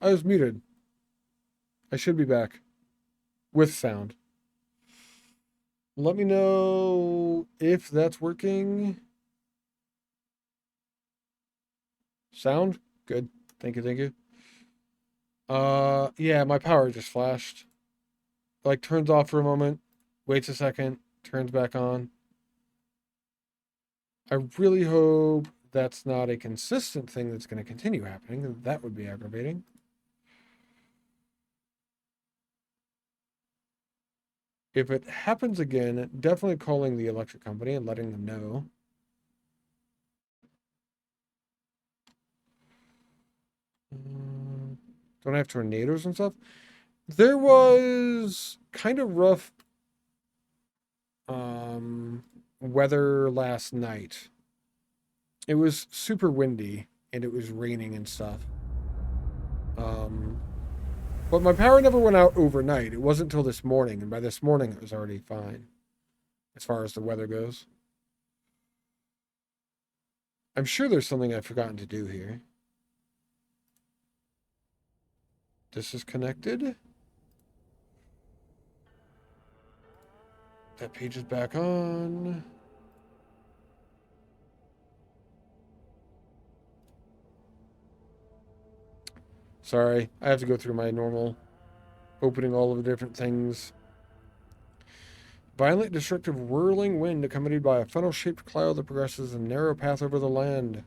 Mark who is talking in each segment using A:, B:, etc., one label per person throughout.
A: I was muted. I should be back with sound. Let me know if that's working. Sound? Good. Thank you, thank you. Yeah, my power just flashed. Like turns off for a moment, waits a second, turns back on. I really hope that's not a consistent thing that's going to continue happening. That would be aggravating. If it happens again, definitely calling the electric company and letting them know. Don't I have tornadoes and stuff? There was kind of rough weather last night. It was super windy and it was raining and stuff. Um, but my power never went out overnight. It wasn't until this morning, and by this morning it was already fine as far as the weather goes. I'm sure there's something I've forgotten to do here. This is connected. That page is back on. Sorry, I have to go through my normal opening all of the different things. Violent, destructive, whirling wind accompanied by a funnel-shaped cloud that progresses a narrow path over the land.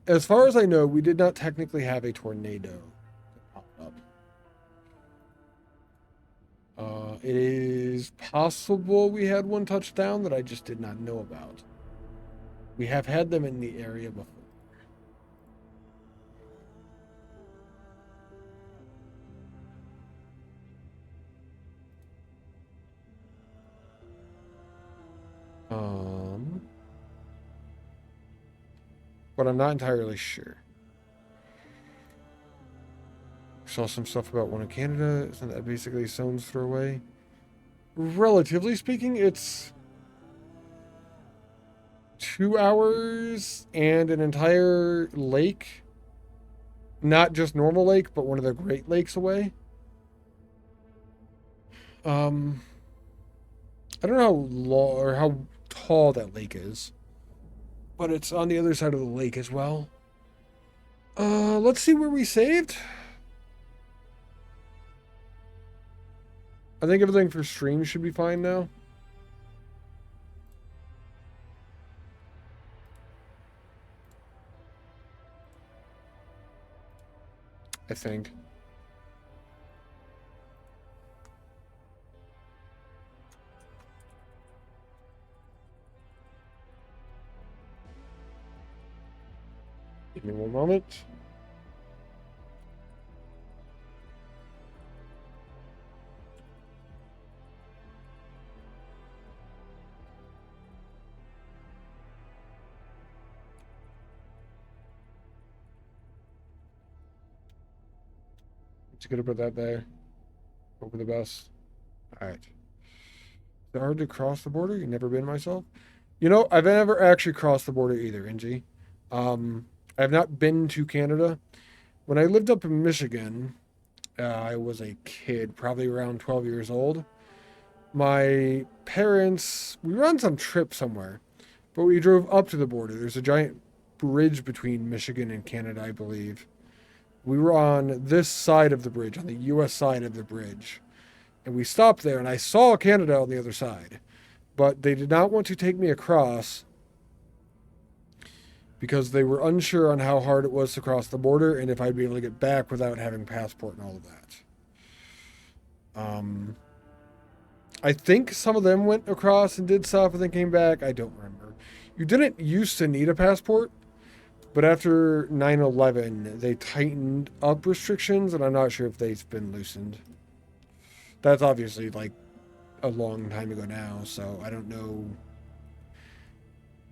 A: As far as I know, we did not technically have a tornado that popped up. It is possible we had one touchdown that I just did not know about. We have had them in the area before. Um, but I'm not entirely sure. Saw some stuff about one in Canada. Isn't that basically stones throw away? Relatively speaking, it's 2 hours and an entire lake. Not just normal lake, but one of the Great Lakes away. Um, I don't know how long or how tall that lake is, but it's on the other side of the lake as well. Let's see where we saved. I think everything for stream should be fine now. I think. Give me one moment. It's good to put that there. Hope for the best. All right. Is it hard to cross the border? You've never been myself? You know, I've never actually crossed the border either, NG. Um, I've not been to Canada. When I lived up in Michigan, I was a kid, probably around 12 years old. My parents, we were on some trip somewhere, but we drove up to the border. There's a giant bridge between Michigan and Canada, I believe. We were on this side of the bridge, on the US side of the bridge. And we stopped there, and I saw Canada on the other side. But they did not want to take me across because they were unsure on how hard it was to cross the border and if I'd be able to get back without having passport and all of that. Um, I think some of them went across and did stuff and then came back. I don't remember. You didn't used to need a passport, but after 9/11, they tightened up restrictions, and I'm not sure if they've been loosened. That's obviously like a long time ago now, so I don't know.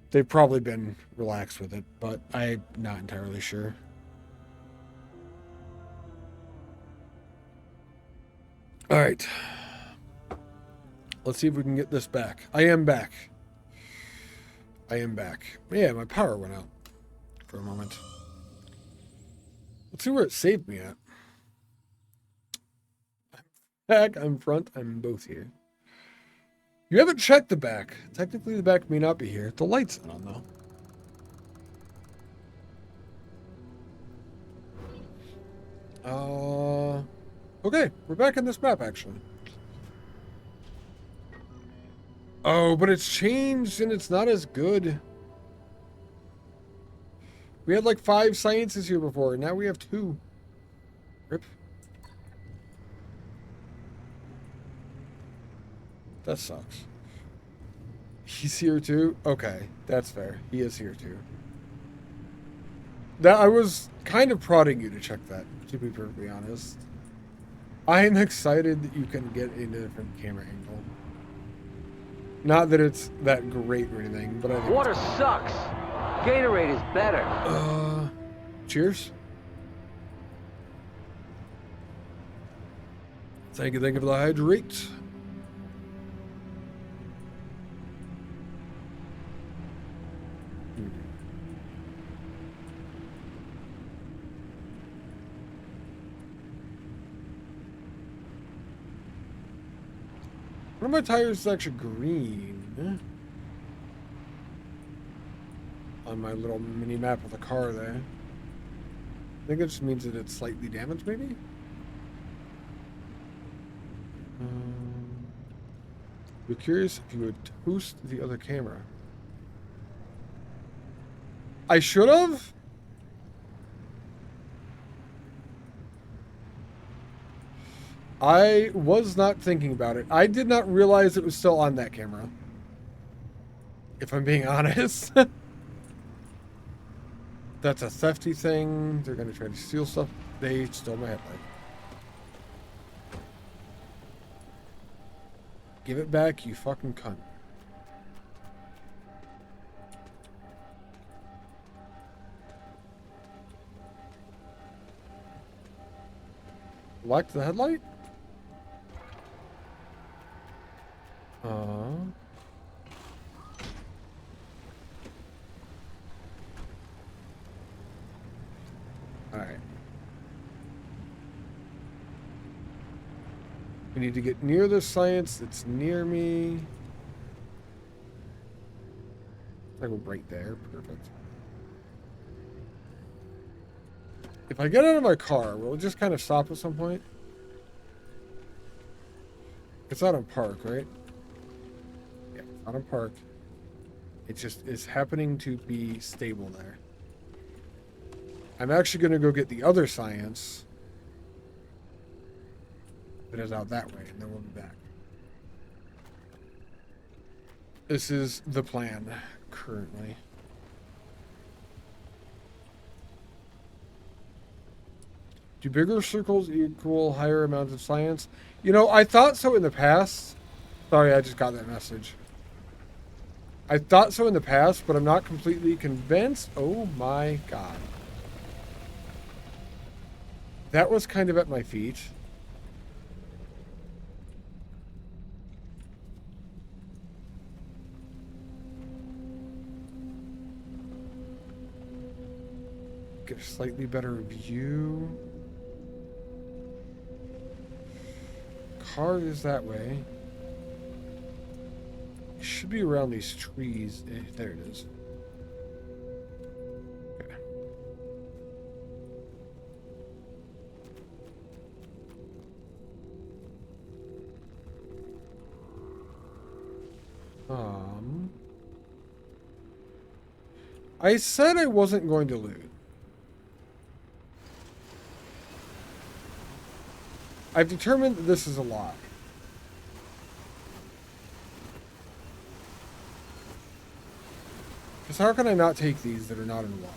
A: They've probably been relaxed with it, but I'm not entirely sure. All right. Let's see if we can get this back. I am back. I am back. Yeah, my power went out for a moment. Let's see where it saved me at. Back, I'm front, I'm both here. You haven't checked the back. Technically, the back may not be here. The light's on, though. Okay, we're back in this map, actually. Oh, but it's changed and it's not as good. We had like 5 sciences here before, and now we have 2. Rip. That sucks. He's here too? Okay, that's fair. He is here too. That I was kind of prodding you to check that, to be perfectly honest. I am excited that you can get a different camera angle. Not that it's that great or anything, but I think
B: water sucks. Gatorade is better.
A: Cheers. Thank you for the hydrate. One of my tires is actually green. On my little mini map of the car there. I think it just means that it's slightly damaged, maybe? Be curious if you would toast the other camera. I should have? I was not thinking about it. I did not realize it was still on that camera. If I'm being honest. That's a thefty thing. They're going to try to steal stuff. They stole my headlight. Give it back, you fucking cunt. Locked the headlight? Alright. We need to get near the science that's near me. I go right there. Perfect. If I get out of my car, will it just kind of stop at some point? It's not on park, right? Yeah, it's not on park. It just is happening to be stable there. I'm actually going to go get the other science that is out that way, and then we'll be back. This is the plan currently. Do bigger circles equal higher amounts of science? You know, I thought so in the past. Sorry, I just got that message. I thought so in the past, but I'm not completely convinced. Oh my god. That was kind of at my feet. Get a slightly better view. Car is that way. It should be around these trees. There it is. Okay. I said I wasn't going to loot. I've determined that this is a lie. Because how can I not take these that are not in water?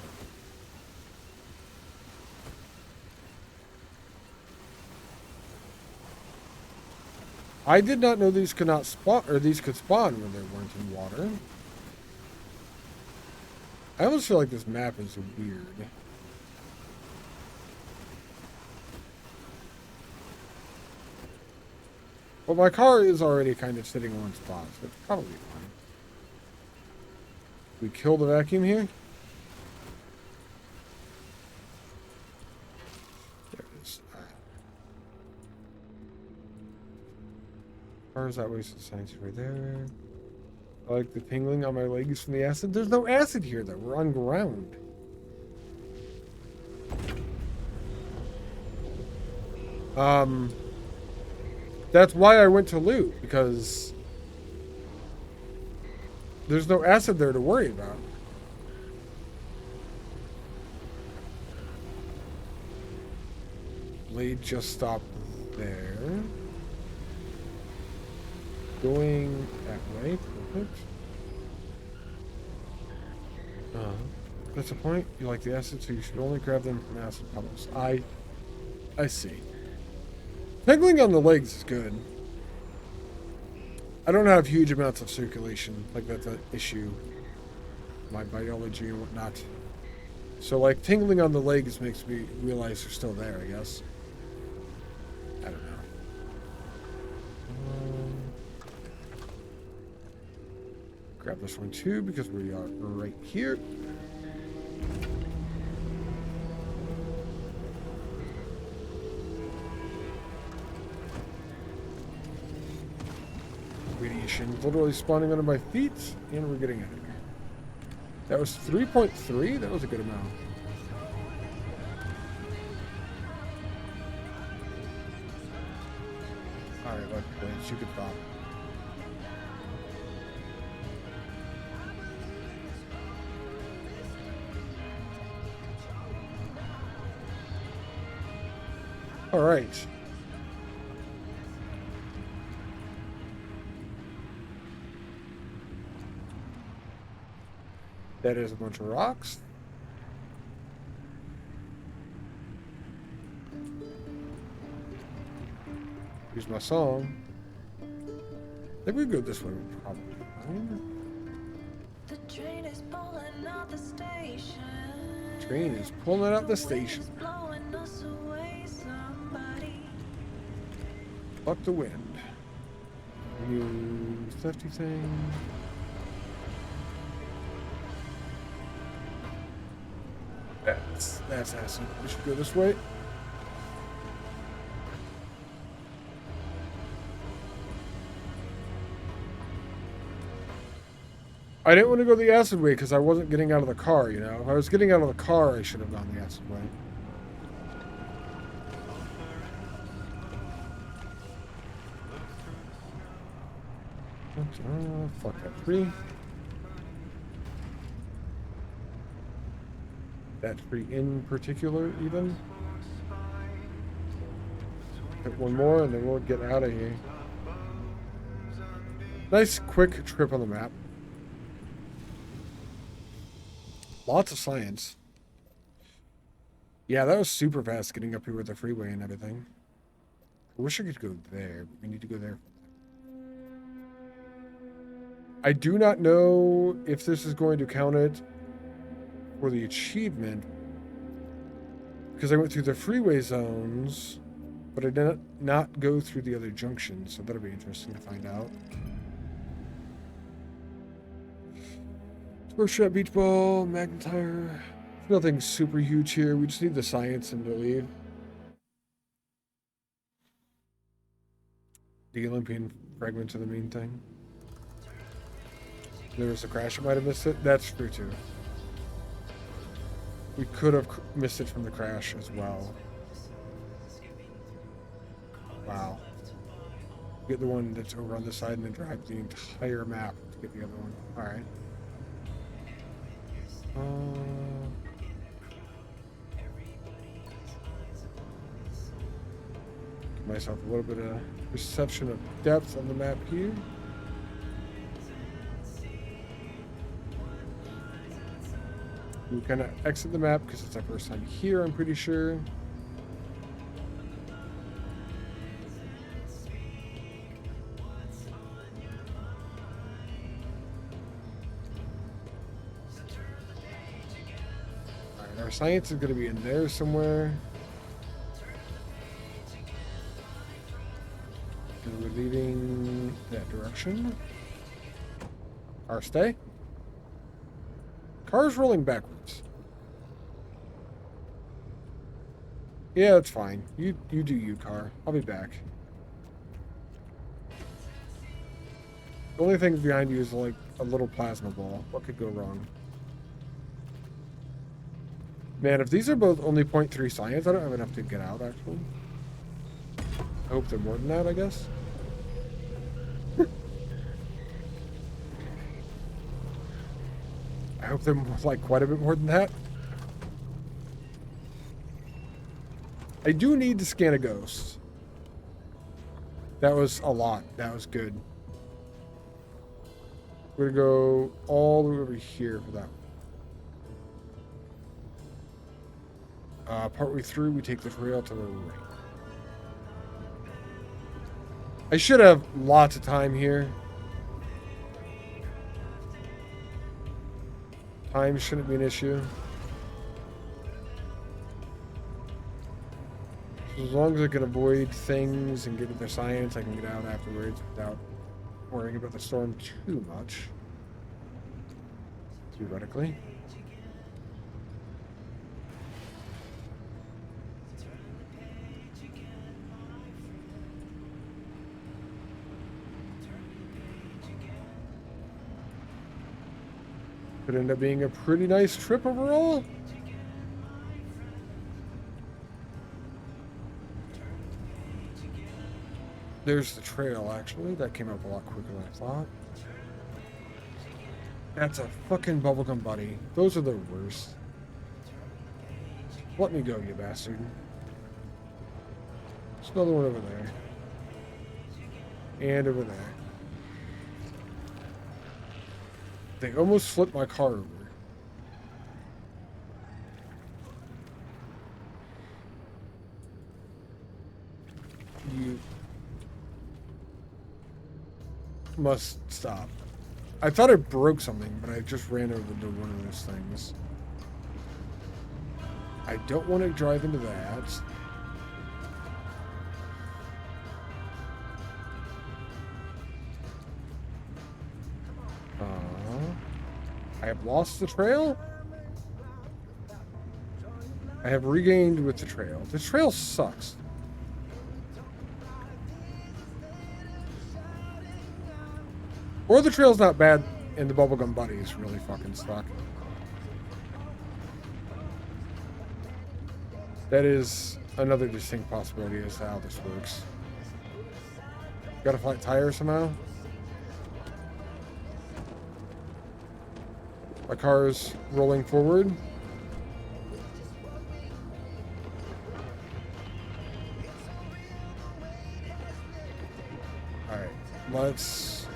A: I did not know these could not spawn, or these could spawn when they weren't in water. I almost feel like this map is weird. Well, my car is already kind of sitting on one spot, so it's probably fine. We kill the vacuum here? There it is. cars that way, so the signs right there. I like the tingling on my legs from the acid. There's no acid here, though. We're on ground. That's why I went to loot, because there's no acid there to worry about. Blade just stopped there. Going that way. Perfect. That's the point. You like the acid, so you should only grab them from acid puddles. I see. Tingling on the legs is good. I don't have huge amounts of circulation. Like, that's an issue. My biology and whatnot. So, like, tingling on the legs makes me realize they're still there, I guess. I don't know. Grab this one too, because we are right here. Radiation literally spawning under my feet, and we're getting out of here. That was 3.3? That was a good amount. Alright, like points, you could pop. Alright. That is a bunch of rocks. Here's my song. I think we go this way, probably.
C: The train is pulling out the station.
A: Train is pulling out the station.
C: Blowing us away, somebody.
A: Fuck the wind. New safety thing. That's awesome. We should go this way. I didn't want to go the acid way because I wasn't getting out of the car, you know? If I was getting out of the car, I should have gone the acid way. Fuck that tree. That tree in particular, even. Hit one more and then we'll get out of here. Nice quick trip on the map. Lots of science. Yeah, that was super fast getting up here with the freeway and everything. I wish I could go there, but we need to go there. I do not know if this is going to count it for the achievement, because I went through the freeway zones, but I did not go through the other junctions, so that'll be interesting to find out. First shot, beach ball, McIntyre. Nothing super huge here. We just need the science and to leave. The Olympian fragments are the main thing. There was a crash. I might have missed it. That's true too. We could have missed it from the crash as well. Wow. Get the one that's over on the side and then drive the entire map to get the other one. Alright. Give myself a little bit of perception of depth on the map here. We kind of exit the map because it's our first time here, I'm pretty sure. Alright, our science is going to be in there somewhere. And we're leaving that direction. Our stay. Car's rolling backwards. Yeah, it's fine. You do you, car. I'll be back. The only thing behind you is like a little plasma ball. What could go wrong? Man, if these are both only 0.3 science, I don't have enough to get out, actually. I hope they're more than that, I guess. I hope they're more, like quite a bit more than that. I do need to scan a ghost. That was a lot. That was good. We're gonna go all the way over here for that one. Partway through, we take the trail to the right. I should have lots of time here. Time shouldn't be an issue. As long as I can avoid things and get to their science, I can get out afterwards without worrying about the storm too much. Theoretically. Could end up being a pretty nice trip overall. There's the trail, actually. That came up a lot quicker than I thought. That's a fucking bubblegum buddy. Those are the worst. Let me go, you bastard. There's another one over there. And over there. They almost flipped my car over. You must stop. I thought I broke something, but I just ran over to one of those things. I don't want to drive into that. I have lost the trail. I have regained with the trail. The trail sucks. Or the trail's not bad and the bubblegum buddy is really fucking stuck. That is another distinct possibility as to how this works. Got a flat tire somehow? My car is rolling forward. Alright, let's...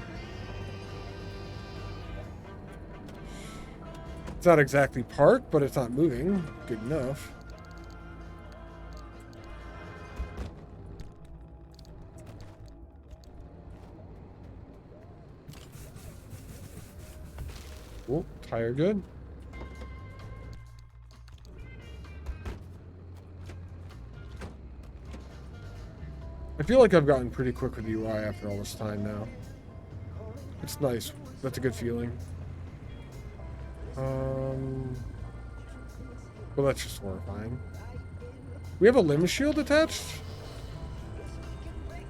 A: It's not exactly parked, but it's not moving. Good enough. Oh, tire good. I feel like I've gotten pretty quick with UI after all this time now. It's nice. That's a good feeling. Well, that's just horrifying. We have a limb shield attached?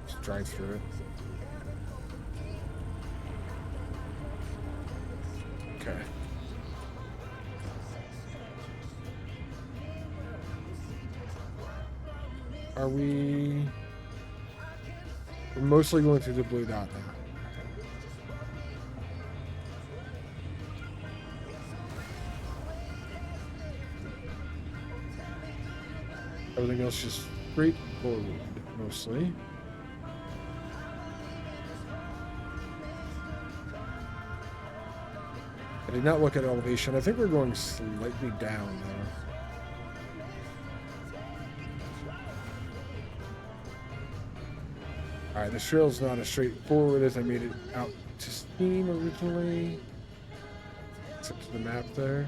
A: Just drive through it. Okay. Are we... We're mostly going through the blue dot now. Everything else is straightforward, mostly. I did not look at elevation. I think we're going slightly down though. Alright, this trail's not as straightforward as I made it out to Steam originally. Except to the map there.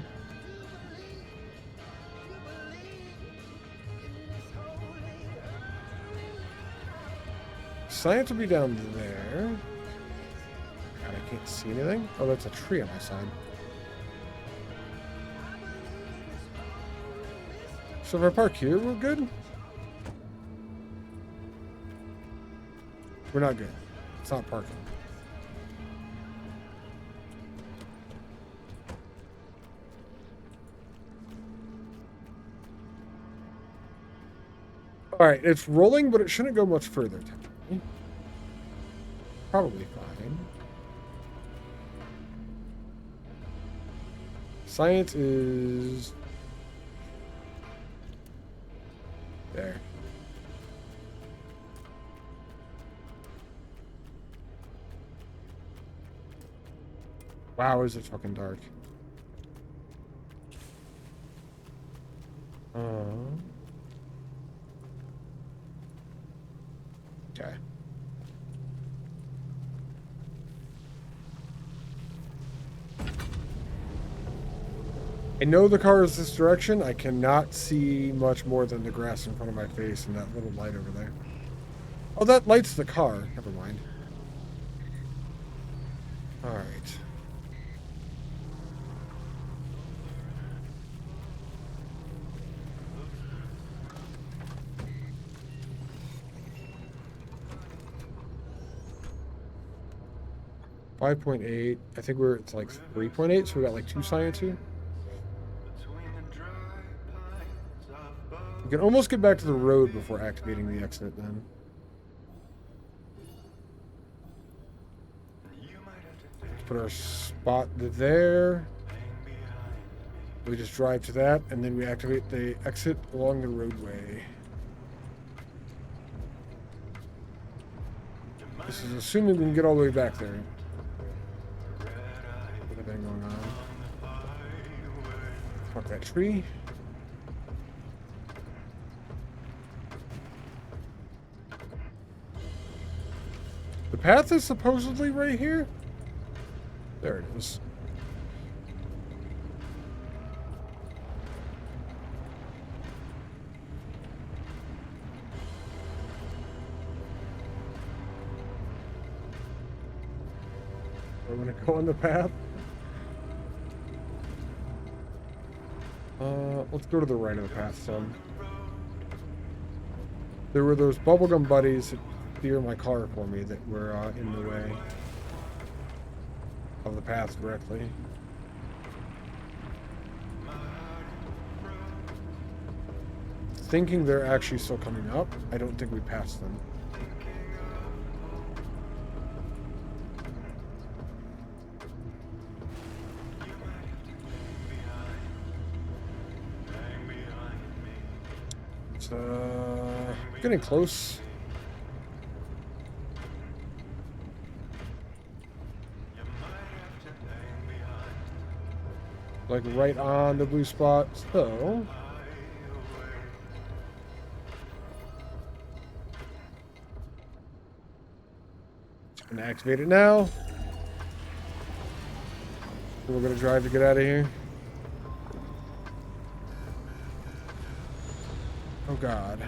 A: Science will be down there. God, I can't see anything. Oh, that's a tree on my side. So if I park here, we're good? We're not good. It's not parking. All right, it's rolling, but it shouldn't go much further. Technically. Probably fine. Science is there. Wow, is it fucking dark? Okay. I know the car is this direction. I cannot see much more than the grass in front of my face and that little light over there. Oh, that light's the car. Never mind. All right. $5.8. I think it's like 3.8, so we got like 2 science here. We can almost get back to the road before activating the exit then. Let's put our spot there. We just drive to that, and then we activate the exit along the roadway. This is assuming we can get all the way back there. Anything going on? Fuck that tree. The path is supposedly right here. There it is. We're gonna go on the path. Let's go to the right of the path, son. There were those bubblegum buddies that steer my car for me that were in the way of the path directly. Thinking they're actually still coming up. I don't think we passed them. It's getting close. Like right on the blue spot, so just gonna activate it now. We're gonna drive to get out of here. Oh god.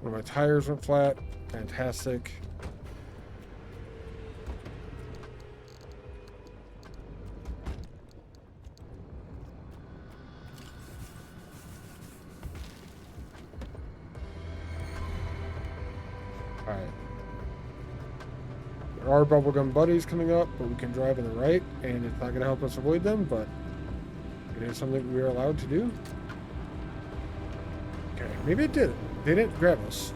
A: One of my tires went flat. Fantastic. Alright. There are bubblegum buddies coming up, but we can drive on the right, and it's not going to help us avoid them, but it is something we are allowed to do. Okay, maybe it did. They didn't grab us.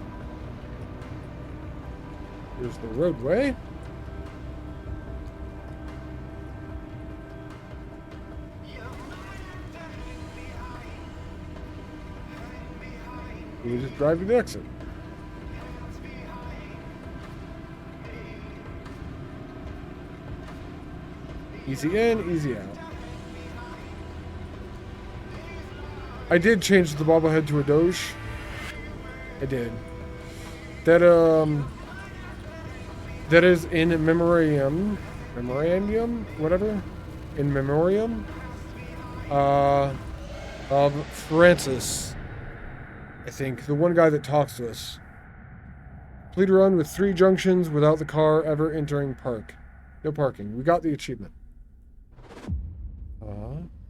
A: Here's the roadway. We just drive to the exit. Easy in, easy out. I did change the bobblehead to a Doge. I did. That is in memoriam, whatever, in memoriam, of Francis. I think the one guy that talks to us. Complete a run with 3 junctions without the car ever entering park. No parking. We got the achievement.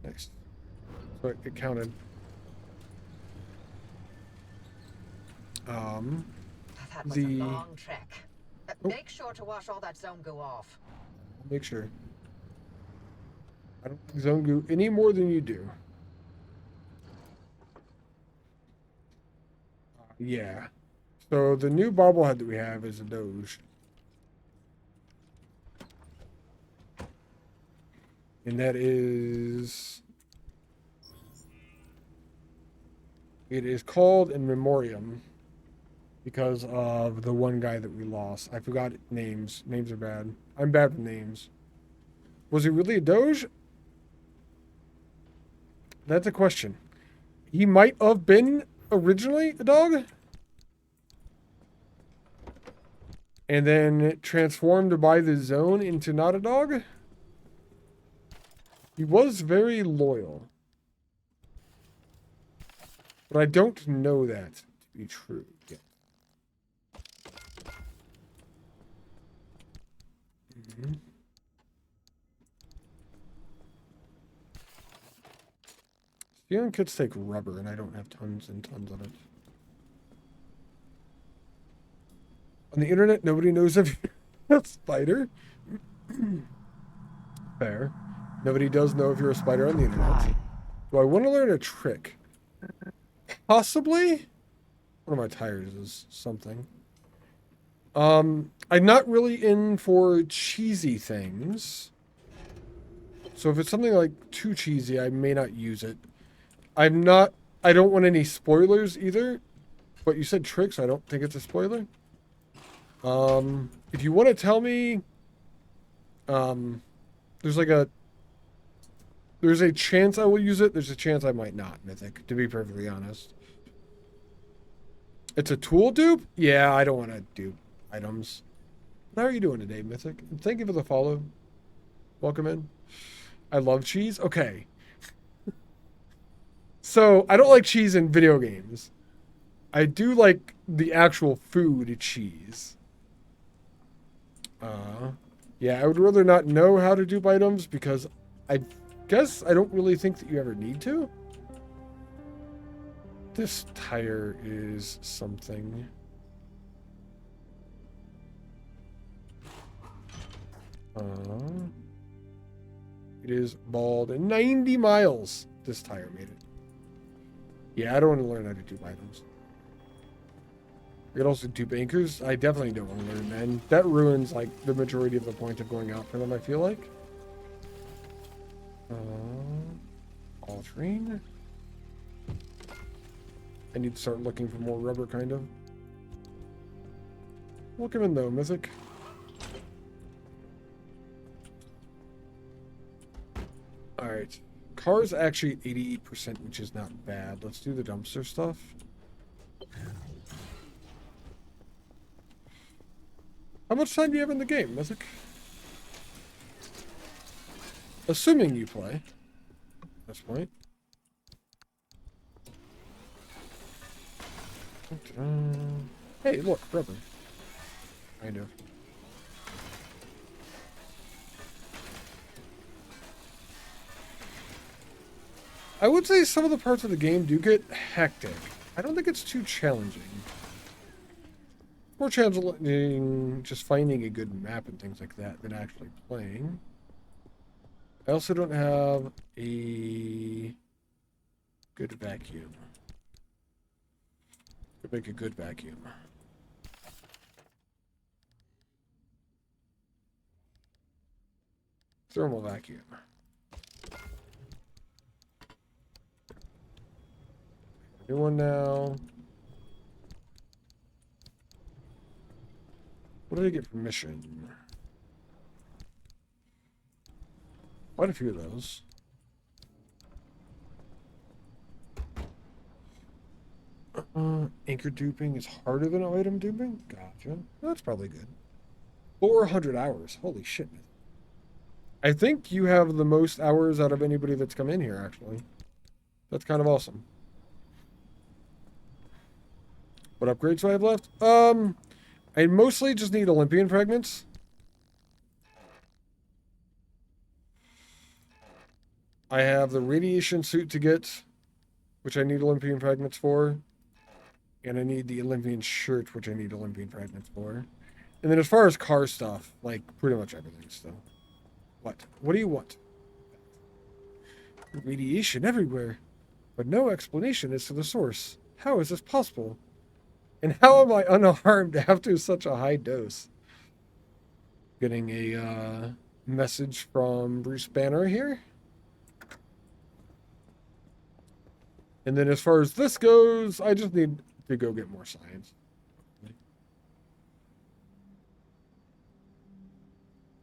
A: Nice. So it counted.
D: That was a long trek. Make sure to wash all that zone goo off.
A: Make sure. I don't think zone goo any more than you do. Yeah. So the new bobblehead that we have is a Doge. And that is... It is called in memoriam because of the one guy that we lost. I forgot names. Names are bad. I'm bad with names. Was he really a Doge? That's a question. He might have been originally a dog. And then transformed by the zone into not a dog. He was very loyal. But I don't know that to be true yet. Mm-hmm. Stealing kits take rubber, and I don't have tons and tons of it. On the internet, nobody knows if you're a spider. Fair. Nobody does know if you're a spider on the internet. Do I want to learn a trick? Possibly. One of my tires is something. I'm not really in for cheesy things. So if it's something like too cheesy, I may not use it. I don't want any spoilers either. But you said tricks, I don't think it's a spoiler. If you want to tell me, there's a chance I will use it. There's a chance I might not, Mythic, to be perfectly honest. It's a tool dupe? Yeah, I don't want to dupe items. How are you doing today, Mythic? Thank you for the follow. Welcome in. I love cheese. Okay. So, I don't like cheese in video games. I do like the actual food cheese. Yeah, I would rather not know how to dupe items because I guess I don't really think that you ever need to. This tire is something. It is bald and 90 miles. This tire made it. Yeah, I don't want to learn how to dupe items. I could also dupe anchors. I definitely don't want to learn, man. That ruins, like, the majority of the point of going out for them, I feel like. All terrain. I need to start looking for more rubber, kind of. Welcome in, though, Mythic. Alright. Car's actually at 88%, which is not bad. Let's do the dumpster stuff. How much time do you have in the game, Mythic? Assuming you play. At this point. Hey, look, rubber. Kind of. I would say some of the parts of the game do get hectic. I don't think it's too challenging. More challenging just finding a good map and things like that than actually playing. I also don't have a good vacuum. Could make a good vacuum. Thermal vacuum. New one now. What did I get from mission? Quite a few of those. Anchor duping is harder than item duping? Gotcha. That's probably good. 400 hours. Holy shit. I think you have the most hours out of anybody that's come in here, actually. That's kind of awesome. What upgrades do I have left? I mostly just need Olympian fragments. I have the radiation suit to get, which I need Olympian fragments for. And I need the Olympian shirt, which I need Olympian fragments for. And then as far as car stuff, like pretty much everything still. What? What do you want? Radiation everywhere, but no explanation as to the source. How is this possible? And how am I unharmed after such a high dose? Getting a message from Bruce Banner here. And then as far as this goes, I just need to go get more science.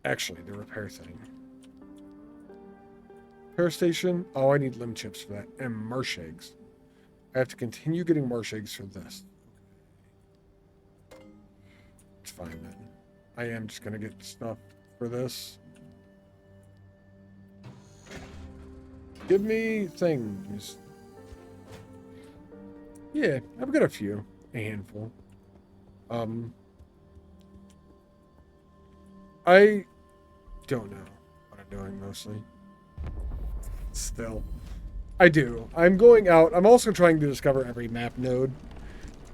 A: Actually, the repair thing. Repair station. Oh, I need limb chips for that. And marsh eggs. I have to continue getting marsh eggs for this. It's fine then. I am just going to get stuff for this. Give me things. Yeah, I've got a few. A handful. I don't know what I'm doing mostly. Still. I do. I'm going out. I'm also trying to discover every map node.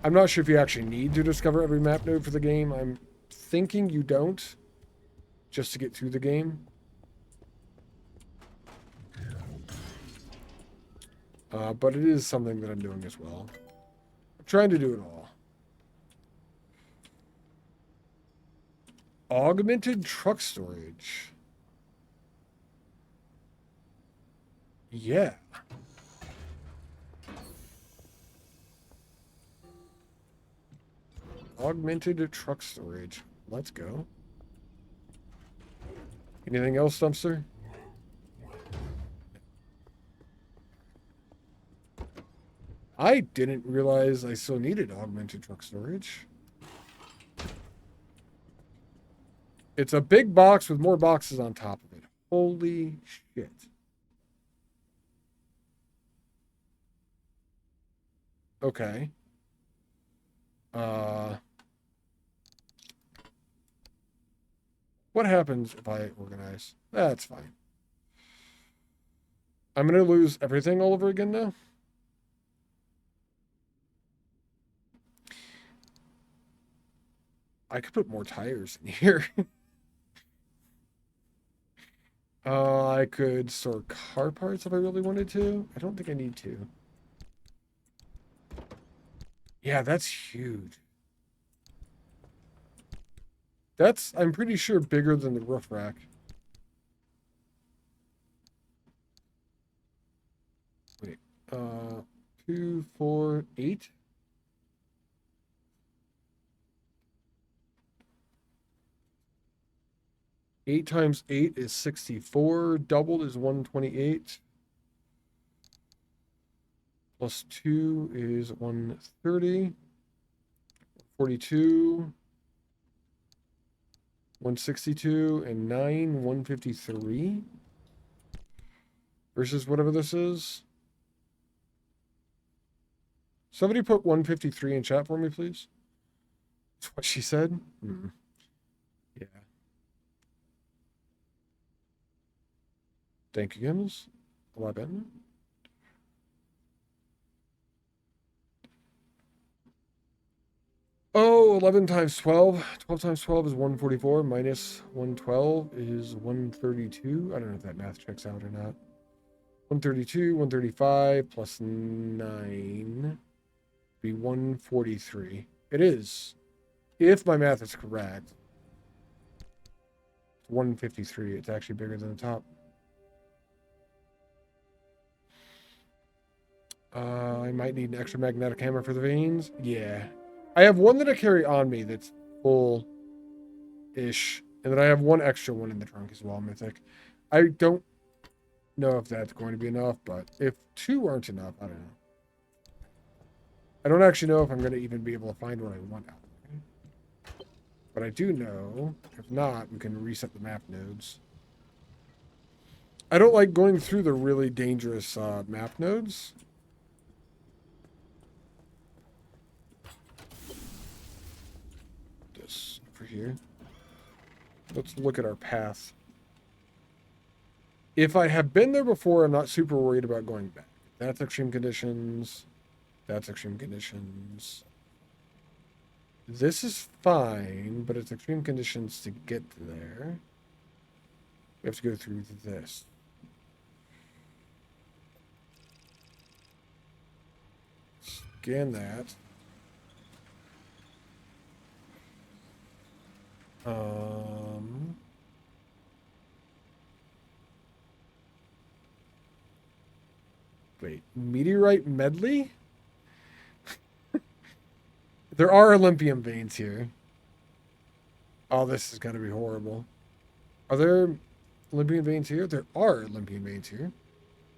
A: I'm not sure if you actually need to discover every map node for the game. I'm thinking you don't. Just to get through the game. But it is something that I'm doing as well. I'm trying to do it all. Augmented truck storage. Yeah. Augmented truck storage. Let's go. Anything else, Dumpster? I didn't realize I still needed augmented truck storage. It's a big box with more boxes on top of it. Holy shit. Okay. What happens if I organize? That's fine. I'm going to lose everything all over again now. I could put more tires in here. I could store car parts if I really wanted to. I don't think I need to. Yeah, that's huge. That's, I'm pretty sure, bigger than the roof rack. Wait, 2, 4, 8? Eight times 8 is 64. Doubled is 128. Plus 2 is 130. 42. 162 and 9, 153 versus whatever this is. Somebody put 153 in chat for me, please. That's what she said. Yeah. Thank you, Gims. A lot better. Oh, 11 times 12. 12 times 12 is 144. Minus 112 is 132. I don't know if that math checks out or not. 132, 135 plus 9 be 143. It is. If my math is correct. It's 153. It's actually bigger than the top. I might need an extra magnetic hammer for the veins. Yeah. I have one that I carry on me that's full-ish. And then I have one extra one in the trunk as well, Mythic. I don't know if that's going to be enough, but if 2 aren't enough, I don't know. I don't actually know if I'm going to even be able to find what I want out there. But I do know, if not, we can reset the map nodes. I don't like going through the really dangerous map nodes. This over here. Let's look at our path. If I have been there before, I'm not super worried about going back. That's extreme conditions. That's extreme conditions. This is fine, but it's extreme conditions to get there. We have to go through this. Scan that. Um, wait, meteorite medley? There are Olympian veins here. Oh, this is gonna be horrible. Are there Olympian veins here? There are Olympian veins here.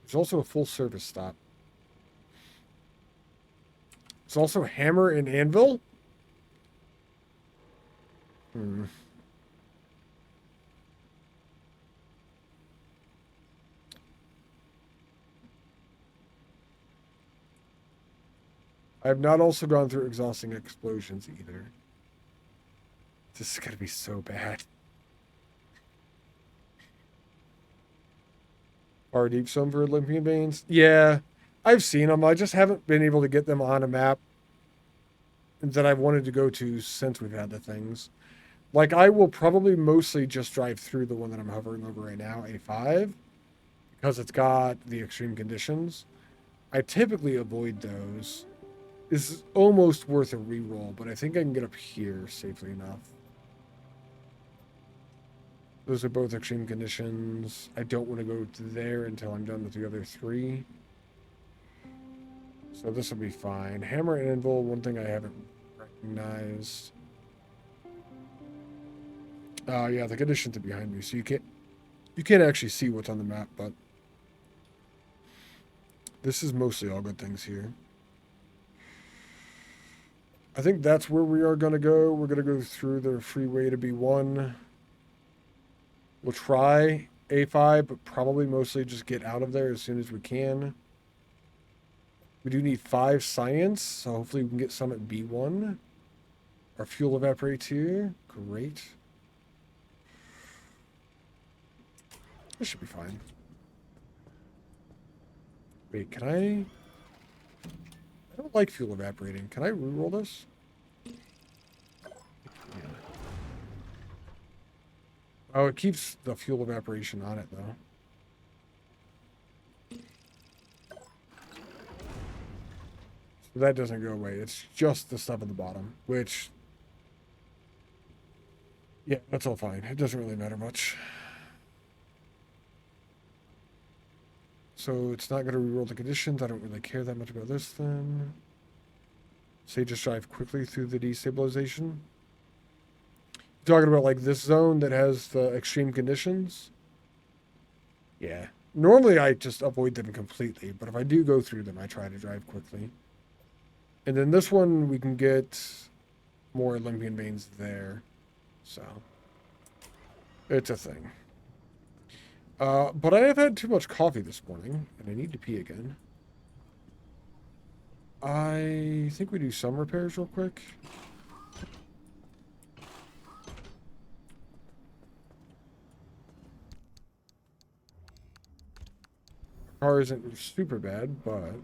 A: There's also a full service stop. There's also hammer and anvil. Hmm. I have not also gone through exhausting explosions either. This is gonna be so bad. Far deep some for Olympian veins? Yeah, I've seen them. I just haven't been able to get them on a map that I've wanted to go to since we've had the things. Like, I will probably mostly just drive through the one that I'm hovering over right now, A5, because it's got the extreme conditions. I typically avoid those. This is almost worth a reroll, but I think I can get up here safely enough. Those are both extreme conditions. I don't want to go to there until I'm done with the other three. So this will be fine. Hammer and anvil, one thing I haven't recognized. Yeah, the conditions are behind me, so you can't actually see what's on the map, but this is mostly all good things here. I think that's where we are gonna go. We're gonna go through the freeway to B1. We'll try A5, but probably mostly just get out of there as soon as we can. We do need 5 science, so hopefully we can get some at B1. Our fuel evaporates here. Great. This should be fine. Wait, can I don't like fuel evaporating. Can I reroll this? Yeah. Oh, it keeps the fuel evaporation on it, though. So that doesn't go away. It's just the stuff at the bottom, which... yeah, that's all fine. It doesn't really matter much. So it's not going to reroll the conditions. I don't really care that much about this then. Say just drive quickly through the destabilization. Talking about like this zone that has the extreme conditions. Yeah. Normally I just avoid them completely, but if I do go through them, I try to drive quickly. And then this one, we can get more Olympian veins there. So, it's a thing. But I have had too much coffee this morning, and I need to pee again. I think we do some repairs real quick. Our car isn't super bad, but...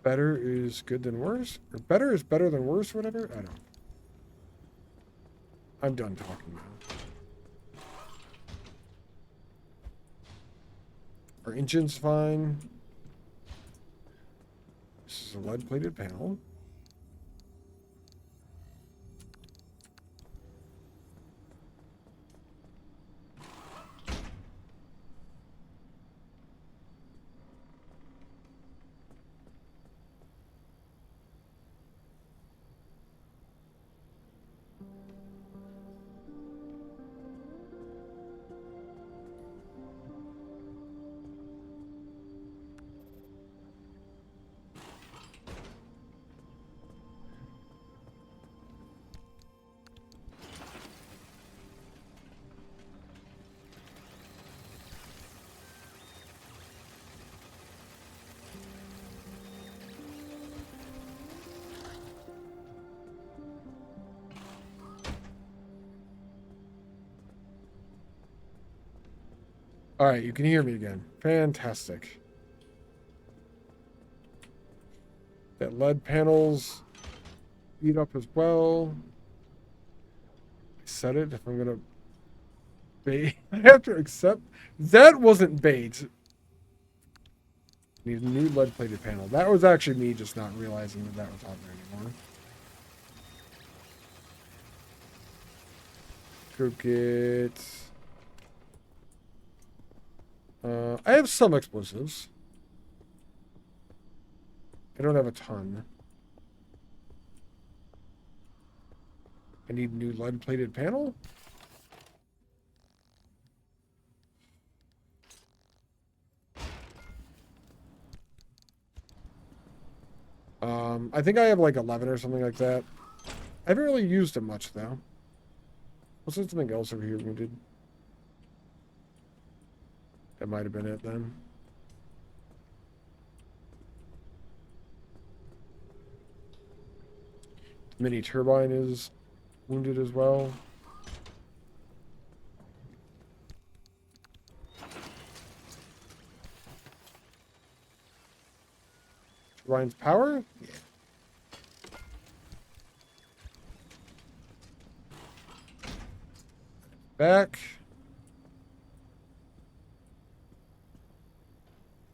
A: better is good than worse? Or better is better than worse, whatever? I don't know. I'm done talking now. Our engine's fine. This is a lead-plated panel. All right, you can hear me again. Fantastic. That lead panel's beat up as well. I said it. If I'm gonna bait, I have to accept that wasn't bait. Need a new lead-plated panel. That was actually me just not realizing that that was on there anymore. Go get... I have some explosives. I don't have a ton. I need a new lead-plated panel? I think I have like 11 or something like that. I haven't really used it much, though. Was there something else over here wounded? That might have been it, then. Mini turbine is wounded as well. Turbine's power? Yeah. Back.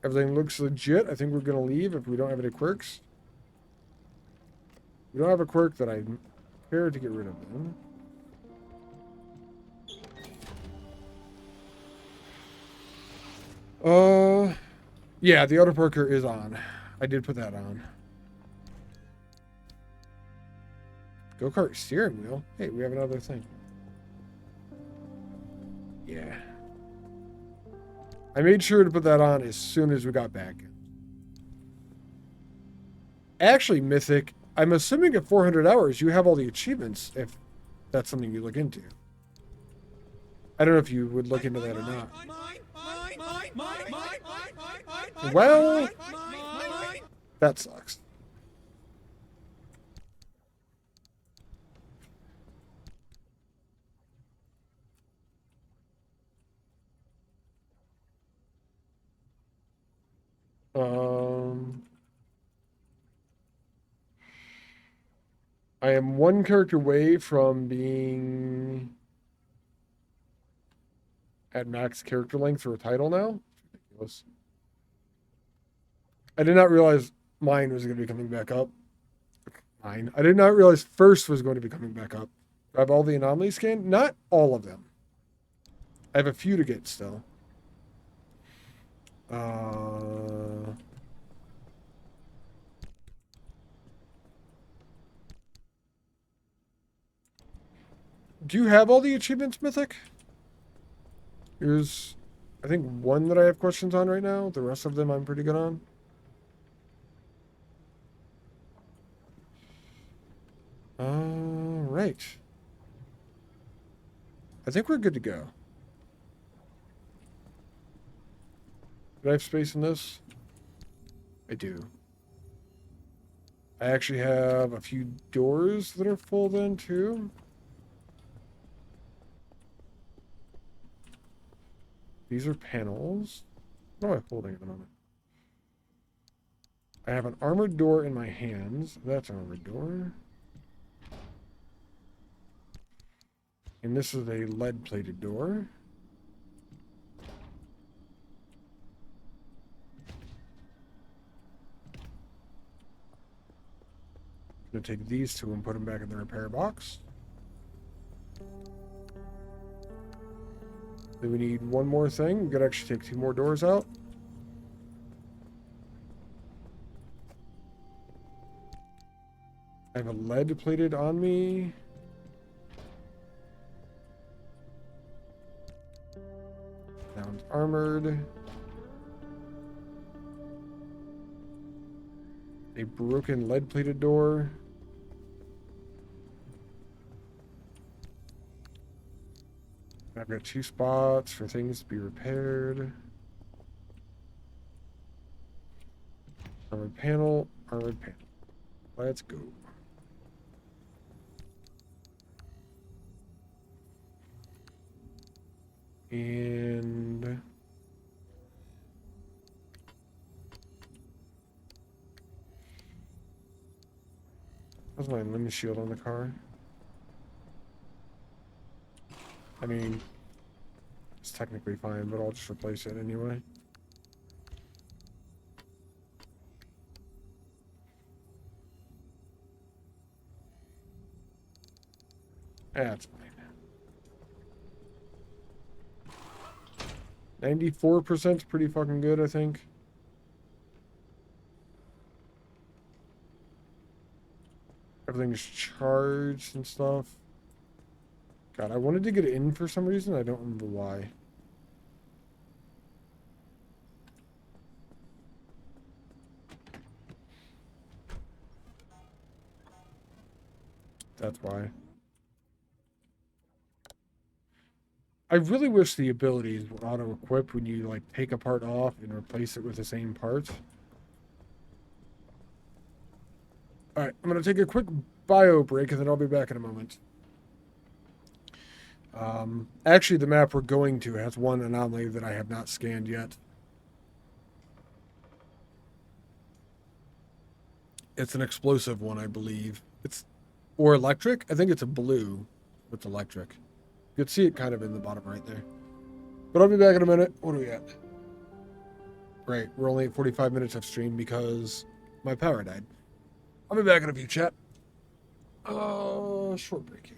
A: Everything looks legit. I think we're going to leave if we don't have any quirks. We don't have a quirk that I'm prepared to get rid of them. Yeah, the auto parker is on. I did put that on. Go-kart steering wheel? Hey, we have another thing. Yeah. I made sure to put that on as soon as we got back. Actually, Mythic, I'm assuming at 400 hours you have all the achievements, if that's something you look into. I don't know if you would look into that or not. Well, that sucks. I am one character away from being at max character length for a title now. Ridiculous. I did not realize mine was going to be coming back up. Mine. I did not realize first was going to be coming back up. I have all the anomalies scanned. Not all of them. I have a few to get still. Do you have all the achievements, Mythic? Here's, I think, one that I have questions on right now. The rest of them I'm pretty good on. Right. I think we're good to go. Do I have space in this? I do. I actually have a few doors that are full then, too. These are panels. What am I holding at the moment? I have an armored door in my hands. That's an armored door. And this is a lead-plated door. I'm going to take these two and put them back in the repair box. Then we need one more thing. We could actually take two more doors out. I have a lead plated on me. That one's armored. A broken lead plated door. I've got 2 spots for things to be repaired. Armored panel, armored panel. Let's go. And how's my limb shield on the car? I mean, it's technically fine, but I'll just replace it anyway. That's fine. 94% is pretty fucking good, I think. Everything's charged and stuff. God, I wanted to get it in for some reason. I don't remember why. That's why. I really wish the abilities would auto-equip when you, like, take a part off and replace it with the same part. Alright, I'm going to take a quick bio break, and then I'll be back in a moment. Actually, the map we're going to has one anomaly that I have not scanned yet. It's an explosive one, I believe. Or electric? I think it's a blue with electric. You can see it kind of in the bottom right there. But I'll be back in a minute. What are we at? Right, we're only at 45 minutes of stream because my power died. I'll be back in a few, chat. Short break here.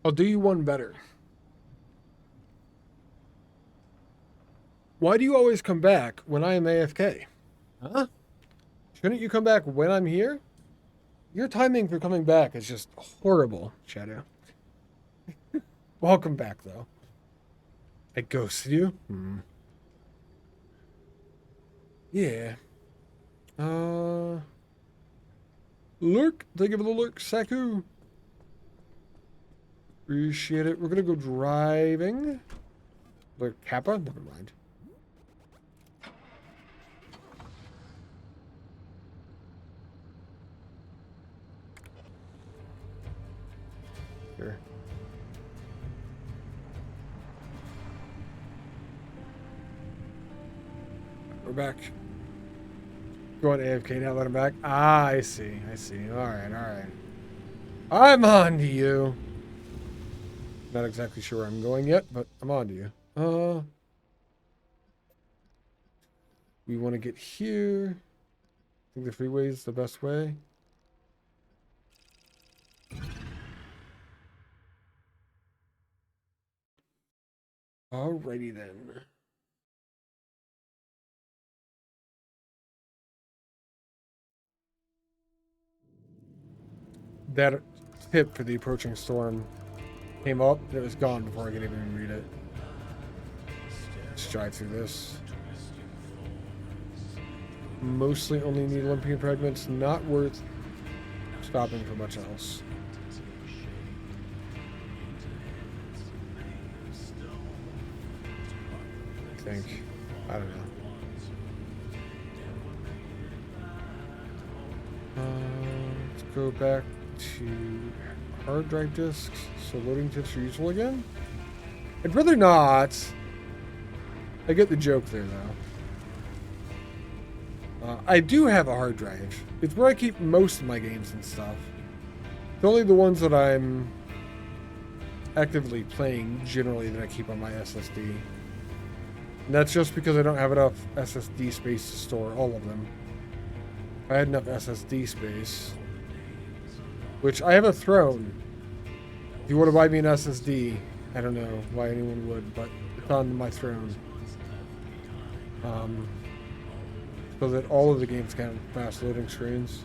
A: I'll do you one better. Why do you always come back when I am AFK? Huh? Shouldn't you come back when I'm here? Your timing for coming back is just horrible, Shadow. Welcome back, though. I ghosted you? Yeah. Lurk. Thank you for the lurk, Saku. Appreciate it. We're gonna go driving. Lurk Kappa? Never mind. Sure. We're back. Going AFK now, let him back. Ah, I see. I see. Alright, alright. I'm on to you. Not exactly sure where I'm going yet, but I'm on to you. We want to get here. I think the freeway is the best way. Alrighty then. That tip for the approaching storm came up, and it was gone before I could even read it. Let's drive through this. Mostly only need Olympian fragments, not worth stopping for much else. I think. I don't know. Let's go back to hard drive disks. So loading tips are useful again? I'd rather not. I get the joke there, though. I do have a hard drive. It's where I keep most of my games and stuff. It's only the ones that I'm actively playing, generally, that I keep on my SSD. And that's just because I don't have enough SSD space to store all of them. If I had enough SSD space, which I have a throne. If you want to buy me an SSD, I don't know why anyone would, but it's on my throne. So that all of the games can have fast loading screens.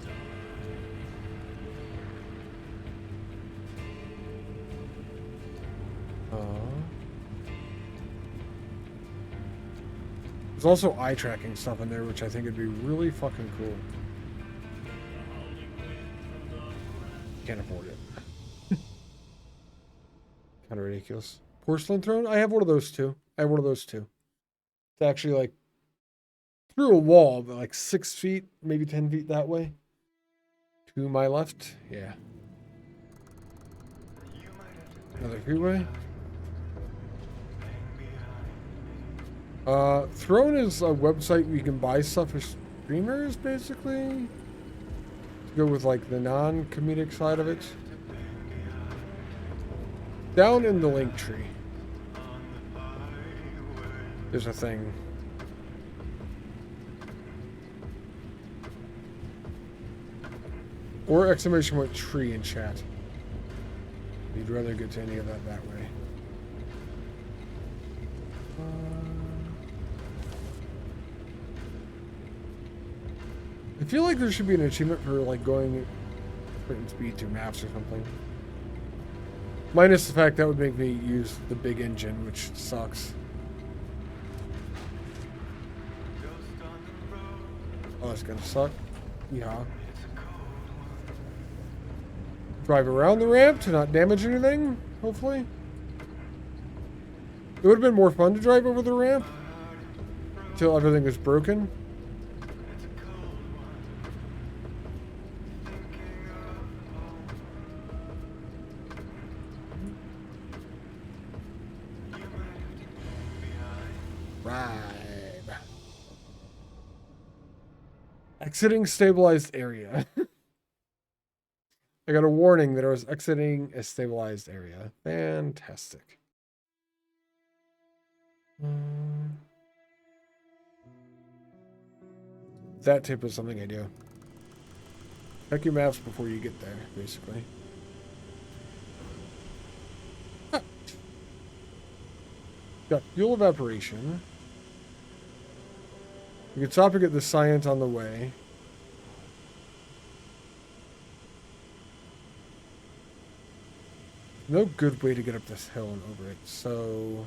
A: There's also eye tracking stuff in there, which I think would be really fucking cool. Can't afford it. Kind of ridiculous. Porcelain throne? I have one of those too. I have one of those too. It's actually like through a wall, but like 6 feet, maybe 10 feet that way. To my left. Yeah. Another freeway. Throne is a website where you can buy stuff for streamers, basically. To go with like the non-comedic side of it. Down in the link tree, there's a thing. Or exclamation point tree in chat. You'd rather get to any of that way. I feel like there should be an achievement for like going sprint speed through maps or something. Minus the fact that would make me use the big engine, which sucks. Oh, that's gonna suck. Yeah. Drive around the ramp to not damage anything, hopefully. It would have been more fun to drive over the ramp until everything was broken. Right. Exiting stabilized area. I got a warning that I was exiting a stabilized area. Fantastic. That tip is something I do. Check your maps before you get there, basically. Got fuel evaporation. We can stop and get the science on the way. No good way to get up this hill and over it, so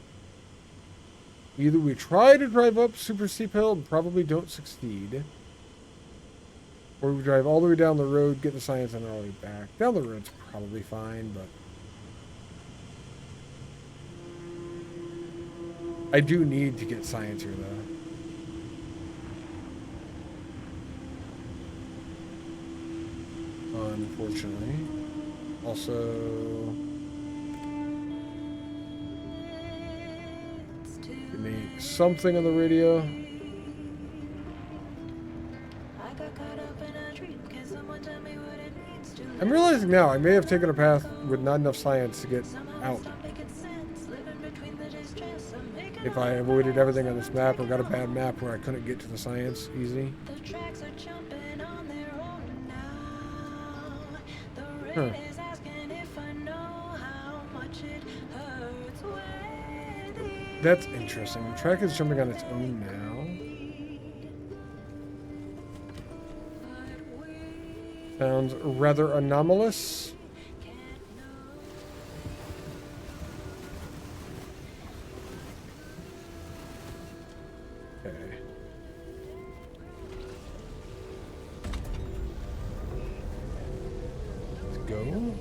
A: either we try to drive up super steep hill and probably don't succeed, or we drive all the way down the road, get the science, and all the way back. Down the road's probably fine, but I do need to get science here, though. Unfortunately. Also, give me something on the radio. I'm realizing now I may have taken a path with not enough science to get out. If I avoided everything on this map or got a bad map where I couldn't get to the science easy. Huh. That's interesting. The track is jumping on its own now. Sounds rather anomalous. Okay. Let's go.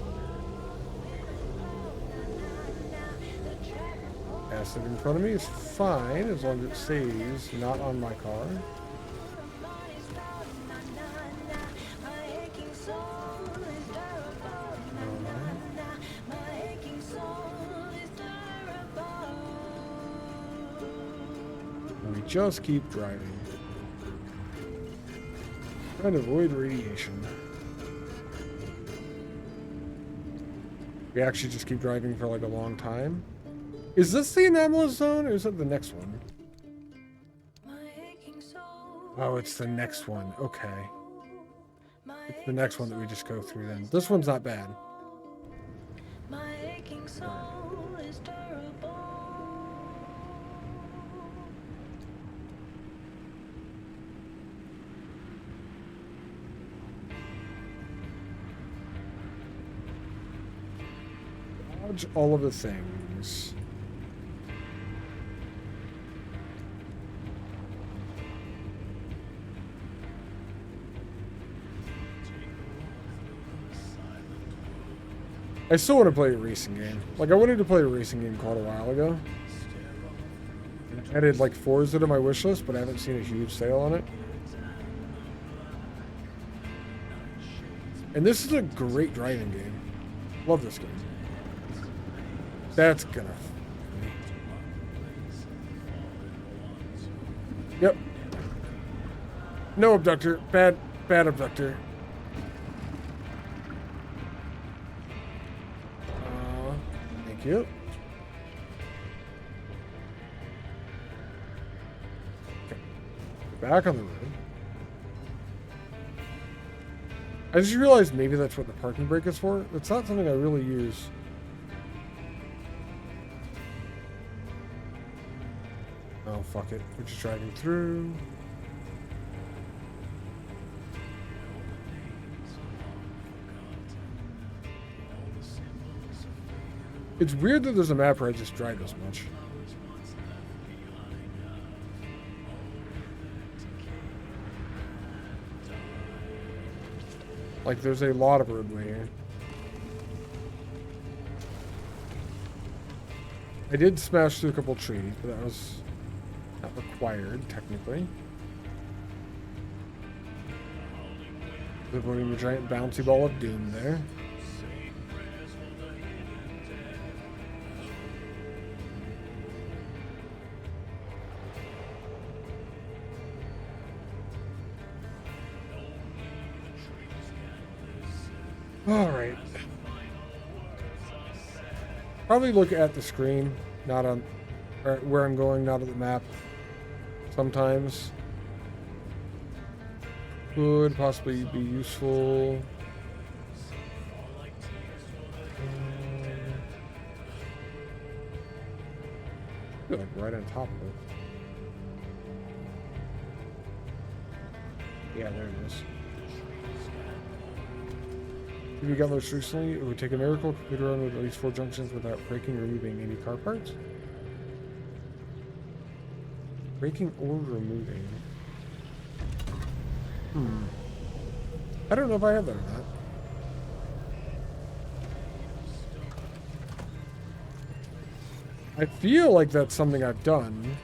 A: Acid in front of me is fine as long as it stays not on my car. We just keep driving. Trying to avoid radiation. We actually just keep driving for like a long time. Is this the anomalous zone or is it the next one? Oh, it's the next one. Okay. It's the next one that we just go through then. This one's not bad. Dodge all of the things. I still want to play a racing game. Like, I wanted to play a racing game quite a while ago. I added like Forza to my wish list, but I haven't seen a huge sale on it. And this is a great driving game. Love this game. That's gonna... Yep. No abductor. Bad abductor. Thank you. Okay. Back on the road. I just realized maybe that's what the parking brake is for. It's not something I really use. Oh, fuck it. We're just driving through. It's weird that there's a map where I just drive this much. Like, there's a lot of roadway here. I did smash through a couple trees, but that was not required, technically. Avoiding the giant bouncy ball of doom there. All right. Probably look at the screen, not on where I'm going, not at the map. Sometimes could possibly be useful. You're like right on top of it. Yeah, there it is. If you got most recently, it would take a miracle to complete a run with at least 4 junctions without breaking or removing any car parts. Breaking or removing. I don't know if I have that or not. I feel like that's something I've done.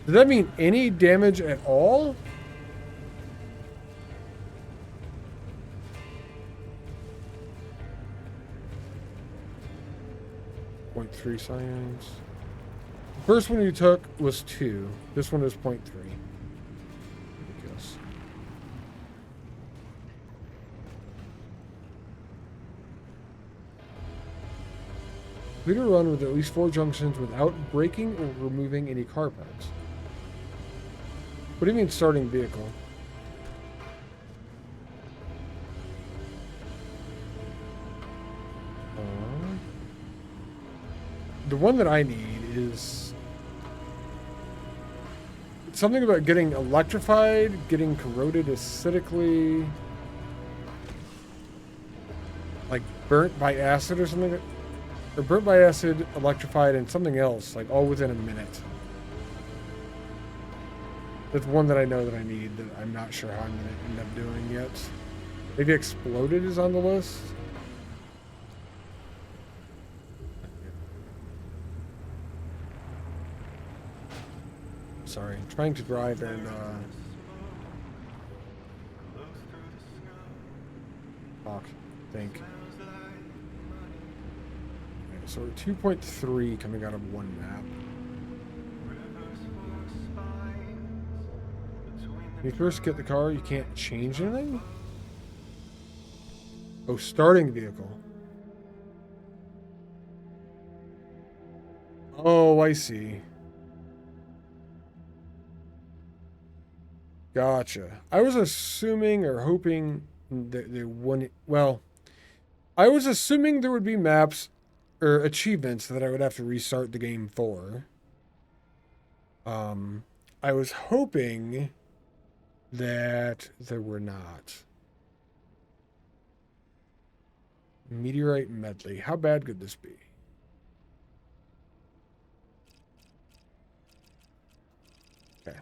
A: Does that mean any damage at all? .3 science. The first one you took was 2. This one is 0.3. Ridiculous. Complete a run with at least 4 junctions without breaking or removing any car parts. What do you mean starting vehicle? The one that I need is something about getting electrified, getting corroded acidically, like burnt by acid or something, or burnt by acid, electrified, and something else, like all within a minute. That's one that I know that I need that I'm not sure how I'm going to end up doing yet. Maybe exploded is on the list. Sorry, I'm trying to drive and talk, think. Okay, so we're 2.3 coming out of one map. When you first get the car, you can't change anything? Oh, starting vehicle. Oh, I see. Gotcha. I was assuming or hoping that there wouldn't. Well, I was assuming there would be maps or achievements that I would have to restart the game for. I was hoping that there were not. Meteorite medley. How bad could this be? Okay.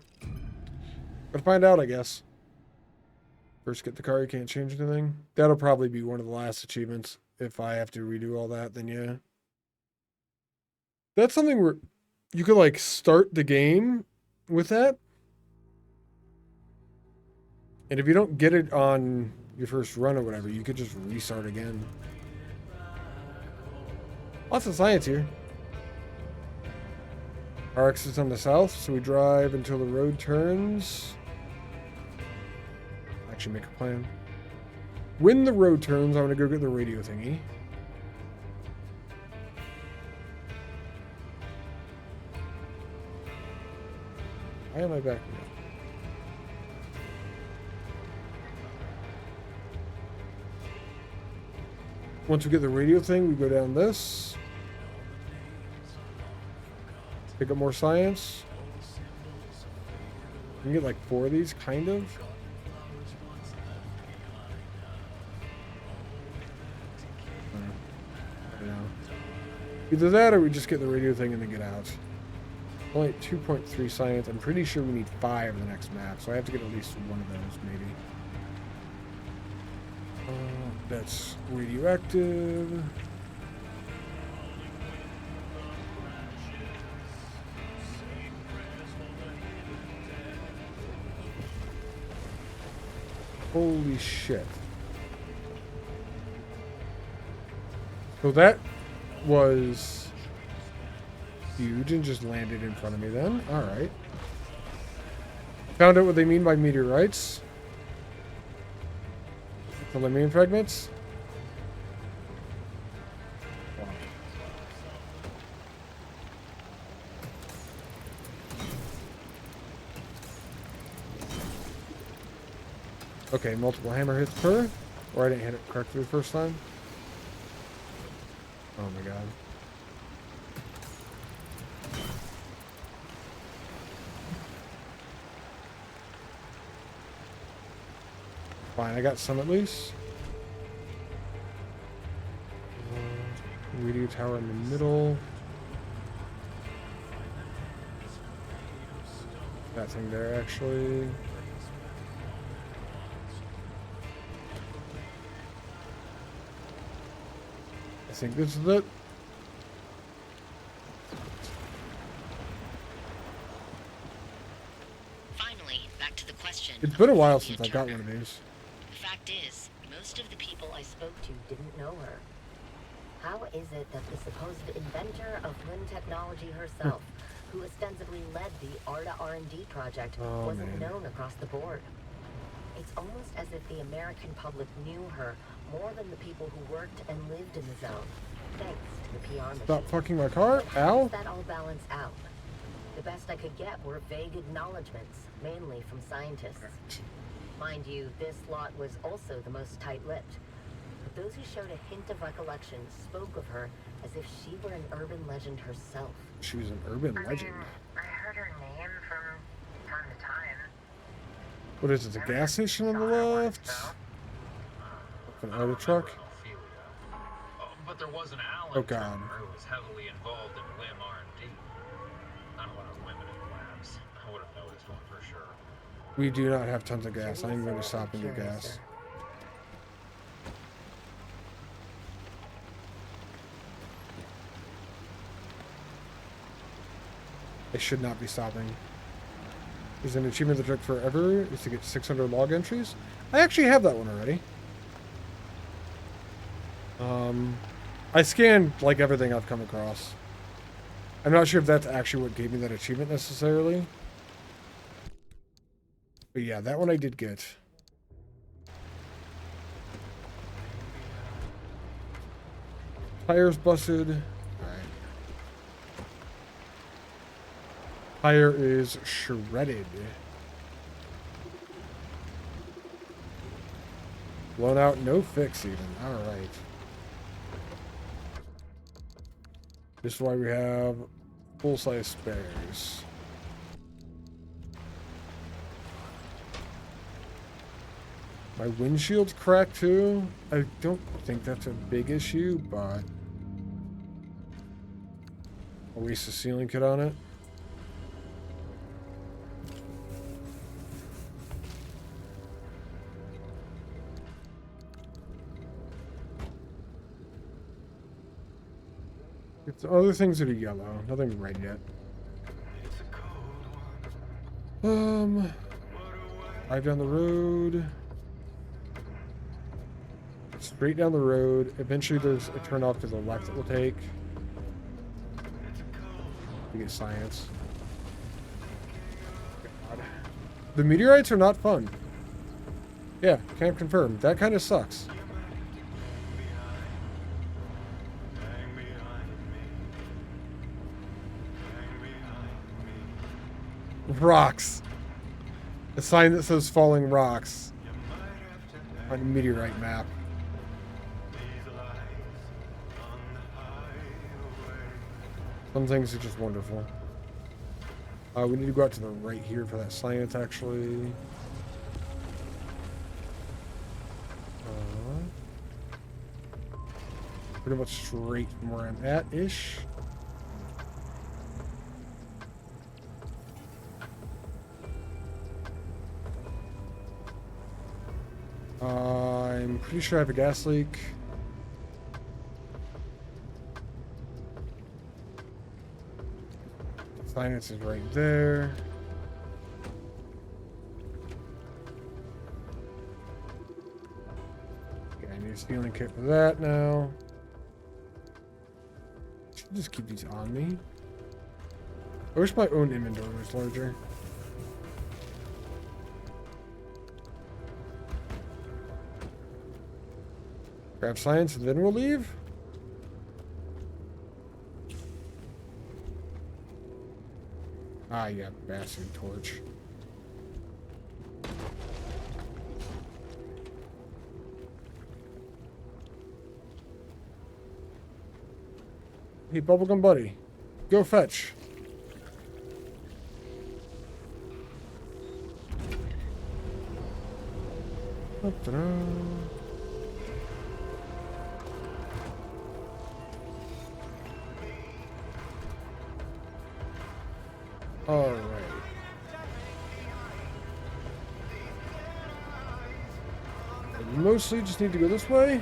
A: Gotta find out, I guess. First get the car, you can't change anything. That'll probably be one of the last achievements. If I have to redo all that, then yeah. That's something where you could like start the game with that. And if you don't get it on your first run or whatever, you could just restart again. Lots of science here. Our exit is on the south, so we drive until the road turns. Actually make a plan. When the road turns, I'm going to go get the radio thingy. Why am I back now? Once we get the radio thing, we go down this. Pick up more science. You can get like 4 of these, kind of. I don't know. Either that or we just get the radio thing and then get out. Only 2.3 science. I'm pretty sure we need 5 in the next map, so I have to get at least one of those, maybe. That's radioactive. Holy shit. So that was huge and just landed in front of me then. Alright. Found out what they mean by meteorites. Aluminium fragments. Wow. Okay, multiple hammer hits per. Or I didn't hit it correctly the first time. Oh my god. Fine, I got some at least. Radio tower in the middle. That thing there, actually. I think this is it.
E: Finally, back to the question.
A: It's
E: of
A: been a while
E: Ophelia
A: since I got
E: Turner.
A: one of these.
E: The fact is, most of the people I spoke
D: You didn't know her. How is it that the supposed inventor of Lim technology herself, who ostensibly led the ARDA R&D project,
A: Oh,
D: wasn't
A: man.
D: known across the board? It's almost as if the American public knew her more than the people who worked and lived in the zone, thanks to the PR machine.
A: Stop fucking my car.
D: But how
A: Ow.
D: does that all balance out? The best I could get were vague acknowledgments, mainly from scientists. Mind you, this lot was also the most tight-lipped. But those who showed a hint of recollection spoke of her as if she were an urban legend herself.
A: She was an urban legend.
D: I heard her name from time to time.
A: What is it? A gas station on the left? An auto truck?
F: But there was an Alan
A: Oh, God.
F: Turner who was heavily involved in LIM R&D. Not a lot of women in labs. I would have noticed one for sure.
A: We do not have tons of gas. I'm going to stop and get
D: Curious,
A: gas.
D: sir.
A: I should not be stopping. There's an achievement that took forever is to get 600 log entries. I actually have that one already. I scanned like everything I've come across. I'm not sure if that's actually what gave me that achievement necessarily. But yeah, that one I did get. Tires busted. Alright. Tire is shredded. Blown out, no fix even. Alright. This is why we have full-size spares. My windshield's cracked too. I don't think that's a big issue, but I'll waste the ceiling kit on it. It's other things that are yellow. Nothing red yet. Drive down the road. Straight down the road. Eventually there's a turn off to the left that we'll take. We get science. God. The meteorites are not fun. Yeah, can't confirm. That kind of sucks. Rocks. A sign that says falling rocks on a meteorite map. Some things are just wonderful. We need to go out to the right here for that science, actually. Pretty much straight from where I'm at-ish. I'm pretty sure I have a gas leak. Science is right there. Okay, I need a stealing kit for that now. Should just keep these on me. I wish my own inventory was larger. Grab science and then we'll leave. Ah, yeah, bastard torch. Hey, bubblegum buddy, go fetch. Da-da-da. All right. I mostly just need to go this way.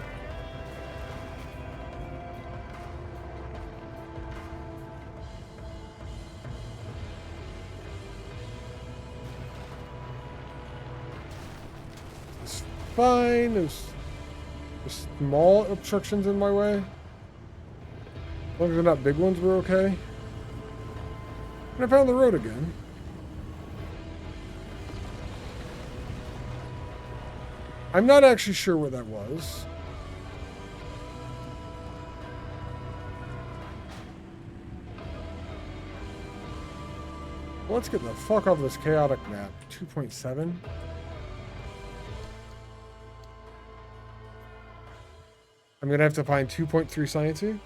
A: It's fine. There's small obstructions in my way. As long as they're not big ones, we're okay. And I found the road again. I'm not actually sure what that was. Let's get the fuck off this chaotic map. 2.7. I'm gonna have to find 2.3 sciencey.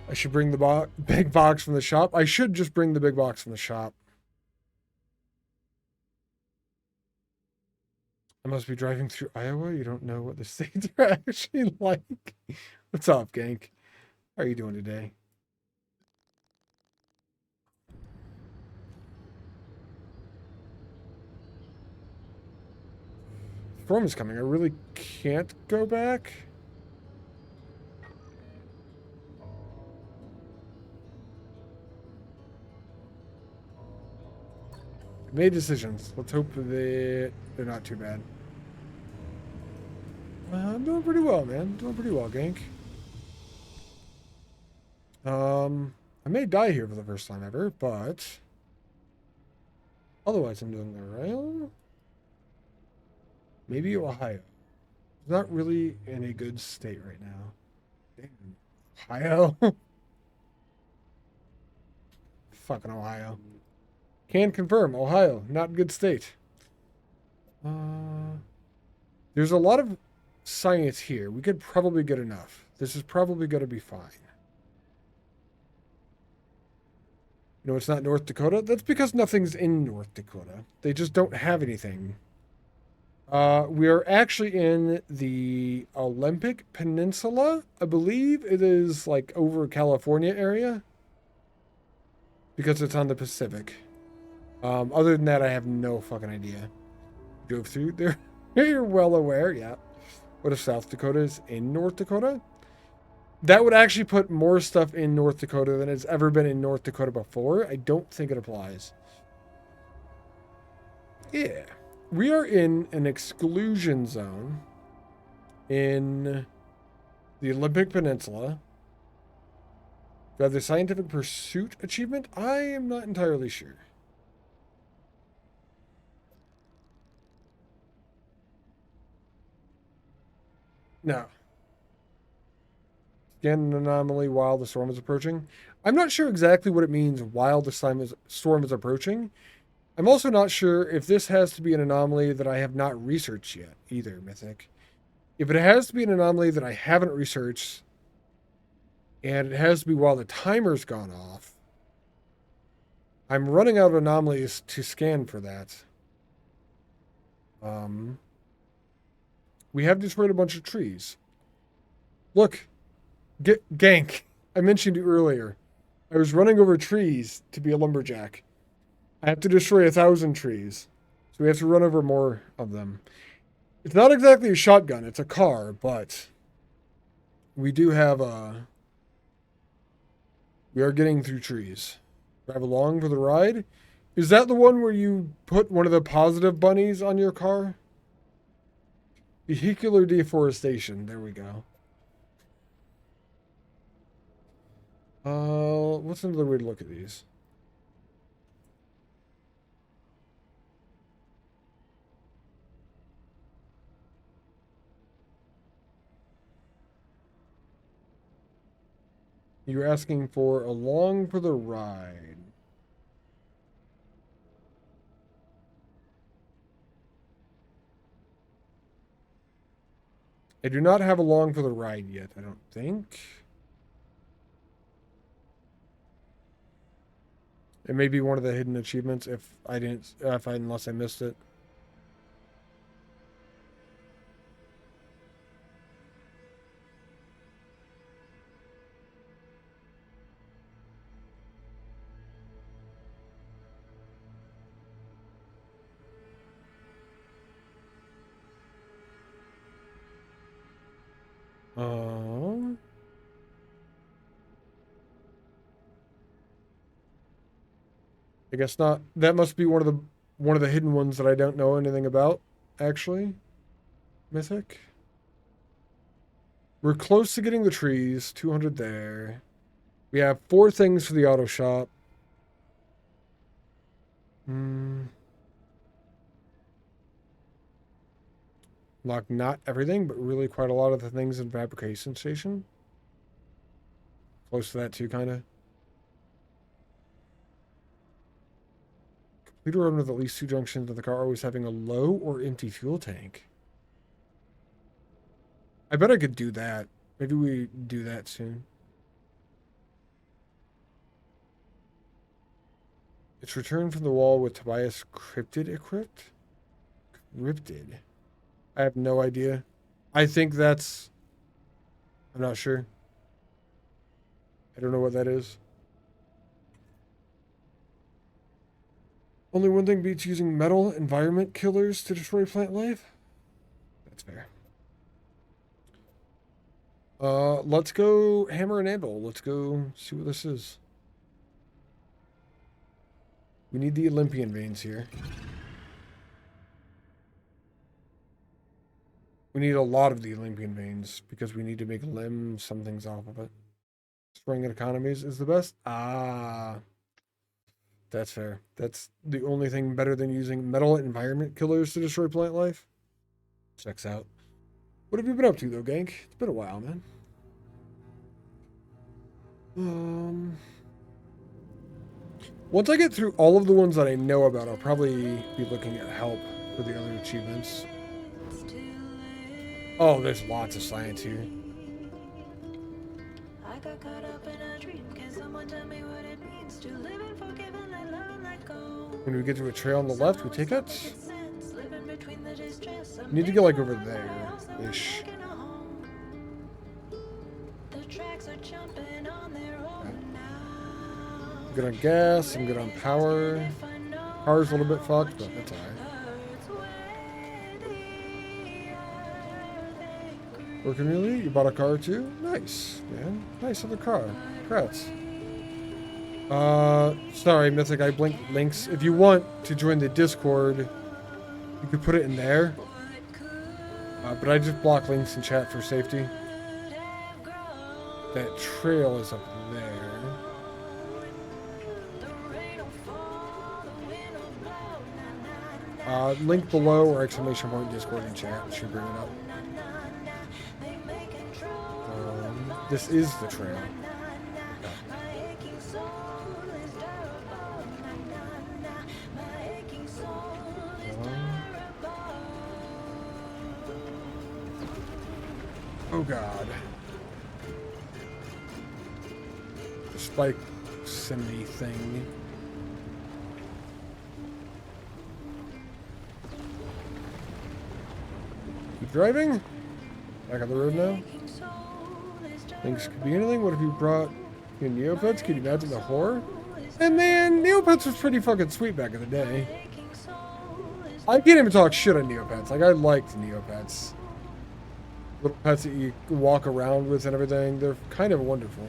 A: I should bring the big box from the shop. I should just bring the big box from the shop. I must be driving through Iowa. You don't know what the states are actually like. What's up, Gank? How are you doing today? Storm is coming. I really can't go back. Made decisions. Let's hope that they're not too bad. I'm doing pretty well, man. Doing pretty well, Gank. I may die here for the first time ever, but otherwise I'm doing alright. Maybe Ohio. It's not really in a good state right now. Damn. Ohio? Fucking Ohio. Can confirm, Ohio, not good state. There's a lot of science here. We could probably get enough. This is probably going to be fine. You know, it's not North Dakota. That's because nothing's in North Dakota. They just don't have anything. We are actually in the Olympic Peninsula. I believe it is like over California area. Because it's on the Pacific. Other than that, I have no fucking idea. Drove through there. You're well aware, yeah. What if South Dakota is in North Dakota? That would actually put more stuff in North Dakota than has ever been in North Dakota before. I don't think it applies. Yeah. We are in an exclusion zone in the Olympic Peninsula. Do I have the scientific pursuit achievement? I am not entirely sure. No. Scan an anomaly while the storm is approaching. I'm not sure exactly what it means while the storm is approaching. I'm also not sure if this has to be an anomaly that I have not researched yet either, Mythic. If it has to be an anomaly that I haven't researched, and it has to be while the timer's gone off, I'm running out of anomalies to scan for that. We have destroyed a bunch of trees. Look, Gank. I mentioned you earlier. I was running over trees to be a lumberjack. I have to destroy 1,000 trees. So we have to run over more of them. It's not exactly a shotgun, it's a car, but we do have we are getting through trees. Drive along for the ride. Is that the one where you put one of the positive bunnies on your car? Vehicular deforestation. There we go. What's another way to look at these? You're asking for along for the ride. I do not have along for the ride yet, I don't think. It may be one of the hidden achievements unless I missed it. Um, I guess not. That must be one of the hidden ones that I don't know anything about, actually. Mythic. We're close to getting the trees. 200 there. We have 4 things for the auto shop. Lock not everything, but really quite a lot of the things in fabrication station. Close to that too, kind of. Complete a run with at least 2 junctions of the car always having a low or empty fuel tank. I bet I could do that. Maybe we do that soon. It's returned from the wall with Tobias cryptid equipped? Cryptid. I have no idea. I think that's... I'm not sure. I don't know what that is. Only one thing beats using metal environment killers to destroy plant life? That's fair. Let's go hammer and anvil. Let's go see what this is. We need the Olympian veins here. We need a lot of the Olympian veins because we need to make limb somethings off of it. Spring economies is the best. Ah, that's fair. That's the only thing better than using metal environment killers to destroy plant life. Checks out. What have you been up to though, Gank? It's been a while, man. Once I get through all of the ones that I know about, I'll probably be looking at help for the other achievements. Oh, there's lots of science here.
C: I got caught up in a dream. Can someone tell me what it means to live and forgive and let love and let go?
A: When we get to a trail on the left, we take it.
C: Sense, living between the distress.
A: We need to get like over there-ish.
C: The tracks are jumping on their own now.
A: I'm good on gas, I'm good on power. Power's a little bit fucked, but that's alright. Working really? You bought a car too? Nice, man. Nice other car. Congrats. Sorry, Mythic, I blinked links. If you want to join the Discord, you could put it in there. But I just block links in chat for safety. That trail is up there. Link below or exclamation point Discord in chat. It should bring it up. This is the trail. Oh god. The spike cinder thing. Keep driving? Back on the road now? Things could be anything. What if you brought your Neopets? Could you imagine the horror? And man, Neopets was pretty fucking sweet back in the day. I can't even talk shit on Neopets. Like, I liked Neopets. Little pets that you walk around with and everything. They're kind of wonderful.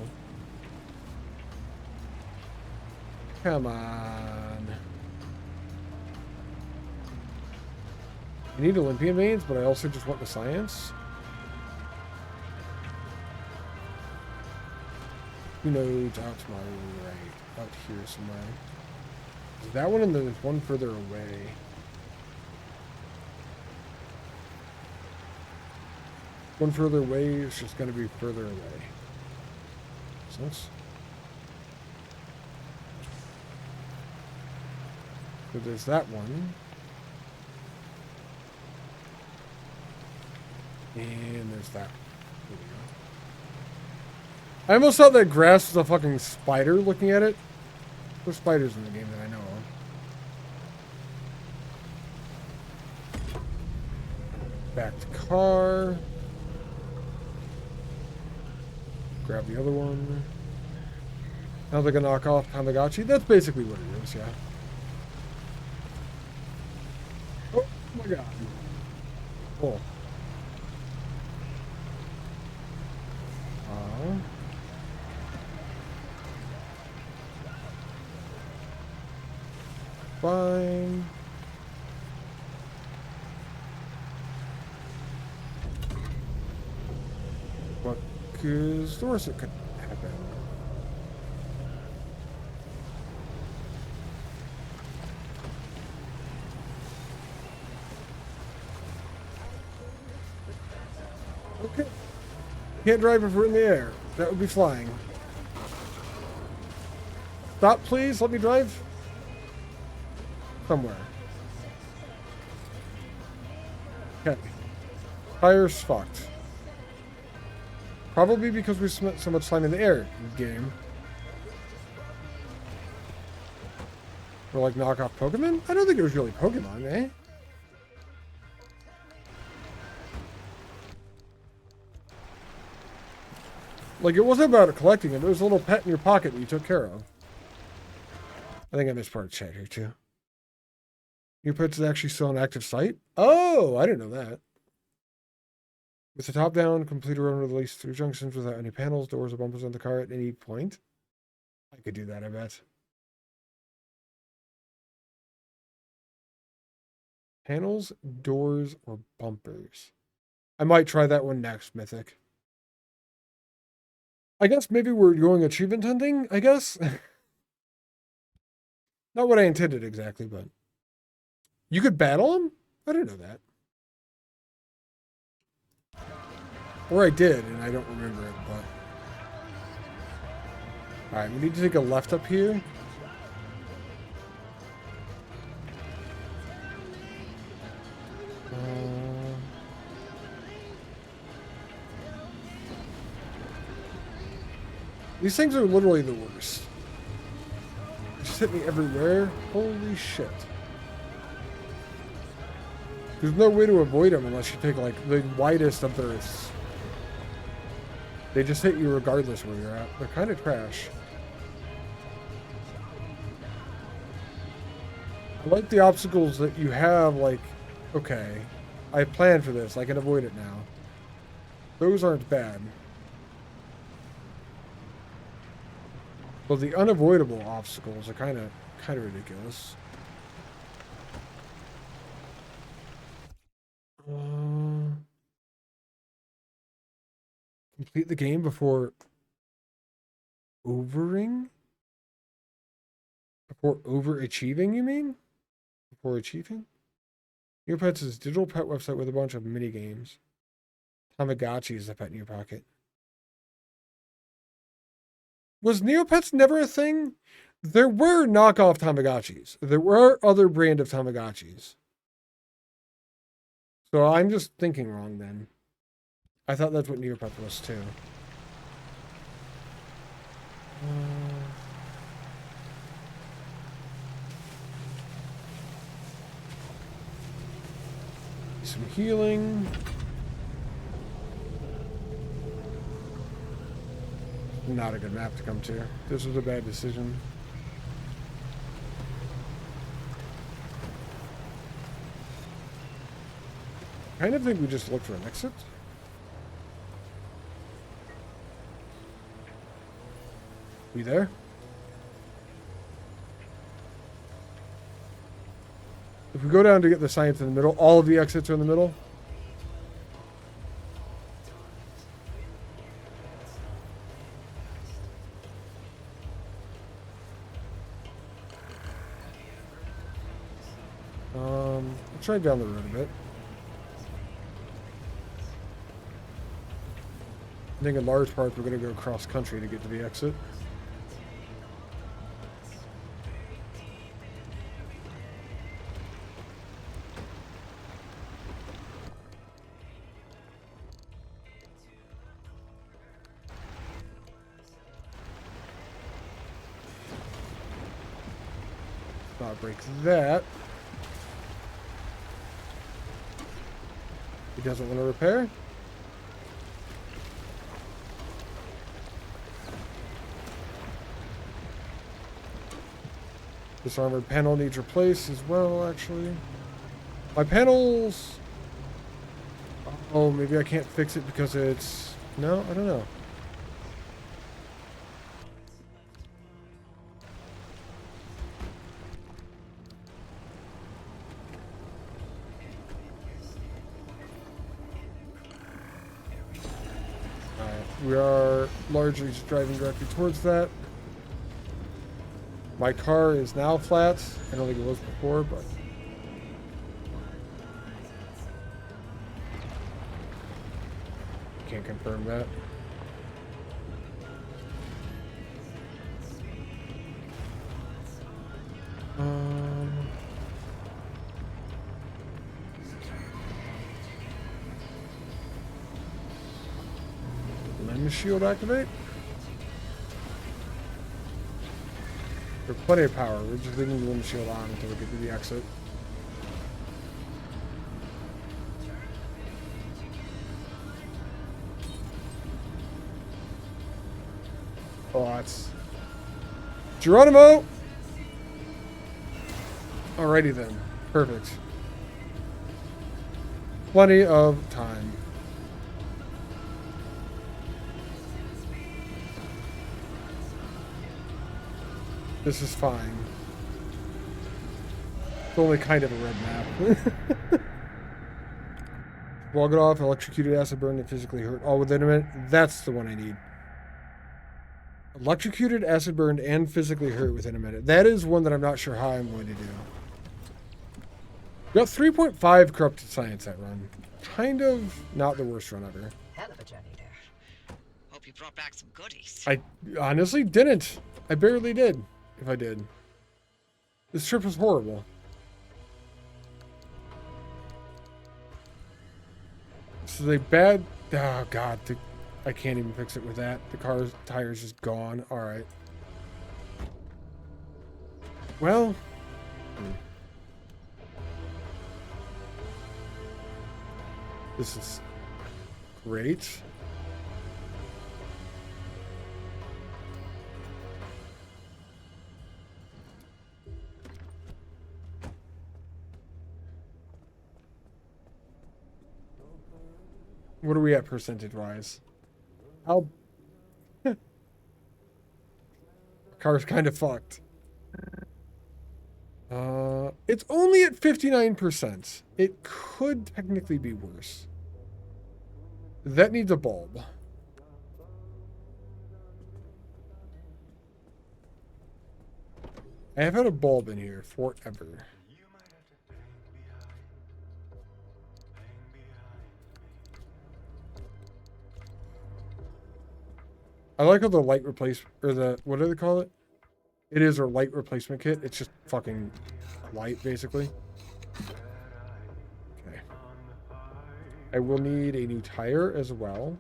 A: Come on. I need Olympian veins, but I also just want the science. Who knows? Out to my right. Out here somewhere. There's that one and then there's one further away. One further away is just going to be further away. Sense? So there's that one. And there's that. There we go. I almost thought that grass was a fucking spider looking at it. There's spiders in the game that I know of. Back to car. Grab the other one. Now they're gonna knock off Tamagotchi. That's basically what it is, yeah. Oh my god. Cool. fine. What is the worst that could happen? Okay. Can't drive if we're in the air. That would be flying. Stop, please. Let me drive. Somewhere. Okay. Tire's fucked. Probably because we spent so much time in the air game. Or like knockoff Pokemon? I don't think it was really Pokemon, eh? Like, it wasn't about collecting it. It was a little pet in your pocket that you took care of. I think I missed part of chat here, too. Your pet's actually still an active site? Oh, I didn't know that. With the top down, complete a run with at least 3 junctions without any panels, doors, or bumpers on the car at any point. I could do that, I bet. Panels, doors, or bumpers. I might try that one next, Mythic. I guess maybe we're going achievement hunting, I guess. Not what I intended exactly, but... You could battle him? I didn't know that. Or I did, and I don't remember it, but... Alright, we need to take a left up here. These things are literally the worst. They just hit me everywhere. Holy shit. There's no way to avoid them unless you take, like, the widest of berths. They just hit you regardless where you're at. They're kind of trash. I like the obstacles that you have, like, okay, I planned for this. I can avoid it now. Those aren't bad. Well, the unavoidable obstacles are kind of ridiculous. Complete the game before overing? Before overachieving, you mean? Before achieving? Neopets is a digital pet website with a bunch of mini games. Tamagotchi is the pet in your pocket. Was Neopets never a thing? There were knockoff Tamagotchis. There were other brand of Tamagotchis. So I'm just thinking wrong then. I thought that's what Neopets was too. Some healing. Not a good map to come to. This was a bad decision. I kind of think we just look for an exit. You there? If we go down to get the science in the middle, all of the exits are in the middle. Let's try down the road a bit. I think in large part we're going to go cross country to get to the exit. Not break that. He doesn't want to repair. This armored panel needs replaced as well, actually. My panels... Oh, maybe I can't fix it because it's... No, I don't know. We are largely just driving directly towards that. My car is now flat. I don't think it was before, but can't confirm that. Let the shield activate. There's plenty of power. We're just leaving the windshield on until we get to the exit. Oh, that's Geronimo. Alrighty then. Perfect. Plenty of time. This is fine. It's only kind of a red map. Walk it off, electrocuted, acid burn, and physically hurt. All within a minute. That's the one I need. Electrocuted, acid burned, and physically hurt within a minute. That is one that I'm not sure how I'm going to do. Got 3.5 corrupted science that run. Kind of not the worst run ever.
D: Hell of a journey there.
E: Hope you brought back some goodies.
A: I honestly didn't. I barely did. If I did. This trip was horrible. This is a bad... Oh, God. I can't even fix it with that. The car's tire's just gone. Alright. Well... This is great. What are we at percentage-wise? How... Car's kind of fucked. It's only at 59%. It could technically be worse. That needs a bulb. I have had a bulb in here forever. I like how the light replace, or the, what do they call it? It is a light replacement kit. It's just fucking light, basically. Okay. I will need a new tire as well.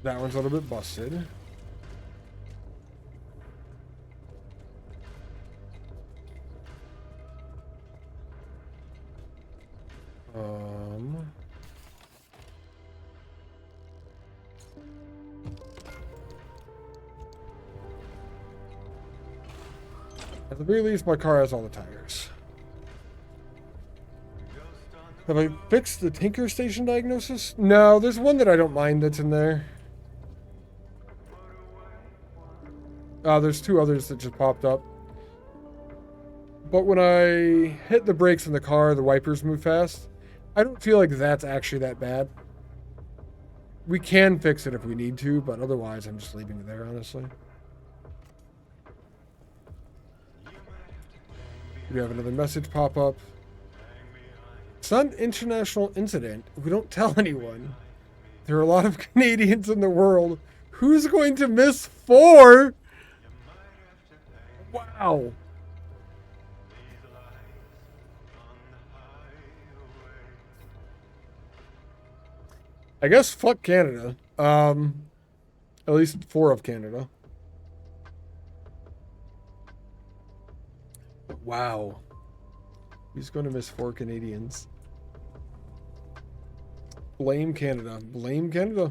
A: That one's a little bit busted. At the very least, my car has all the tires. Have I fixed the Tinker Station diagnosis? No, there's one that I don't mind that's in there. There's two others that just popped up. But when I hit the brakes in the car, the wipers move fast. I don't feel like that's actually that bad. We can fix it if we need to, but otherwise I'm just leaving it there, honestly. We have another message pop up. It's not an international incident. We don't tell anyone. There are a lot of Canadians in the world. Who's going to miss 4? Wow. I guess fuck Canada. At least 4 of Canada. Wow. He's going to miss 4 Canadians. Blame Canada. Blame Canada.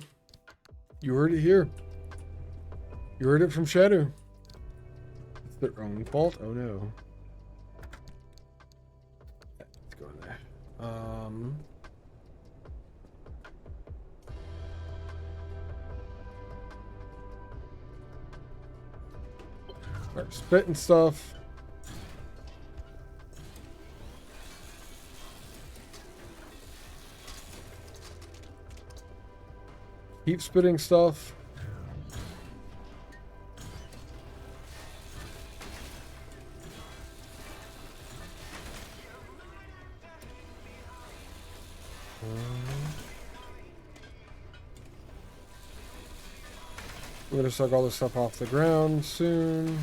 A: You heard it here. You heard it from Shadow. It's their own fault? Oh no. Let's go in there. Start spitting stuff. Keep spitting stuff. We're gonna suck all this stuff off the ground soon.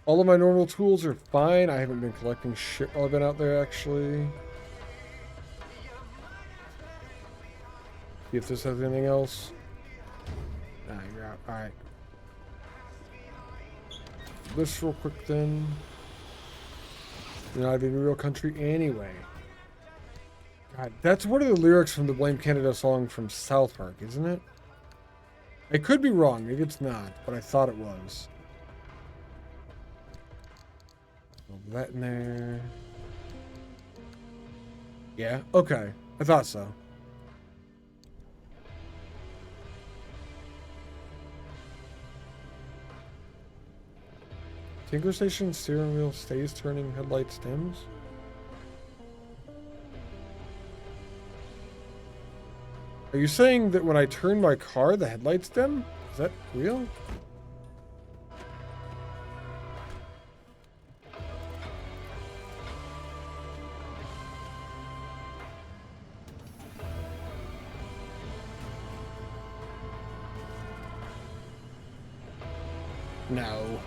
A: All of my normal tools are fine. I haven't been collecting shit while I've been out there, actually. See if this has anything else. Nah, you're out. Alright. This real quick then. You're not even real country anyway. God, that's one of the lyrics from the Blame Canada song from South Park, isn't it? I could be wrong. Maybe it's not, but I thought it was. Throw that in there. Yeah, okay. I thought so. Tinker Station steering wheel stays turning, headlights dims. Are you saying that when I turn my car, the headlights dim? Is that real? No.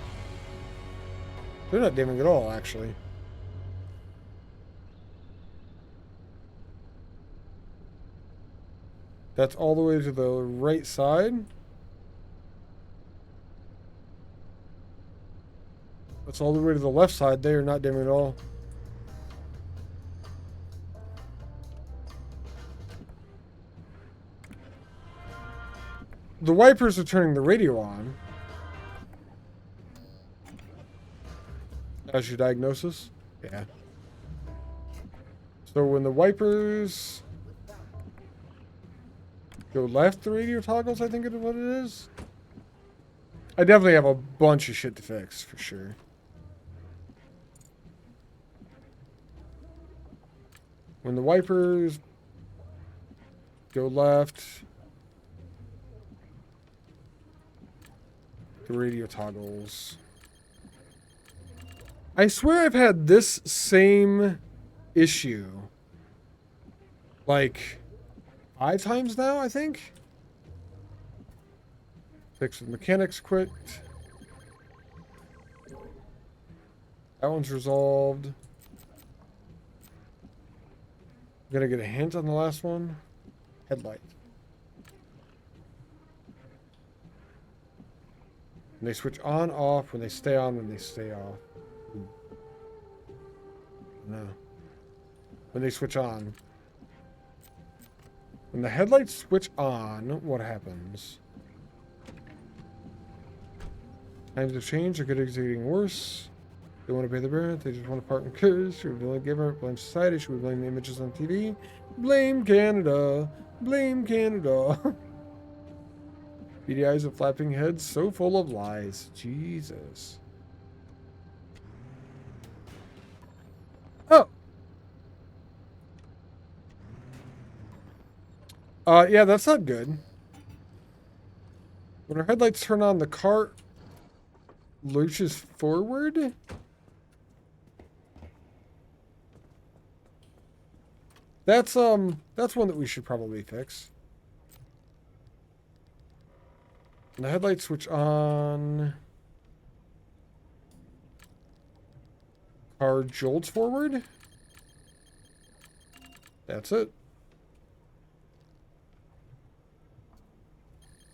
A: They're not dimming at all, actually. That's all the way to the right side. That's all the way to the left side. They are not dimming at all. The wipers are turning the radio on. That's your diagnosis? Yeah. So when the wipers go left, the radio toggles, I think is what it is. I definitely have a bunch of shit to fix, for sure. When the wipers go left, the radio toggles. I swear I've had this same issue like 5 times now, I think. Fix with mechanics quit. That one's resolved. Gonna get a hint on the last one. Headlight. When they switch on, off, when they stay on, when they stay off. No. When they switch on. When the headlights switch on, what happens? Times have changed, they're getting worse. They want to pay the rent, they just want to park in cars. Should we blame government, blame society? Should we blame the images on TV? Blame Canada. Blame Canada. Beady eyes and flapping heads, so full of lies. Jesus. Oh. Yeah, that's not good. When our headlights turn on, the car lurches forward. That's one that we should probably fix. When the headlights switch on, car jolts forward. That's it.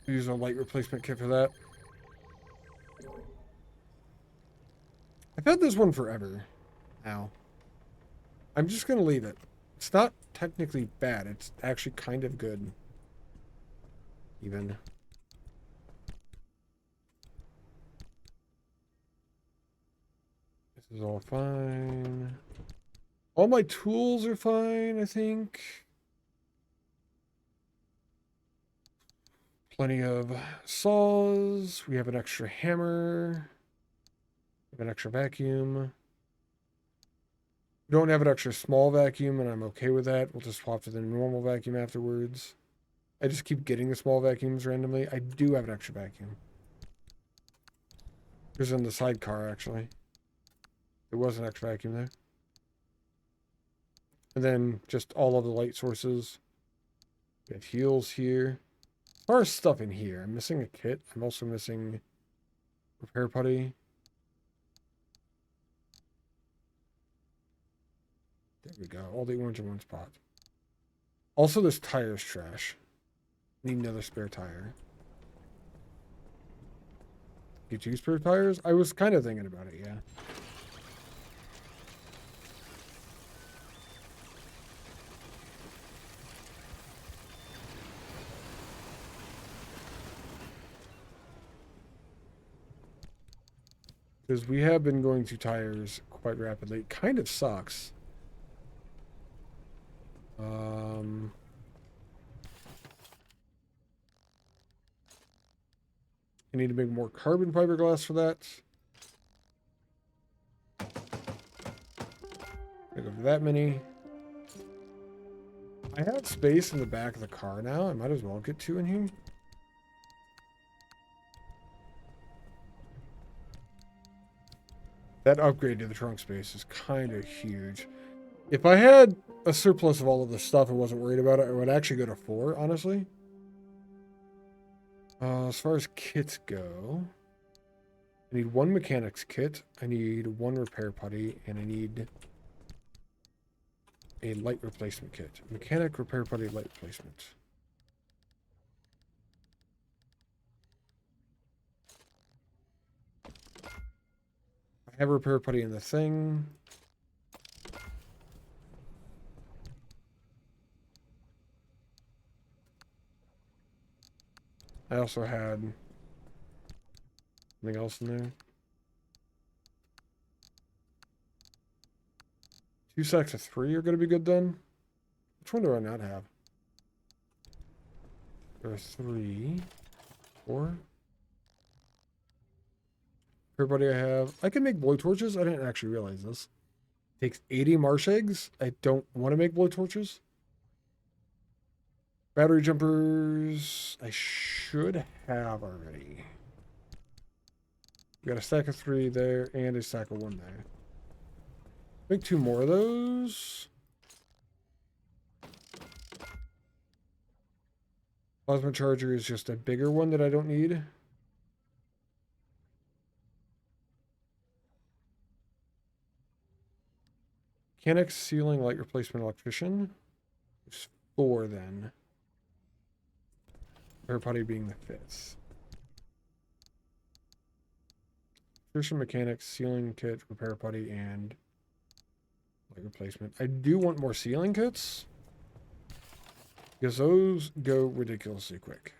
A: Use a light replacement kit for that. I've had this one forever now. I'm just going to leave it. It's not technically bad. It's actually kind of good. Even. This is all fine. All my tools are fine, I think. Plenty of saws. We have an extra hammer. We have an extra vacuum. We don't have an extra small vacuum, and I'm okay with that. We'll just swap to the normal vacuum afterwards. I just keep getting the small vacuums randomly. I do have an extra vacuum. There's in the sidecar, actually. There was an extra vacuum there. And then just all of the light sources. We have heels here. As far as stuff in here, I'm missing a kit. I'm also missing repair putty. There we go. All the orange in one spot. Also, this tire's trash. Need another spare tire. Get 2 spare tires? I was kind of thinking about it, yeah. Because we have been going through tires quite rapidly. It kind of sucks. I need to make more carbon fiberglass for that. I go for that many. I have space in the back of the car now. I might as well get 2 in here. That upgrade to the trunk space is kind of huge. If I had a surplus of all of this stuff and wasn't worried about it, I would actually go to 4, honestly. As far as kits go, I need 1 mechanics kit, I need 1 repair putty, and I need a light replacement kit. Mechanic, repair putty, light replacement. I have a repair putty in the thing. I also had something else in there. 2 sacks of 3 are going to be good then. Which one do I not have? There are 3, 4. Everybody I have. I can make blowtorches. I didn't actually realize this. Takes 80 marsh eggs. I don't want to make blowtorches. Battery jumpers, I should have already. We got a stack of 3 there and a stack of 1 there. Make 2 more of those. Plasma charger is just a bigger one that I don't need. Mechanics, ceiling, light replacement, electrician. There's 4 then. Repair putty being the 5th. Electrician, mechanics, ceiling kit, repair putty, and light replacement. I do want more ceiling kits, because those go ridiculously quick.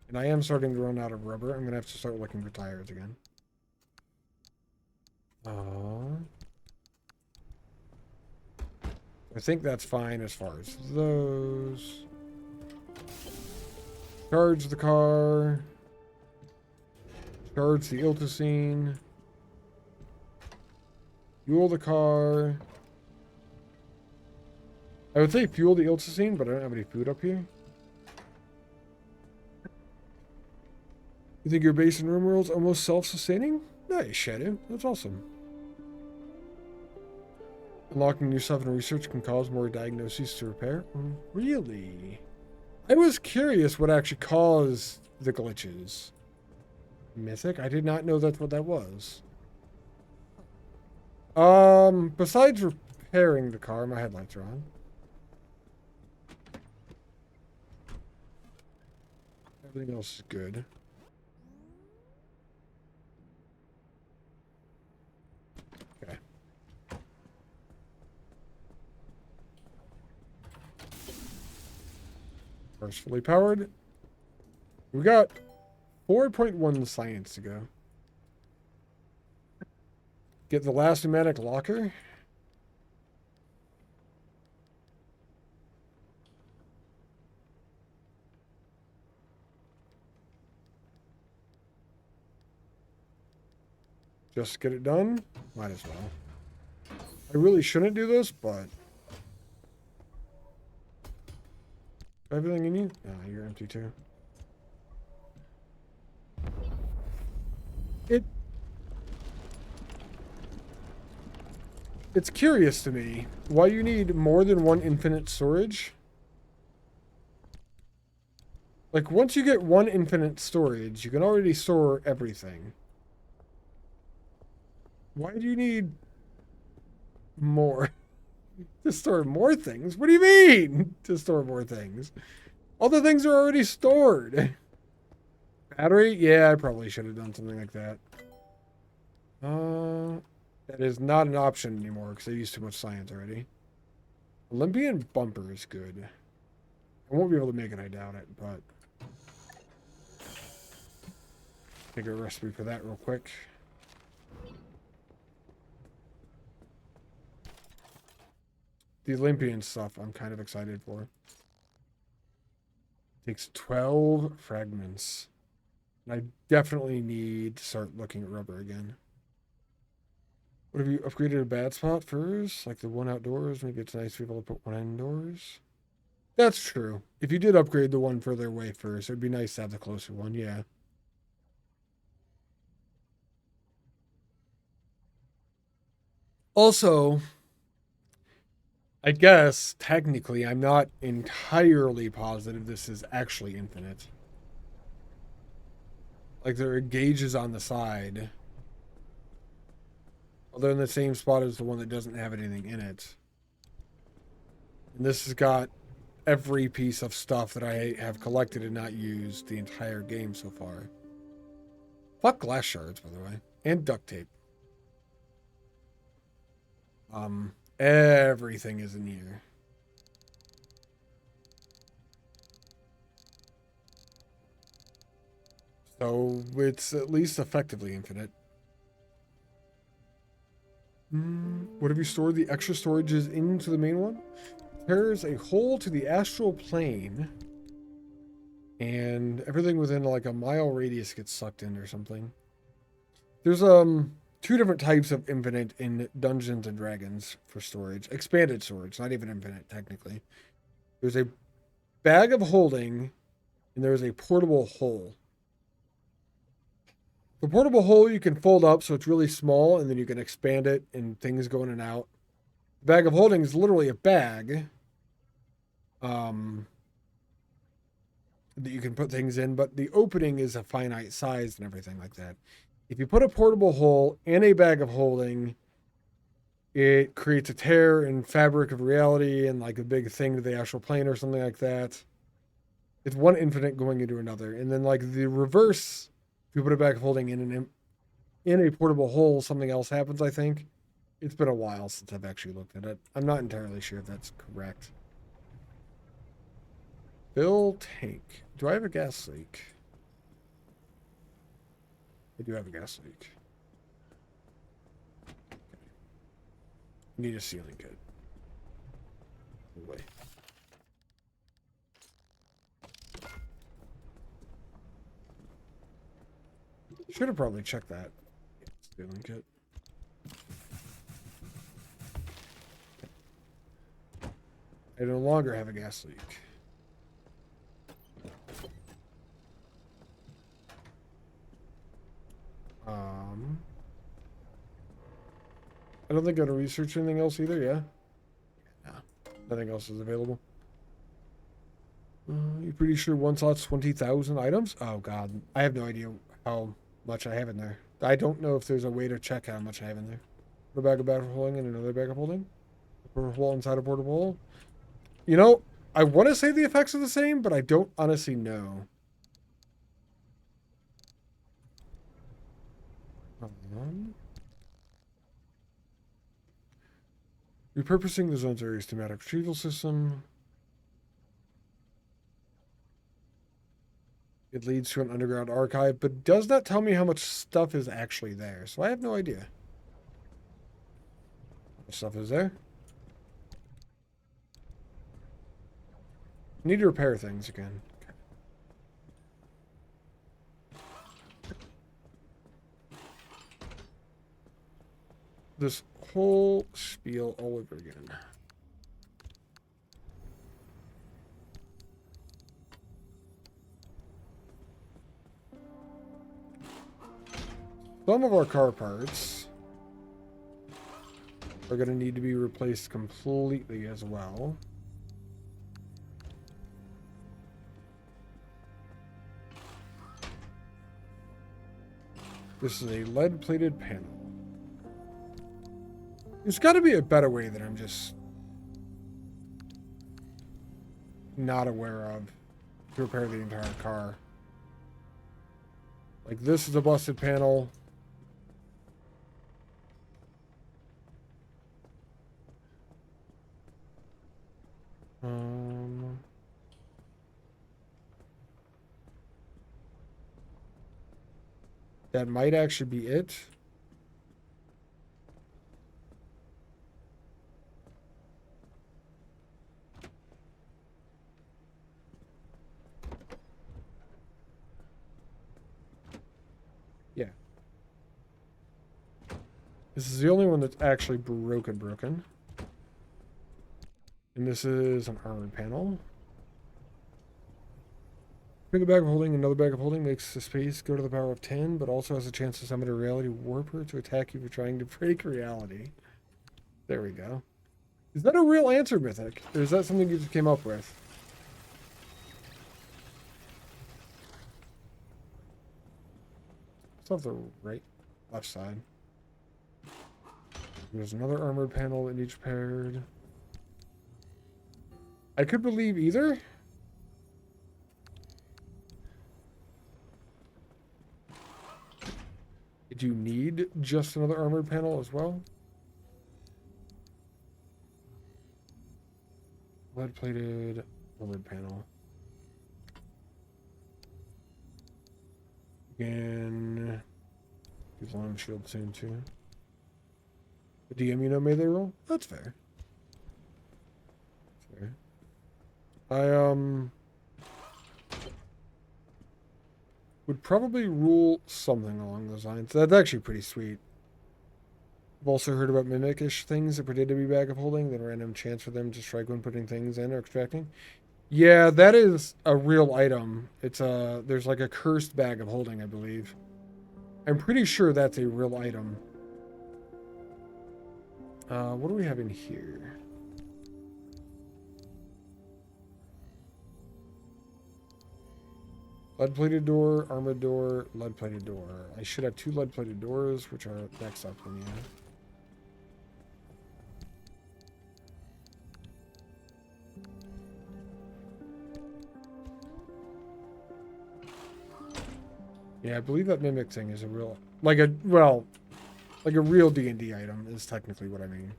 A: And I am starting to run out of rubber. I'm going to have to start looking for tires again. I think that's fine as far as those. Charge the car. Charge the Iltacine. Fuel the car. I would say fuel the Iltacine, but I don't have any food up here. You think your base and room world's almost self-sustaining? Nice, Shadow. That's awesome. Unlocking new stuff in research can cause more diagnoses to repair. Really? I was curious what actually caused the glitches. Mythic? I did not know that's what that was. Besides repairing the car, my headlights are on. Everything else is good. Okay. Car's fully powered. We got 4.1 science to go. Get the last pneumatic locker. Just get it done. Might as well. I really shouldn't do this, but everything you need? No, you're empty too. It's curious to me why you need more than one infinite storage. Like, once you get one infinite storage, you can already store everything. Why do you need more? To store more things? What do you mean? To store more things? All the things are already stored. Battery? Yeah, I probably should have done something like that. That is not an option anymore because I used too much science already. Olympian bumper is good. I won't be able to make it, I doubt it, but... Take a recipe for that real quick. The Olympian stuff I'm kind of excited for. Takes 12 fragments. And I definitely need to start looking at rubber again. What have you upgraded a bad spot first? Like the one outdoors? Maybe it's nice to be able to put one indoors. That's true. If you did upgrade the one further away first, it would be nice to have the closer one, yeah. Also, I guess, technically, I'm not entirely positive this is actually infinite. Like, there are gauges on the side. Well, they're in the same spot as the one that doesn't have anything in it. And this has got every piece of stuff that I have collected and not used the entire game so far. Fuck glass shards, by the way. And duct tape. Everything is in here. So it's at least effectively infinite. What have you stored? The extra storage is into the main one. There's a hole to the astral plane. And everything within like a mile radius gets sucked in or something. There's two different types of infinite in Dungeons and Dragons for storage. Expanded storage, not even infinite technically. There's a bag of holding and there's a portable hole. The portable hole you can fold up so it's really small and then you can expand it and things go in and out. The bag of holding is literally a bag that you can put things in, but the opening is a finite size and everything like that. If you put a portable hole in a bag of holding, it creates a tear in fabric of reality and like a big thing to the astral plane or something like that. It's one infinite going into another. And then like the reverse, if you put a bag of holding in a portable hole, something else happens, I think. It's been a while since I've actually looked at it. I'm not entirely sure if that's correct. Fill tank. Do I have a gas leak? I do have a gas leak. Need a sealing kit. Wait. Should have probably checked that. Sealing kit. I no longer have a gas leak. I don't think I gotta research anything else either, yeah? No. Nothing else is available. You pretty sure one slot's 20,000 items? Oh god. I have no idea how much I have in there. I don't know if there's a way to check how much I have in there. A bag of holding and another bag of holding? A portable hole inside a portable hole? You know, I want to say the effects are the same, but I don't honestly know. Repurposing the zone's area schematic retrieval system. It leads to an underground archive, but does not tell me how much stuff is actually there, so I have no idea. What stuff is there? Need to repair things again. Okay. this whole spiel all over again. Some of our car parts are going to need to be replaced completely as well. This is a lead-plated panel. There's got to be a better way that I'm just not aware of to repair the entire car. Like, this is a busted panel. That might actually be it. Yeah. This is the only one that's actually broken. And this is an armored panel. Pick a bag of holding, another bag of holding makes the space go to the power of 10, but also has a chance to summon a reality warper to attack you for trying to break reality. There we go. Is that a real answer, Mythic? Or is that something you just came up with? It's off the left side. There's another armored panel that needs repaired. I could believe either. Do you need just another armored panel as well? Lead-plated armored panel. Again, use long shield soon too. The DM, you know, melee roll? That's fair. That's fair. Would probably rule something along those lines. That's actually pretty sweet. I've also heard about mimic-ish things that pretend to be bag of holding, then random chance for them to strike when putting things in or extracting. Yeah, that is a real item. It's there's like a cursed bag of holding, I believe. I'm pretty sure that's a real item. What do we have in here? Lead-plated door, armored door, lead-plated door. I should have 2 lead-plated doors, which are next up from you. Yeah, I believe that mimic thing is a real, like a real D&D item is technically what I mean.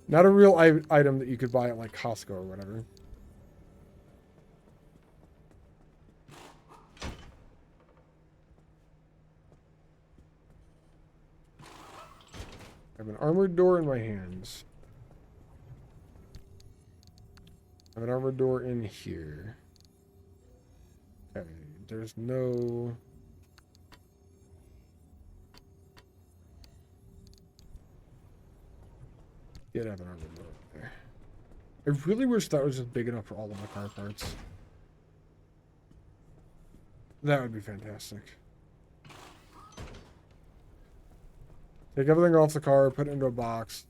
A: Not a real item that you could buy at like Costco or whatever. I have an armored door in my hands. I have an armored door in here. Okay, there's no... Did have an armored door there. I really wish that was just big enough for all of my car parts. That would be fantastic. Take everything off the car, put it into a box.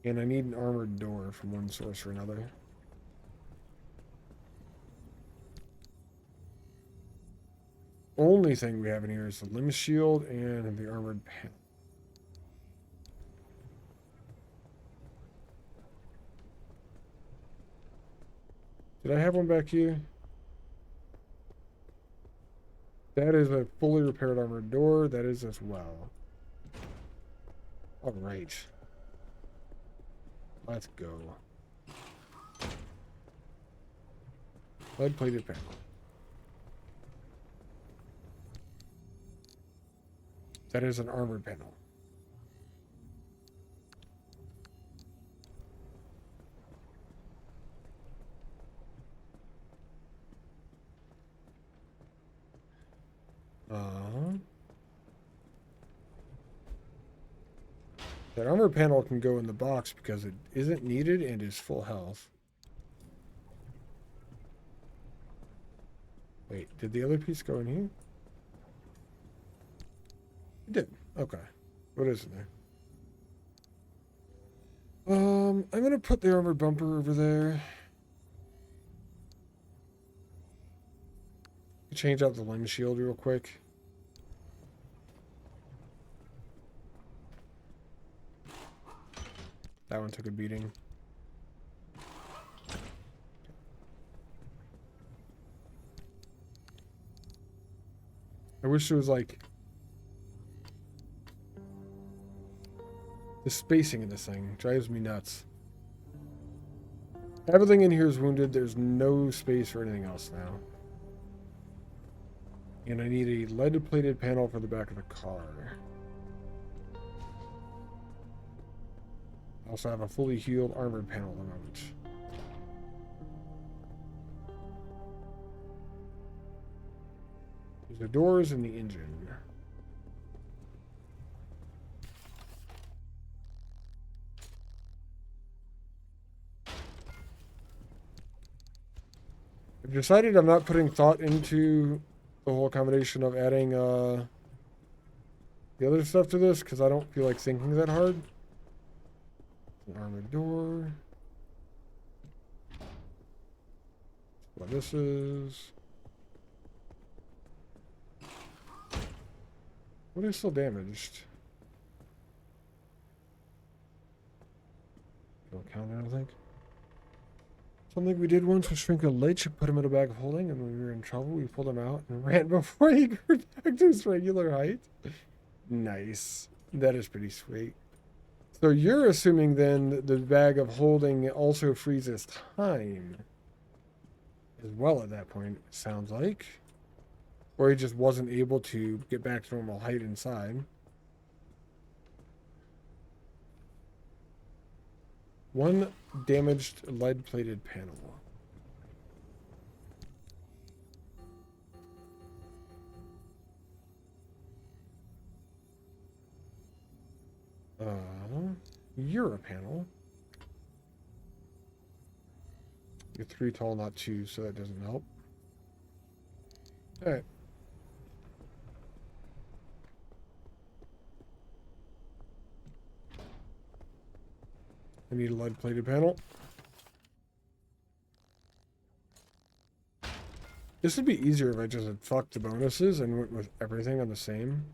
A: And I need an armored door from one source or another. Only thing we have in here is the limb shield and the armored panel. Did I have one back here? That is a fully repaired armored door. That is as well. All right. Let's go. Lead-plated panel. That is an armored panel. That armor panel can go in the box because it isn't needed and is full health. Wait, did the other piece go in here? It did. Okay. What is in there? I'm gonna put the armored bumper over there. Change out the lens shield real quick. That one took a beating. I wish there was like the spacing in this thing drives me nuts. Everything in here is wounded. There's no space for anything else now. And I need a lead-plated panel for the back of the car. I also have a fully healed armored panel at the moment. There's the doors and the engine. I've decided I'm not putting thought into the whole combination of adding the other stuff to this because I don't feel like thinking that hard. An armored door. What this is. What is still damaged? Don't count it, I think. Something we did once was shrink a lich, put him in a bag of holding, and when we were in trouble, we pulled him out and ran before he grew back to his regular height. Nice. That is pretty sweet. So you're assuming then the bag of holding also freezes time as well at that point, it sounds like. Or he just wasn't able to get back to normal height inside. One damaged lead-plated panel. You're a panel. You're 3 tall, not 2, so that doesn't help. Alright. I need a lead-plated panel. This would be easier if I just had fucked the bonuses and went with everything on the same.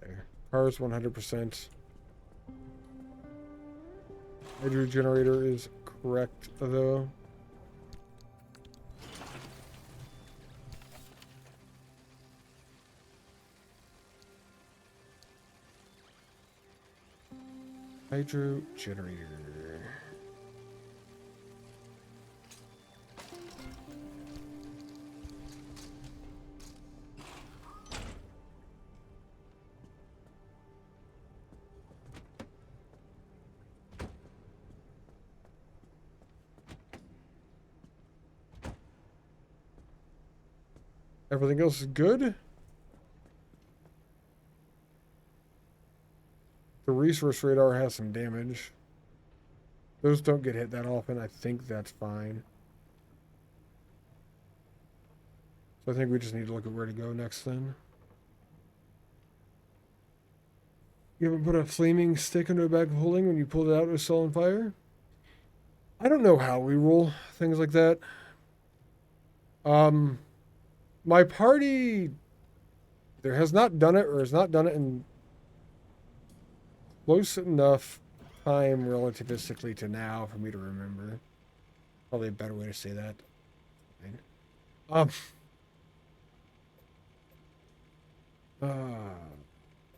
A: There. Cars 100%. Hydro generator is correct, though. Hydro generator. Everything else is good. The resource radar has some damage. Those don't get hit that often. I think that's fine. So I think we just need to look at where to go next then. You ever put a flaming stick into a bag of holding when you pulled it out, it was still on fire? I don't know how we roll things like that. My party there has not done it or has not done it in close enough time relativistically to now for me to remember. Probably a better way to say that.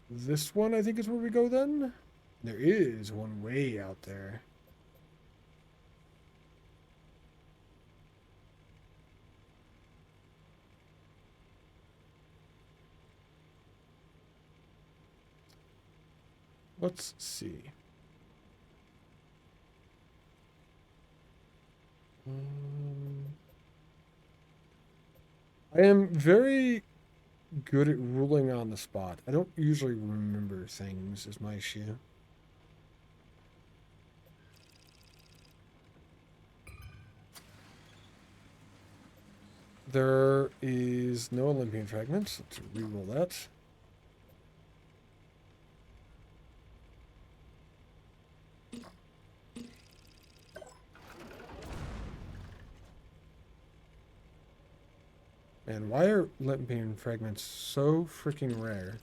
A: This one I think is where we go then. There is one way out there. Let's see. I am very good at ruling on the spot. I don't usually remember things is my issue. There is no Olympian fragments. Let's reroll that. Man, why are Olympian fragments so freaking rare?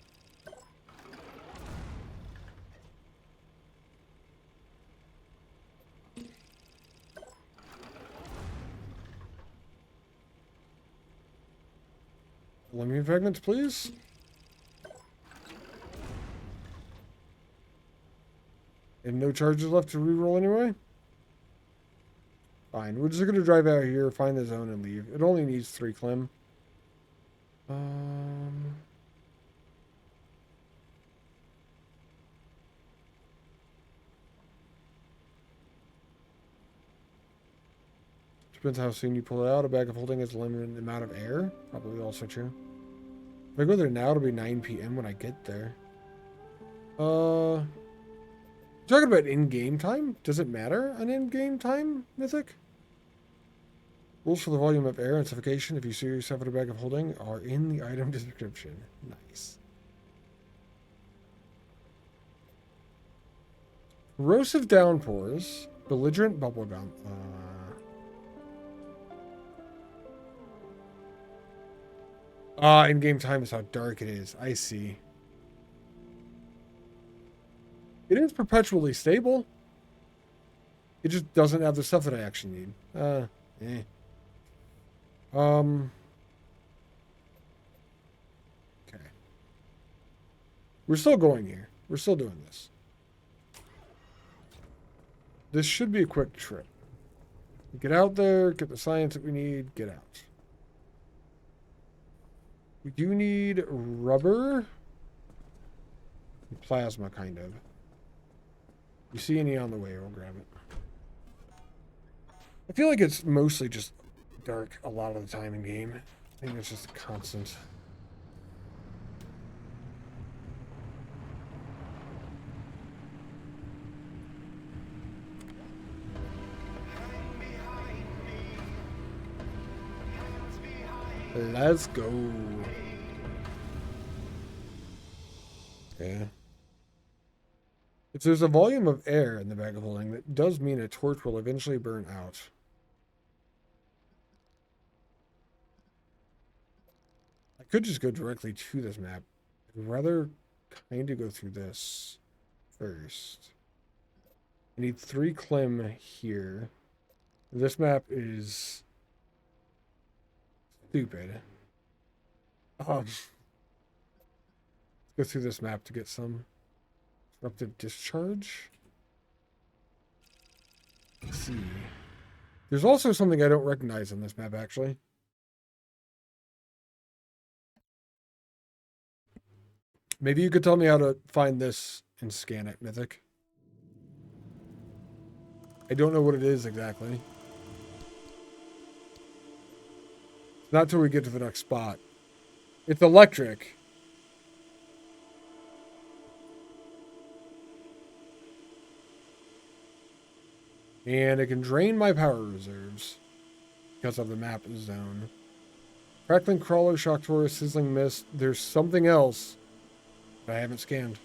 A: Olympian fragments, please. And no charges left to reroll anyway? Fine. We're just going to drive out here, find the zone, and leave. It only needs 3 Clem. Depends how soon you pull it out. A bag of holding has a limited amount of air. Probably also true. If I go there now, it'll be 9 p.m. when I get there. Talking about in-game time? Does it matter on in-game time, Mythic? Rules for the volume of air and suffocation if you see yourself in a bag of holding are in the item description. Nice. Corrosive downpours. Belligerent bubblegum. In-game time is how dark it is. I see. It is perpetually stable. It just doesn't have the stuff that I actually need. Okay. We're still going here. We're still doing this. This should be a quick trip. Get out there, get the science that we need, get out. We do need rubber. Plasma, kind of. If you see any on the way, we'll grab it. I feel like it's mostly just dark a lot of the time in game. I think it's just a constant. Let's go. Yeah. If there's a volume of air in the bag of holding, that does mean a torch will eventually burn out. I could just go directly to this map. I'd rather kind of go through this first. I need 3 Clem here. This map is stupid. Let's go through this map to get some disruptive discharge. Let's see. There's also something I don't recognize on this map, actually. Maybe you could tell me how to find this and scan it, Mythic. I don't know what it is exactly. Not till we get to the next spot. It's electric. And it can drain my power reserves because of the map zone. Crackling crawler, shock torus, sizzling mist. There's something else that I haven't scanned.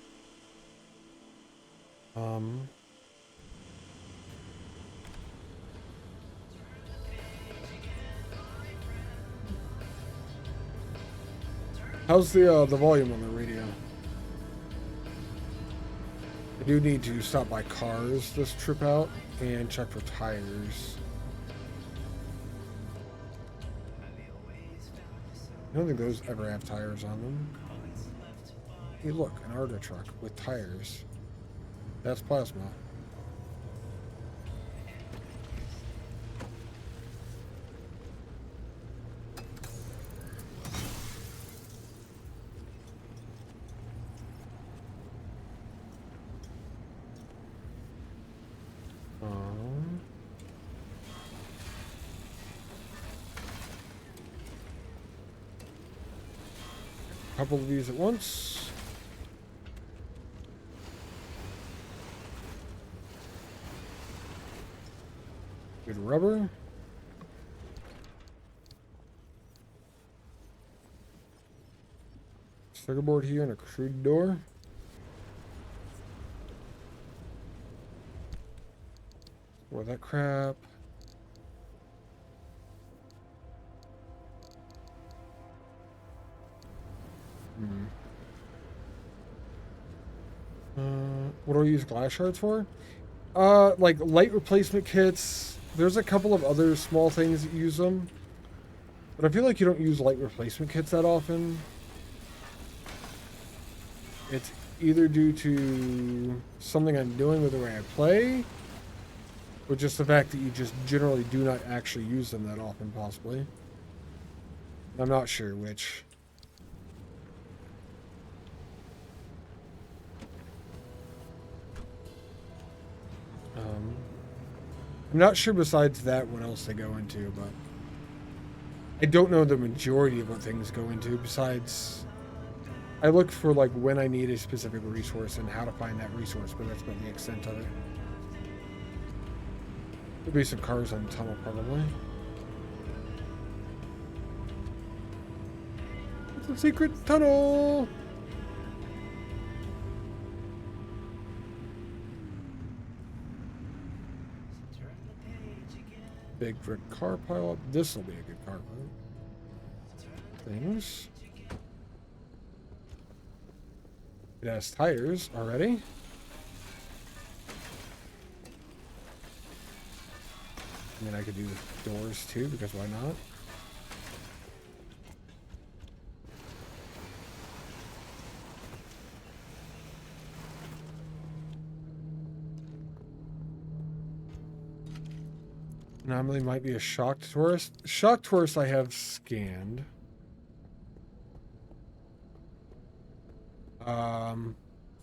A: How's the volume on the radio? I do need to stop by cars this trip out and check for tires. I don't think those ever have tires on them. Hey, look, an Arda truck with tires. That's plasma. a couple of these at once. Good rubber. Circuit board here and a crude door. Or that crap. What do I use glass shards for? Like light replacement kits. There's a couple of other small things that use them. But I feel like you don't use light replacement kits that often. It's either due to something I'm doing with the way I play, or just the fact that you just generally do not actually use them that often, possibly. I'm not sure which. I'm not sure besides that what else they go into, but I don't know the majority of what things go into besides I look for like when I need a specific resource and how to find that resource, but that's about the extent of it. There'll be some cars on the tunnel probably. It's a secret tunnel! Big brick car pile up. This will be a good car route. Things. It has tires already. I mean, I could do the doors too, because why not? Anomaly might be a shocked tourist. Shocked tourist I have scanned.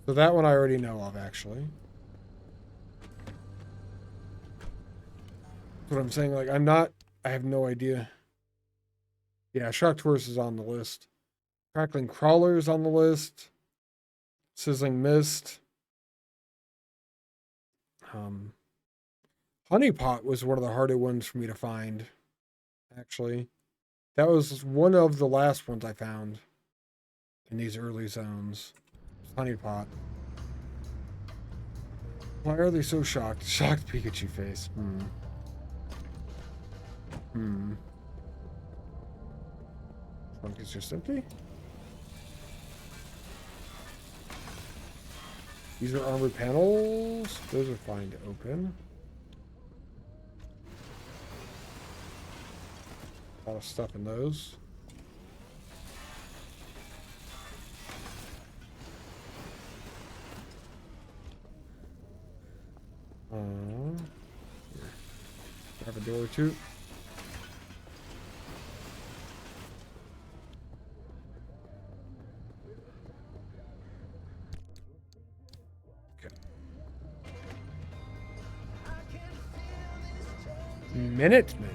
A: So that one I already know of, actually. That's what I'm saying. Like, I have no idea. Yeah, shocked tourist is on the list. Crackling crawler is on the list. Sizzling mist. Honeypot was one of the harder ones for me to find, actually. That was one of the last ones I found in these early zones. Honeypot. Why are they so shocked? Shocked Pikachu face. Trunk is just empty. These are armored panels. Those are fine to open. A lot of stuff in those. Grab a door or two. Okay. Minutemen.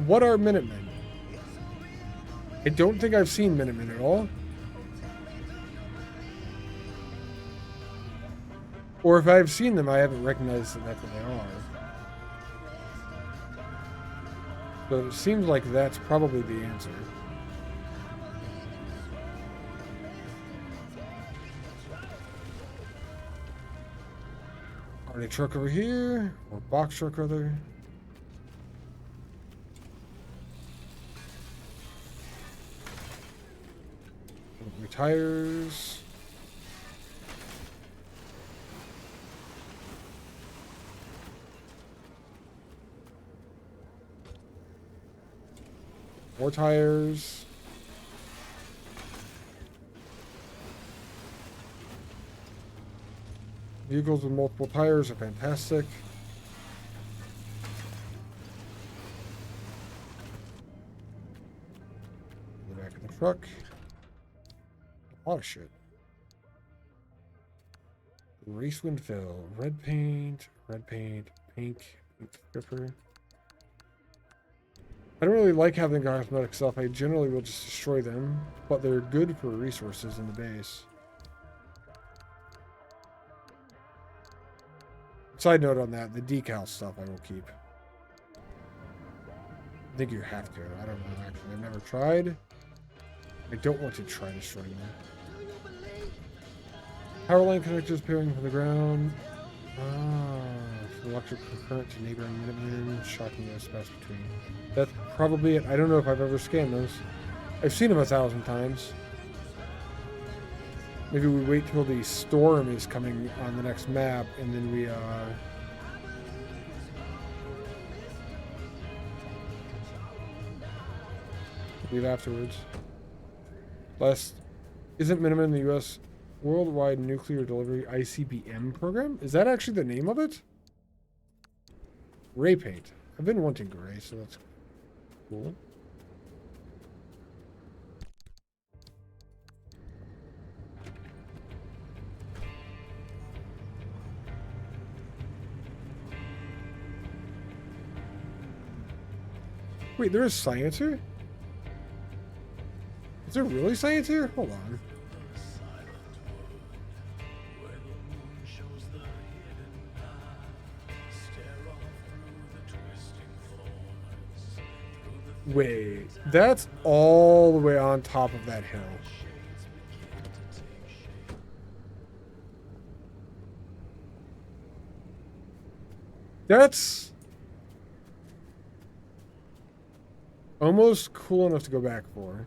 A: What are Minutemen? I don't think I've seen Minutemen at all. Or if I've seen them, I haven't recognized that that's what they are. So it seems like that's probably the answer. Already truck over here, or box truck rather. New tires. More tires. Vehicles with multiple tires are fantastic. The back of the truck. A lot of shit. Race wind fill. Red paint, pink stripper. I don't really like having cosmetic stuff. I generally will just destroy them, but they're good for resources in the base. Side note on that, the decal stuff I will keep. I think you have to. I don't know, actually. I've never tried. I don't want to try destroying them. Power line connectors peering from the ground. Electric current to neighboring Minutemen. Shocking no space between. That's probably it. I don't know if I've ever scanned those. I've seen them 1,000 times. Maybe we wait till the storm is coming on the next map, and then we, leave afterwards. Isn't Minimum in the U.S. Worldwide Nuclear Delivery ICBM program? Is that actually the name of it? Gray paint. I've been wanting gray, so that's cool. Wait, there is science here? Is there really science here? Hold on. Wait, that's all the way on top of that hill. That's almost cool enough to go back for.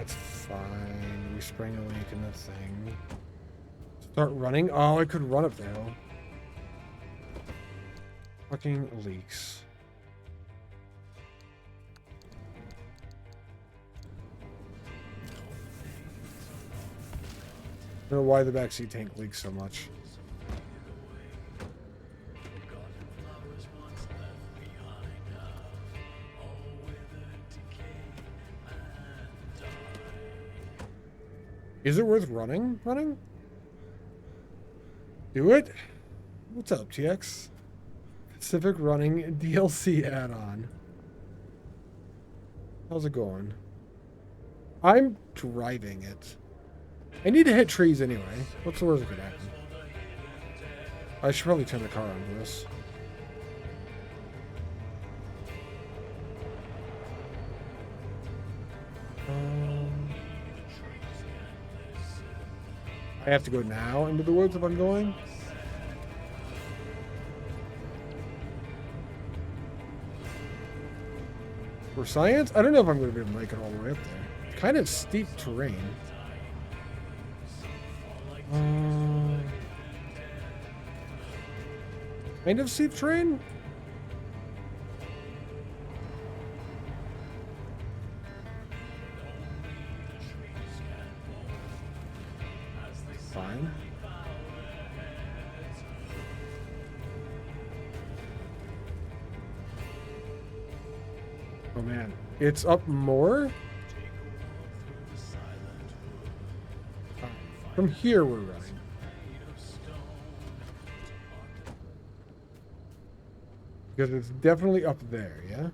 A: It's fine. We sprang a leak in the thing. Start running? Oh, I could run up the hill. Fucking leaks. I don't know why the backseat tank leaks so much. Is it worth running? Do it? What's up, TX? Pacific Running DLC add-on. How's it going? I'm driving it. I need to hit trees anyway. What's the worst that could happen? I should probably turn the car on for this. I have to go now into the woods if I'm going. For science? I don't know if I'm going to be able to make it all the way up there. Kind of steep terrain. Kind of steep terrain? Fine. Oh man, it's up more? From here we're running. Because it's definitely up there, yeah?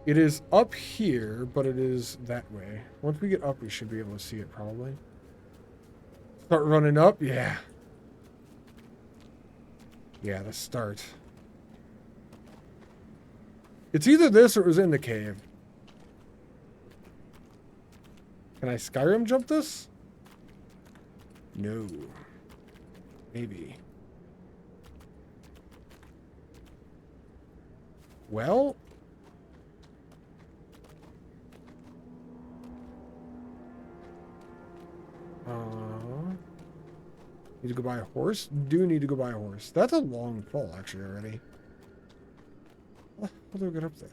A: It is up here, but it is that way. Once we get up, we should be able to see it, probably. Start running up? Yeah. Yeah, let's start. It's either this or it was in the cave. Can I Skyrim jump this? No. Maybe. Well... need to go buy a horse? Do need to go buy a horse. That's a long fall, actually, already. How do I get up there?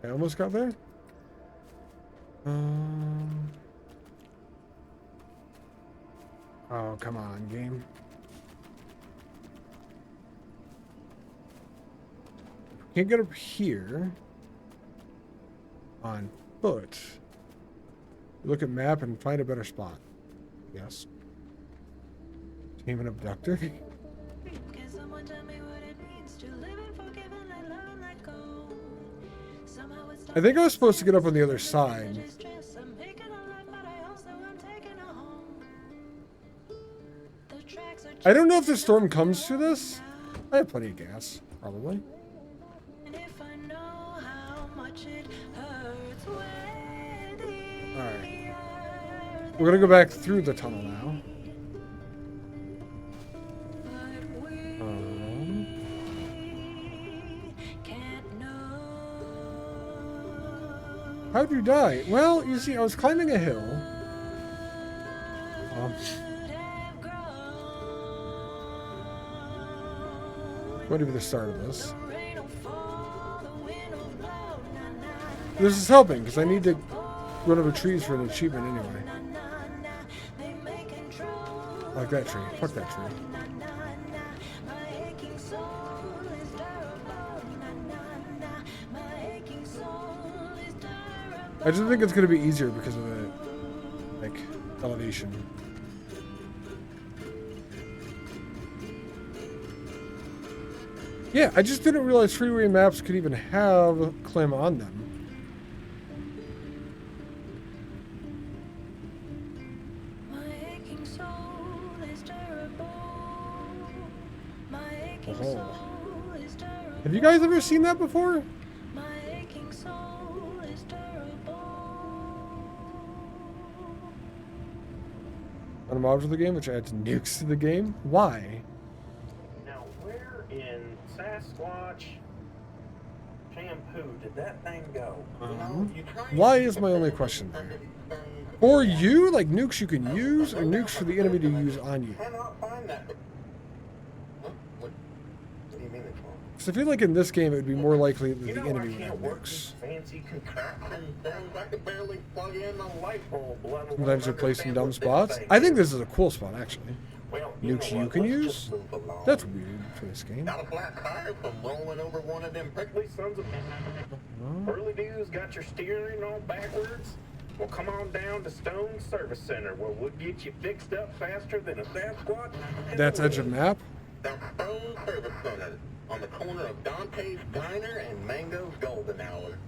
A: I almost got there? Oh, come on, game. Can't get up here on foot. Look at map and find a better spot. Yes. Tame an abductor.
C: Can someone tell me what it means to live and forgive and let love and let go? Somehow it's
A: I think I was supposed to get up on the other side.
C: I'm making a life, but I also am taking a home. The tracks are
A: I don't know if the storm comes to this. I have plenty of gas, probably.
C: and if I know how much it hurts when the
A: Alright. We're gonna go back through the tunnel now.
C: but we can't know.
A: How'd you die? Well, you see, I was climbing a hill. What be the start of this? This is helping because I need to run over trees for an achievement anyway. Like that tree. Fuck that tree. I just think it's going to be easier because of the, like, elevation. Yeah, I just didn't realize freeway maps could even have Clem on them. Oh. Have you guys ever seen that before? On mobs of the game, which adds nukes to the game? Why?
F: Now, where in Sasquatch shampoo did that thing go?
A: Why is my only question there. For you, like nukes you can use, or nukes for the enemy to use on you?
F: Cannot find that. What do you mean it's wrong?
A: Because I feel like in this game it would be more likely that
F: You
A: the
F: know,
A: enemy
F: I
A: would have
F: can't work these
A: nukes.
F: fancy contraption things. I could barely plug in a light bulb. let alone
A: Sometimes they're placed in
F: understand
A: dumb
F: what this
A: spots.
F: thing
A: I think
F: is.
A: this is a cool spot, actually.
F: Well,
A: Nukes
F: know
A: you
F: what,
A: can
F: let's
A: use?
F: just move along.
A: That's weird for this game.
F: Got a flat tire from rolling over one of them prickly sons of Early dudes got your steering all backwards? Well, come on down to Stone Service Center where we'll get you fixed up faster than a Sasquatch.
A: That's edge of map?
F: The Stone Service Center on the corner of Dante's Diner and Mango's Golden Hour.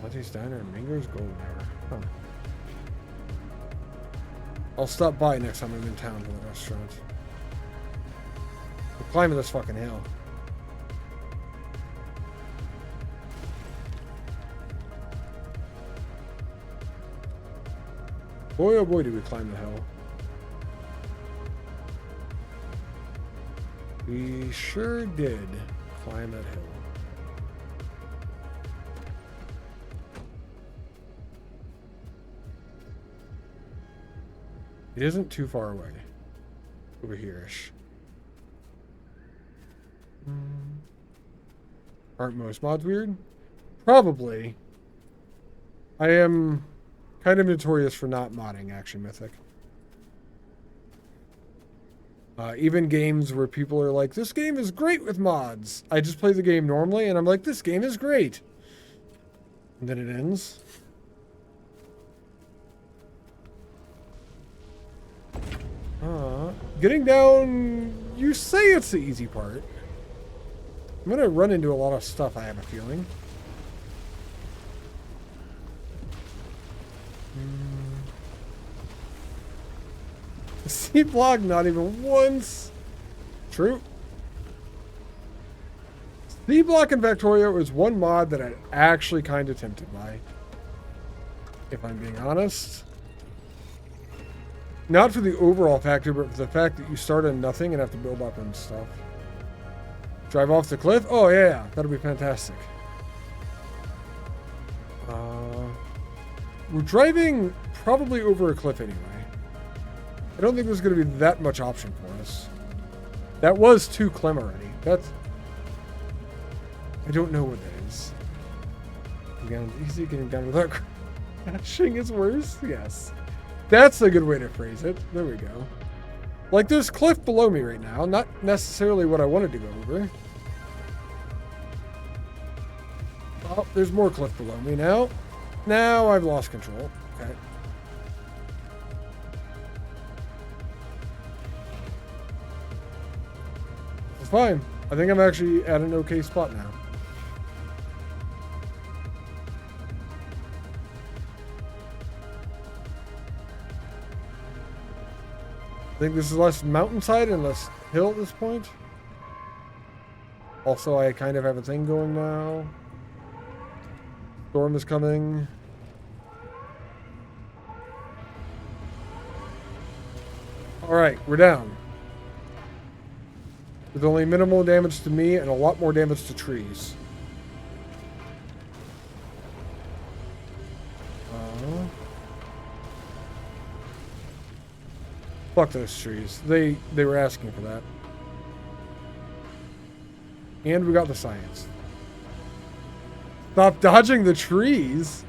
A: Dante's Diner and Mingo's Golden Hour. Huh. I'll stop by next time I'm in town for the restaurant. We're climbing this fucking hill. Boy, oh boy, did we climb the hill. We sure did climb that hill. It isn't too far away. Over here-ish. Aren't most mods weird? Probably. I am kind of notorious for not modding Action Mythic. Even games where people are like, this game is great with mods. I just play the game normally and I'm like, this game is great. And then it ends. Getting down, you say it's the easy part. I'm gonna run into a lot of stuff, I have a feeling. C block, not even once. True. C block in Factorio is one mod that I'm actually kind of tempted by. If I'm being honest. Not for the overall factor, but for the fact that you start on nothing and have to build up and stuff. Drive off the cliff? Oh, yeah. That'll be fantastic. We're driving probably over a cliff anyway. I don't think there's going to be that much option for us. That was 2 Clem already. That's... I don't know what that is. Again, easy getting down without... Crashing is worse? Yes. That's a good way to phrase it. There we go. Like, there's cliff below me right now. Not necessarily what I wanted to go over. Oh, there's more cliff below me now. Now I've lost control. Okay. It's fine. I think I'm actually at an okay spot now. I think this is less mountainside and less hill at this point. Also, I kind of have a thing going now. Storm is coming. Alright, we're down. With only minimal damage to me and a lot more damage to trees. Fuck those trees. They were asking for that. And we got the science. Stop dodging the trees?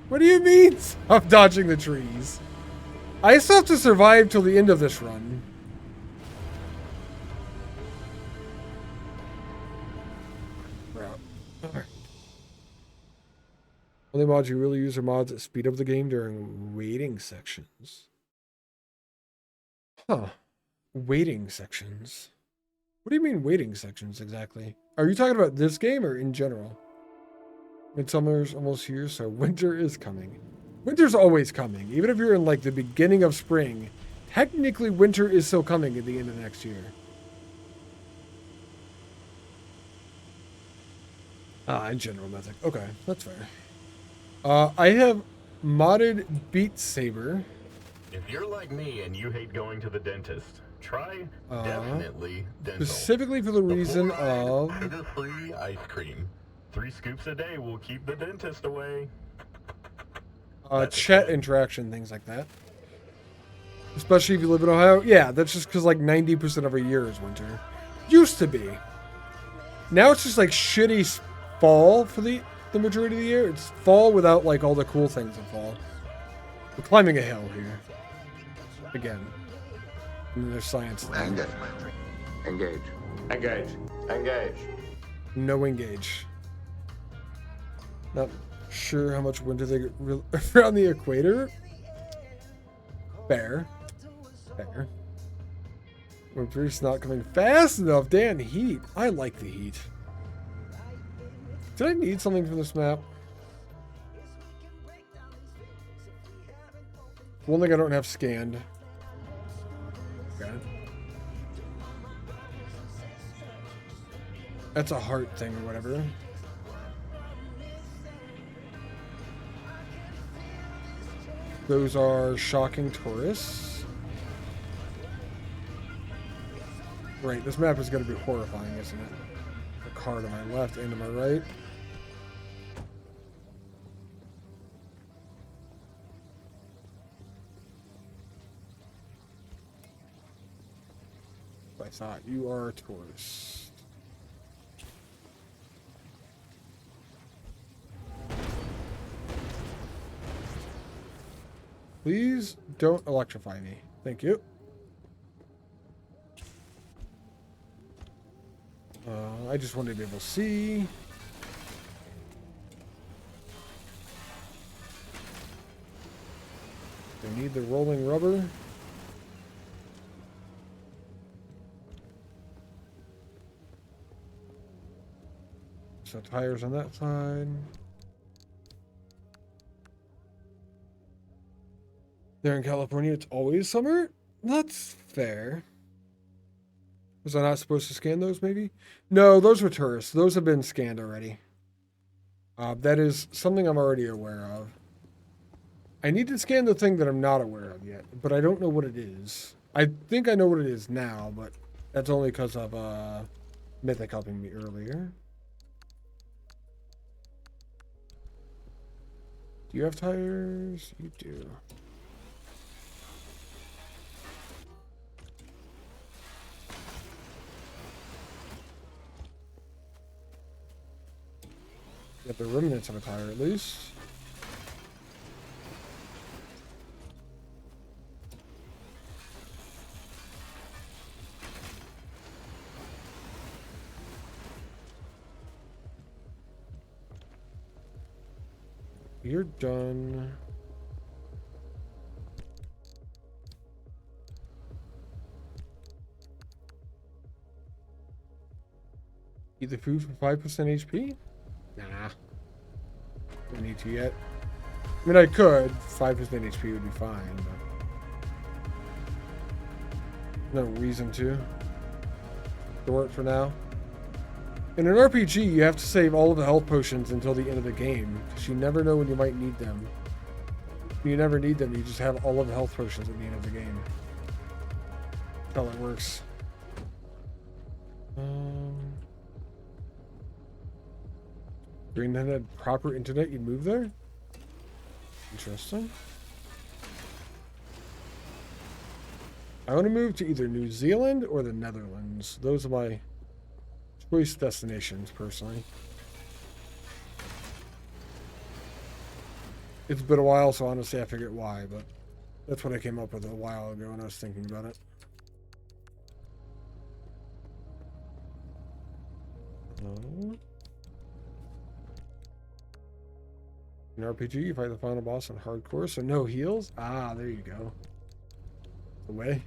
A: What do you mean, stop dodging the trees? I still have to survive till the end of this run. Alright. Only mods you really use are mods that speed up the game during waiting sections. Huh. Waiting sections. What do you mean waiting sections exactly? Are you talking about this game or in general? Midsummer's almost here, so winter is coming. Winter's always coming. Even if you're in like the beginning of spring, technically winter is still coming at the end of next year. In general method. Okay, that's fair. I have modded Beat Saber.
F: If you're like me and you hate going to the dentist, try Definitely Dental.
A: Specifically for the reason of
F: Sugar-free ice cream. 3 scoops a day will keep the dentist away.
A: chat interaction, things like that. Especially if you live in Ohio. Yeah, that's just because like 90% of our year is winter. Used to be. Now it's just like shitty fall for the majority of the year. It's fall without like all the cool things of fall. We're climbing a hill here. Again. And then there's science.
G: Engage. Engage.
F: Engage. Engage.
A: No engage. Not sure how much winter they get around the equator. Fair. Fair. Winter's not coming fast enough. Damn heat. I like the heat. Did I need something from this map? One thing I don't have scanned. Okay. That's a heart thing or whatever. Those are shocking tourists. Right, this map is going to be horrifying, isn't it? The car to my left and to my right. I thought you are a tourist. Please don't electrify me. Thank you. I just wanted to be able to see. I need the rolling rubber. So tires on that side. There in California, it's always summer? That's fair. Was I not supposed to scan those, maybe? No, those were tourists. Those have been scanned already. That is something I'm already aware of. I need to scan the thing that I'm not aware of yet, but I don't know what it is. I think I know what it is now, but that's only because of Mythic helping me earlier. Do you have tires? You do. Got the remnants of a tire at least. You're done. Eat the food for 5% HP? Nah. Don't need to yet. I mean, I could. 5% HP would be fine, but no reason to. Store it for now. In an RPG, you have to save all of the health potions until the end of the game, because you never know when you might need them. You never need them, you just have all of the health potions at the end of the game. That's how it works. Greenland had proper internet, you'd move there? Interesting. I want to move to either New Zealand or the Netherlands. Those are my choice destinations, personally. It's been a while, so honestly I forget why, but that's what I came up with a while ago when I was thinking about it. An RPG, you fight the final boss on hardcore, so no heals? Ah, there you go. The way.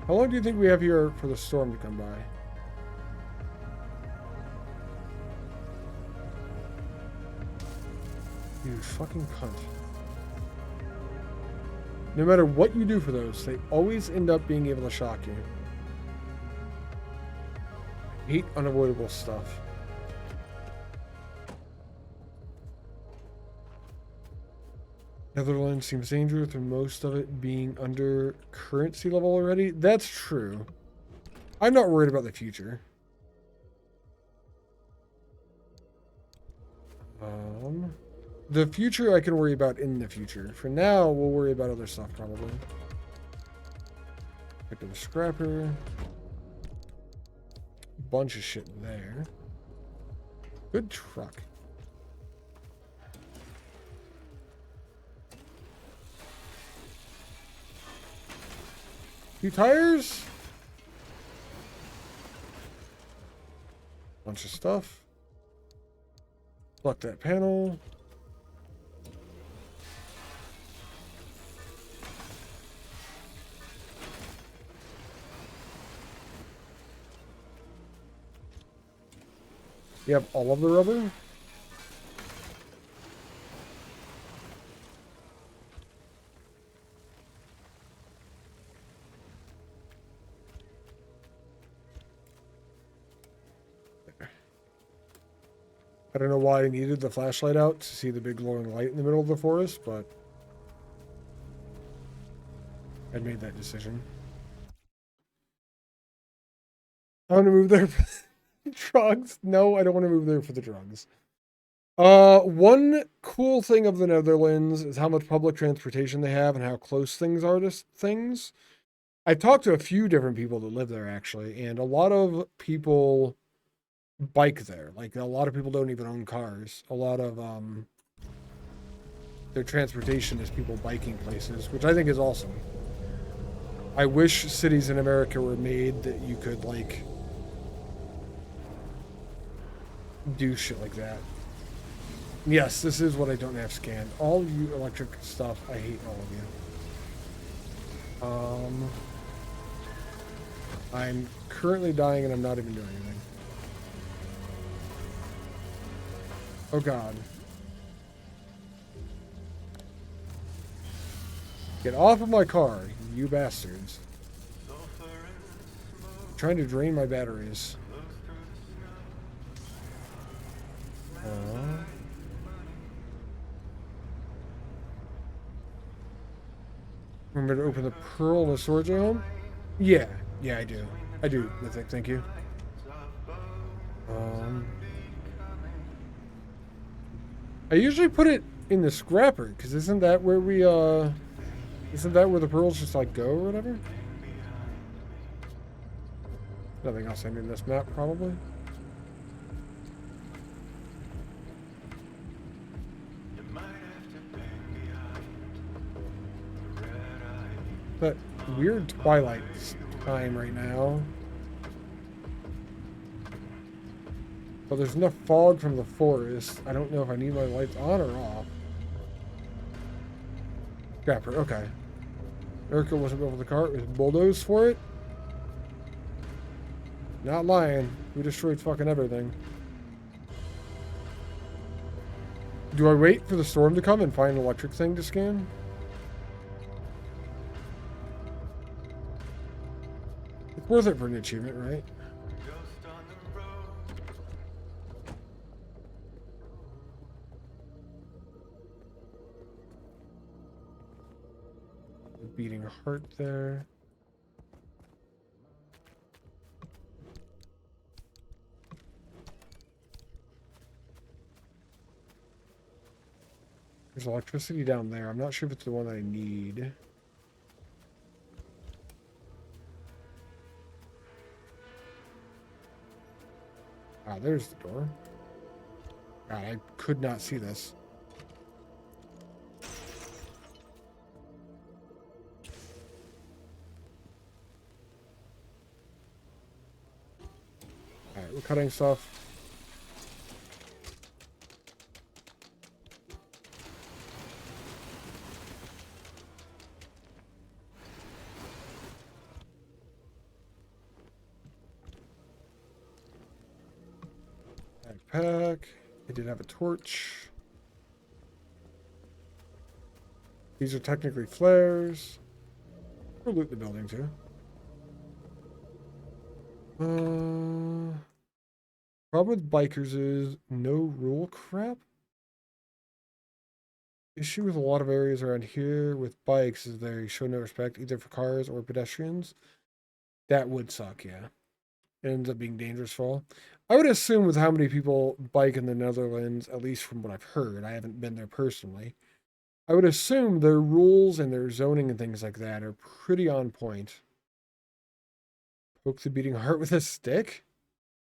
A: How long do you think we have here for the storm to come by? You fucking cunt. No matter what you do for those, they always end up being able to shock you. I hate unavoidable stuff. Netherlands seems dangerous with most of it being under current sea level already. That's true. I'm not worried about the future. The future I can worry about in the future. For now, we'll worry about other stuff probably. Back to the scrapper. Bunch of shit there. Good truck. Few tires. Bunch of stuff. Pluck that panel. You have all of the rubber? I don't know why I needed the flashlight out to see the big glowing light in the middle of the forest, but I made that decision. I want to move there for the drugs. No, I don't want to move there for the drugs. One cool thing of the Netherlands is how much public transportation they have and how close things are to things. I talked to a few different people that live there, actually, and a lot of people bike there. Like, a lot of people don't even own cars. A lot of their transportation is people biking places, which I think is awesome. I wish cities in America were made that you could, like, do shit like that. Yes, this is what I don't have scanned. All you electric stuff, I hate all of you. I'm currently dying and I'm not even doing anything. Oh god. Get off of my car, you bastards. I'm trying to drain my batteries. Remember to open the pearl in the storage home? Yeah, I do. I do, Mythic, thank you. I usually put it in the scrapper, because isn't that where we, isn't that where the pearls just, like, go or whatever? Nothing else I need in this map, probably. But weird twilight time right now. But there's enough fog from the forest. I don't know if I need my lights on or off. Scrapper, okay. Erica wasn't built for the car, it was bulldozed for it. Not lying. We destroyed fucking everything. Do I wait for the storm to come and find an electric thing to scan? It's worth it for an achievement, right? Beating heart there. There's electricity down there. I'm not sure if it's the one that I need. Ah, there's the door. God, I could not see this. Alright, we're cutting stuff. Backpack. I did have a torch. These are technically flares. We'll loot the building too. Problem with bikers is no rule crap. Issue with a lot of areas around here with bikes is they show no respect either for cars or pedestrians. That would suck, yeah. It ends up being dangerous for all. I would assume with how many people bike in the Netherlands, at least from what I've heard, I haven't been there personally, I would assume their rules and their zoning and things like that are pretty on point. Poke the beating heart with a stick?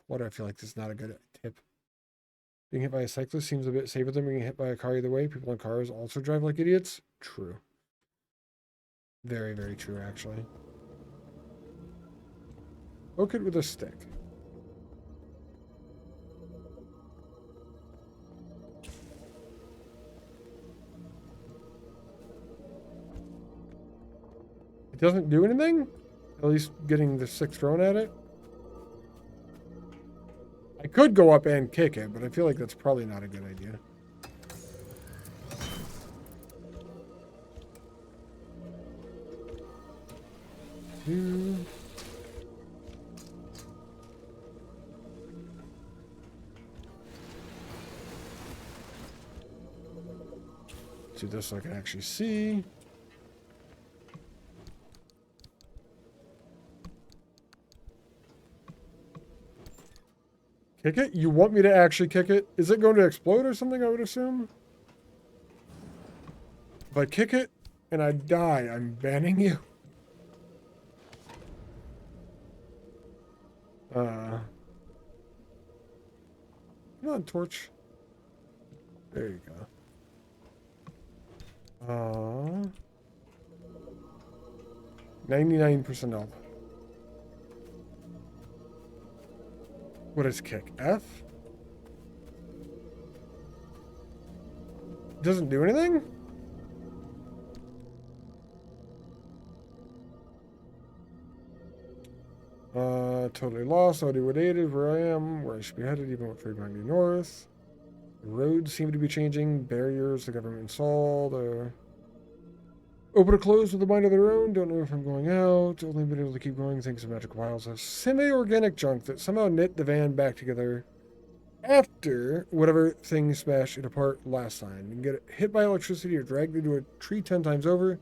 A: Why do I feel like this is not a good tip? Being hit by a cyclist seems a bit safer than being hit by a car either way. People in cars also drive like idiots. True. Very, very true, actually. Poke it with a stick. It doesn't do anything? At least getting the stick thrown at it? I could go up and kick it, but I feel like that's probably not a good idea. Do this so I can actually see. Kick it? You want me to actually kick it? Is it going to explode or something, I would assume? If I kick it and I die, I'm banning you. Come on, torch. There you go. 99% up. What is kick? F? Doesn't do anything? Totally lost. Already would where I am, where I should be headed, even with 390 north. The roads seem to be changing. Barriers the government installed are open or closed with a mind of their own. Don't know if I'm going out. Only been able to keep going thanks to magical piles of semi-organic junk that somehow knit the van back together after whatever thing smashed it apart last time. You can get hit by electricity or dragged into a tree 10 times over.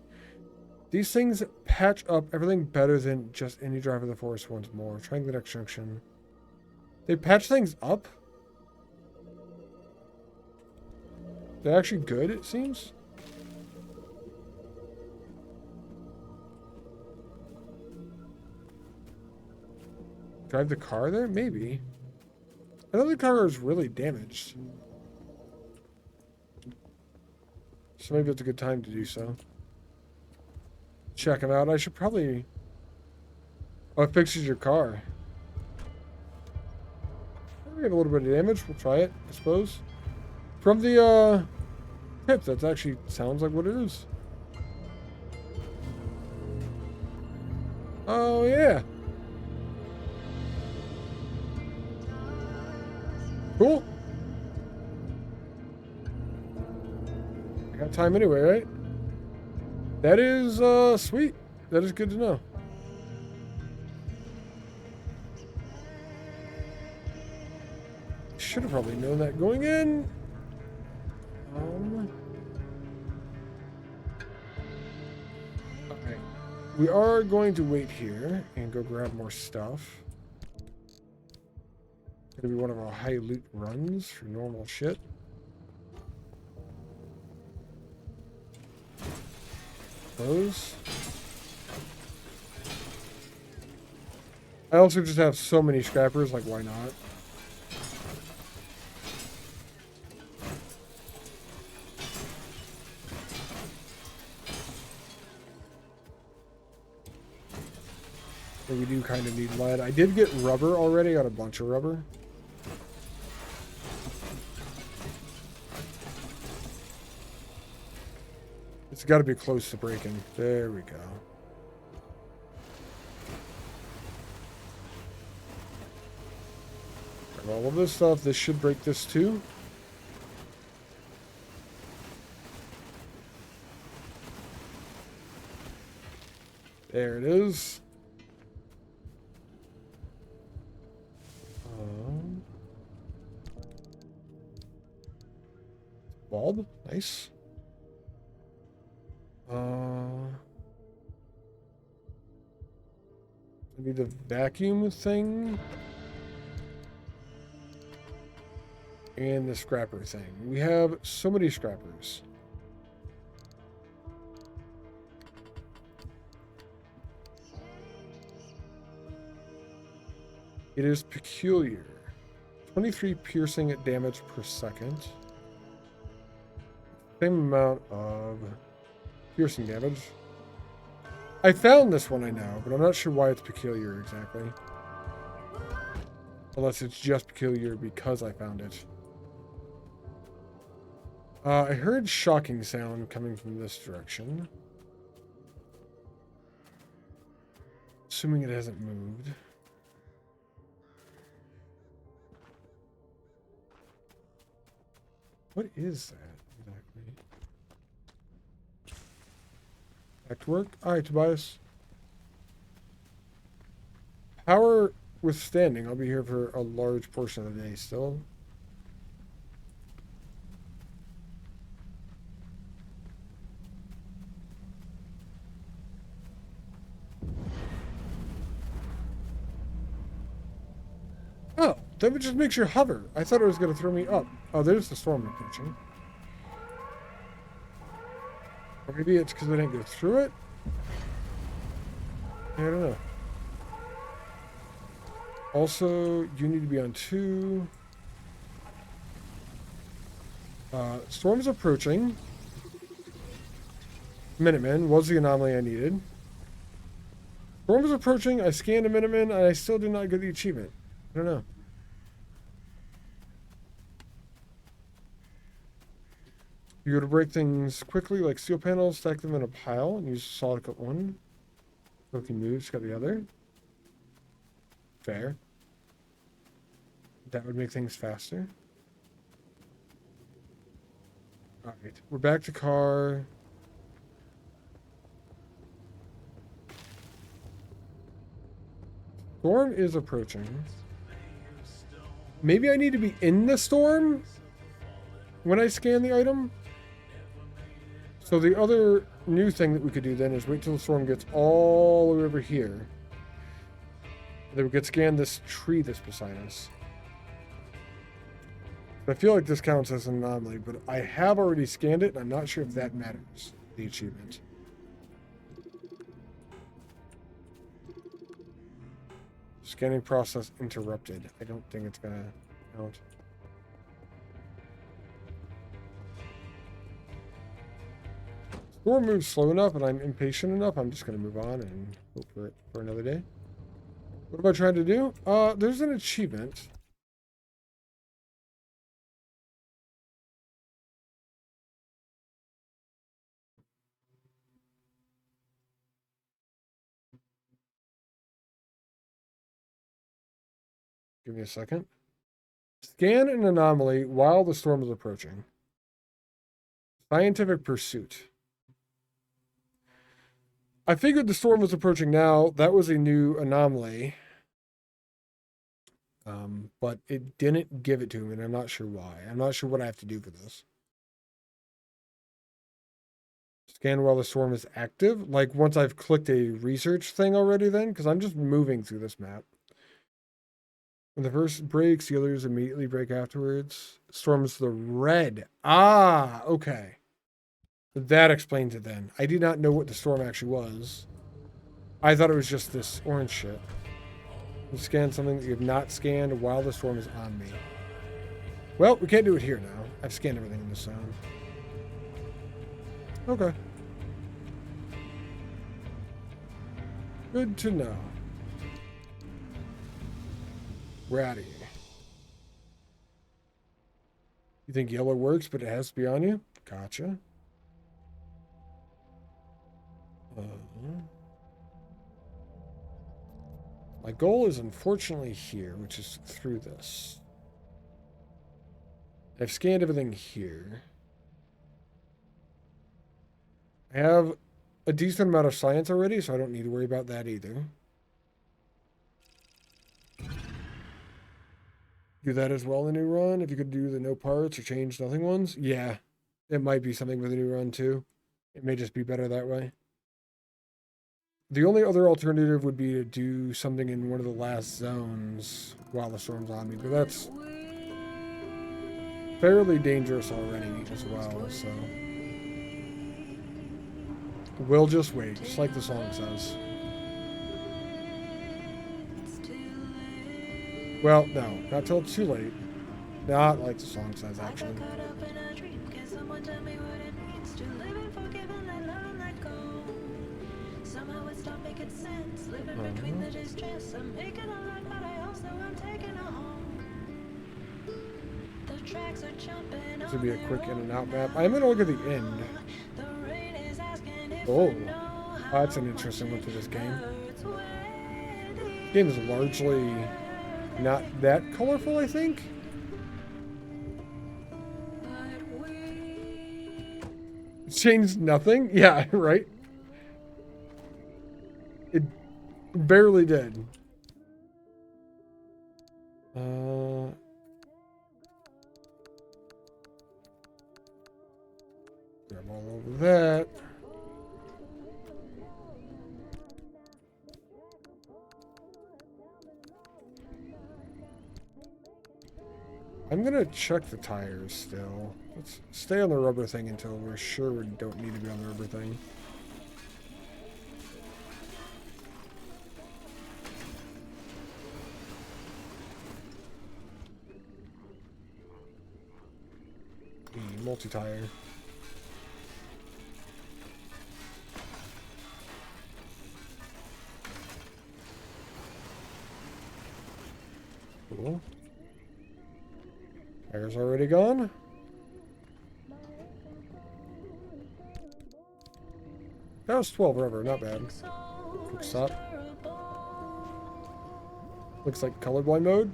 A: These things patch up everything better than just any drive of the forest once more. Trying the next junction. They patch things up? They're actually good, it seems. Drive the car there? Maybe. I know the car is really damaged. So maybe it's a good time to do so. Check them out. I should probably... Oh, it fixes your car. We get a little bit of damage. We'll try it, I suppose. From the tip, that actually sounds like what it is. Oh, yeah. Cool. I got time anyway, right? That is sweet. That is good to know. Should have probably known that going in. Okay. We are going to wait here and go grab more stuff. Gonna be one of our high loot runs for normal shit. Those. I also just have so many scrappers, like why not? But we do kind of need lead. I did get rubber already, got a bunch of rubber. It's got to be close to breaking. There we go. All of this stuff, this should break this too. There it is. Bulb, nice. I need the vacuum thing. And the scrapper thing. We have so many scrappers. It is peculiar. 23 piercing damage per second. Same amount of piercing damage. I found this one, I know, but I'm not sure why it's peculiar exactly. Unless it's just peculiar because I found it. I heard shocking sound coming from this direction. Assuming it hasn't moved. What is that exactly? Back to work. Alright, Tobias. Power withstanding. I'll be here for a large portion of the day still. Oh, that just makes you hover. I thought it was going to throw me up. Oh, there's the storm approaching. Or maybe it's because I didn't go through it? I don't know. Also, you need to be on 2. Storm's approaching. Minuteman was the anomaly I needed. Storm is approaching. I scanned a Minuteman, and I still do not get the achievement. I don't know. You go to break things quickly, like steel panels, stack them in a pile, and use saw to cut one. Broken moves, cut the other. Fair. That would make things faster. Alright, we're back to car. Storm is approaching. Maybe I need to be in the storm when I scan the item. So the other new thing that we could do then is wait till the storm gets all the way over here. Then we could scan this tree that's beside us. I feel like this counts as an anomaly, but I have already scanned it, and I'm not sure if that matters, the achievement. Scanning process interrupted. I don't think it's gonna count. Storm moves slow enough and I'm impatient enough, I'm just gonna move on and hope for it for another day. What am I trying to do? There's an achievement. Give me a second. Scan an anomaly while the storm is approaching. Scientific pursuit. I figured the storm was approaching now. That was a new anomaly. But it didn't give it to me, and I'm not sure why. I'm not sure what I have to do for this. Scan while the storm is active. Like once I've clicked a research thing already then, because I'm just moving through this map. When the first breaks, the others immediately break afterwards. Storm's the red. Ah, okay. That explains it then. I did not know what the storm actually was. I thought it was just this orange shit. You scan something that you have not scanned while the storm is on me. Well, we can't do it here now. I've scanned everything in this zone. Okay. Good to know. We're out of here. You think yellow works, but it has to be on you? Gotcha. My goal is unfortunately here, which is through this. I've scanned everything here. I have a decent amount of science already, so I don't need to worry about that either. Do that as well in the new run. If you could do the no parts or change nothing ones, yeah, it might be something with the new run too. It may just be better that way. The only other alternative would be to do something in one of the last zones while the storm's on me, but that's fairly dangerous already as well, so we'll just wait, just like the song says. Well, no, not till it's too late. Not like the song says, actually. This would be a quick in and out map. I'm going to look at the end. Oh, that's an interesting one to this game. This game is largely not that colorful, I think. It's changed nothing. Yeah, right? It barely did. Grab all over that. I'm gonna check the tires still. Let's stay on the rubber thing until we're sure we don't need to be on the rubber thing. Multi-tire. Cool. Tire's already gone. That was 12 rubber, not bad. Quick stop. Looks like colorblind mode.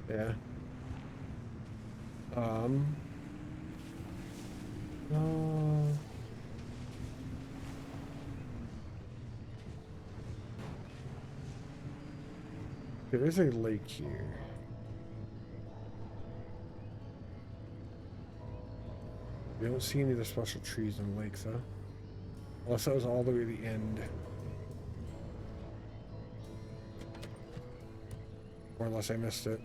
A: Yeah. There is a lake here. We don't see any of the special trees in the lake, though. Unless that was all the way to the end. Or unless I missed it.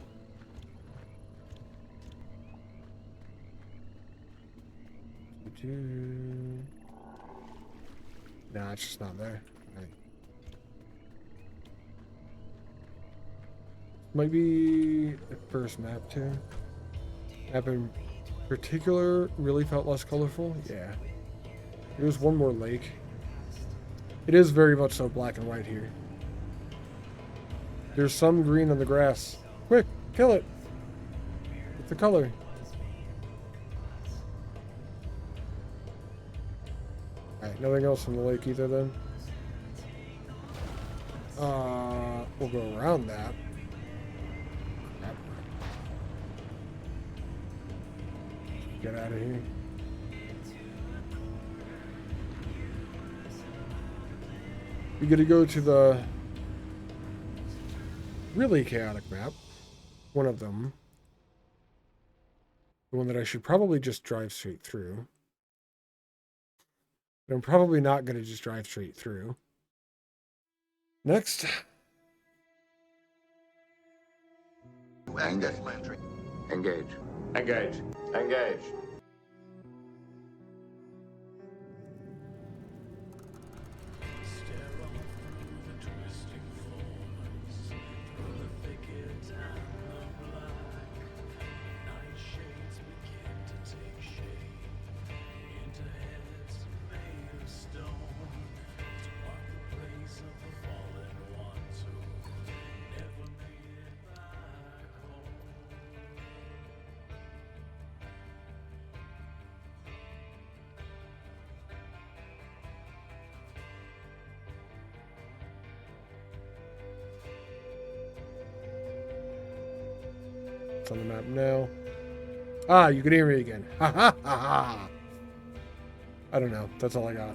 A: Nah, it's just not there. Right. Might be the first map too. Map in particular really felt less colorful. Yeah. There's one more lake. It is very much so black and white here. There's some green on the grass. Quick, kill it. Get the color. Alright, nothing else from the lake either then. We'll go around that. get out of here. We gotta go to the really chaotic map. One of them. The one that I should probably just drive straight through. But I'm probably not going to just drive straight through. Next.
G: Engage. Engage.
F: Engage. Engage.
A: It's on the map now. Ah, you can hear me again. Ha ha ha ha. I don't know. That's all I got.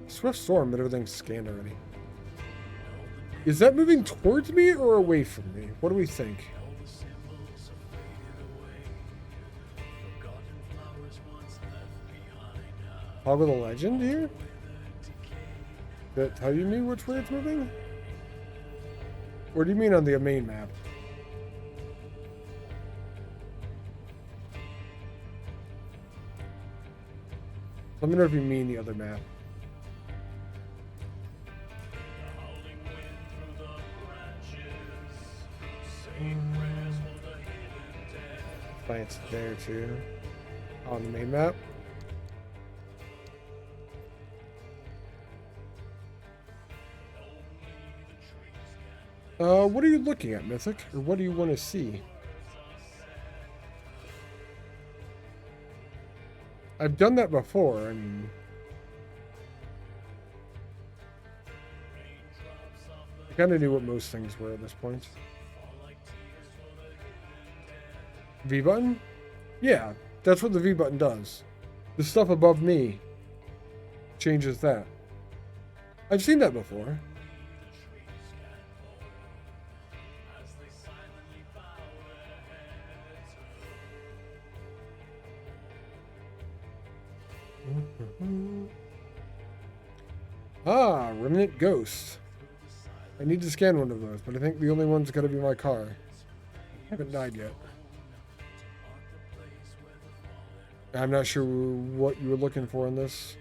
A: Swift storm, but everything's scanned already. Is that moving towards me or away from me? What do we think? Toggle the legend here? Did it tell you me which way it's moving? Or do you mean on the main map? Let me know if you mean the other map. Plants there too. On the main map. What are you looking at, Mythic? Or what do you want to see? I've done that before, I mean... I kind of knew what most things were at this point. V button? Yeah, that's what the V button does. The stuff above me changes that. I've seen that before. Ah, Remnant Ghost. I need to scan one of those, but I think the only one's got to be my car. I haven't died yet. I'm not sure what you were looking for in this.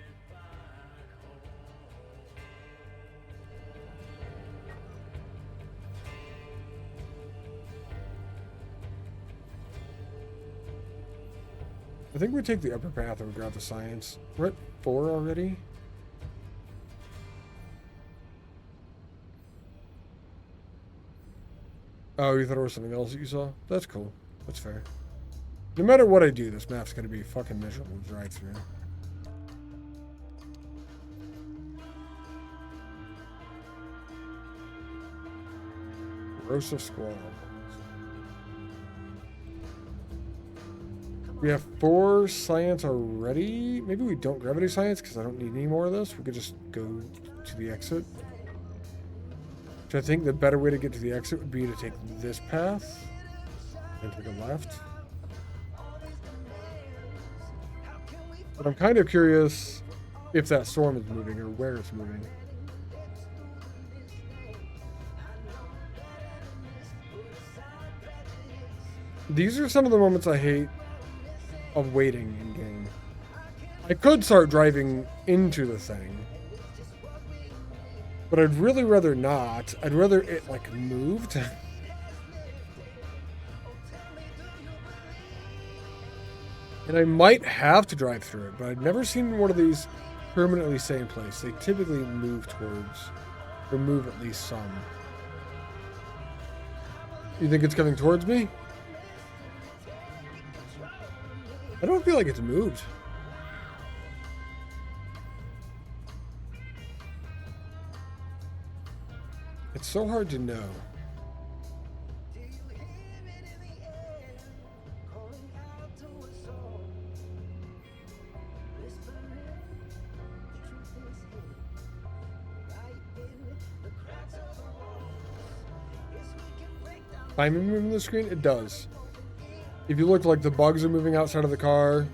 A: I think we take the upper path and we grab the science. We're at 4 already. Oh, you thought it was something else that you saw? That's cool. That's fair. No matter what I do, this map's gonna be fucking miserable to drive through. Corrosive Squall. We have 4 science already. Maybe we don't grab any science because I don't need any more of this. We could just go to the exit. So I think the better way to get to the exit would be to take this path and take a left. But I'm kind of curious if that storm is moving or where it's moving. These are some of the moments I hate of waiting in game. I could start driving into the thing, but I'd really rather not. I'd rather it like moved. And I might have to drive through it, but I've never seen one of these permanently stay in place. They typically move towards, or move at least some. You think it's coming towards me? I don't feel like it's moved. It's so hard to know. Time moving the screen? It does. If you look, like, the bugs are moving outside of the car.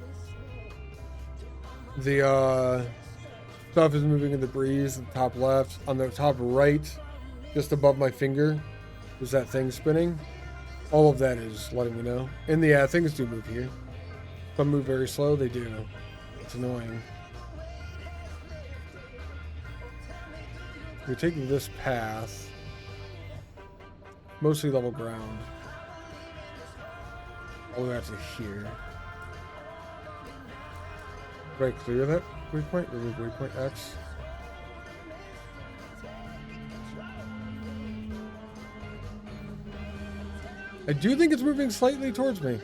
A: The stuff is moving in the breeze at the top left. On the top right, just above my finger, is that thing spinning. All of that is letting me know. And the things do move here. Some move very slow, they do. It's annoying. We're taking this path. Mostly level ground. All the way out to here. Did I clear that waypoint? Remove waypoint X. I do think it's moving slightly towards me.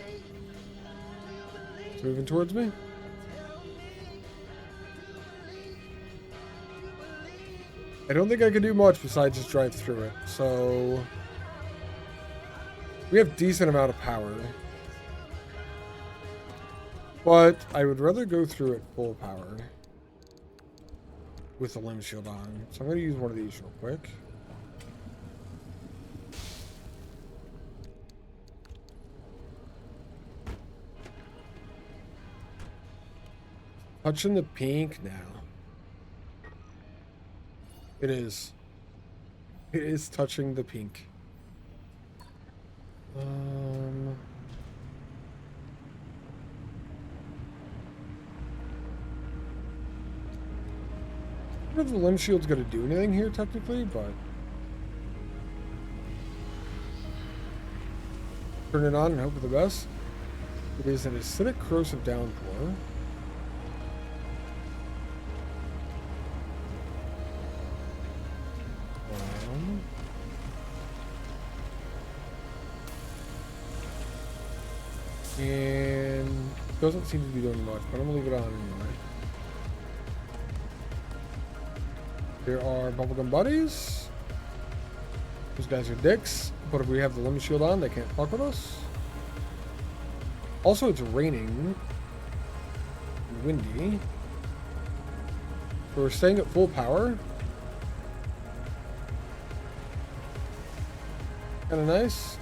A: It's moving towards me. I don't think I can do much besides just drive through it. So we have decent amount of power. But I would rather go through it full power with the limb shield on. So I'm going to use one of these real quick. Touching the pink now. It is. It is touching the pink. I don't know if the limb shield's going to do anything here technically, but turn it on and hope for the best. It is an acidic corrosive downpour. And it doesn't seem to be doing much, but I'm gonna leave it on anyway. There are bubblegum buddies. Those guys are dicks, but if we have the limb shield on, they can't fuck with us. Also, it's raining and windy, so we're staying at full power. Kind of nice.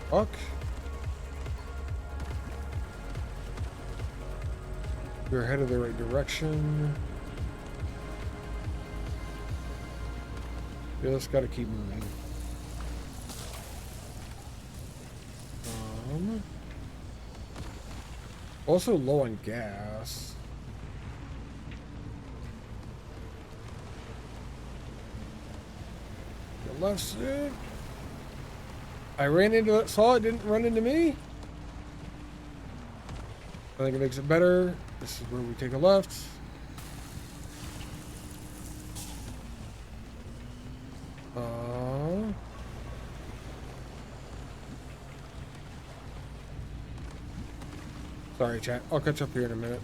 A: Fuck. We're headed the right direction. Just gotta keep moving. Also low on gas. The left side. I ran into that saw, it didn't run into me. I think it makes it better. This is where we take a left. Sorry, chat. I'll catch up here in a minute.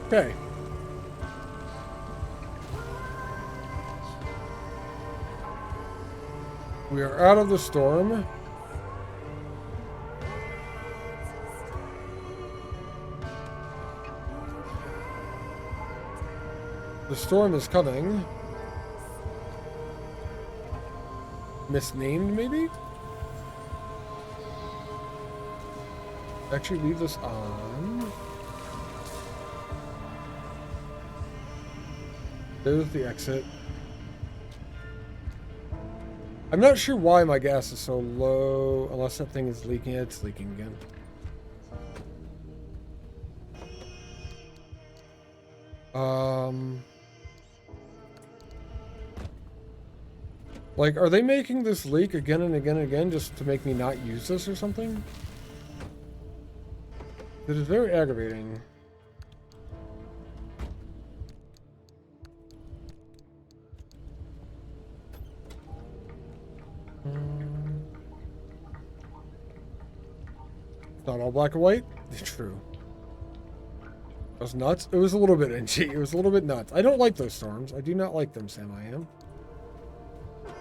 A: Okay. We are out of the storm. The storm is coming. Misnamed, maybe? Actually, leave this on. There's the exit. I'm not sure why my gas is so low, unless that thing is leaking. It's leaking again. Like, are they making this leak again and again and again just to make me not use this or something? It is very aggravating. It's not all black and white? It's true. It was nuts. It was a little bit inchy. It was a little bit nuts. I don't like those storms. I do not like them, Sam. I am.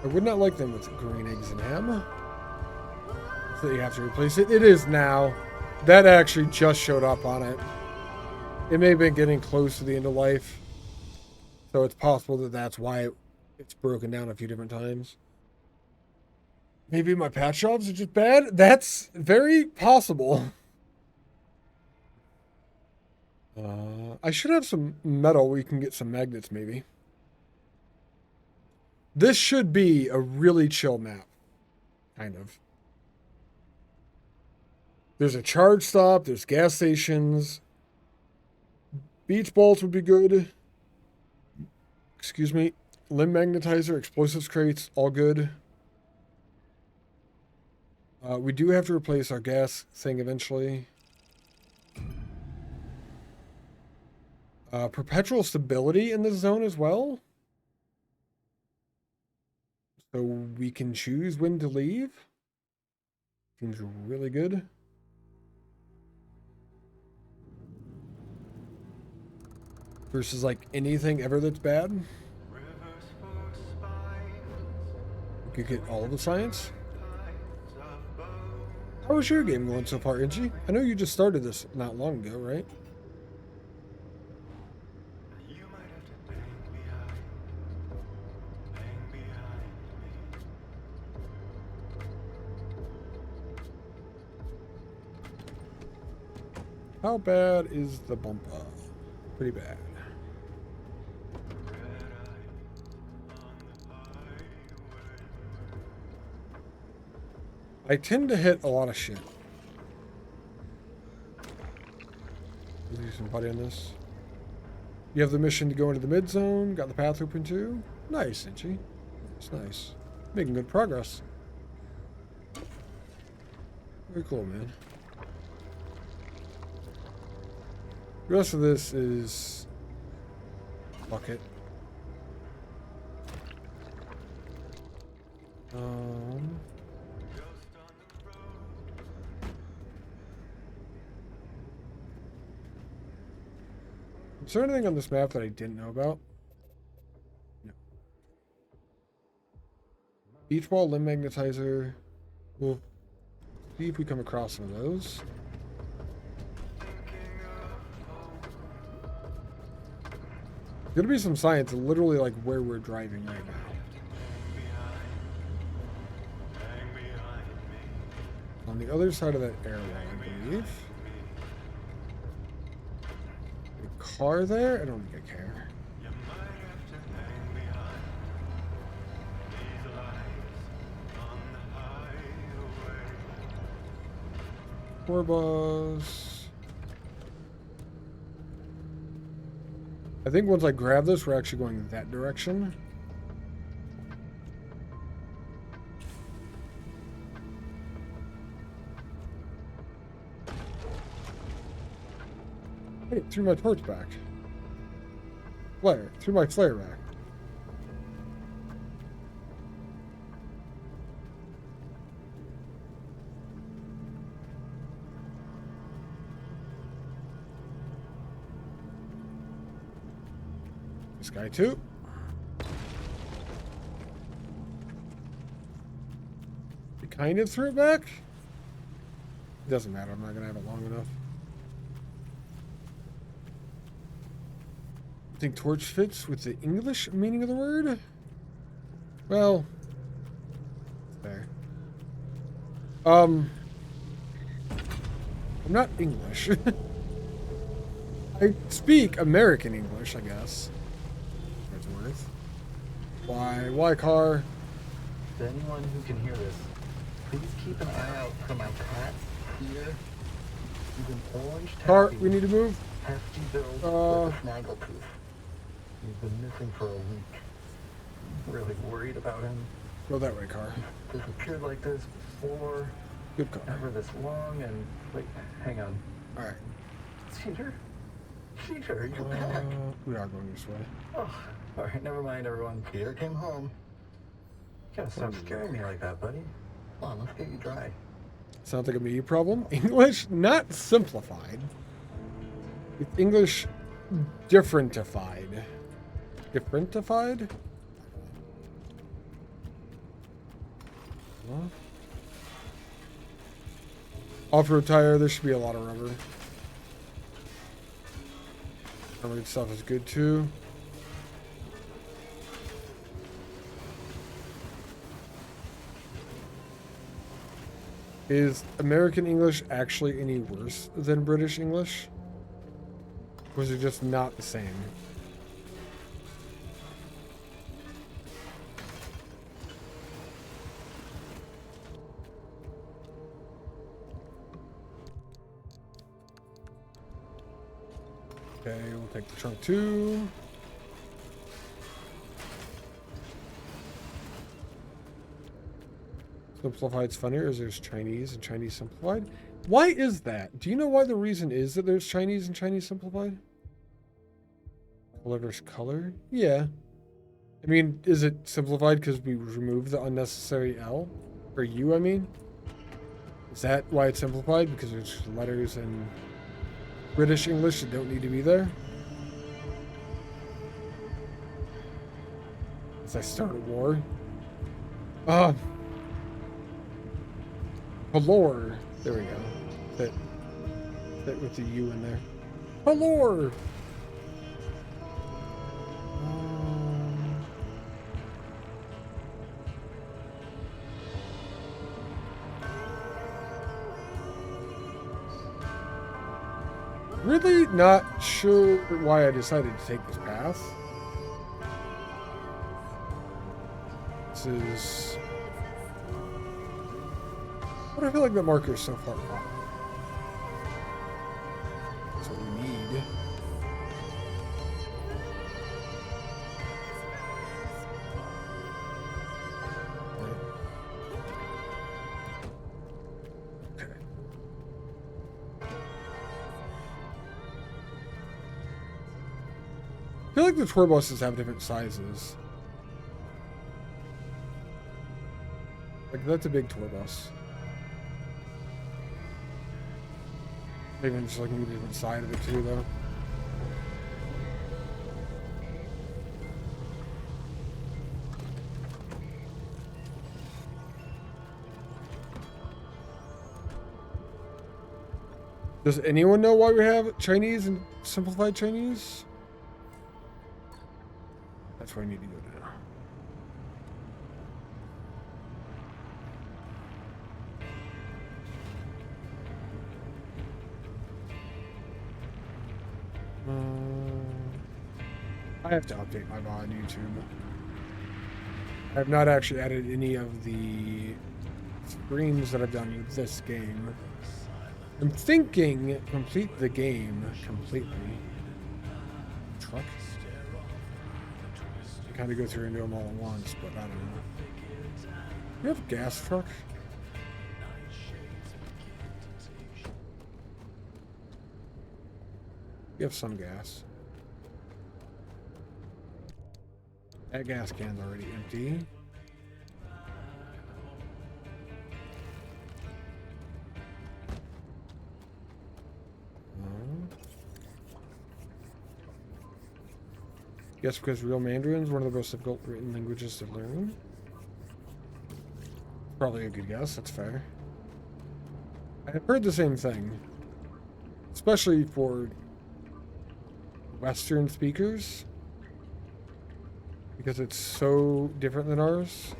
A: I would not like them with green eggs and ham. So you have to replace it. It is now. That actually just showed up on it. It may have been getting close to the end of life. So it's possible that that's why it's broken down a few different times. Maybe my patch jobs are just bad. That's very possible. I should have some metal where you can get some magnets, maybe. This should be a really chill map. Kind of. There's a charge stop. There's gas stations. Beach balls would be good. Excuse me. Limb magnetizer, explosives crates, all good. We do have to replace our gas thing eventually. Perpetual stability in this zone as well. So we can choose when to leave. Seems really good. Versus like anything ever that's bad. We could get all the science. How is your game going so far, Itchy? I know you just started this not long ago, right? How bad is the bump up? Pretty bad. I tend to hit a lot of shit. Let's do some buddy on this. You have the mission to go into the mid zone. Got the path open too. Nice, Itchy. It's nice. Making good progress. Very cool, man. The rest of this is bucket. Is there anything on this map that I didn't know about? No. Beach ball, limb magnetizer. We'll see if we come across some of those. There's gonna be some science literally like where we're driving right now. On the other side of that airway, I believe. A car there? I don't think I care. Tour bus. I think once I grab this, we're actually going that direction. Hey, threw my torch back. Flare. Threw my flare back. This guy too. You kind of threw it back? Doesn't matter. I'm not going to have it long enough. I think torch fits with the English meaning of the word? Well, there. I'm not English. I speak American English, I guess. That's worth. Why car?
H: To anyone who can hear this, please keep an eye out for my cat's ear. He's an orange
A: Car,
H: tabby,
A: we need to move.
H: hefty build with a snaggletooth. He's been missing for a week. Really worried about him.
A: Go that way, car.
H: Disappeared like this before.
A: Good car.
H: Never this long and wait, hang on.
A: Alright.
H: Cedar? Cedar, you're back.
A: We are going this way.
H: Oh, alright, never mind everyone. Peter came home. You gotta stop scaring me like that, buddy. Come on, let's get you dry.
A: Sounds like a me problem. English, not simplified. It's English differentified. Differentified? Huh? Off-road tire, there should be a lot of rubber. Rubber stuff is good too. Is American English actually any worse than British English? Or is it just not the same? Okay, we'll take the trunk too. Simplified's funnier as there's Chinese and Chinese simplified. Why is that? Do you know why the reason is that there's Chinese and Chinese simplified? Delivers color? Yeah. I mean, is it simplified because we removed the unnecessary L? Or U, I mean? Is that why it's simplified? Because there's letters in British English that don't need to be there? As I start a war? Halor. There we go. That with the U in there. Halor! Really not sure why I decided to take this path. This is... But I feel like the marker is so far off. That's what we need. Okay. I feel like the tour buses have different sizes. Like, that's a big tour bus. Even just looking at the different side of it too, though. Does anyone know why we have Chinese and simplified Chinese? That's where I need to go now. I have to update my VOD on YouTube. I have not actually added any of the streams that I've done with this game. I'm thinking complete the game completely. Truck? I kind of go through and do them all at once, but I don't know. You have a gas truck? You have some gas. That gas can's already empty. Guess because real Mandarin is one of the most difficult written languages to learn. Probably a good guess, that's fair. I've heard the same thing. Especially for Western speakers. Because it's so different than ours.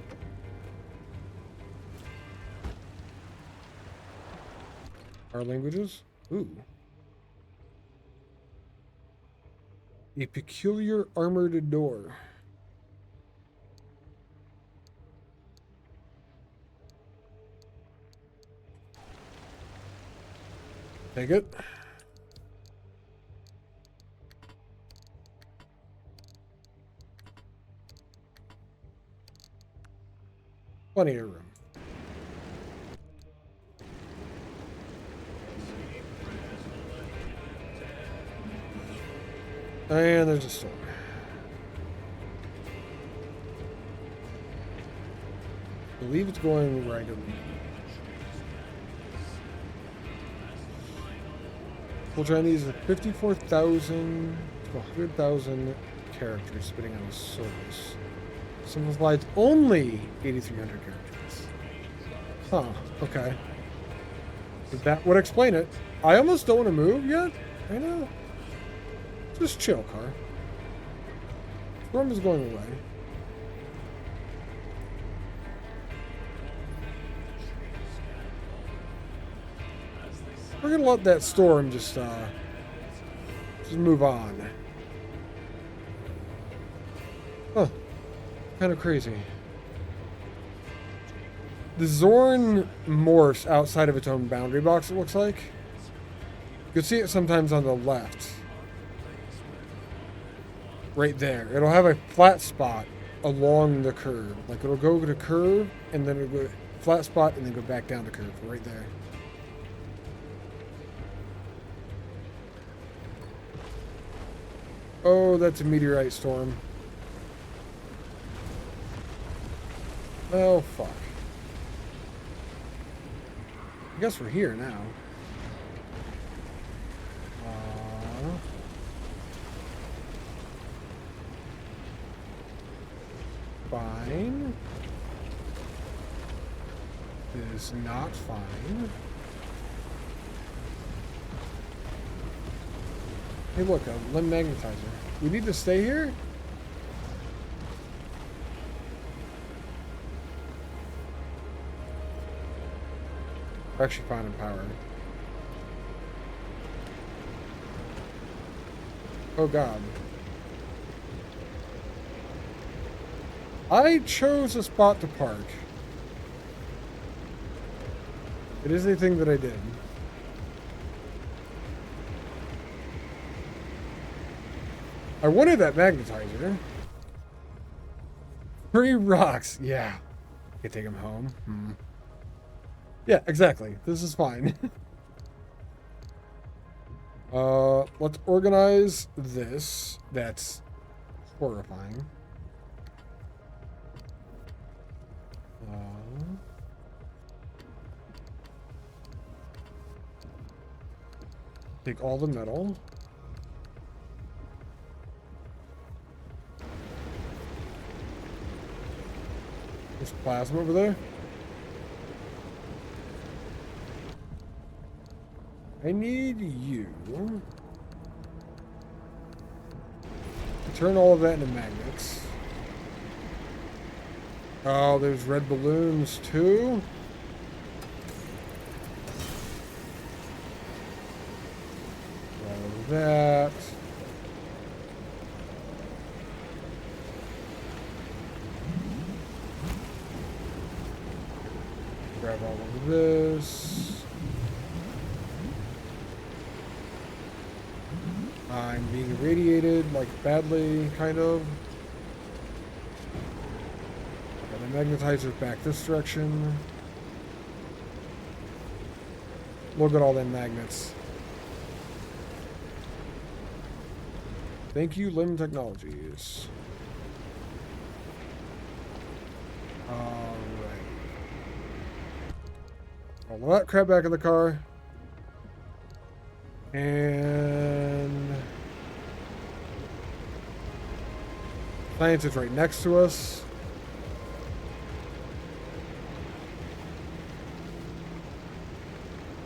A: Our languages? Ooh. A peculiar armored door. Take it. Plenty of room. And there's a store. I believe it's going right over here. Full Chinese is 54,000 to 100,000 characters spitting on the surface. Simple slides only 8,300 characters. Huh, okay. That would explain it. I almost don't want to move yet. I know. Just chill, car. Storm is going away. We're gonna let that storm just move on. Huh. Kind of crazy. The Zorn morphs outside of its own boundary box, it looks like. You can see it sometimes on the left. Right there. It'll have a flat spot along the curve. Like it'll go to curve and then it'll go flat spot and then go back down to curve. Right there. Oh, that's a meteorite storm. Oh, fuck. I guess we're here now. Fine. Is not fine. Hey, look, a limb magnetizer. We need to stay here? We're actually finding power. Oh, God. I chose a spot to park. It is a thing that I did. I wanted that magnetizer. 3 rocks. Yeah. I can take him home. Yeah, exactly. This is fine. Let's organize this. That's horrifying. Take all the metal. There's plasma over there. I need you to turn all of that into magnets. Oh, there's red balloons too. All of that. Grab all of this. I'm being irradiated, like, badly, kind of. Got the magnetizer back this direction. Look at all them magnets. Thank you, Limb Technologies. Alright. All of that crap back in the car. And science is right next to us.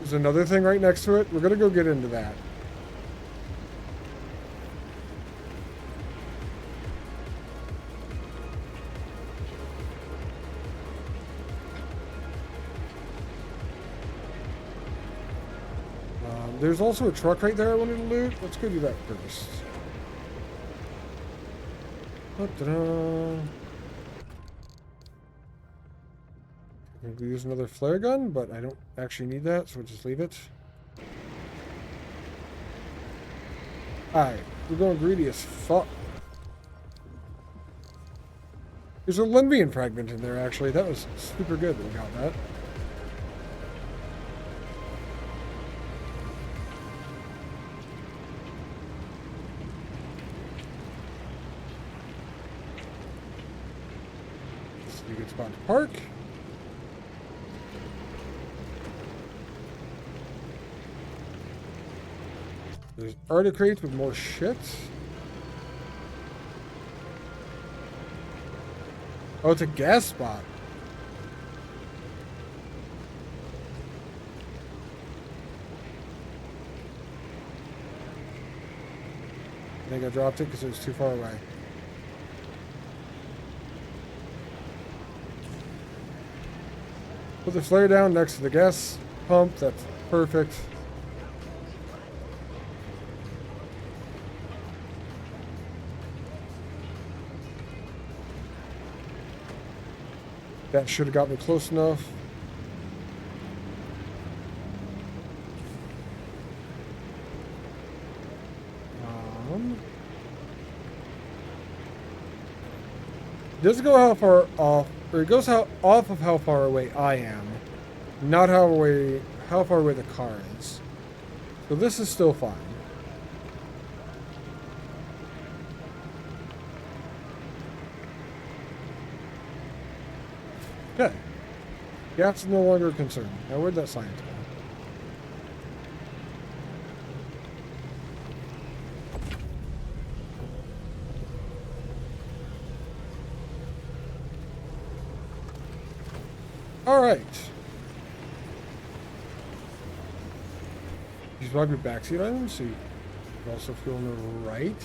A: There's another thing right next to it. We're gonna go get into that. There's also a truck right there I wanted to loot. Let's go do that first. Ta-da. I'm gonna use another flare gun, but I don't actually need that, so we'll just leave it. Alright, we're going greedy as fuck. There's a Limbian fragment in there, actually. That was super good that we got that. A good spot to park. There's Arctic crates with more shit. Oh, it's a gas spot. I think I dropped it because it was too far away. Put the flare down next to the gas pump. That's perfect. That should have got me close enough. It doesn't go how far off, or it goes off of how far away I am, not how far away the car is. So this is still fine. Okay. Gas is no longer a concern. Now where'd that science go? All right. You swap your backseat items so you can also feel on the right.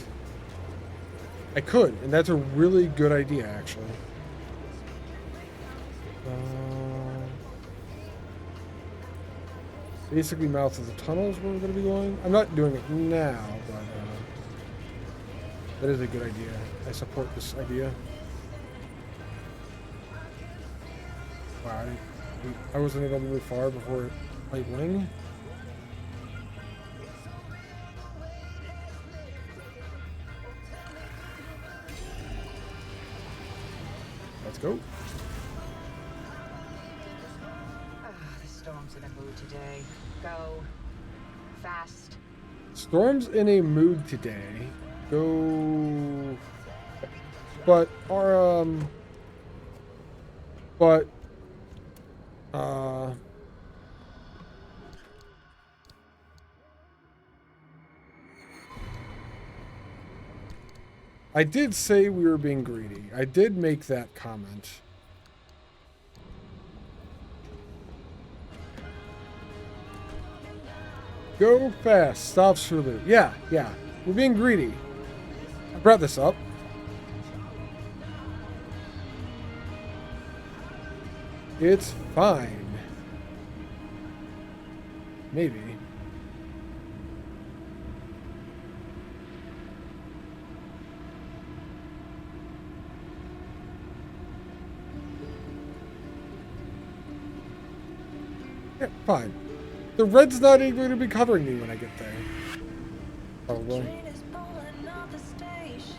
A: I could, and that's a really good idea, actually. Basically, mouth of the tunnel is where we're going to be going. I'm not doing it now, but that is a good idea. I support this idea. Wow, I wasn't able to move far before it might wing. Let's go.
I: The storm's in a mood today. Go fast.
A: Storm's in a mood today. Go. But our I did say we were being greedy. I did make that comment. Go fast. Stops for loot. Yeah. We're being greedy. I brought this up. It's fine. Maybe. Yeah, fine. The red's not even going to be covering me when I get there. Probably.
C: Train is pulling off the station.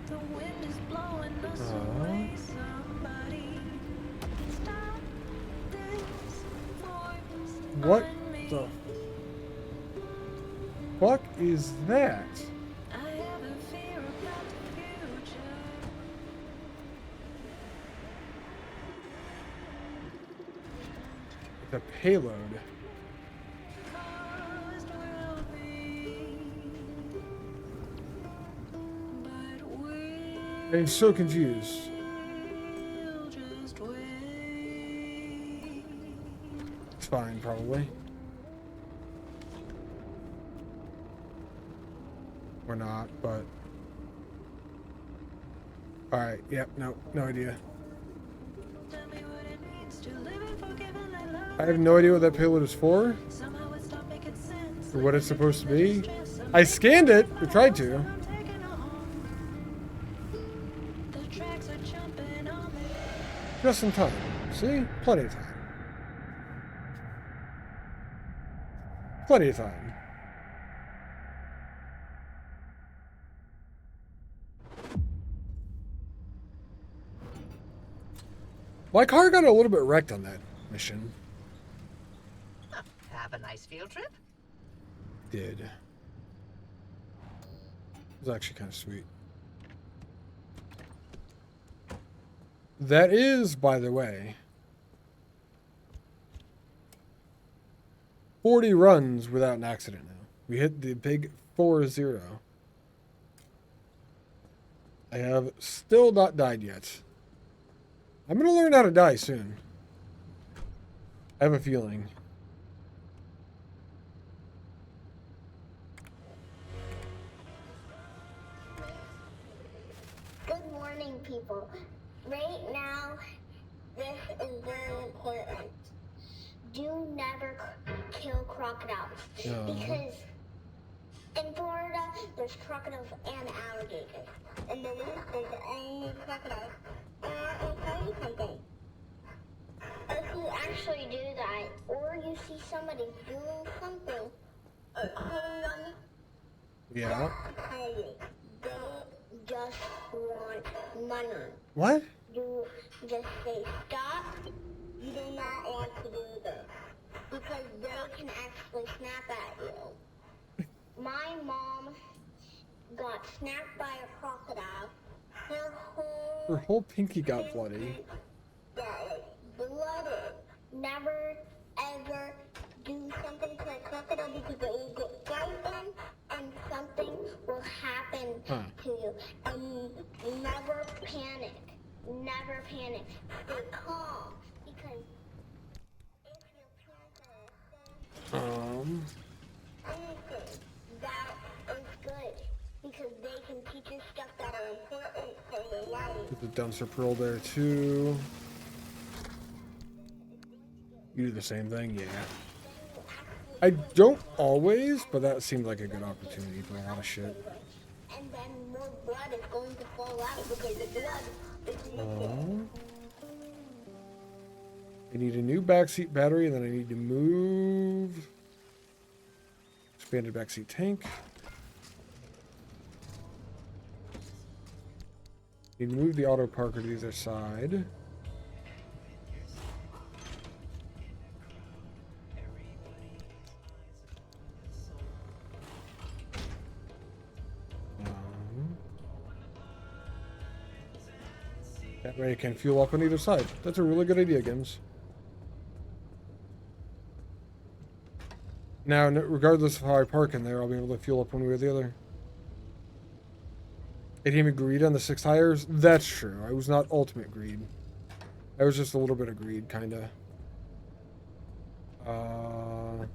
C: The wind is blowing us away. Somebody stop this voice.
A: What
C: on me.
A: the fuck is that?
C: I have a fear about the future.
A: The payload.
C: Caused will be. But
A: I'm so confused.
C: we'll just wait.
A: It's fine, probably. Or not, but... Alright, yep, no idea.
C: Tell me what it means to live and forgive and let love.
A: I have no idea what that payload is for,
C: Somehow it stopped making sense.
A: or what it's supposed to be. I scanned it, or tried to.
C: I'm taking her home. The tracks are jumping on me.
A: Just in time. See? Plenty of time. Plenty of time. My car got a little bit wrecked on that mission.
D: Have a nice field trip.
A: Did. It was actually kind of sweet. That is, by the way, 40 runs without an accident now. We hit the big 4-0. I have still not died yet. I'm going to learn how to die soon. I have a feeling.
J: Good morning, people. Right now, this is very important. Do never kill crocodiles. Because in Florida, there's crocodiles and alligators. In the East, there's only crocodiles. And I'll tell you something. If you actually do that, or you see somebody doing something, or killing them,
A: Yeah.
J: they just want money.
A: What?
J: You just say stop. You do not want to do this because they can actually snap at you. My mom got snapped by a crocodile.
A: Her whole pinky got bloody.
J: Blooded. Never ever do something to a crocodile because it will get frightened and something will happen to you. And never panic. Never panic. Stay calm because if you panic anything, that is good because they can teach you stuff that are important for your life.
A: Put the dumpster pearl there too. You do the same thing, yeah. I don't always, but that seemed like a good opportunity for a lot of shit.
J: And then more blood is going to fall out because the blood is missing.
A: I need a new backseat battery, and then I need to move expanded backseat tank. Need to move the auto parker to the other side. That way I can fuel up on either side. That's a really good idea, Gims. Now, regardless of how I park in there, I'll be able to fuel up one way or the other. I didn't even greed on the 6 tires. That's true. I was not ultimate greed. I was just a little bit of greed, kinda. I'm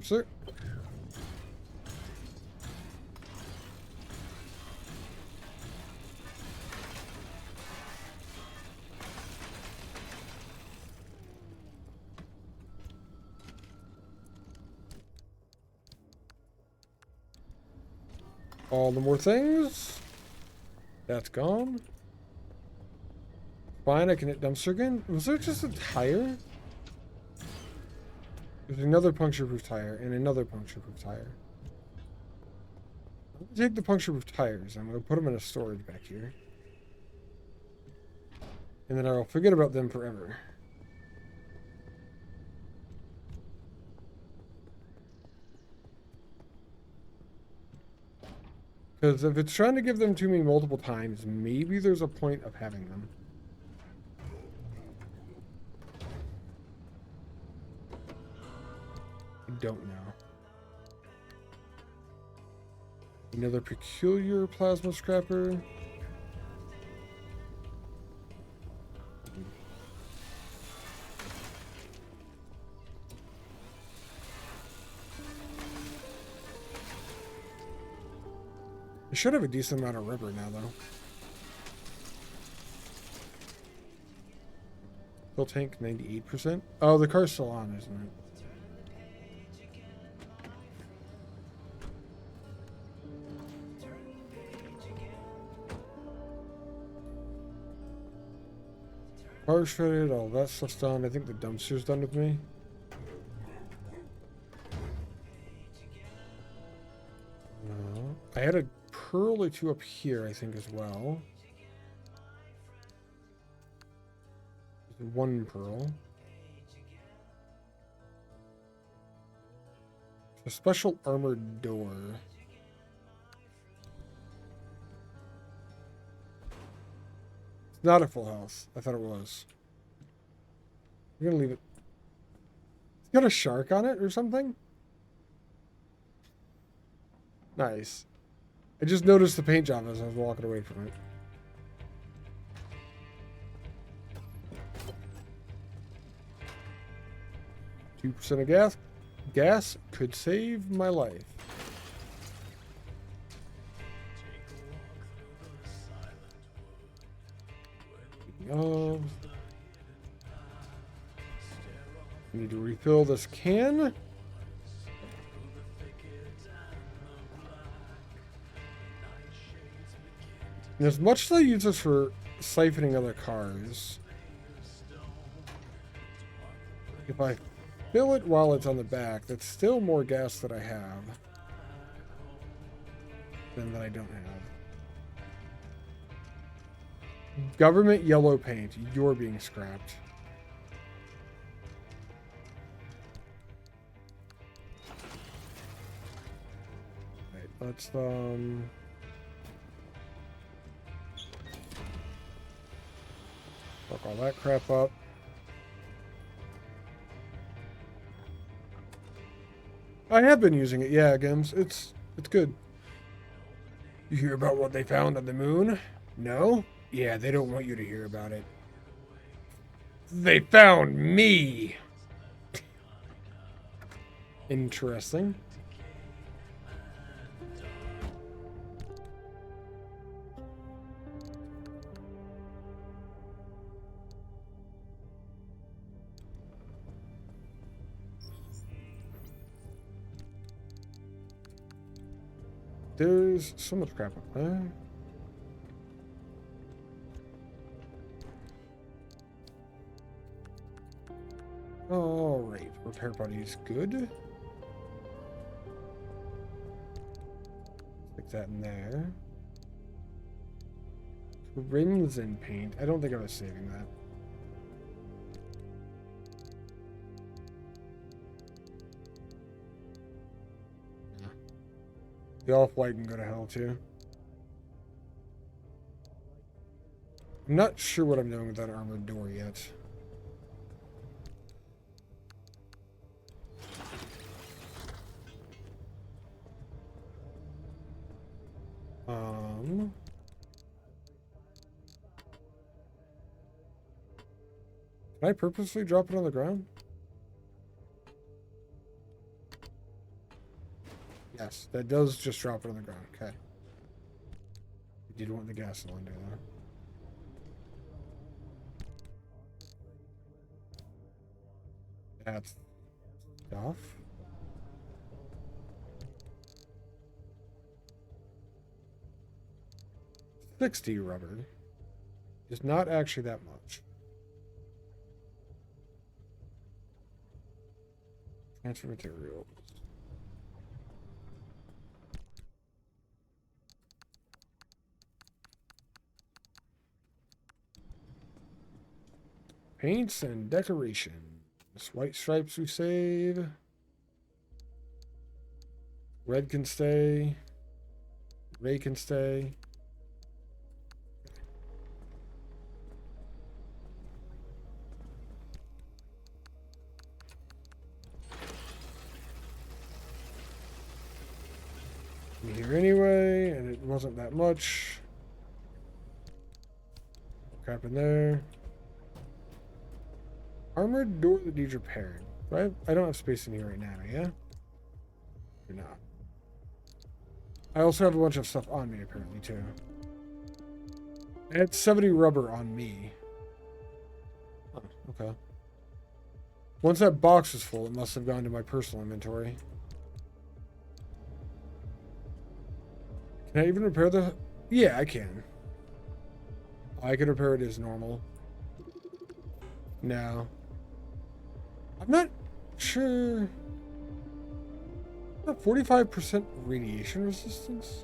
A: sick. All the more things. That's gone. Fine, I can hit dumpster again. Was there just a tire? There's another puncture-proof tire and another puncture-proof tire. I'm gonna take the puncture-proof tires. I'm gonna put them in a storage back here. And then I'll forget about them forever. Because if it's trying to give them to me multiple times, maybe there's a point of having them. I don't know. Another peculiar plasma scrapper. I should have a decent amount of rubber now, though. Full tank, 98%. Oh, the car's still on, isn't it? Car shredded, all that stuff's done. I think the dumpster's done with me. I had a pearl or two up here, I think, as well. One pearl. A special armored door. It's not a full house. I thought it was. I'm gonna leave it. It's got a shark on it or something? Nice. I just noticed the paint job as I was walking away from it. %2 of gas. Gas could save my life. Need to refill this can. And as much as I use this for siphoning other cars, if I fill it while it's on the back, that's still more gas that I have than that I don't have. Government yellow paint. You're being scrapped. Right, let's fuck all that crap up. I have been using it, yeah, Gims. It's good. You hear about what they found on the moon? No? Yeah, they don't want you to hear about it. They found me! Interesting. There's so much crap up there. Alright, repair buddy's good. Stick that in there. Rims and paint. I don't think I was saving that. The off-white can go to hell too. I'm not sure what I'm doing with that armored door yet. Can I purposely drop it on the ground? Yes, that does just drop it on the ground. Okay. You did want the gas cylinder though. That's stuff. $60 rubber is not actually that much. Transfer materials. Paints and decorations. White stripes we save. Red can stay. Gray can stay. Here anyway, and it wasn't that much. Crap in there. Armored door that needs repaired. Right? I don't have space in here right now, yeah? Or not. I also have a bunch of stuff on me apparently too. I had 70 rubber on me. Oh, okay. Once that box was full, it must have gone to my personal inventory. Can I even repair the... Yeah, I can. I can repair it as normal. No. I'm not sure... 45% radiation resistance?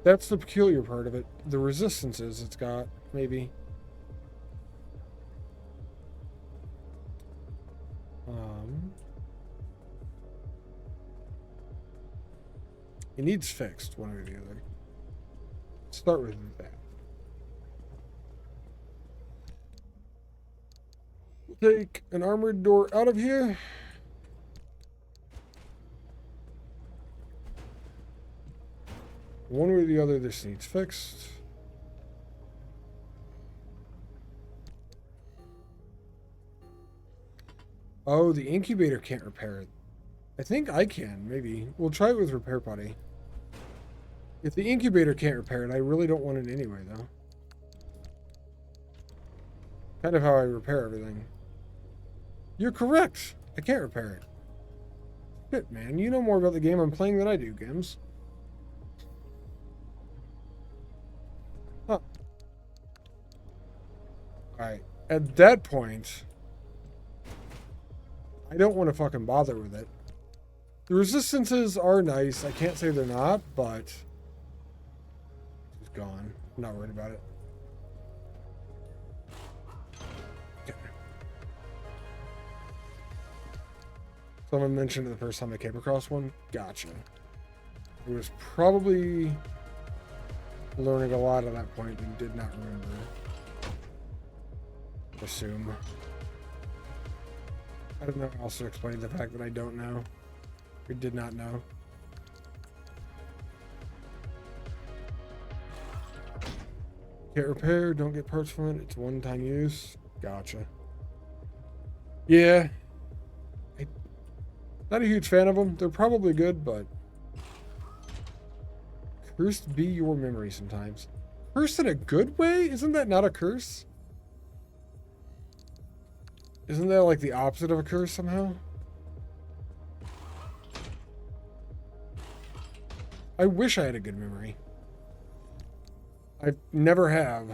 A: That's the peculiar part of it. The resistances it's got, maybe. It needs fixed, one or the other. Start with that. Take an armored door out of here. One way or the other, this needs fixed. Oh, the incubator can't repair it. I think I can, maybe. We'll try it with Repair Putty. If the incubator can't repair it, I really don't want it anyway, though. Kind of how I repair everything. You're correct. I can't repair it. Shit, man. You know more about the game I'm playing than I do, Gims. Huh. Alright. At that point, I don't want to fucking bother with it. The resistances are nice. I can't say they're not, but it's gone. I'm not worried about it. Okay. Someone mentioned it the first time I came across one. Gotcha. It was probably learning a lot at that point and did not remember. Assume. I don't know. Also explain the fact that I don't know. We did not know. Can't repair, don't get parts from it. It's one-time use. Gotcha. Yeah. Not a huge fan of them. They're probably good, but cursed be your memory sometimes. Cursed in a good way? Isn't that not a curse? Isn't that like the opposite of a curse somehow? I wish I had a good memory. I never have.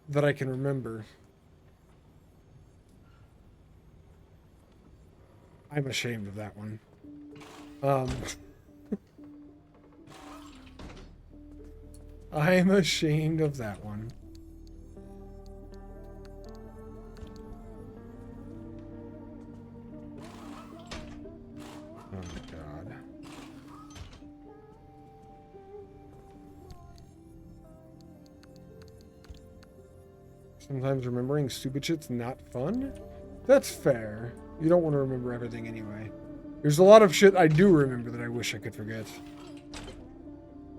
A: That I can remember. I'm ashamed of that one. I'm ashamed of that one. Oh my god. Sometimes remembering stupid shit's not fun? That's fair. You don't want to remember everything anyway. There's a lot of shit I do remember that I wish I could forget.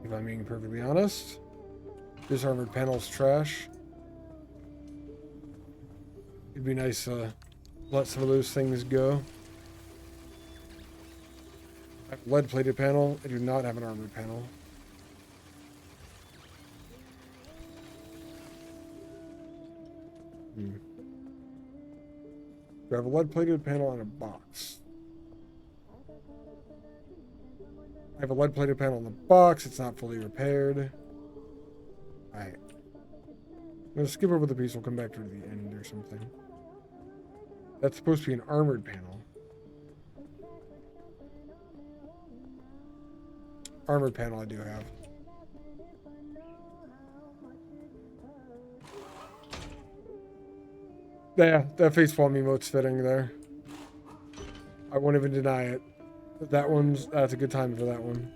A: If I'm being perfectly honest. This armored panel's trash. It'd be nice to let some of those things go. I have a lead-plated panel. I do not have an armored panel. Do I have a lead-plated panel and a box? I have a lead-plated panel in the box. It's not fully repaired. Alright. I'm going to skip over the piece. We'll come back to the end or something. That's supposed to be an armored panel. Armored panel I do have. Yeah, that facepalm emote's fitting there. I won't even deny it. That's a good time for that one.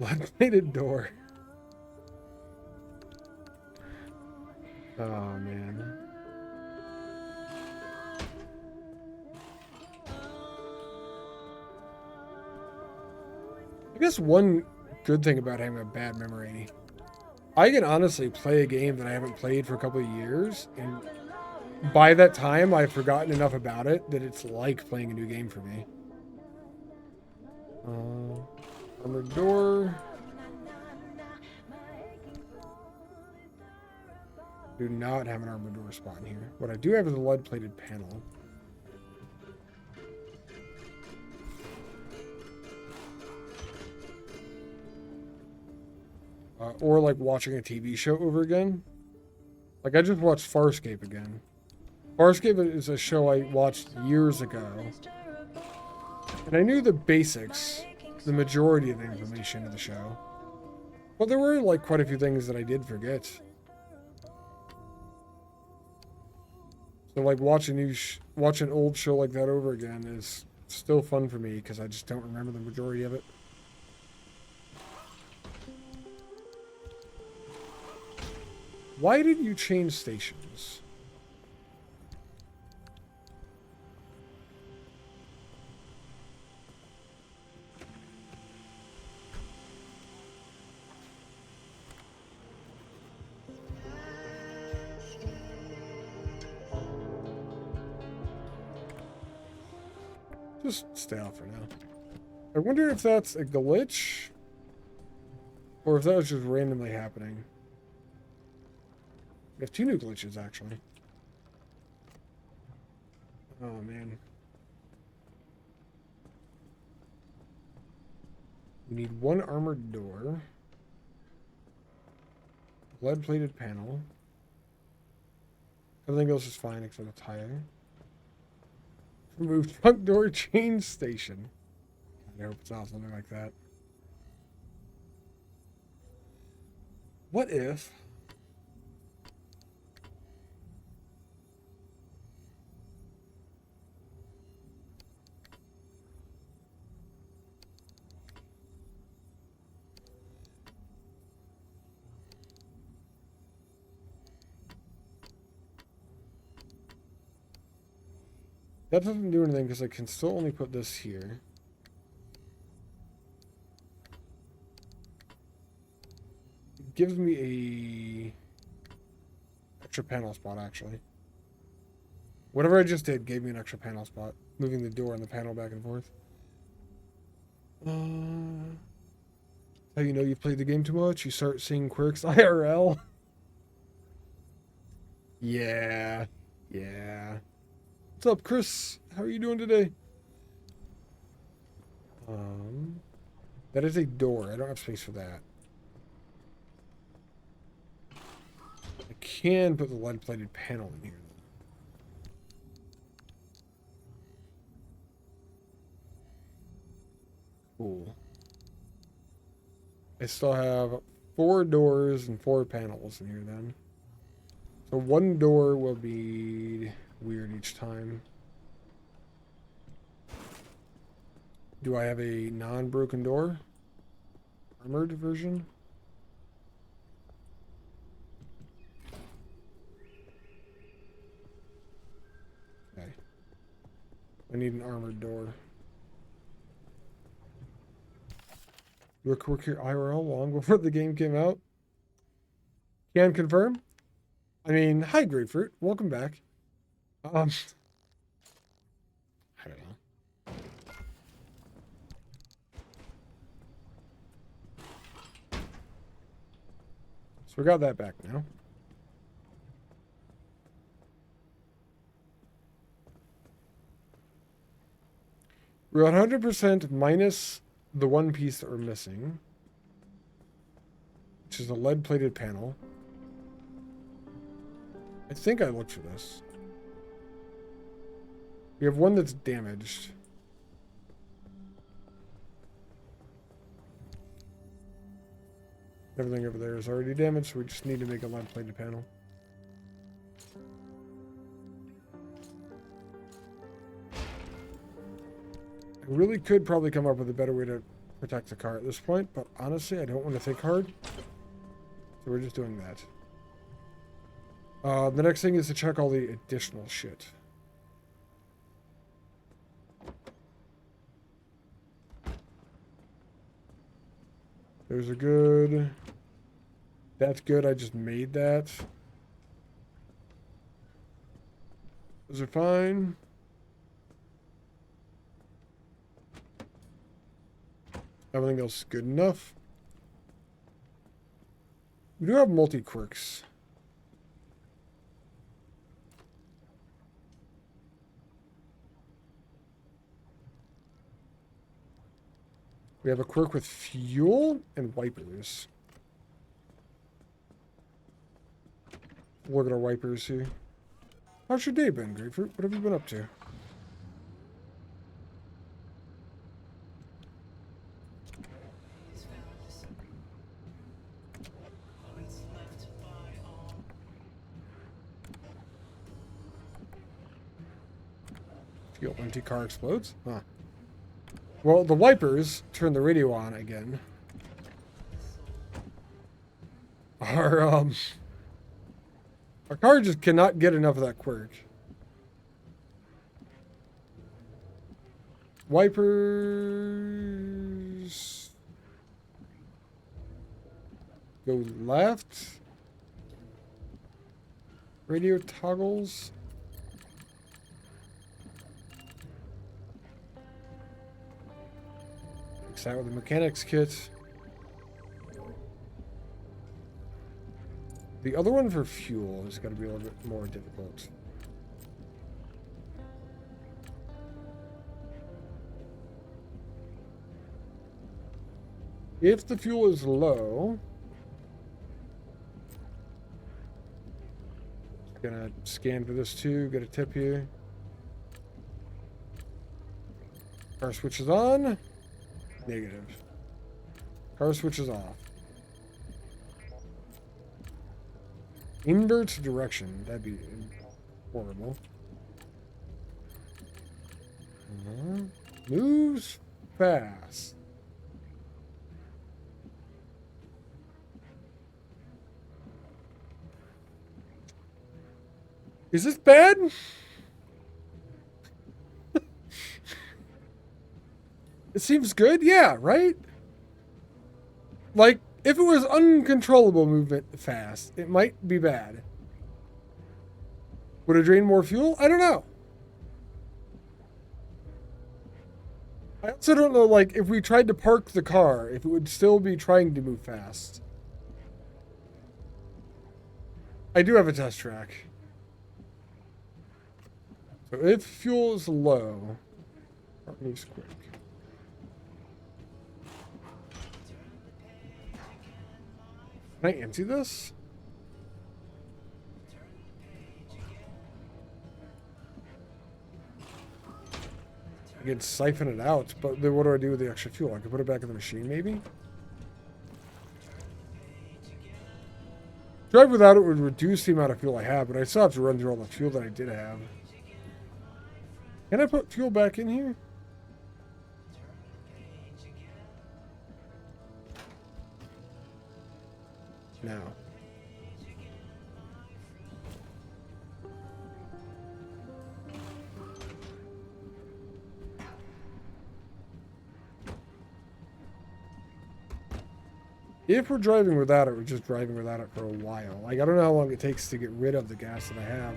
A: Lead-plated door. Oh, man. I guess one good thing about having a bad memory, I can honestly play a game that I haven't played for a couple of years, and by that time, I've forgotten enough about it that it's like playing a new game for me. Armored door. Do not have an armored door spot in here. What I do have is a lead-plated panel. Or like watching a TV show over again. Like I just watched Farscape again. Farscape is a show I watched years ago. And I knew the basics, the majority of the information of the show. But there were like quite a few things that I did forget. So like watching an old show like that over again is still fun for me because I just don't remember the majority of it. Why did you change stations? Just stay out for now. I wonder if that's a glitch or if that was just randomly happening. We have 2 new glitches, actually. Oh, man. We need 1 armored door. Lead-plated panel. Everything else is fine except the tire. Remove front door change station. I hope it's not something like that. What if... That doesn't do anything because I can still only put this here. It gives me a extra panel spot, actually. Whatever I just did gave me an extra panel spot. Moving the door and the panel back and forth. How you know you played the game too much? You start seeing quirks IRL. Yeah. Yeah. What's up, Chris? How are you doing today? That is a door. I don't have space for that. I can put the lead-plated panel in here. Cool. I still have 4 doors and 4 panels in here then. So 1 door will be weird each time. Do I have a non-broken door? Armored version? Okay. I need an armored door. You were quick here IRL long before the game came out? Can confirm? I mean, hi Grapefruit. Welcome back. I don't know. So we got that back now. We're 100% minus the 1 piece that we're missing, which is a lead-plated panel. I think I looked for this. We have 1 that's damaged. Everything over there is already damaged, so we just need to make a lead-plated panel. I really could probably come up with a better way to protect the car at this point, but honestly, I don't want to think hard. So we're just doing that. The next thing is to check all the additional shit. There's a good... That's good, I just made that. Those are fine. Everything else is good enough. We do have multi-quirks. We have a quirk with fuel and wipers. Look at our wipers here. How's your day been, Grapefruit? What have you been up to? Fuel empty car explodes? Huh. Well, the wipers turn the radio on again. Our car just cannot get enough of that quirk. Wipers go left. Radio toggles. Start with the mechanics kit. The other one for fuel is going to be a little bit more difficult. If the fuel is low, gonna scan for this too, get a tip here. Car switch is on. Negative. Car switch is off. Invert direction. That'd be horrible. Moves fast. Is this bad? It seems good, yeah, right? Like, if it was uncontrollable movement fast, it might be bad. Would it drain more fuel? I don't know. I also don't know, like, if we tried to park the car, if it would still be trying to move fast. I do have a test track. So if fuel is low, start moves quick. Can I empty this? I can siphon it out, but then what do I do with the extra fuel? I can put it back in the machine, maybe? Drive without it would reduce the amount of fuel I have, but I still have to run through all the fuel that I did have. Can I put fuel back in here? No. If we're driving without it, we're just driving without it for a while. Like, I don't know how long it takes to get rid of the gas that I have.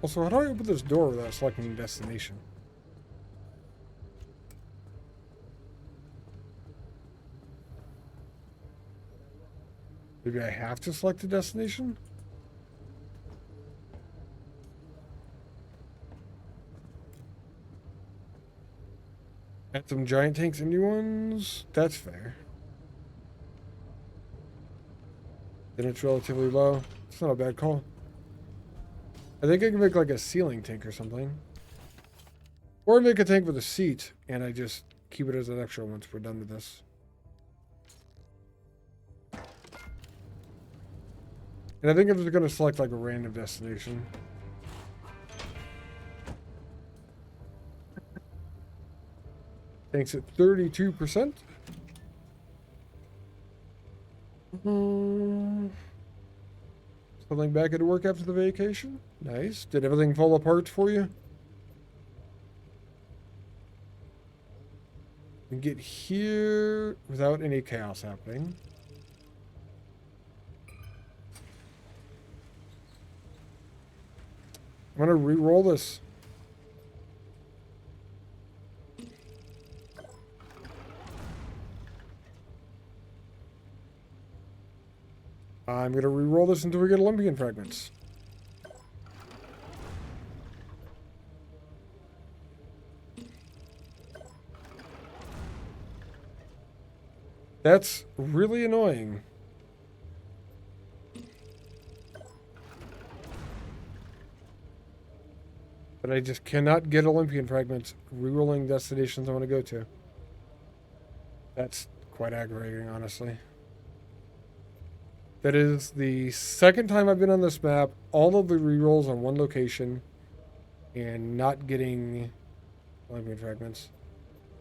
A: Also, how do I open this door without selecting destination? Maybe I have to select a destination? Add some giant tanks and new ones? That's fair. Then it's relatively low. It's not a bad call. I think I can make like a ceiling tank or something. Or make a tank with a seat, and I just keep it as an extra once we're done with this. And I think I'm just going to select like a random destination. Tanks at 32%. Something back at work after the vacation. Nice. Did everything fall apart for you? And get here without any chaos happening. I'm gonna re-roll this. I'm gonna re-roll this until we get Olympian fragments. That's really annoying. But I just cannot get Olympian fragments re-rolling destinations I want to go to. That's quite aggravating, honestly. That is the second time I've been on this map, all of the re-rolls on one location, and not getting Olympian fragments.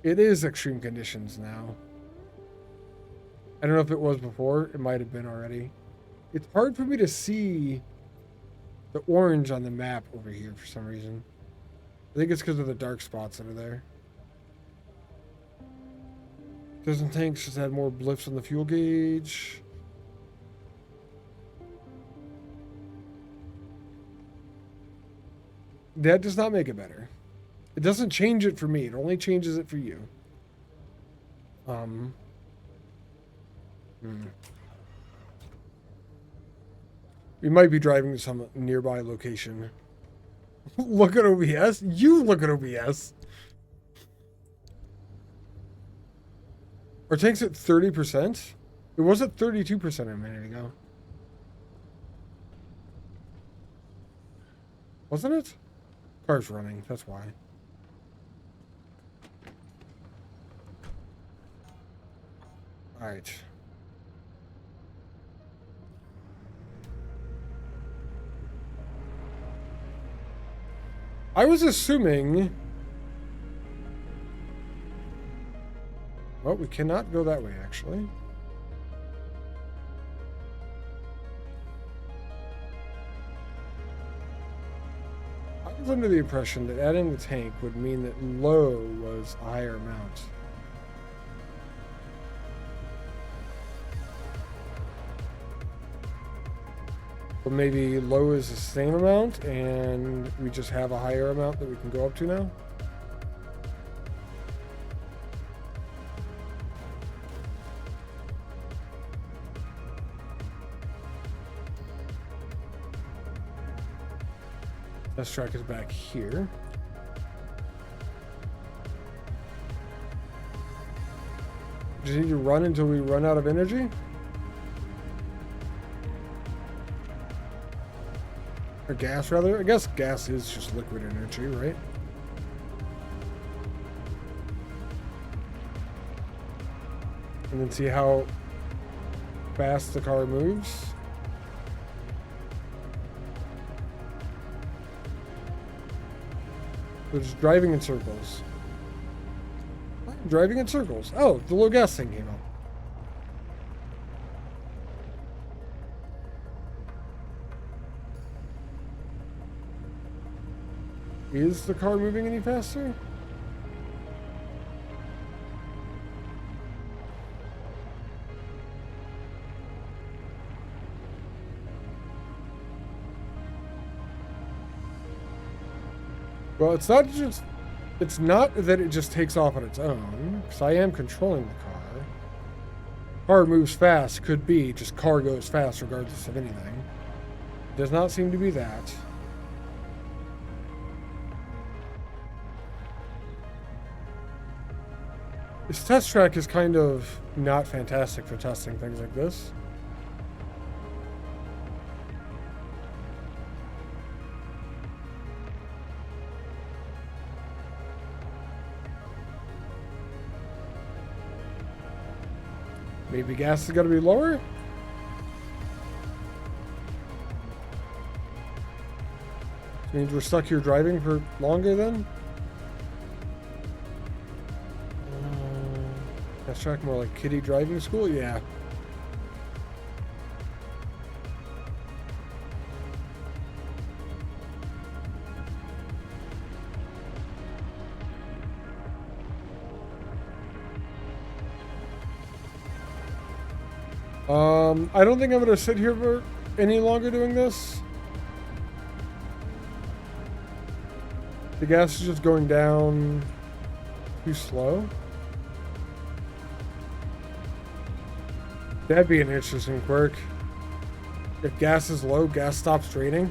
A: It is extreme conditions now. I don't know if it was before. It might have been already. It's hard for me to see the orange on the map over here for some reason. I think it's because of the dark spots that are there. Doesn't tanks just add more blips on the fuel gauge? That does not make it better. It doesn't change it for me. It only changes it for you. We might be driving to some nearby location. Look at OBS. You look at OBS. Our tank's at 30%? It was at 32% a minute ago. Wasn't it? Car's running, that's why. Alright. I was assuming... Well, we cannot go that way, actually. I was under the impression that adding the tank would mean that low was a higher amount. But maybe low is the same amount, and we just have a higher amount that we can go up to now? Test track is back here. Just need to run until we run out of energy? Or gas, rather? I guess gas is just liquid energy, right? And then see how fast the car moves. We're just driving in circles. Driving in circles. Oh, the low gas thing came up. Is the car moving any faster? Well, it's not that it just takes off on its own, because I am controlling the car. Car moves fast, could be, just car goes fast regardless of anything. Does not seem to be that. This test track is kind of not fantastic for testing things like this. Maybe gas is going to be lower? Which means we're stuck here driving for longer then? Test track more like kiddie driving school? Yeah. I don't think I'm going to sit here for any longer doing this. The gas is just going down too slow. That'd be an interesting quirk. If gas is low, gas stops draining.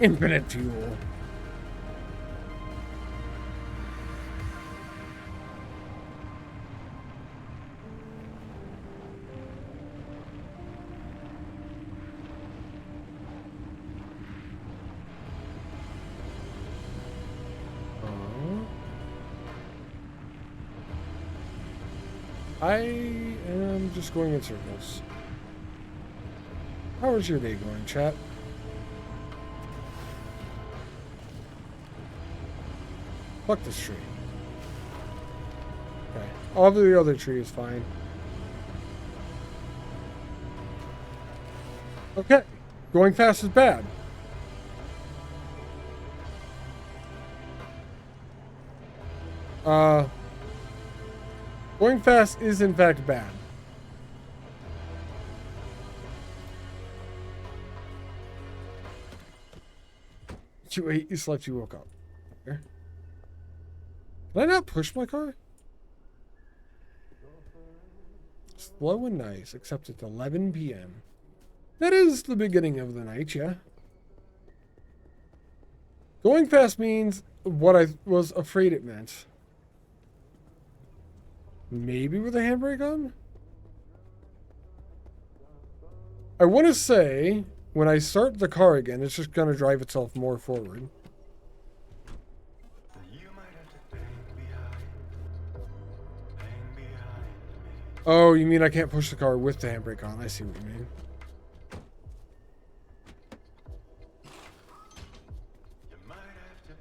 A: Infinite fuel. I am just going in circles. How is your day going, chat? Fuck this tree. Okay. All of the other tree is fine. Okay. Going fast is bad. Going fast is in fact bad. You ate, you slept, you woke up. Here. Did I not push my car? Slow and nice, except it's 11 p.m. That is the beginning of the night, yeah. Going fast means what I was afraid it meant. Maybe with a handbrake on? I want to say, when I start the car again, it's just going to drive itself more forward. Oh, you mean I can't push the car with the handbrake on? I see what you mean.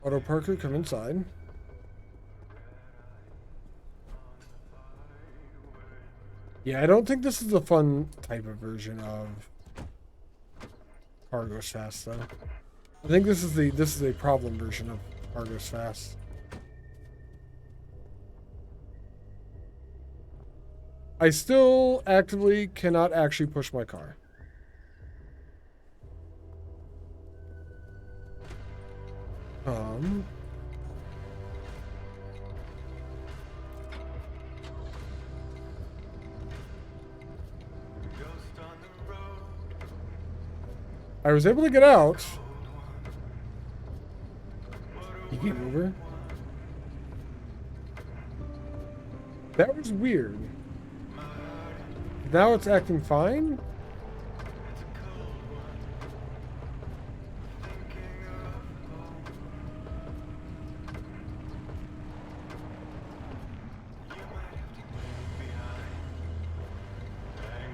A: Auto Parker, come inside. Yeah, I don't think this is the fun type of version of Car Goes Fast, though. I think this is a problem version of Car Goes Fast. I still actively cannot actually push my car. I was able to get out. You came over. That was weird. Now it's acting fine?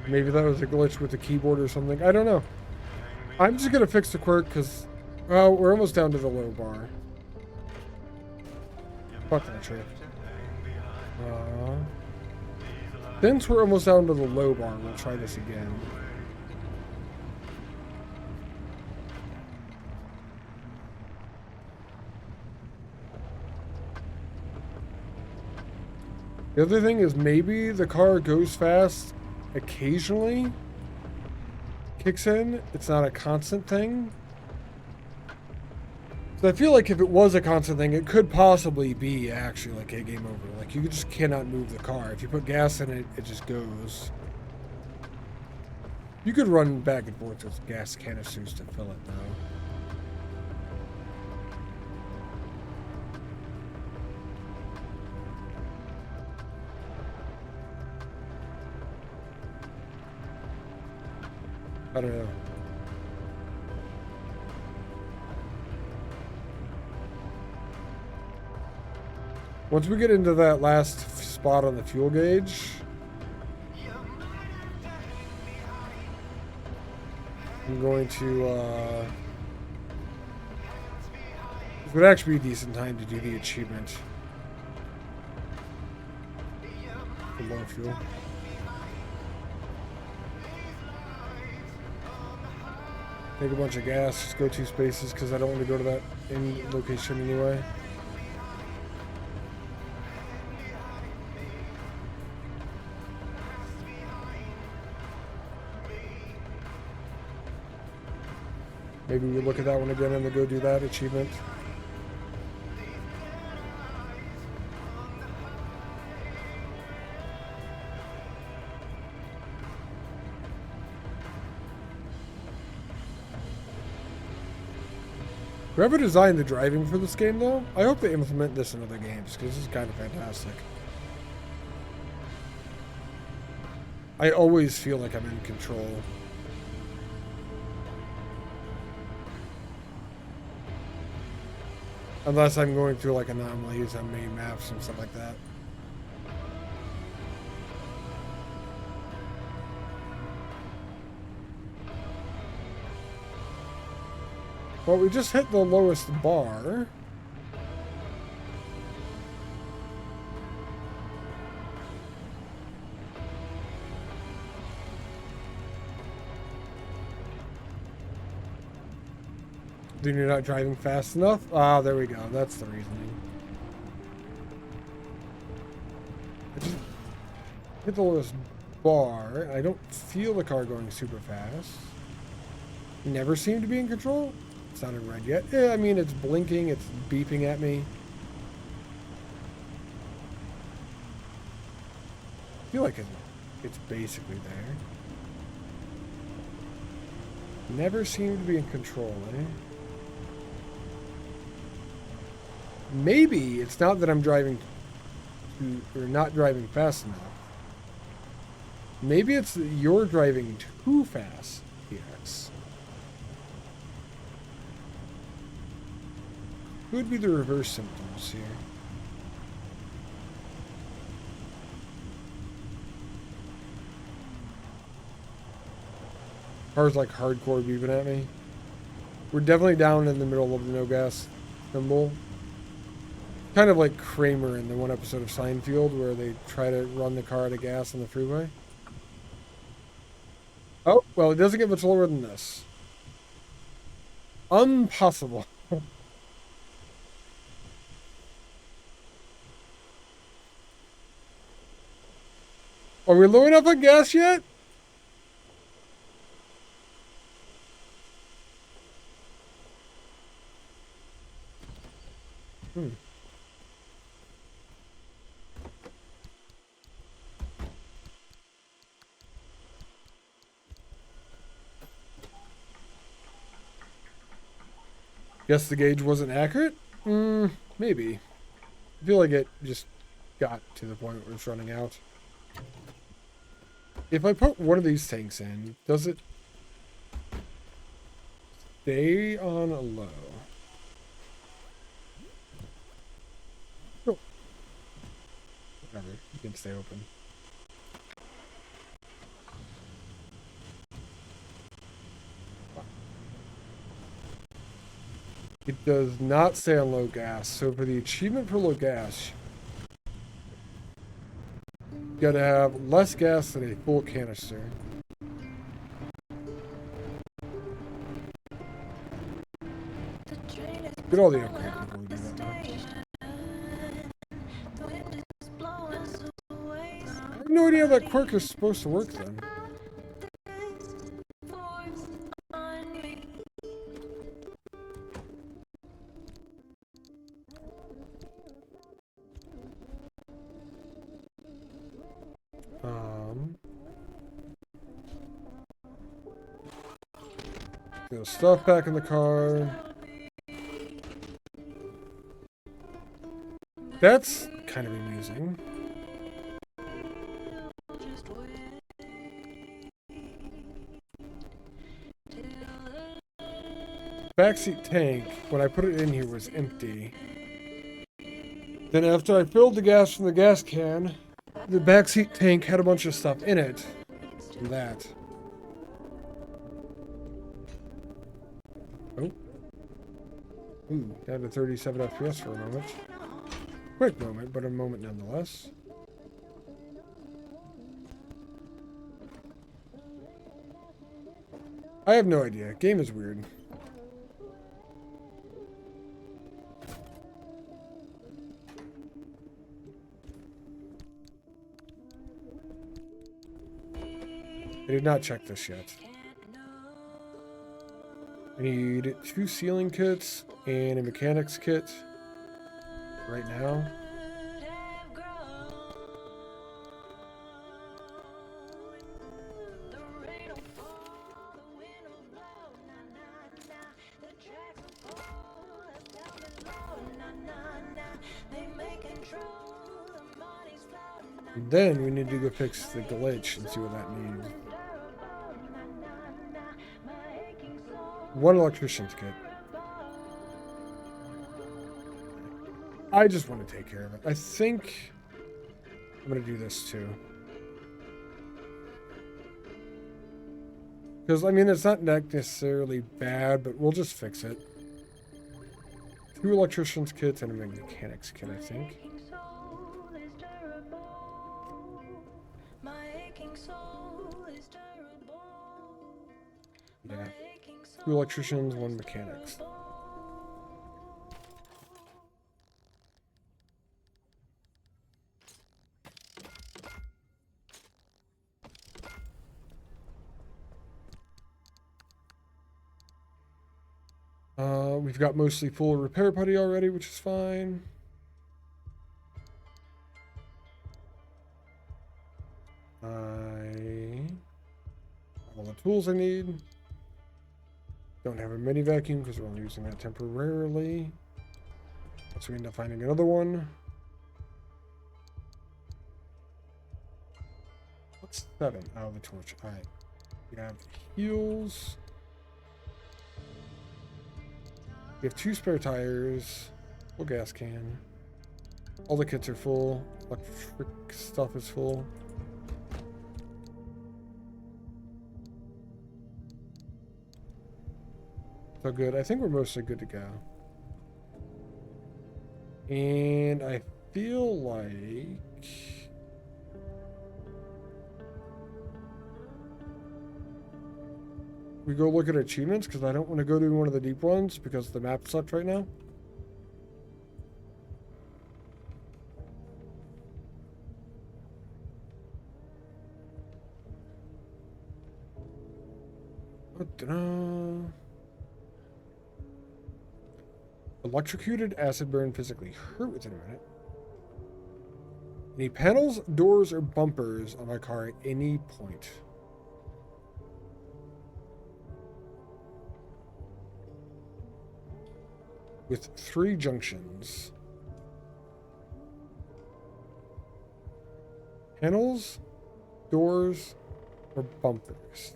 A: Maybe that was a glitch with the keyboard or something. I don't know. I'm just going to fix the quirk because, well, we're almost down to the low bar. Fuck that shit. Since we're almost down to the low bar, we'll try this again. The other thing is maybe the car goes fast occasionally. Kicks in. It's not a constant thing. So I feel like if it was a constant thing, it could possibly be actually like a game over. Like you just cannot move the car. If you put gas in it, it just goes. You could run back and forth with gas canisters to fill it though. I don't know. Once we get into that last spot on the fuel gauge, I'm going to, it would actually be a decent time to do the achievement for low fuel. Take a bunch of gas, just go 2 spaces because I don't want to go to that end location anyway. Maybe we look at that one again and then go do that achievement. Whoever designed the driving for this game, though, I hope they implement this in other games, because this is kind of fantastic. I always feel like I'm in control. Unless I'm going through, like, anomalies on main maps and stuff like that. Well, we just hit the lowest bar. Then you're not driving fast enough? Ah, there we go. That's the reasoning. hit the lowest bar. I don't feel the car going super fast. Never seem to be in control. It's not in red yet. Yeah, I mean, it's blinking. It's beeping at me. I feel like it's basically there. Never seem to be in control, eh? Maybe it's not that I'm driving or not driving fast enough. Maybe it's that you're driving too fast, yes. Could be the reverse symptoms here. Car's like hardcore beeping at me. We're definitely down in the middle of the no gas symbol. Kind of like Kramer in the one episode of Seinfeld where they try to run the car out of gas on the freeway. Oh, well, it doesn't get much lower than this. Impossible. Are we low enough on gas yet? Guess the gauge wasn't accurate? Maybe. I feel like it just got to the point where it's running out. If I put one of these tanks in, does it stay on a low? Oh. Whatever, you can stay open. It does not stay on low gas. So for the achievement for low gas, you gotta have less gas than a full canister. Get all the upgrades before we do that. I have no idea how that quirk is supposed to work then. Get stuff back in the car. That's kind of amusing. Backseat tank, when I put it in here, was empty. Then after I filled the gas from the gas can, the backseat tank had a bunch of stuff in it. And that. Oh. Ooh, down to 37 FPS for a moment. Quick moment, but a moment nonetheless. I have no idea. Game is weird. I did not check this yet. I need 2 sealing kits and a mechanics kit right now. And then we need to go fix the glitch and see what that means. 1 electrician's kit. I just want to take care of it. I think I'm going to do this too. Because, I mean, it's not necessarily bad, but we'll just fix it. 2 electrician's kits and a mechanics kit, I think. Yeah. 2 electricians, 1 mechanics. We've got mostly full repair putty already, which is fine. I have all the tools I need. Don't have a mini vacuum because we're only using that temporarily. So we end up finding another one. What's 7? Oh, the torch. Alright. We have heels. We have 2 spare tires. Full gas can. All the kits are full. Electric stuff is full. So good. I think we're mostly good to go. And I feel like we go look at achievements because I don't want to go to one of the deep ones because the map sucks right now. Electrocuted, acid burn, physically hurt within a minute. Any panels, doors, or bumpers on my car at any point. With 3 junctions. Panels, doors, or bumpers.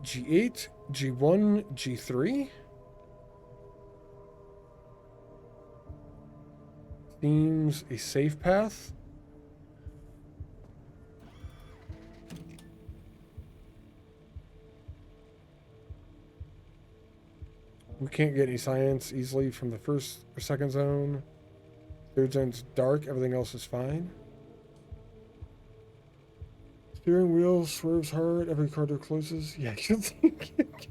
A: G8, G1, G3. Seems a safe path. We can't get any science easily from the first or second zone. Third zone's dark, everything else is fine. Steering wheel swerves hard, every car door closes. Yeah, you think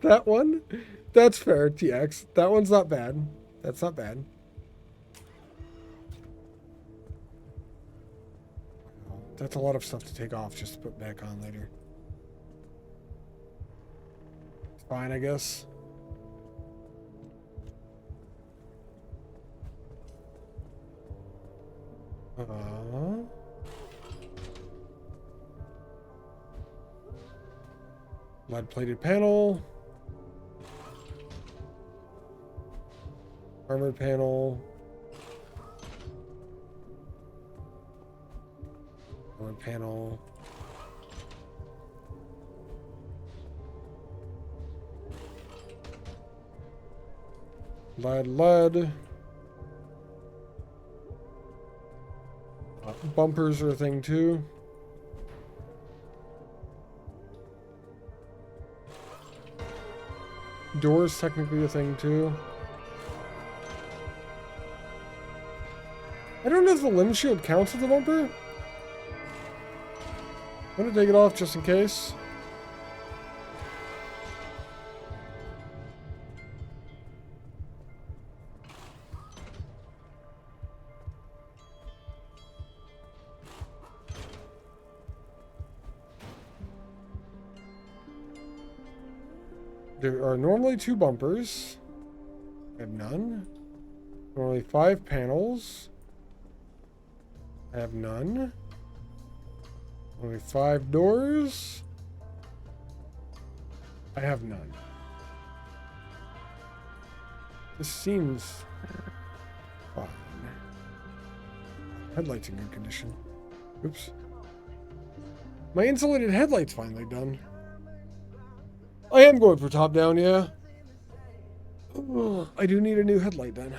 A: that one? That's fair, TX. That one's not bad. That's not bad. That's a lot of stuff to take off just to put back on later. It's fine, I guess. Lead-plated panel. Armored panel. Armored panel. Lead. Bumpers are a thing too. Doors technically a thing too. I don't know if the limb shield counts as a bumper. I'm gonna take it off just in case. There are normally 2 bumpers. I have none. Normally 5 panels. I have none. Only 5 doors. I have none. This seems fine. Headlights in good condition. Oops. My insulated headlights finally done. I am going for top down, yeah. Oh, I do need a new headlight then.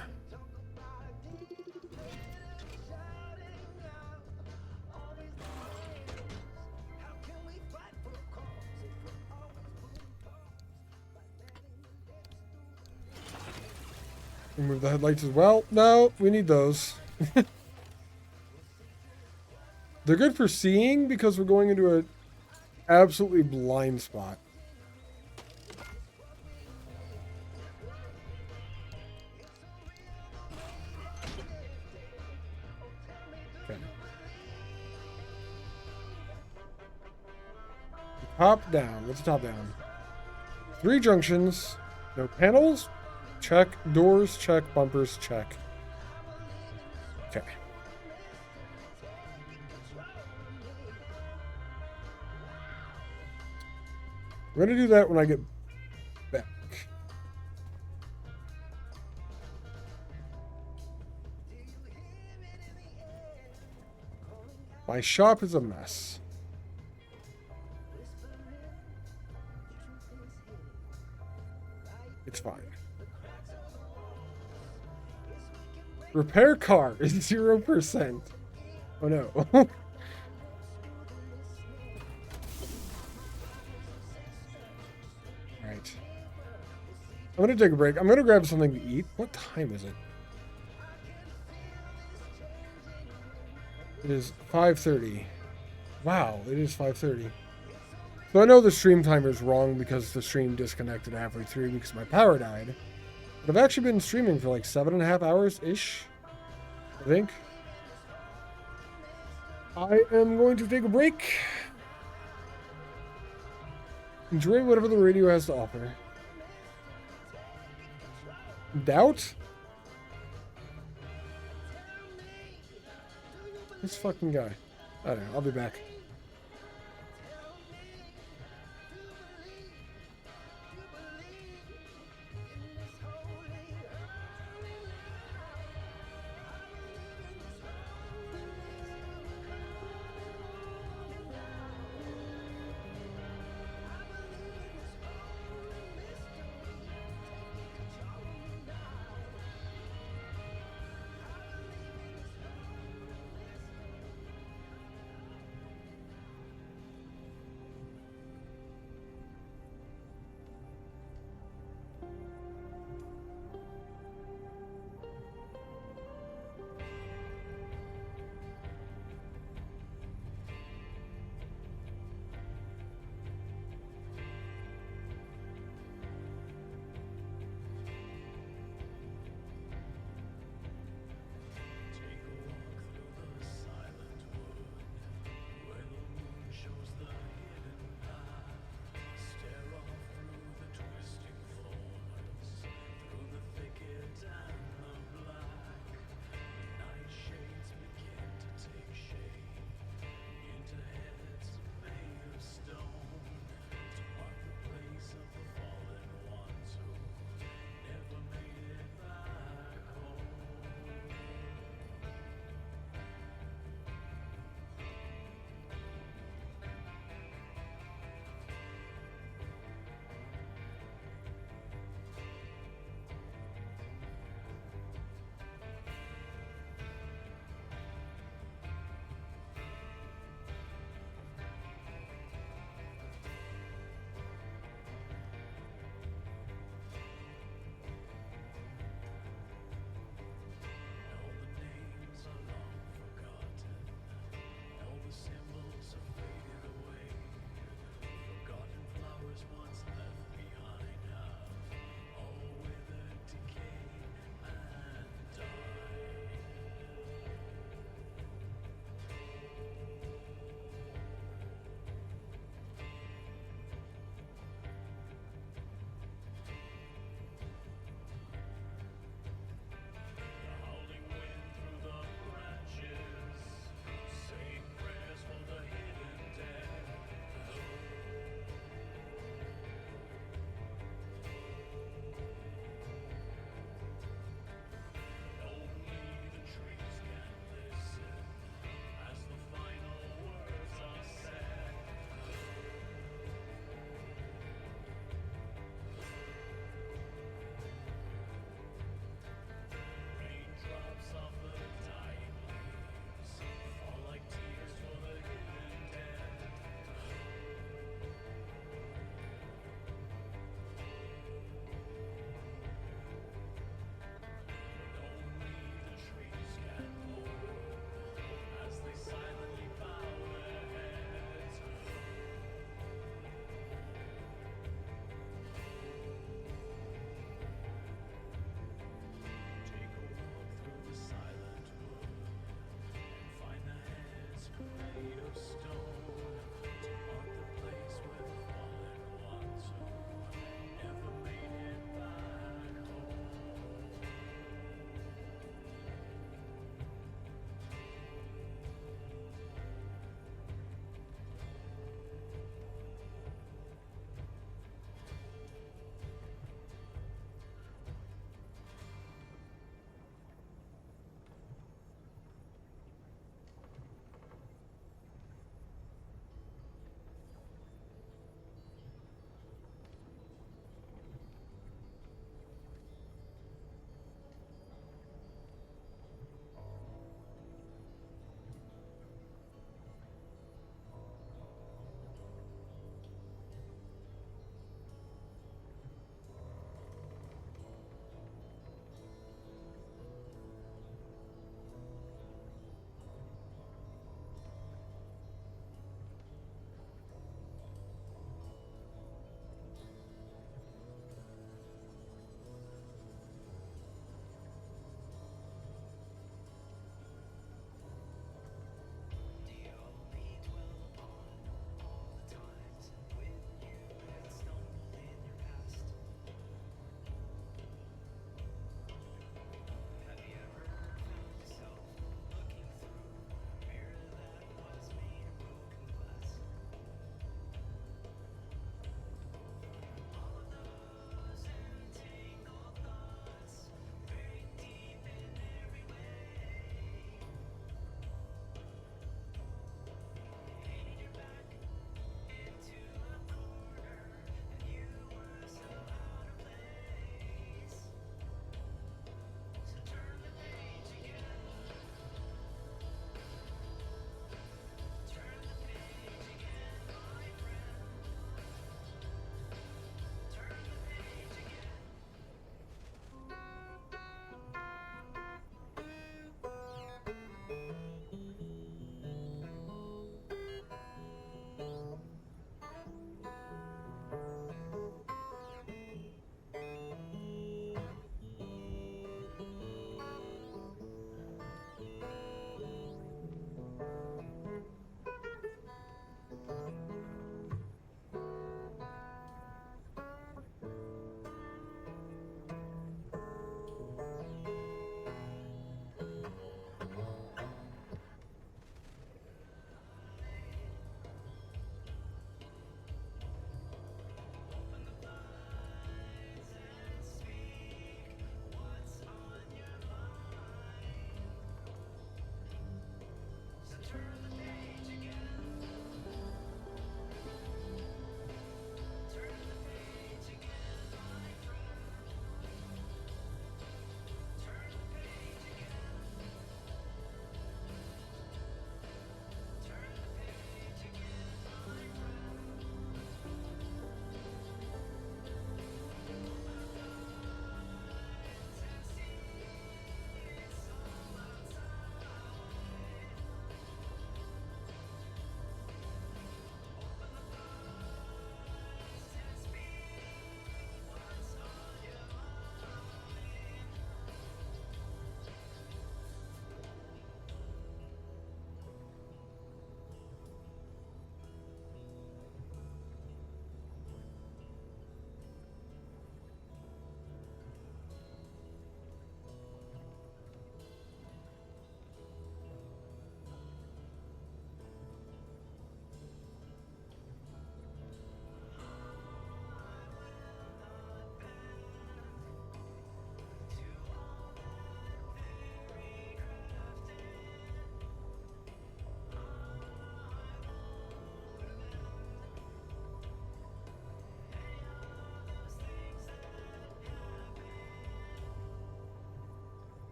A: Remove the headlights as well. No, we need those. They're good for seeing because we're going into an absolutely blind spot. Okay. Top down. What's top down? 3 junctions. No panels. Check. Doors, check. Bumpers, check. Okay. We're going to do that when I get back. My shop is a mess. It's fine. Repair car is 0%. Oh no. Alright. I'm gonna take a break. I'm gonna grab something to eat. What time is it? It is 5:30. Wow, it is 5:30. So I know the stream timer is wrong because the stream disconnected halfway through because my power died. But I've actually been streaming for like 7.5 hours-ish, I think. I am going to take a break. Enjoy whatever the radio has to offer. Doubt? This fucking guy. I don't know. I'll be back.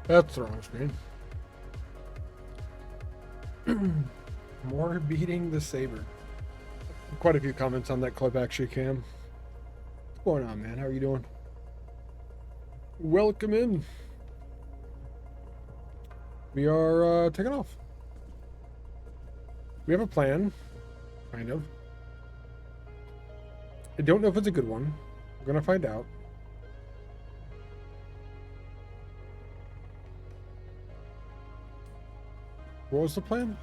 A: That's the wrong screen. More beating the saber. Quite a few comments on that clip, actually, Cam. What's going on, man? How are you doing? Welcome in. We are taking off. We have a plan, kind of. I don't know if it's a good one. We're gonna find out. What was the plan?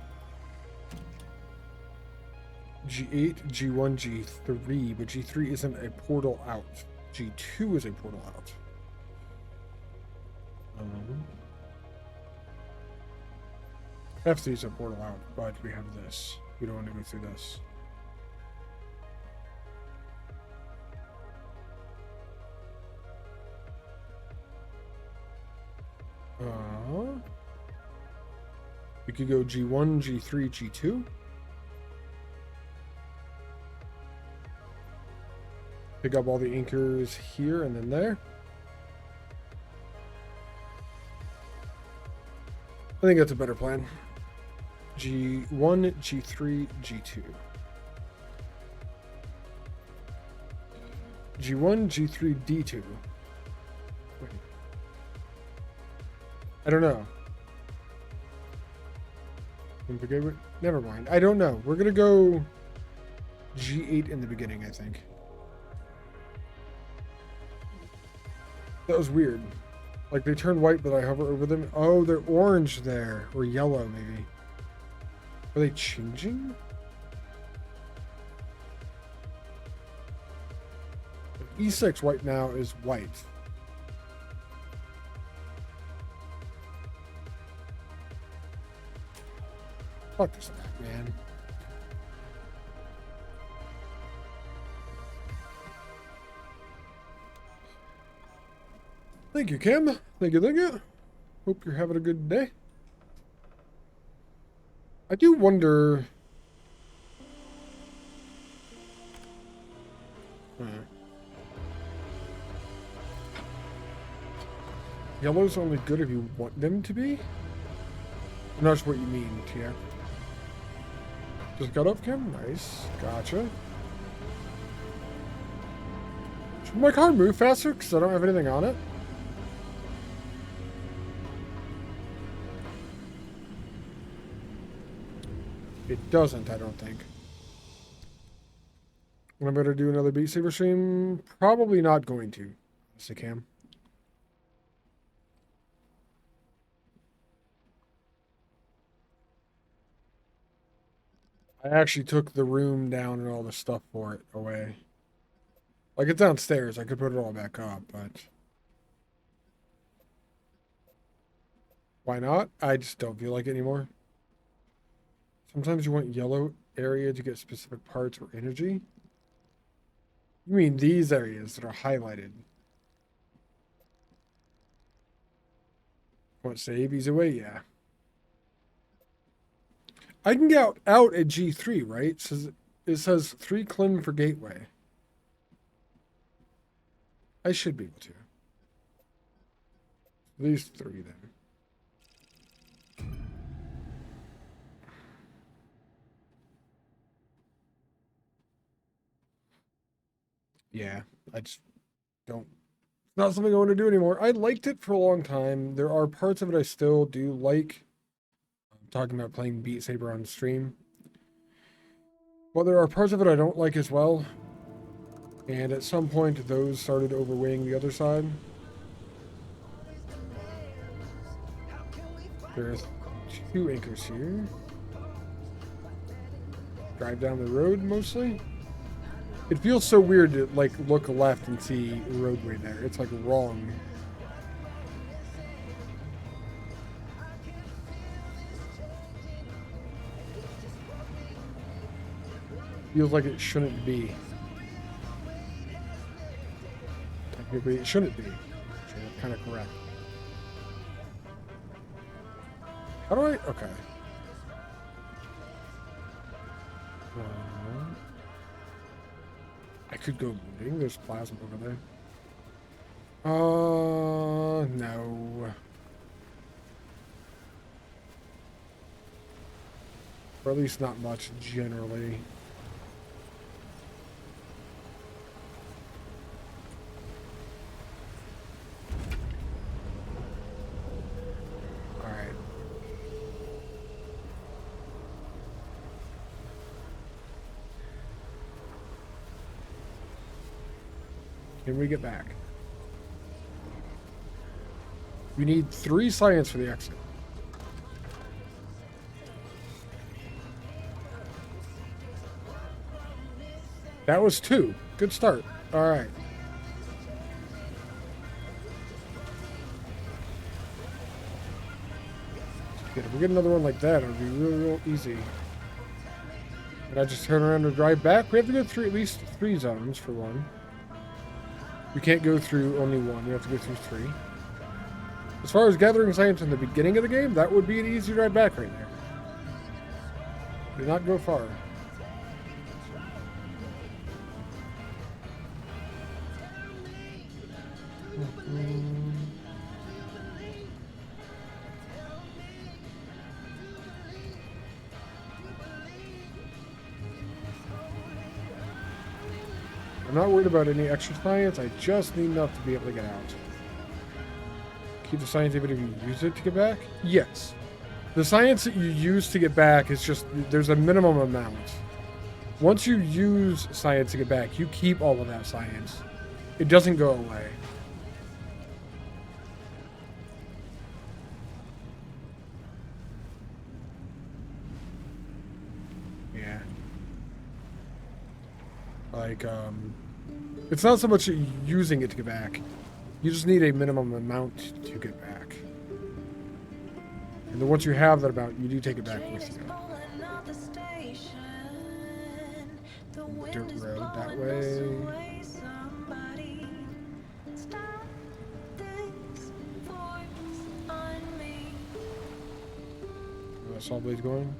A: G8, G1, G3, but G3 isn't a portal out. G2 is a portal out. F3 is a portal out, but we have this. We don't want to go through this. We could go G1, G3, G2. Pick up all the anchors here and then there. I think that's a better plan. G1, G3, G2. G1, G3, D2. Wait. I don't know. Never mind. I don't know. We're gonna go G8 in the beginning, I think. That was weird. Like they turn white, but I hover over them. Oh, they're orange there. Or yellow, maybe. Are they changing? E6 white now is white. Fuck this map, man. Thank you, Kim. Thank you, thank you. Hope you're having a good day. I do wonder... Yellow's only good if you want them to be? I'm not sure what you mean, Tia. Just got up, Kim? Nice. Gotcha. Should my car move faster because I don't have anything on it? It doesn't, I don't think. When I'm going to do another Beat Saber stream? Probably not going to. Yes, I can. I actually took the room down and all the stuff for it away. Like, it's downstairs. I could put it all back up, but... Why not? I just don't feel like it anymore. Sometimes you want yellow area to get specific parts or energy. You mean these areas that are highlighted? Want to save ease away? Yeah. I can get out at G3, right? It says 3 Klim for gateway. I should be able to. At least 3 then. Yeah, I just don't. It's not something I want to do anymore. I liked it for a long time. There are parts of it I still do like. I'm talking about playing Beat Saber on stream. But there are parts of it I don't like as well. And at some point, those started overweighing the other side. There's 2 anchors here. Drive down the road mostly. It feels so weird to like look left and see a roadway there. It's like wrong. Feels like it shouldn't be. Technically, it shouldn't be. So that's kind of correct. How do I? Okay. I could go looting. There's plasma over there. No. Or at least not much, generally. Alright. Can we get back? We need 3 science for the exit. That was 2. Good start. All right. Good. If we get another one like that, it'll be real easy. And I just turn around and drive back. We have to go through at least 3 zones for one. We can't go through only one. We have to go through 3. As far as gathering science in the beginning of the game, that would be an easy drive back right there. Do not go far. I'm not worried about any extra science. I just need enough to be able to get out. Keep the science even if you use it to get back? Yes. The science that you use to get back is just, there's a minimum amount. Once you use science to get back, you keep all of that science. It doesn't go away. Yeah. Like, it's not so much using it to get back. You just need a minimum amount to get back. And then once you have that amount, you do take it back with you. Dirt road that way. Saw blades going.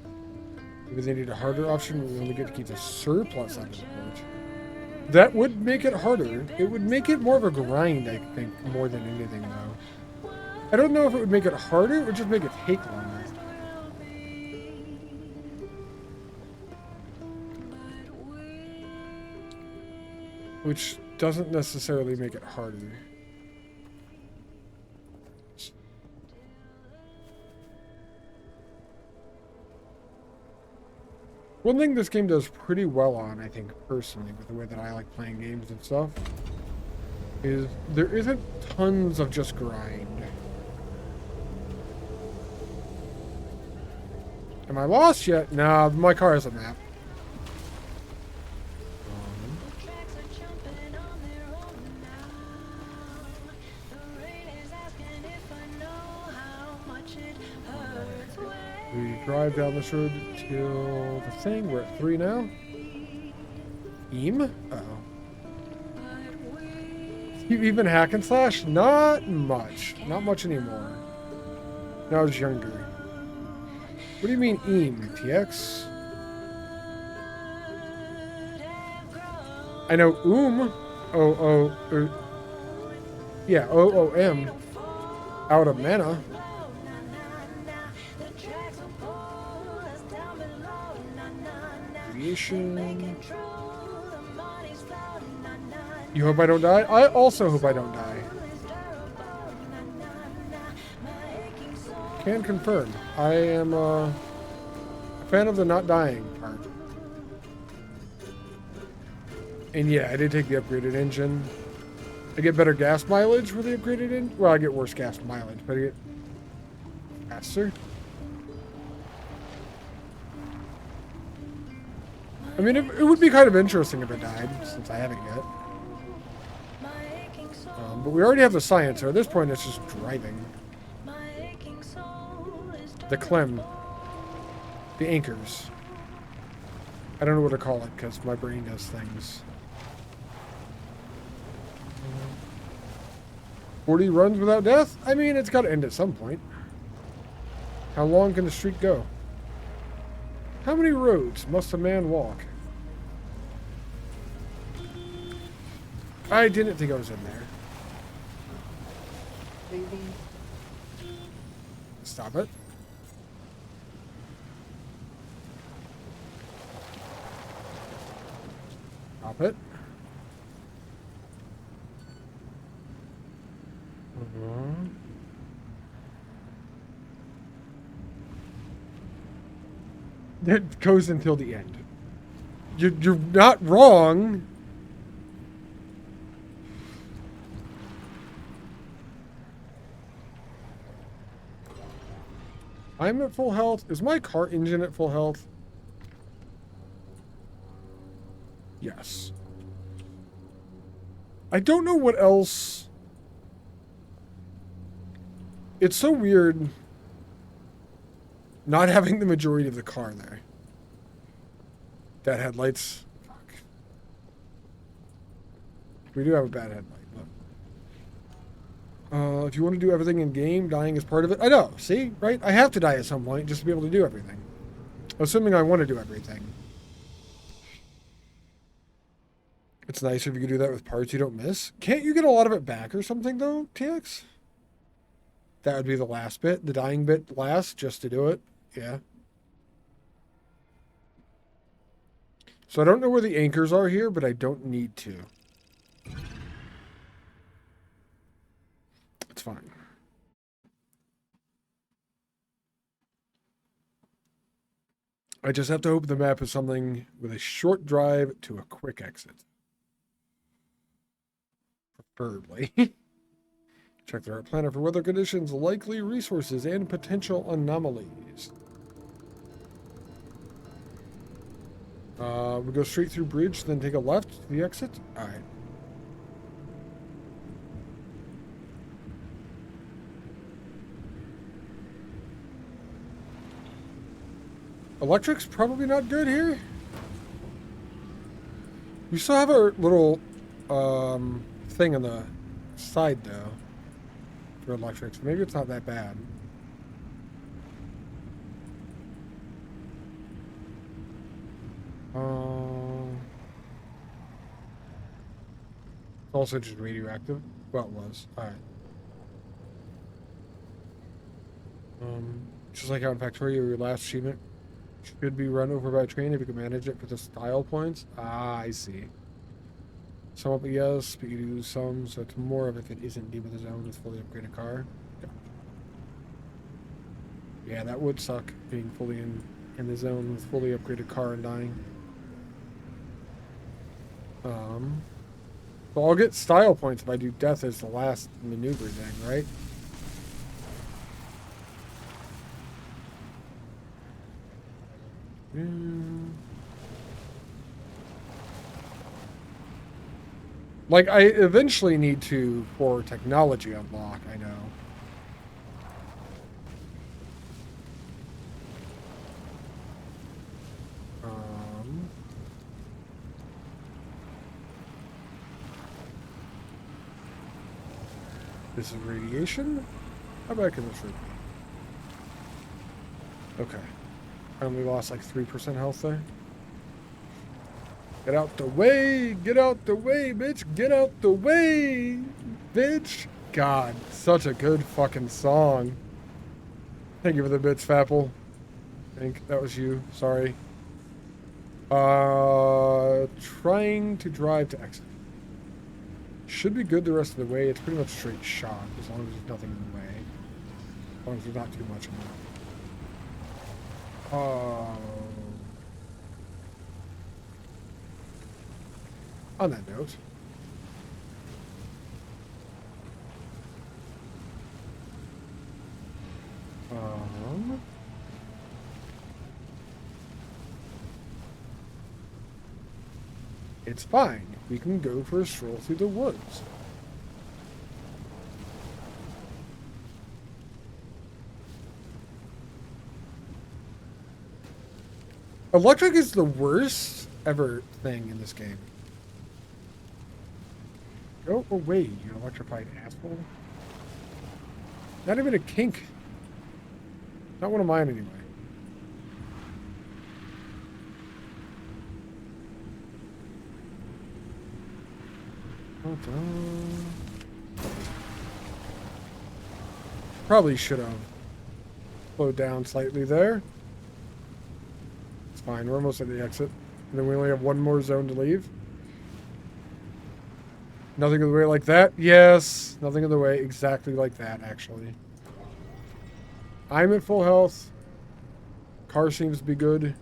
A: Maybe they need a harder option. We only get to keep the surplus out of the port. That would make it harder. It would make it more of a grind, I think, more than anything, though. I don't know if it would make it harder or just make it take longer. Which doesn't necessarily make it harder. One thing this game does pretty well on, I think, personally, with the way that I like playing games and stuff, is there isn't tons of just grind. Am I lost yet? Nah, my car has a map. We drive down this road till the thing. We're at 3 now. Uh-oh. You even hack and slash? Not much. Not much anymore. When I was younger. What do you mean TX? I know yeah, OOM. Out of mana. You hope I don't die? I also hope I don't die. Can confirm. I am a fan of the not dying part. And yeah, I did take the upgraded engine. I get better gas mileage with the upgraded engine. Well, I get worse gas mileage, but I get faster. I mean, it would be kind of interesting if it died, since I haven't yet. But we already have the science, so at this point it's just driving. The clem. The anchors. I don't know what to call it, because my brain does things. 40 runs without death? I mean, it's got to end at some point. How long can the streak go? How many roads must a man walk? I didn't think I was in there.
H: Maybe.
A: Stop it. Stop it. It goes until the end. You're not wrong. I'm at full health. Is my car engine at full health? Yes. I don't know what else. It's so weird not having the majority of the car there. Bad headlights. Fuck. We do have a bad headlight. But if you want to do everything in game, dying is part of it. I know. See? Right? I have to die at some point just to be able to do everything. Assuming I want to do everything. It's nice if you can do that with parts you don't miss. Can't you get a lot of it back or something, though, TX? That would be the last bit. The dying bit last, just to do it. Yeah. So I don't know where the anchors are here, but I don't need to. It's fine. I just have to open the map as something with a short drive to a quick exit. Preferably. Check the route planner for weather conditions, likely resources, and potential anomalies. We go straight through bridge, then take a left to the exit. All right. Electric's probably not good here. We still have a little thing on the side though for electrics. Maybe it's not that bad. It's also just radioactive. Well, it was. Alright. Just like how in Factorio, your last achievement should be run over by a train if you can manage it for the style points. Ah, I see. Some of it, yes, but you do some, so it's more of if it isn't deep with the zone with fully upgraded car. Yeah, that would suck, being fully in the zone with fully upgraded car and dying. So I'll get style points if I do death as the last maneuver thing, right? Like, I eventually need to, for technology unlock, I know. This is radiation? How back in this room? Okay. I only lost like 3% health there. Get out the way! Get out the way, bitch! Get out the way, bitch! God, such a good fucking song. Thank you for the bits, Fapple. I think that was you. Sorry. Trying to drive to exit. Should be good the rest of the way. It's pretty much straight shot, as long as there's nothing in the way. As long as there's not too much in the way. On that note, it's fine. We can go for a stroll through the woods. Electric is the worst ever thing in this game. Go away, you electrified asshole. Not even a kink. Not one of mine anyway. Probably should have slowed down slightly there. It's fine, we're almost at the exit. And then we only have one more zone to leave. Nothing in the way like that? Yes. Nothing in the way exactly like that, actually. I'm at full health. Car seems to be good.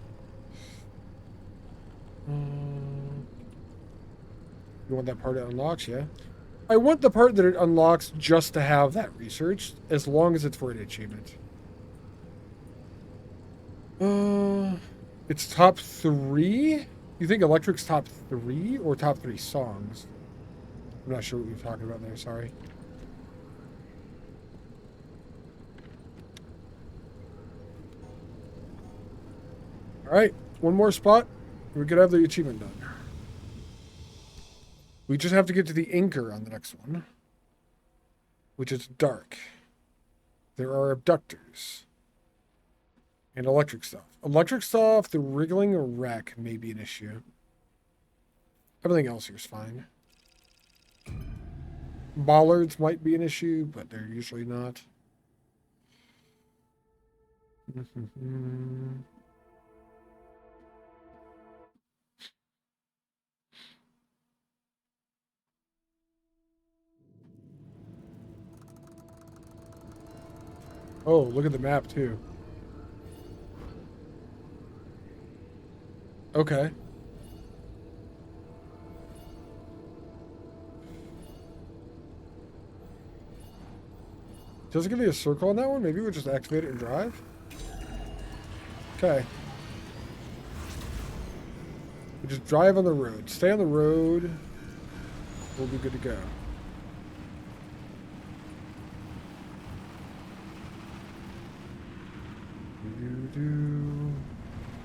A: You want that part that unlocks, yeah? I want the part that it unlocks just to have that research, as long as it's for an achievement. It's top 3? You think Electric's top 3 or top 3 songs? I'm not sure what you're talking about there, sorry. Alright, one more spot. We could have the achievement done. We just have to get to the anchor on the next one, which is dark. There are abductors. And electric stuff. Electric stuff, the wriggling wreck may be an issue. Everything else here is fine. Bollards might be an issue, but they're usually not. Oh, look at the map, too. Okay. Does it give you a circle on that one? Maybe we'll just activate it and drive? Okay. We just drive on the road. Stay on the road. We'll be good to go.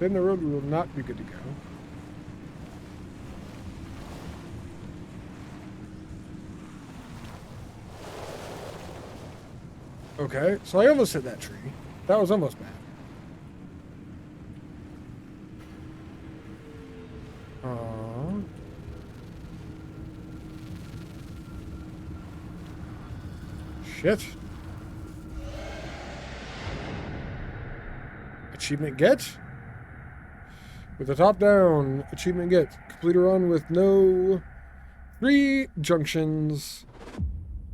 A: Then the road will not be good to go. Okay, so I almost hit that tree. That was almost bad. Shit. Achievement get? With the top down, achievement get. Complete a run with no 3 junctions,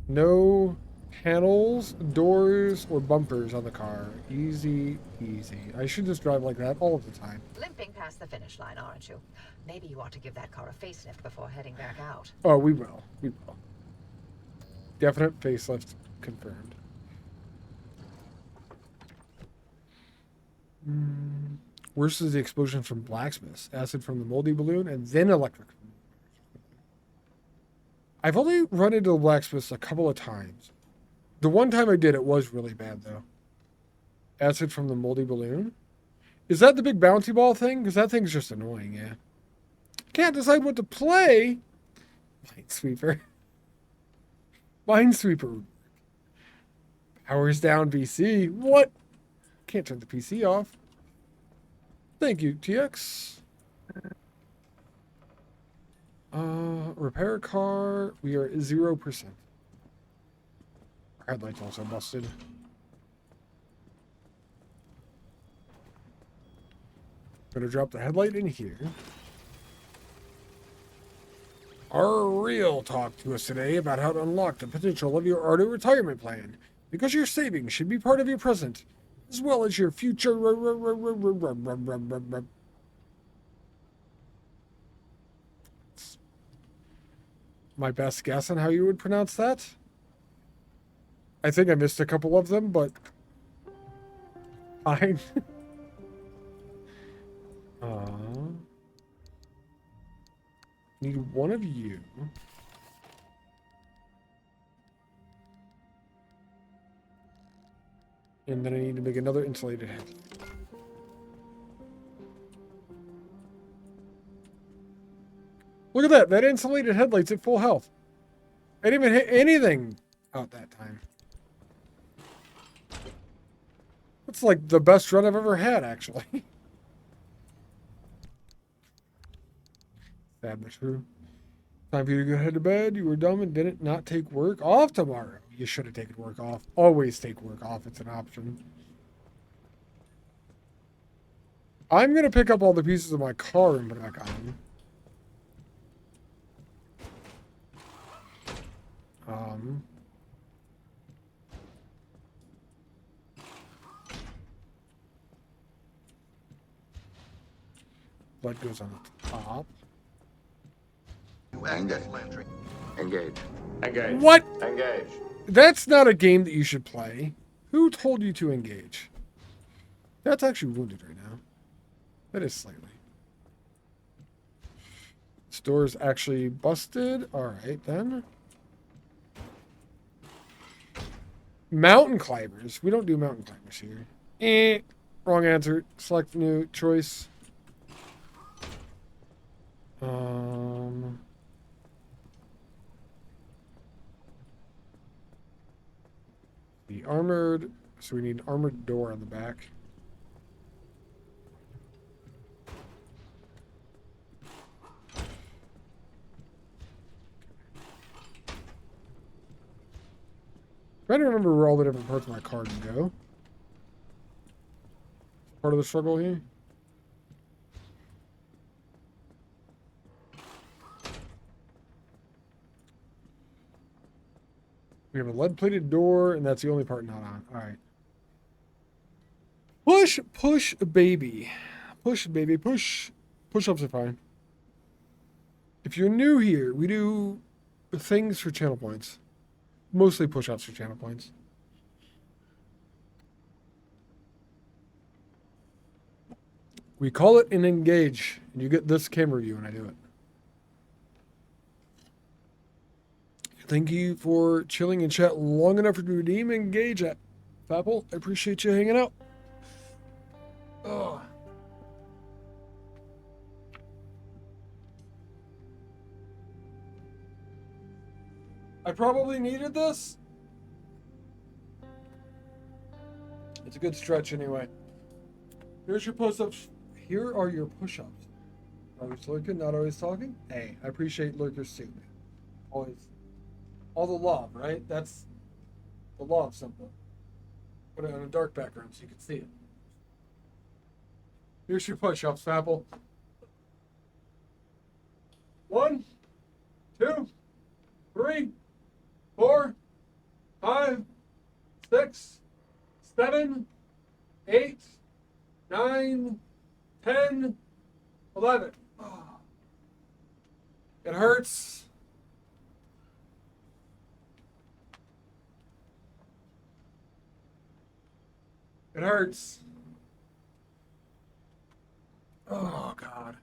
A: no panels, doors, or bumpers on the car. Easy, easy. I should just drive like that all of the time.
I: Limping past the finish line, aren't you? Maybe you ought to give that car a facelift before heading back out.
A: Oh, we will. We will. Definite facelift confirmed. Worse is the explosion from blacksmiths, acid from the moldy balloon, and then electric. I've only run into the blacksmiths a couple of times. The one time I did, it was really bad, though. Acid from the moldy balloon? Is that the big bouncy ball thing? Because that thing's just annoying, yeah. Can't decide what to play. Minesweeper. Minesweeper. Powers down PC. What? Can't turn the PC off. Thank you, TX. Repair car. We are at 0%. Our headlight's also busted. Gonna drop the headlight in here. Our real talk to us today about how to unlock the potential of your auto retirement plan, because your savings should be part of your present, as well as your future. My best guess on how you would pronounce that. I think I missed a couple of them, but fine. Need one of you. And then I need to make another insulated head. Look at that. That insulated headlight's at full health. I didn't even hit anything out that time. That's like the best run I've ever had, actually. Sad but true. Time for you to go head to bed. You were dumb and didn't not take work off tomorrow. You should have taken work off. Always take work off. It's an option. I'm going to pick up all the pieces of my car and put it back on. Um, Lead goes on the top.
G: Engage. Engage.
F: Engage.
A: What?
F: Engage.
A: That's not a game that you should play. Who told you to engage? That's actually wounded right now. That is slightly. This door's actually busted. Alright, then. Mountain climbers. We don't do mountain climbers here. Wrong answer. Select new choice. The armored, so we need an armored door on the back. Trying to remember where all the different parts of my car can go. Part of the struggle here. We have a lead-plated door, and that's the only part not on. All right. Push, push, baby. Push, baby, push. Push-ups are fine. If you're new here, we do things for channel points. Mostly push-ups for channel points. We call it an engage, and you get this camera view when I do it. Thank you for chilling in chat long enough to redeem engage at Fapple. I appreciate you hanging out. Ugh. I probably needed this. It's a good stretch anyway. Here's your push-ups. Here are your push-ups. Always lurking, not always talking. Hey, I appreciate lurkers too. Always. All the love, right? That's the love symbol. Put it on a dark background so you can see it. Here's your push-ups, Fapple. 1, 2, 3, 4, 5, 6, 7, 8, 9, 10, 11. Oh. It hurts. It hurts. Oh, God.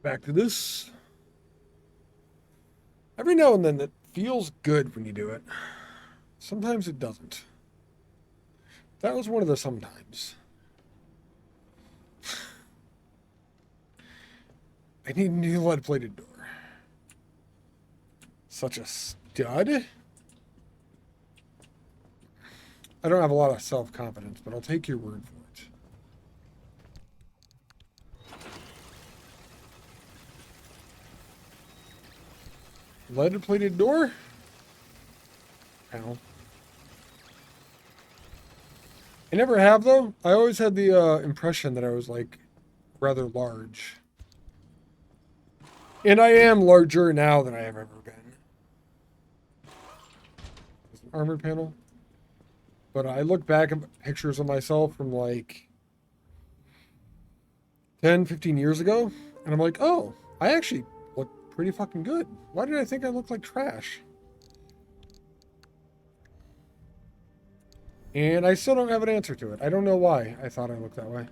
A: Back to this. Every now and then it feels good when you do it. Sometimes it doesn't. That was one of the sometimes. I need a new lead-plated door. Such a stud. I don't have a lot of self-confidence, but I'll take your word for it. Lead-plated door? Ow. I never have, though. I always had the impression that I was, like, rather large. And I am larger now than I have ever been. There's an armored panel. But I look back at pictures of myself from, like, 10, 15 years ago, and I'm like, oh, I actually look pretty fucking good. Why did I think I looked like trash? And I still don't have an answer to it. I don't know why I thought I looked that way.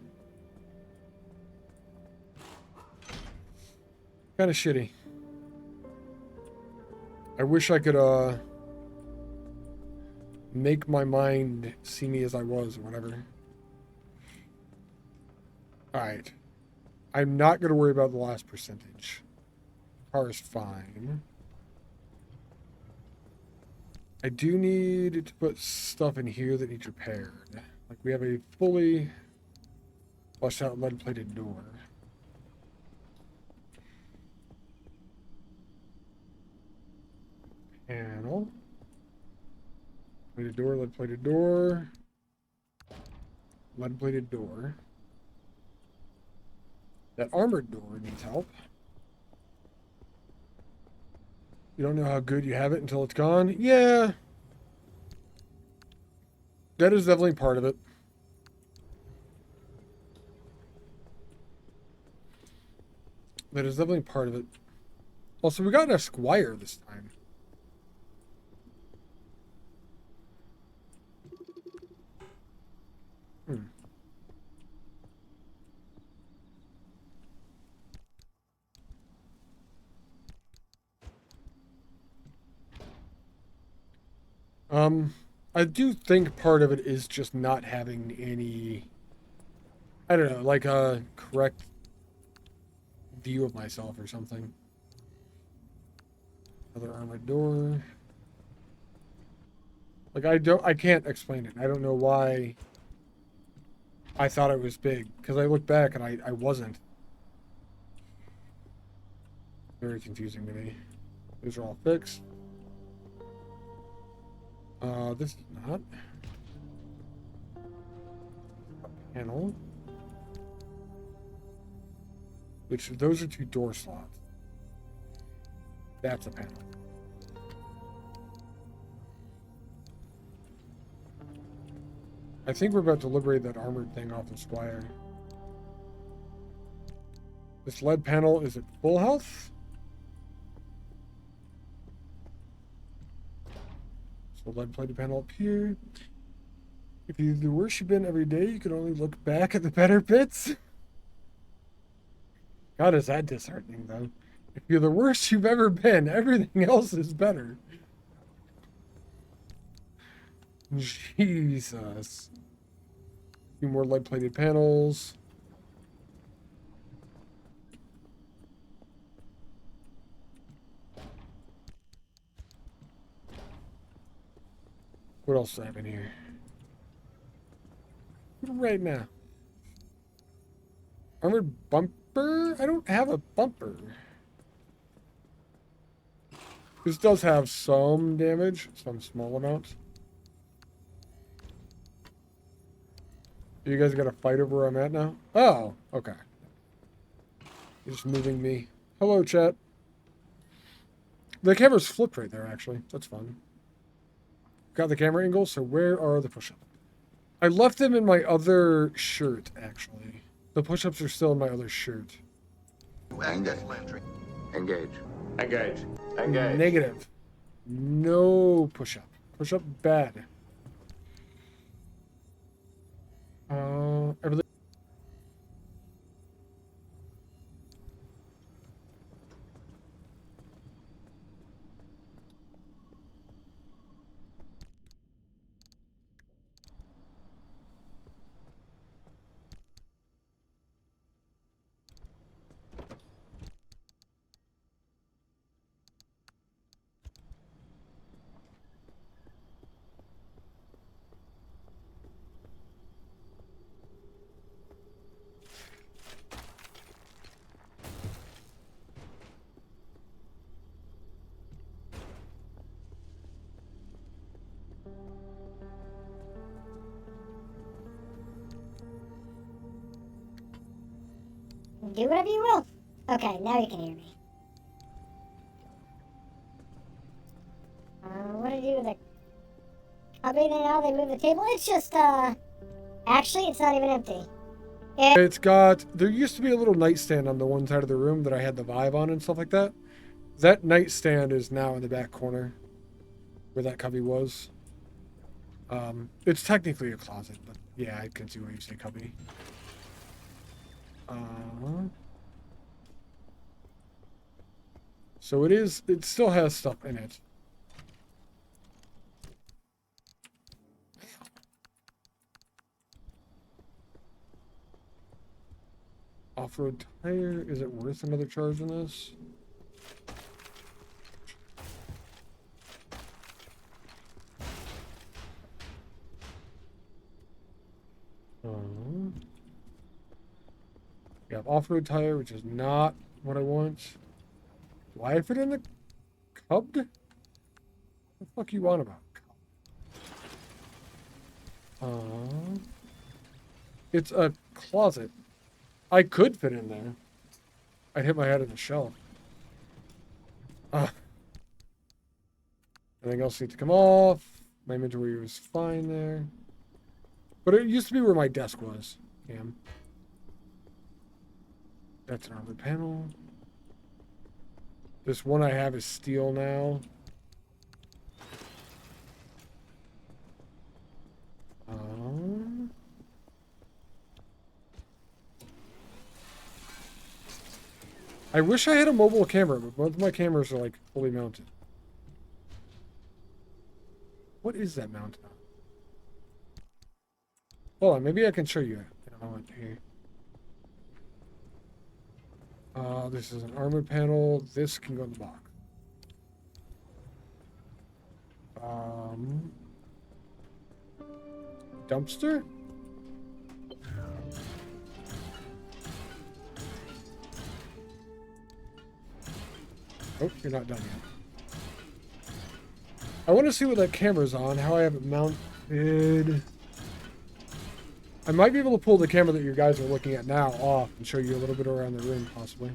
A: Kind of shitty. I wish I could, make my mind see me as I was or whatever. Alright. I'm not going to worry about the last percentage. Car is fine. I do need to put stuff in here that needs repaired. Like we have a fully fleshed out lead-plated door. Panel. Plated door, lead-plated door. Lead-plated door. That armored door needs help. You don't know how good you have it until it's gone? Yeah. That is definitely part of it. That is definitely part of it. Also, we got an Esquire this time. I do think part of it is just not having any, I don't know, like a correct view of myself or something. Another armored door. Like, I can't explain it. I don't know why I thought it was big, because I looked back and I wasn't. Very confusing to me. Those are all fixed. This is not. A panel. Which, those are 2 door slots. That's a panel. I think we're about to liberate that armored thing off the Squire. This lead panel is at full health. So lead plated panel up here. If you do the worst you've been every day, you can only look back at the better bits. God, is that disheartening, though. If you're the worst you've ever been, everything else is better. Jesus. A few more lead-plated panels. What else do I have in here? Right now. Armored bumper? I don't have a bumper. This does have some damage, some small amount. You guys got to fight over where I'm at now? Oh, okay. You're just moving me. Hello, chat. The camera's flipped right there, actually. That's fun. Got the camera angle, so where are the push-ups? I left them in my other shirt, actually. The push-ups are still in my other shirt.
G: Engage. Engage.
F: Engage. Engage.
A: Negative. No push-up. Push-up bad. Everything.
K: Do whatever you will. Okay, now you can hear me. What did you do with the cubby now? They moved the table? It's just, actually, it's not even empty.
A: It's got, there used to be a little nightstand on the one side of the room that I had the Vive on and stuff like that. That nightstand is now in the back corner where that cubby was. It's technically a closet, but yeah, I can see why you say cubby. So it still has stuff in it. Off-road tire, is it worth another charge in this? We have off-road tire, which is not what I want. Do I fit in the cub? What the fuck you want about? It's a closet. I could fit in there. I'd hit my head in the shelf. Ah. Anything else needs to come off. My inventory was fine there. But it used to be where my desk was, Cam. That's an armored panel. This one I have is steel now. I wish I had a mobile camera, but both of my cameras are like fully mounted. What is that mounted on? Hold on, maybe I can show you in a moment here. This is an armored panel. This can go in the box. Dumpster? Oh, you're not done yet. I want to see what that camera's on, how I have it mounted. I might be able to pull the camera that you guys are looking at now off and show you a little bit around the room, possibly.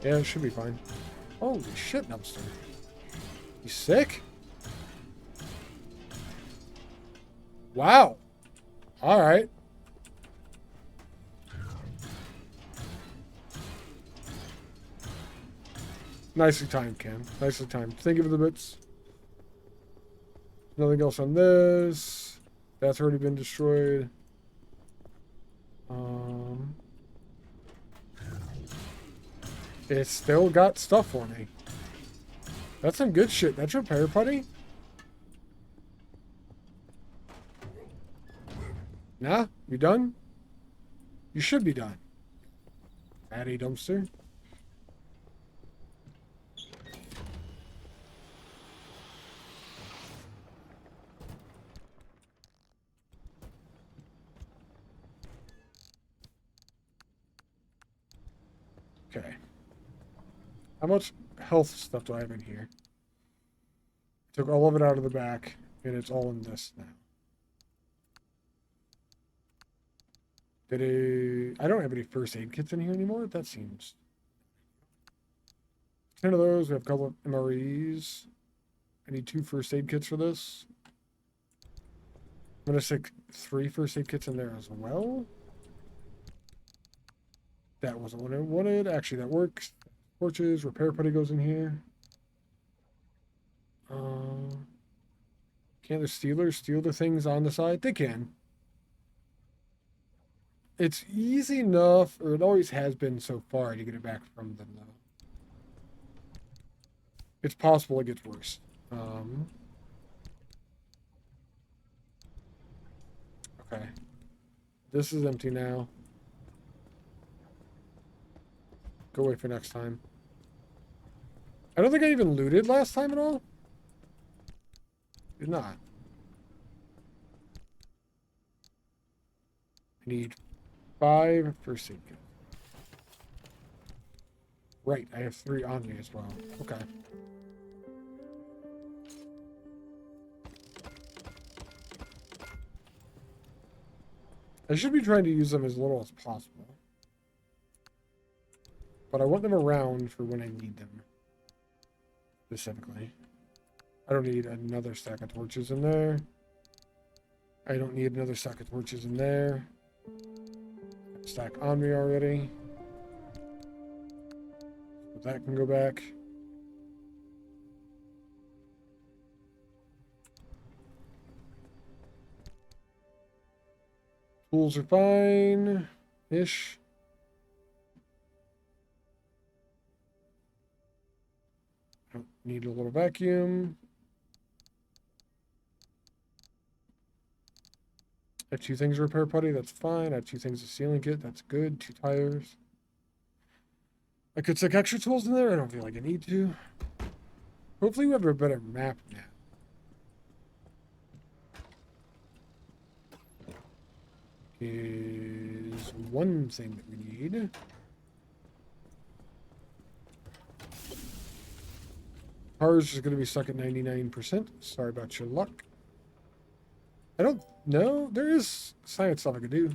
A: Yeah, it should be fine. Holy shit, dumpster. You sick? Wow. All right. Nicely timed, Cam. Nicely timed. Think of the bits. Nothing else on this. That's already been destroyed. It's still got stuff for me. That's some good shit. That's repair putty? Nah? You done? You should be done. Fatty dumpster. Okay. How much health stuff do I have in here? Took all of it out of the back, and it's all in this now. I don't have any first aid kits in here anymore. That seems... 10 of those. We have a couple of MREs. I need 2 first aid kits for this. I'm going to stick 3 first aid kits in there as well. That wasn't what I wanted. Actually, that works. Torches, repair putty goes in here. Can the Steelers steal the things on the side? They can. It's easy enough, or it always has been so far, to get it back from them, though. It's possible it gets worse. Okay. This is empty now. Go away for next time. I don't think I even looted last time at all. Did not. I need 5 first aid kits. Right, I have 3 on me as well. Okay. I should be trying to use them as little as possible. But I want them around for when I need them. Specifically. I don't need another stack of torches in there. I don't need another stack of torches in there. Stack on me already. So that can go back. Tools are fine-ish. Need a little vacuum. I have 2 things to repair putty, that's fine. I have 2 things to sealing kit, that's good. 2 tires. I could stick extra tools in there, I don't feel like I need to. Hopefully we have a better map now. Is one thing that we need. Cars is going to be stuck at 99%. Sorry about your luck. I don't know. There is science stuff I could do.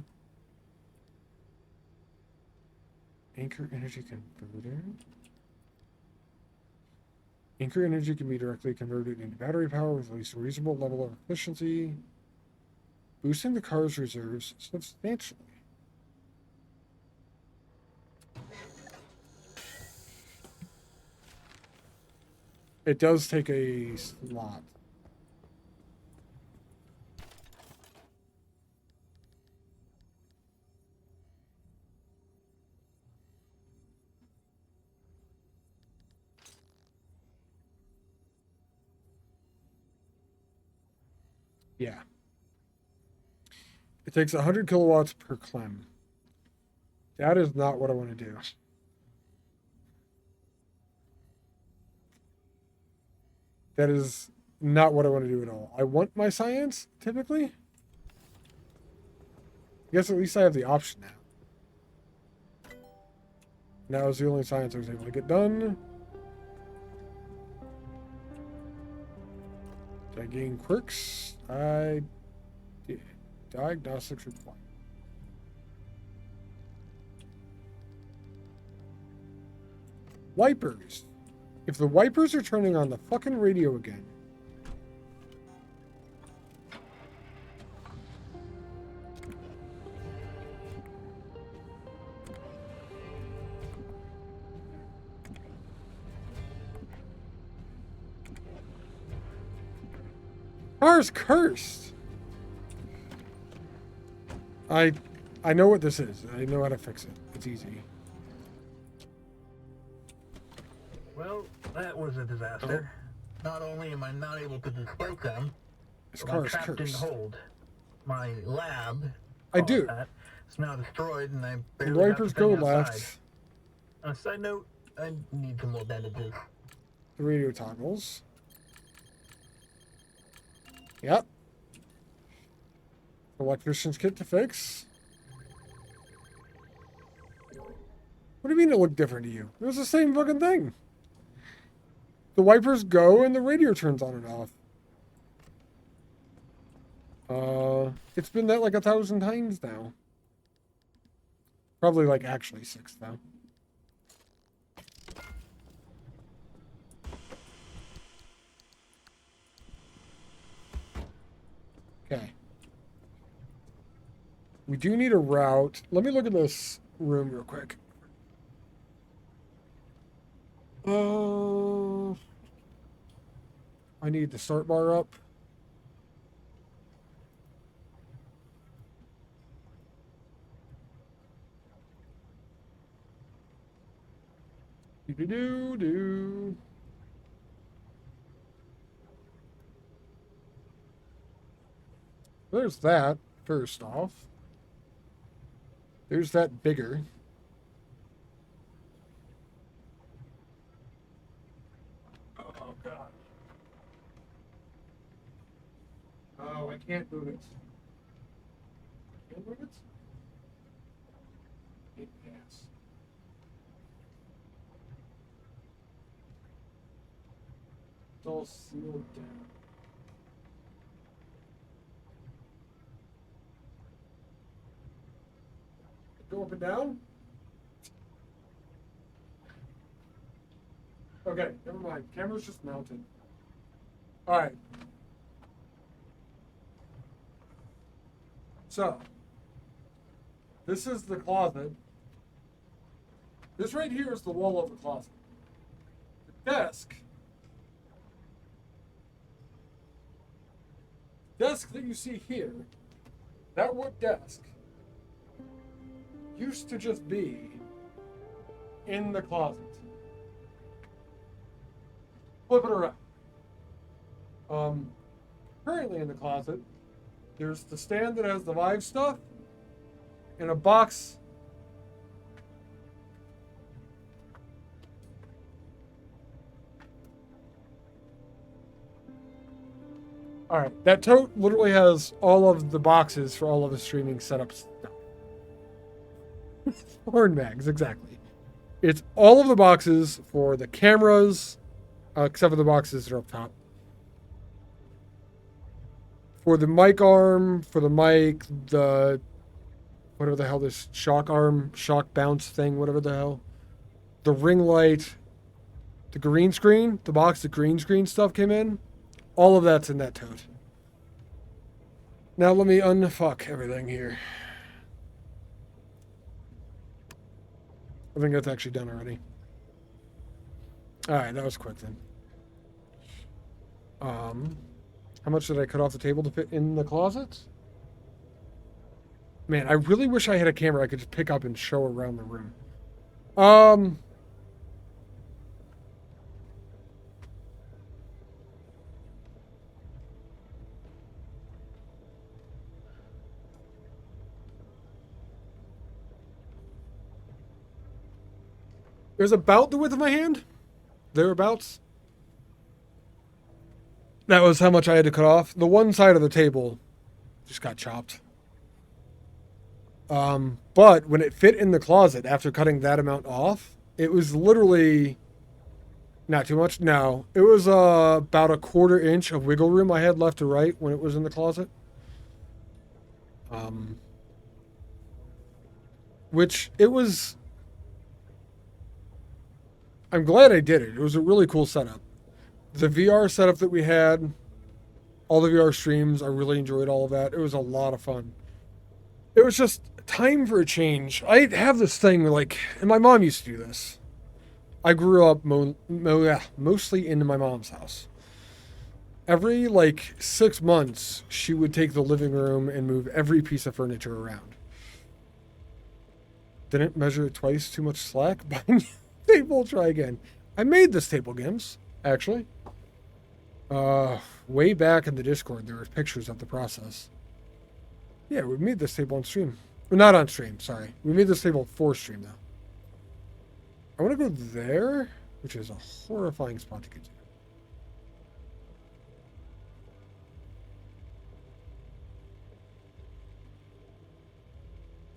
A: Anchor energy converter. Anchor energy can be directly converted into battery power with at least a reasonable level of efficiency, boosting the car's reserves substantially. It does take a slot. Yeah. It takes 100 kilowatts per clem. That is not what I want to do. That is not what I want to do at all. I want my science, typically. I guess at least I have the option now. Now is the only science I was able to get done. Did I gain quirks? I did. Diagnostics required. Wipers. If the wipers are turning on the fucking radio again. Car's cursed. I know what this is. I know how to fix it. It's easy.
F: Well, that was a disaster. Not only am I not able to display them,
A: This
F: but
A: car
F: I'm
A: is
F: trapped in the
A: cursed.
F: hold. My lab,
A: I do.
F: it's now destroyed, and I
A: The
F: barely got
A: wipers
F: the
A: go
F: thing outside.
A: left.
F: On a side note, I need some more bandages.
A: The radio toggles. Yep. Electrician's kit to fix. What do you mean it looked different to you? It was the same fucking thing. The wipers go and the radio turns on and off. It's been that like 1,000 times now. Probably like actually 6 though. Okay. We do need a route. Let me look at this room real quick. I need the start bar up. Do. There's that, first off. There's that bigger. Oh, God. Oh, I can't move it. Can't move it? Yes. It's all sealed down. Go up and down? Okay, never mind. Camera's just mounted. Alright. So, this is the closet. This right here is the wall of the closet. The desk that you see here, that wood desk, used to just be in the closet. Flip it around. Currently in the closet, there's the stand that has the Vive stuff and a box. All right, that tote literally has all of the boxes for all of the streaming setups. Horn mags, exactly. It's all of the boxes for the cameras, except for the boxes that are up top. for the mic arm, for the mic, the whatever the hell this shock arm, shock bounce thing, whatever the hell, the ring light, the green screen, the box, the green screen stuff came in. All of that's in that tote. Now let me unfuck everything here. I think that's actually done already. All right, that was quick then. How much did I cut off the table to fit in the closet? Man, I really wish I had a camera I could just pick up and show around the room. It was about the width of my hand. Thereabouts. That was how much I had to cut off. The one side of the table just got chopped. But when it fit in the closet after cutting that amount off, it was literally not too much. No, it was about a 1/4 inch of wiggle room I had left to right when it was in the closet. Which it was. I'm glad I did it. It was a really cool setup. The VR setup that we had, all the VR streams, I really enjoyed all of that. It was a lot of fun. It was just time for a change. I have this thing like, and my mom used to do this. I grew up mostly in my mom's house. Every 6 months, she would take the living room and move every piece of furniture around. Didn't measure it twice, too much slack. Table, try again. I made this table, Gims, actually. Way back in the Discord, there were pictures of the process. Yeah, we made this table on stream. Well, not on stream, sorry. We made this table for stream, though. I want to go there, which is a horrifying spot to get to.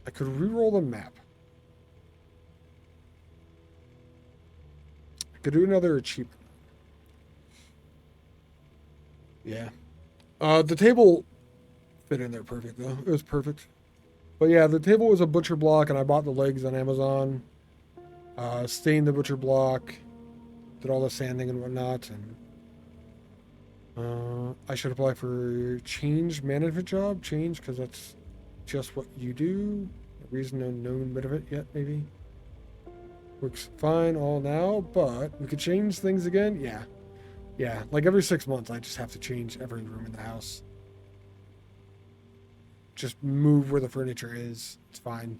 A: I could re-roll the map. I could do another achievement. Yeah. The table fit in there perfect, though. It was perfect. But yeah, the table was a butcher block, and I bought the legs on Amazon. Stained the butcher block. Did all the sanding and whatnot. And I should apply for change management job. Change, because that's just what you do. No reason, no known bit of it yet, maybe. Works fine all now, but we could change things again. Yeah. Yeah, like every 6 months, I just have to change every room in the house. Just move where the furniture is. It's fine.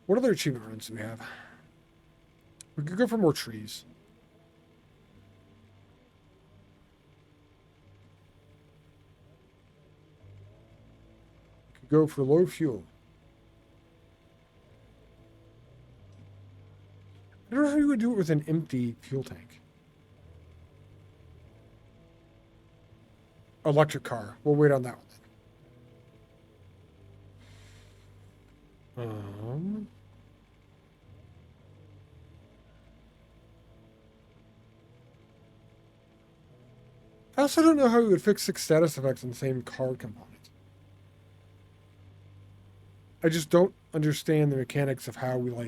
A: What other achievement runs do we have? We could go for more trees. We could go for low fuel. I don't know how you would do it with an empty fuel tank. Electric car. We'll wait on that one. I also don't know how we would fix 6 status effects in the same car component. I just don't understand the mechanics of how we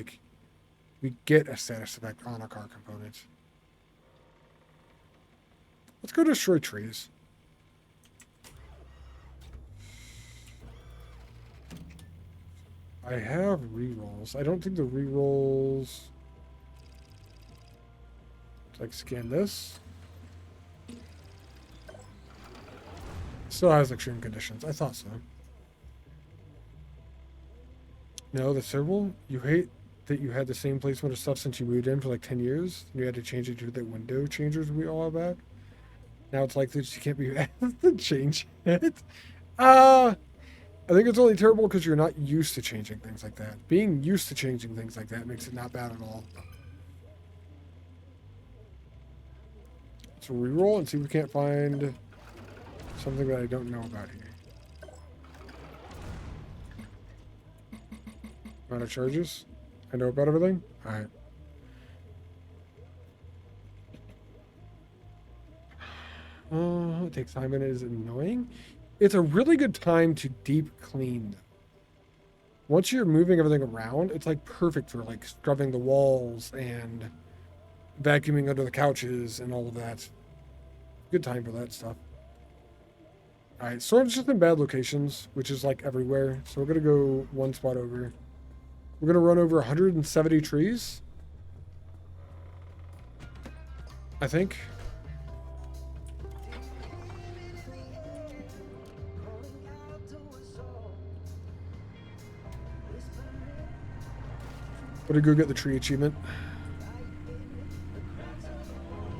A: get a status effect on a car component. Let's go destroy trees. I have rerolls. I don't think the rerolls... scan this. Still has extreme conditions. I thought so. No, that's terrible. You hate that you had the same placement of stuff since you moved in for 10 years. You had to change it to the window changers we all about. Now it's like this, you can't be asked to change it. I think it's only terrible because you're not used to changing things like that. Being used to changing things like that makes it not bad at all. Let's reroll and see if we can't find something that I don't know about here. Amount of charges? I know about everything? Alright. It takes time and it is annoying. It's a really good time to deep clean. Once you're moving everything around, it's like perfect for like scrubbing the walls and vacuuming under the couches and all of that. Good time for that stuff. All right, storm's just in bad locations, which is like everywhere. So we're gonna go one spot over. We're gonna run over 170 trees, I think. Better go get the tree achievement.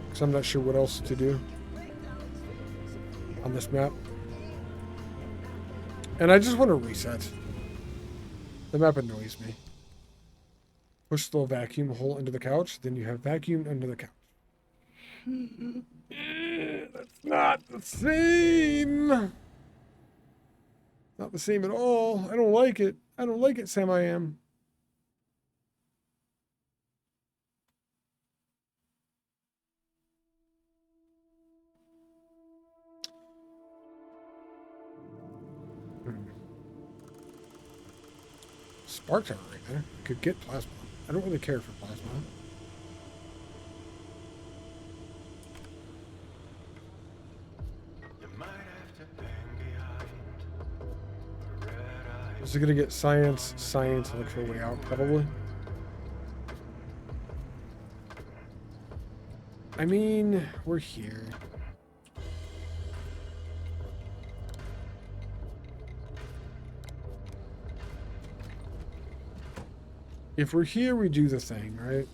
A: Because I'm not sure what else to do on this map. And I just want to reset. The map annoys me. Push the little vacuum hole into the couch, then you have vacuum under the couch. That's not the same. Not the same at all. I don't like it. I don't like it, Sam I am. Spark tower right there. Could get plasma. I don't really care for plasma. Is it gonna get science? Science looks for a way out, probably. I mean, we're here. If we're here, we do the thing, right?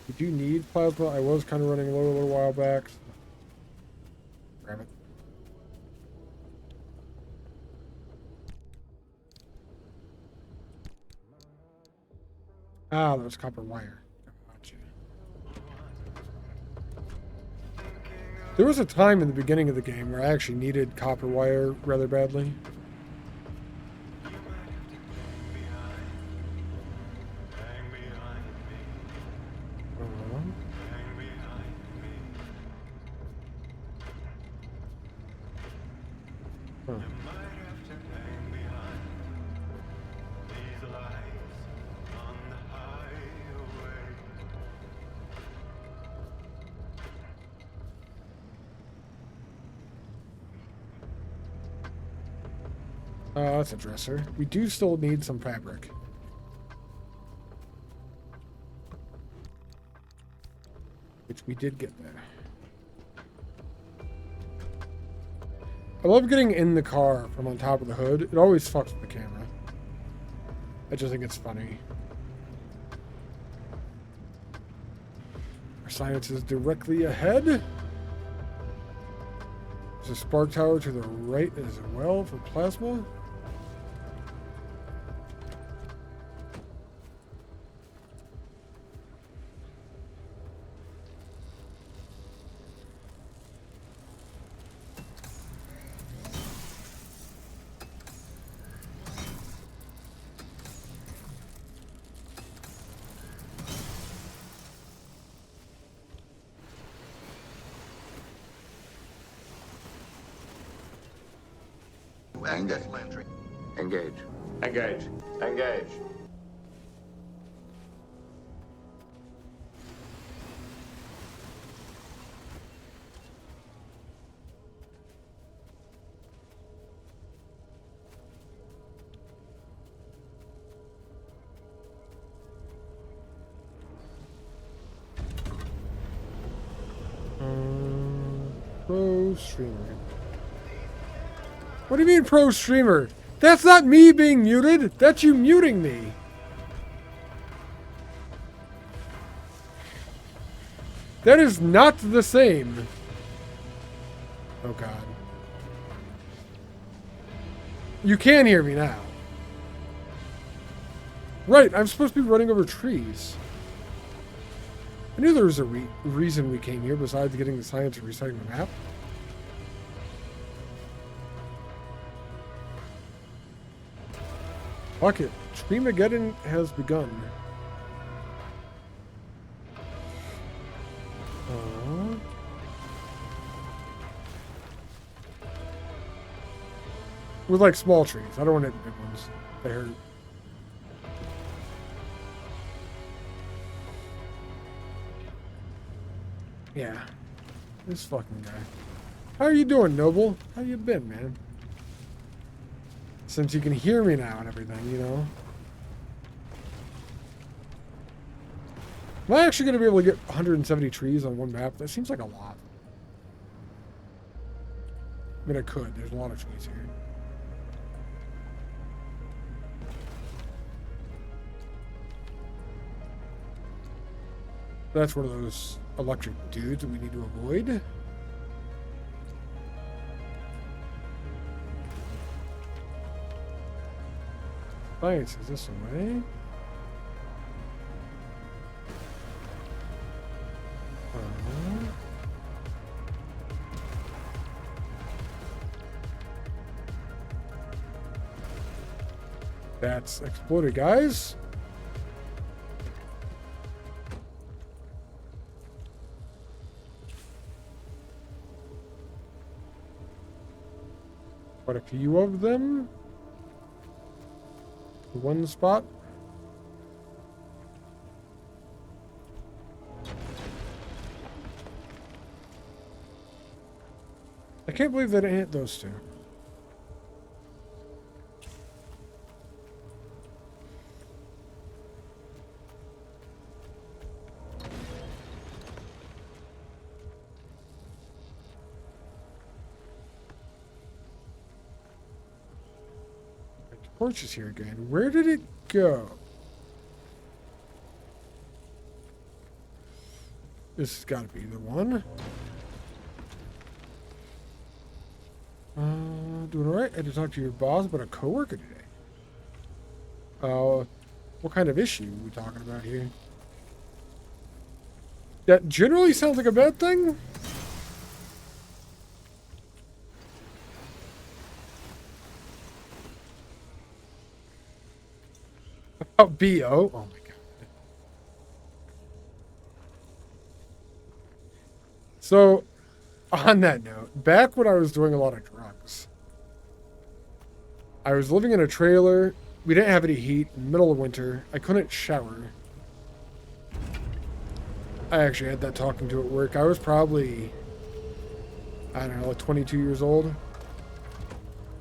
A: We do need plasma. I was kind of running low a little while back. Grab it. Ah, that was copper wire. Gotcha. There was a time in the beginning of the game where I actually needed copper wire rather badly. Huh. That's a dresser. We do still need some fabric. Which we did get there. I love getting in the car from on top of the hood. It always fucks with the camera. I just think it's funny. Our science is directly ahead. There's a spark tower to the right as well for plasma.
G: Engage. Engage.
F: Engage. Engage.
A: Pro streamer. What do you mean pro streamer? That's not me being muted. That's you muting me. That is not the same. Oh God. You can hear me now. Right, I'm supposed to be running over trees. I knew there was a reason we came here besides getting the science and reciting the map. Fuck it. Screamageddon has begun. With like small trees. I don't want to hit the big ones. They hurt. Yeah. This fucking guy. How are you doing, Noble? How you been, man? Since you can hear me now and everything, you know? Am I actually going to be able to get 170 trees on one map? That seems like a lot. I mean, I could. There's a lot of trees here. That's one of those electric dudes that we need to avoid. Science, is this a way? That's exploded, guys. Quite a few of them. One spot. I can't believe they didn't hit those two. The torch is here again. Where did it go? This has got to be the one. Doing alright. I had to talk to your boss about a coworker today. What kind of issue are we talking about here? That generally sounds like a bad thing. About BO? Oh my god. So, on that note, back when I was doing a lot of drugs, I was living in a trailer. We didn't have any heat in the middle of winter. I couldn't shower. I actually had that talking to at work. I was probably, I don't know, like 22 years old.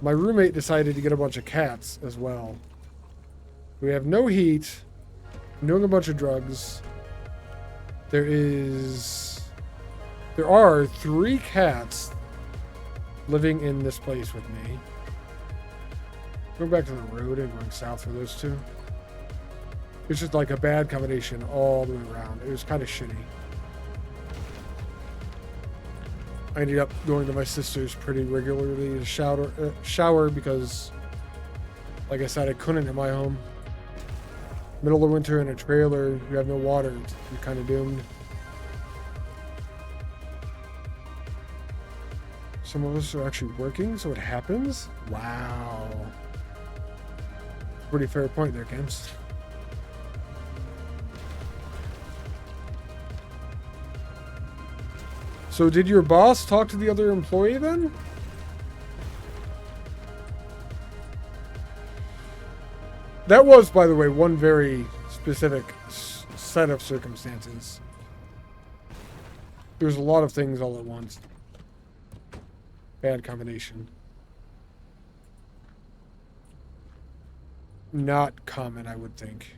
A: My roommate decided to get a bunch of cats as well. We have no heat. I'm doing a bunch of drugs. There are 3 cats living in this place with me. Going back to the road and going south for those 2. It's just like a bad combination all the way around. It was kind of shitty. I ended up going to my sister's pretty regularly to shower because, like I said, I couldn't in my home. Middle of winter in a trailer, you have no water, you're kind of doomed. Some of us are actually working, so it happens. Wow. Pretty fair point there, Kems. So did your boss talk to the other employee then? That was, by the way, one very specific set of circumstances. There's a lot of things all at once. Bad combination. Not common, I would think.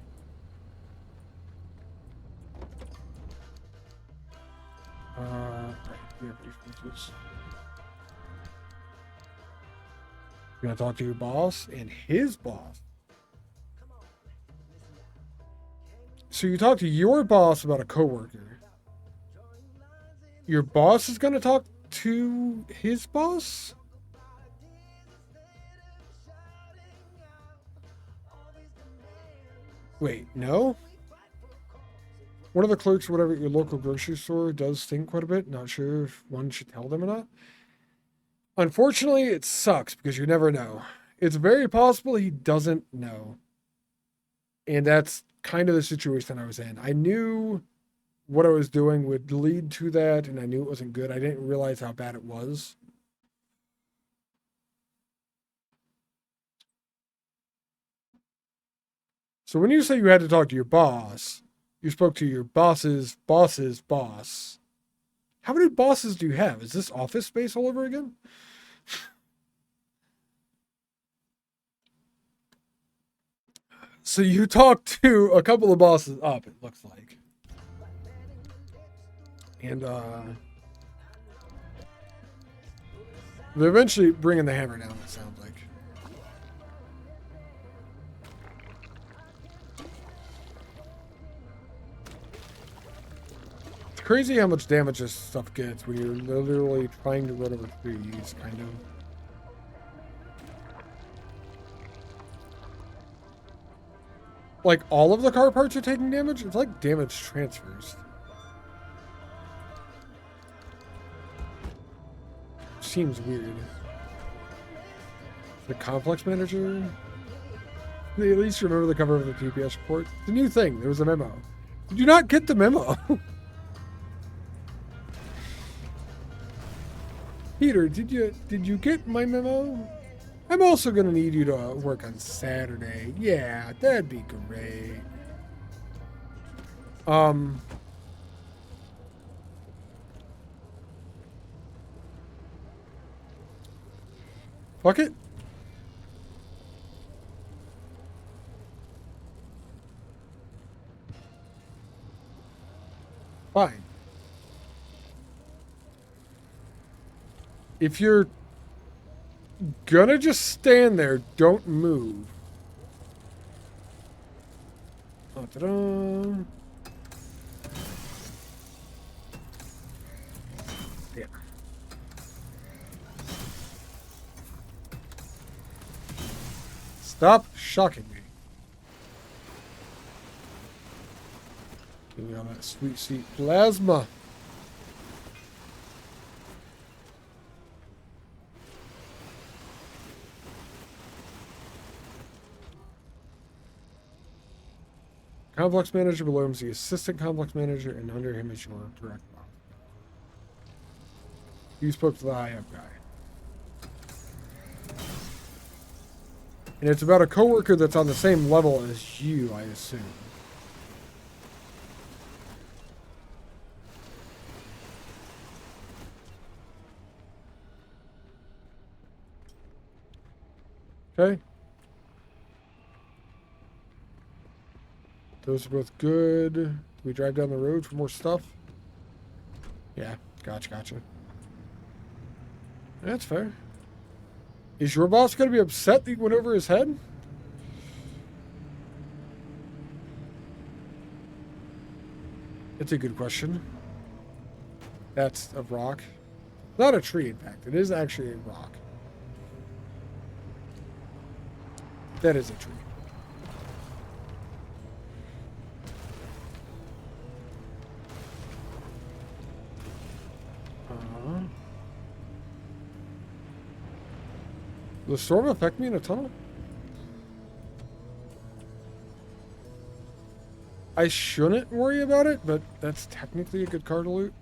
A: Right, we have references. You gonna talk to your boss and his boss? So you talk to your boss about a coworker. Your boss is gonna talk to his boss? Wait, no? One of the clerks, whatever, at your local grocery store does stink quite a bit. Not sure if one should tell them or not. Unfortunately, it sucks because you never know. It's very possible he doesn't know. And that's kind of the situation I was in. I knew what I was doing would lead to that, and I knew it wasn't good. I didn't realize how bad it was. So when you say you had to talk to your boss, you spoke to your boss's boss's boss. How many bosses do you have? Is this Office Space all over again? So you talked to a couple of bosses up, it looks like. And they're eventually bringing the hammer down, it sounds like. It's crazy how much damage this stuff gets when you're literally trying to run over trees, kind of. Like, all of the car parts are taking damage? It's like damage transfers. Seems weird. The complex manager? They at least remember the cover of the TPS report. The new thing, there was a memo. Did you not get the memo? Peter, did you get my memo? I'm also gonna need you to work on Saturday. Yeah, that'd be great. Fuck it. Fine. If you're gonna just stand there, don't move. Ta-da. Yeah. Stop shocking me. Give me all that sweet plasma. Complex manager below him is the assistant complex manager, and under him is your direct boss. You spoke to the high up guy. And it's about a coworker that's on the same level as you, I assume. Okay. Those are both good. Do we drive down the road for more stuff? Yeah, gotcha. That's fair. Is your boss going to be upset that you went over his head? It's a good question. That's a rock. Not a tree, in fact. It is actually a rock. That is a tree. Will the storm affect me in a tunnel? I shouldn't worry about it, but that's technically a good car to loot.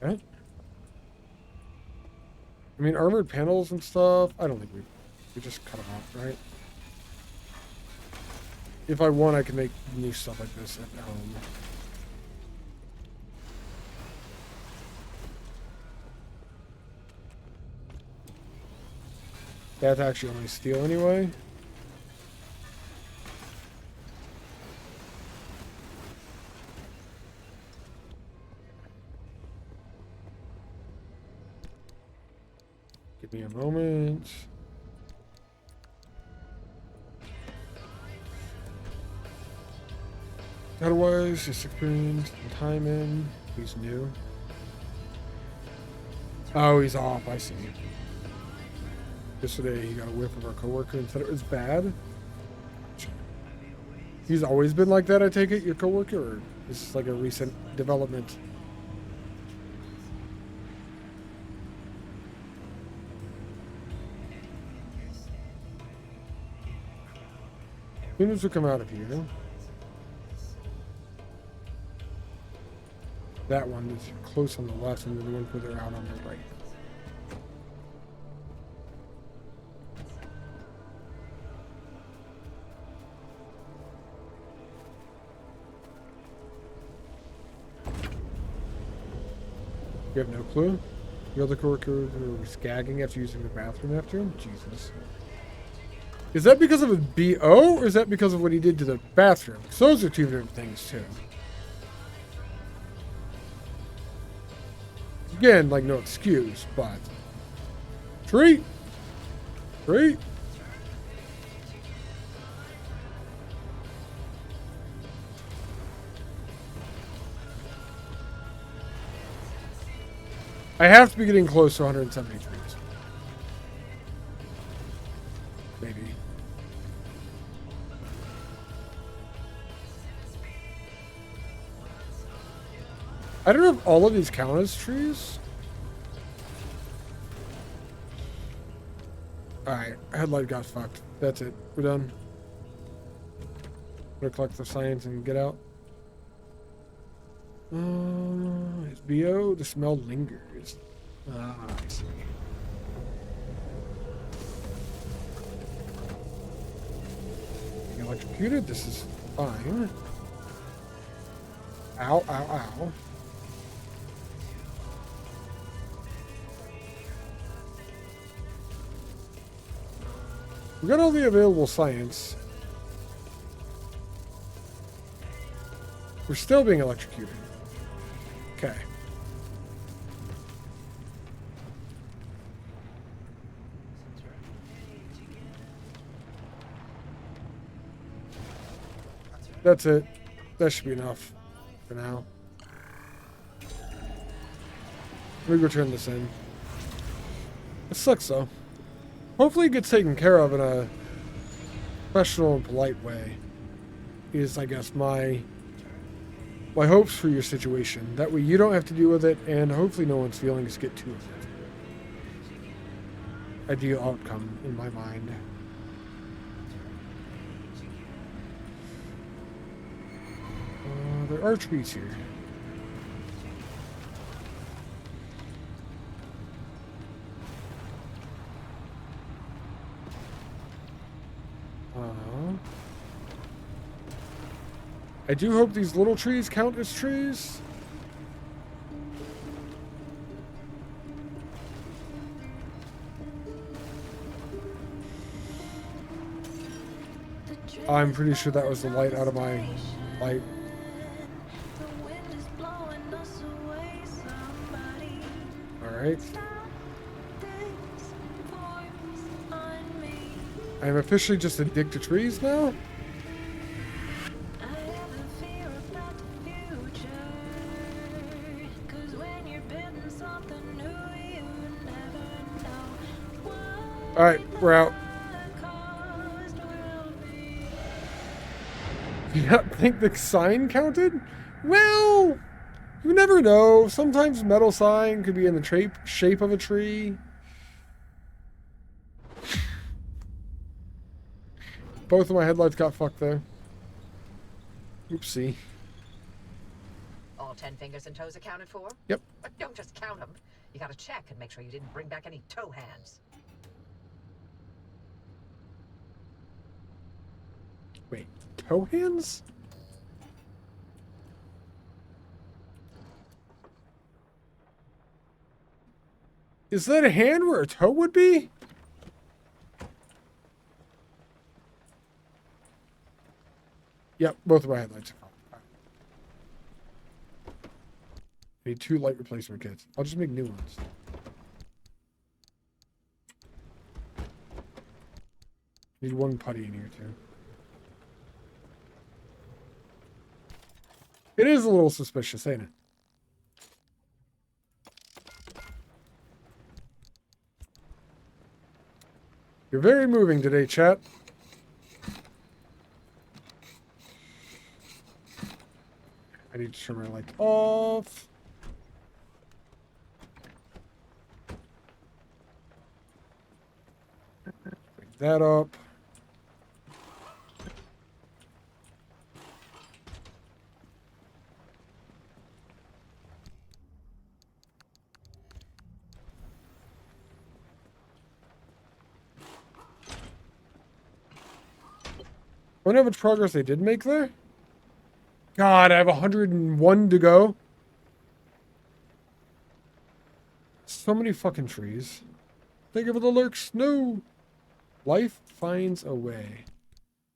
A: Okay. I mean, armored panels and stuff, I don't think we just cut them off, right? If I want, I can make new stuff like this at home. That's actually only steel anyway. Give me a moment. Otherwise, just experience and time in. He's new. Oh, he's off. I see. Yesterday, he got a whiff of our coworker and said it was bad. He's always been like that, I take it, your coworker, or is this like a recent development? Humans will come out of here. That one is close on the left, and then the one further out on the right. You have no clue? The other coworker who was gagging after using the bathroom after him? Jesus. Is that because of a BO, or is that because of what he did to the bathroom? Because those are two different things, too. Again, like, no excuse, but... Treat! Treat! I have to be getting close to 170 trees. Maybe. I don't know if all of these count as trees. Alright, headlight got fucked. That's it. We're done. Gonna collect the science and get out. It's BO. The smell lingers. Ah, I see. Being electrocuted. This is fine. Ow, ow, ow. We got all the available science. We're still being electrocuted. Okay. That's it. That should be enough for now. Let me go turn this in. It sucks though. Hopefully it gets taken care of in a professional and polite way. Is, I guess, my hopes for your situation. That way you don't have to deal with it, and hopefully no one's feelings get to it. Ideal outcome in my mind. There are trees here. I do hope these little trees count as trees. I'm pretty sure that was the light out of my light. Alright. I'm officially just addicted to trees now? Alright, we're out. You not think the sign counted? Well, you never know. Sometimes metal sign could be in the shape of a tree. Both of my headlights got fucked there. Oopsie.
I: All 10 fingers and toes accounted for?
A: Yep.
I: But don't just count them. You gotta check and make sure you didn't bring back any toe hands.
A: Wait, toe hands? Is that a hand where a toe would be? Yep, both of my headlights are fine. I need 2 light replacement kits. I'll just make new ones. Need 1 putty in here too. It is a little suspicious, ain't it? You're very moving today, chat. I need to turn my light off. Bring that up. I wonder how much progress they did make there. God, I have 101 to go. So many fucking trees. Thank you for the lurks. No. Life finds a way.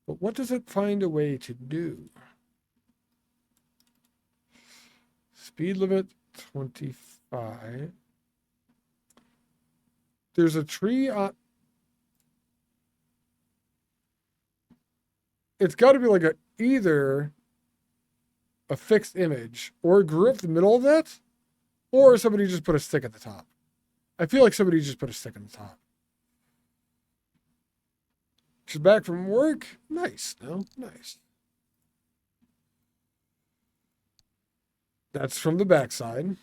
A: But what does it find a way to do? Speed limit 25. There's a tree on... It's got to be like either a fixed image or it grew up the middle of that, or somebody just put a stick at the top. I feel like somebody just put a stick on the top. She's back from work. Nice. No, nice. That's from the backside.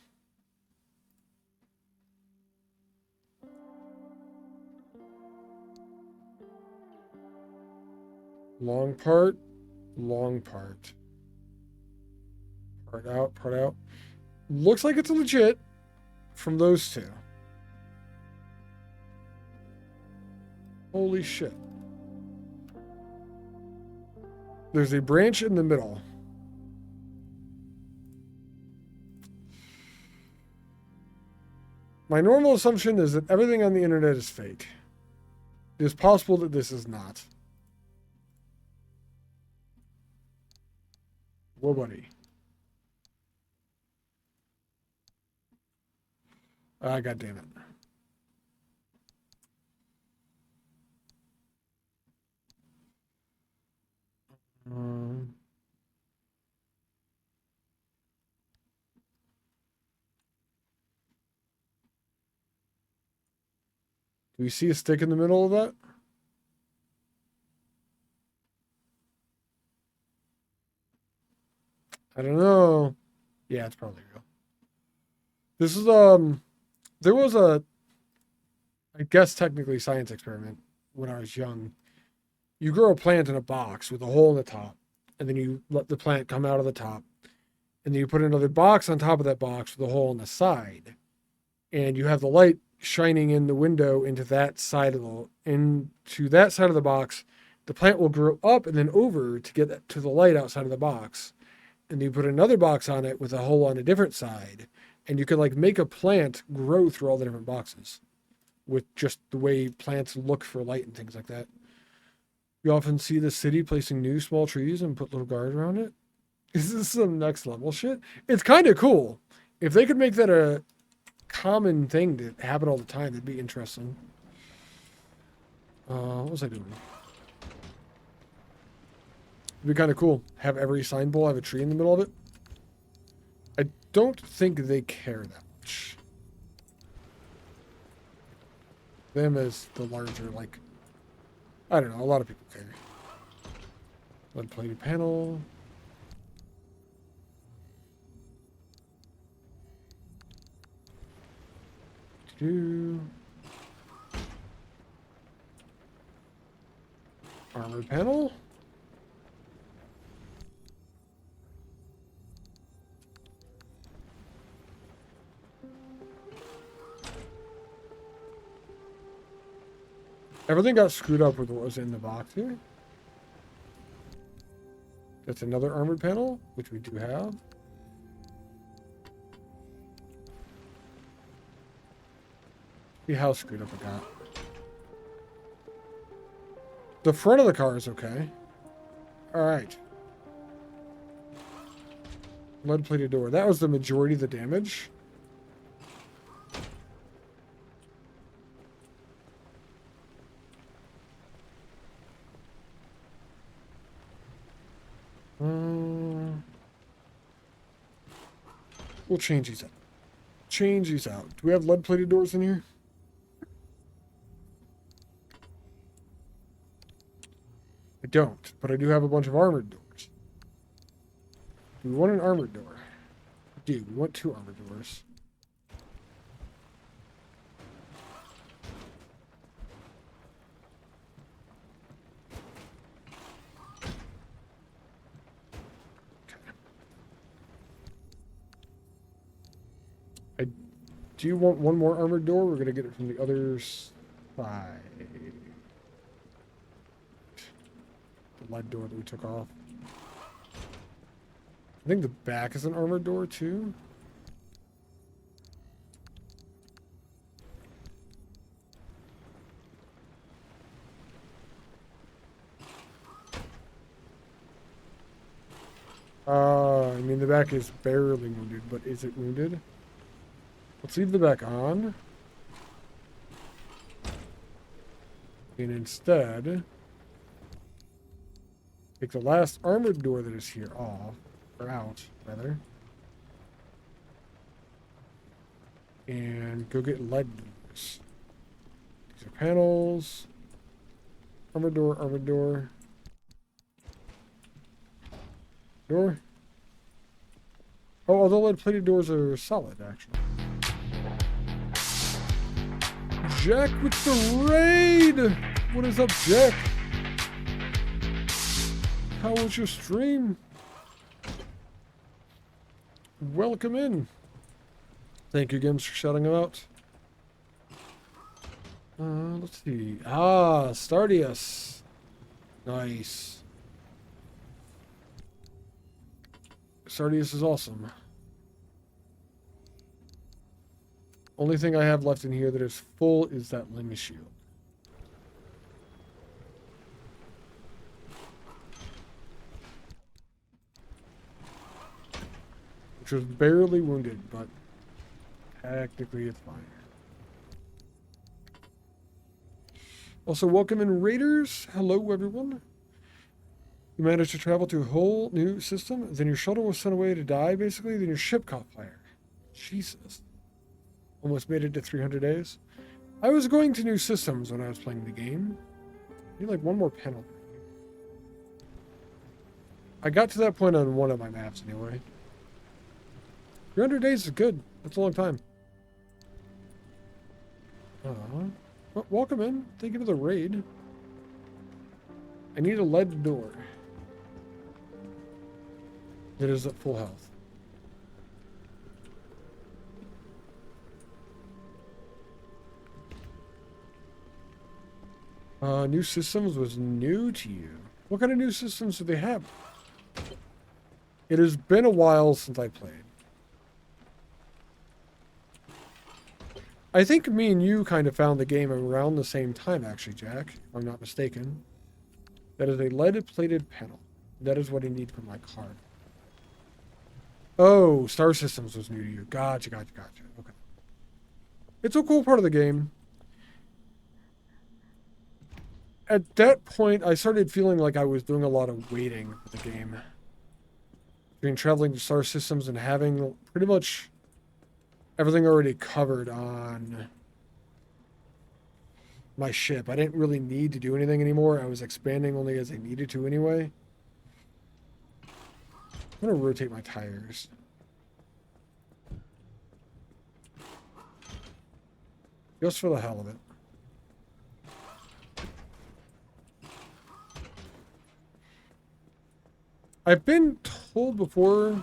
A: Long part, long part. Part out, part out. Looks like it's legit from those two. Holy shit. There's a branch in the middle. My normal assumption is that everything on the internet is fake. It is possible that this is not. Whoa, buddy. Ah, God damn it. Do we see a stick in the middle of that? I don't know. Yeah, it's probably real. This is, there was a, I guess technically science experiment when I was young. You grow a plant in a box with a hole in the top, and then you let the plant come out of the top, and then you put another box on top of that box with a hole in the side, and you have the light shining in the window into that side of the box. The plant will grow up and then over to get to the light outside of the box, and you put another box on it with a hole on a different side, and you can like make a plant grow through all the different boxes with just the way plants look for light and things like that. You often see the city placing new small trees and put little guards around it. Is this some next level shit? It's kind of cool. If they could make that a common thing to happen all the time, that'd be interesting. What was I doing? It'd be kind of cool. Have every sign pole have a tree in the middle of it. I don't think they care that much. Them as the larger, like, I don't know, a lot of people care. Lead plated panel. Armored panel. Everything got screwed up with what was in the box here. That's another armored panel, which we do have. See how screwed up it got. The front of the car is okay. Alright. Lead plated door. That was the majority of the damage. We'll change these out. Change these out. Do we have lead plated doors in here? don't, but I do have a bunch of armored doors. Do we want an armored door? We do. We want 2 armored doors. I do want one more armored door. We're going to get it from the other side. The lead door that we took off. I think the back is an armored door too. I mean the back is barely wounded, but is it wounded? Let's leave the back on. And instead, take the last armored door that is here off, or out, rather. And go get lead doors. These are panels. Armored door, armored door. Door. Oh, although lead-plated doors are solid, actually. Jack with the raid! What is up, Jack? How was your stream? Welcome in. Thank you again for shouting them out. Let's see. Ah, Stardius. Nice. Stardius is awesome. Only thing I have left in here that is full is that limb shield. Which was barely wounded, but technically it's fine. Also, welcome in Raiders. Hello, everyone. You managed to travel to a whole new system, then your shuttle was sent away to die, basically, then your ship caught fire. Jesus. Almost made it to 300 days. I was going to new systems when I was playing the game. I need like one more panel. I got to that point on one of my maps anyway. 300 days is good. That's a long time. Well, welcome in. Thank you for the raid. I need a lead door. That is at full health. New systems was new to you. What kind of new systems do they have? It has been a while since I played. I think me and you kind of found the game around the same time, actually, Jack, if I'm not mistaken. That is a lead-plated panel. That is what I need for my card. Oh, Star Systems was new to you. Gotcha. Okay. It's a cool part of the game. At that point, I started feeling like I was doing a lot of waiting for the game. Between traveling to Star Systems and having pretty much everything already covered on my ship. I didn't really need to do anything anymore. I was expanding only as I needed to anyway. I'm going to rotate my tires. Just for the hell of it. I've been told before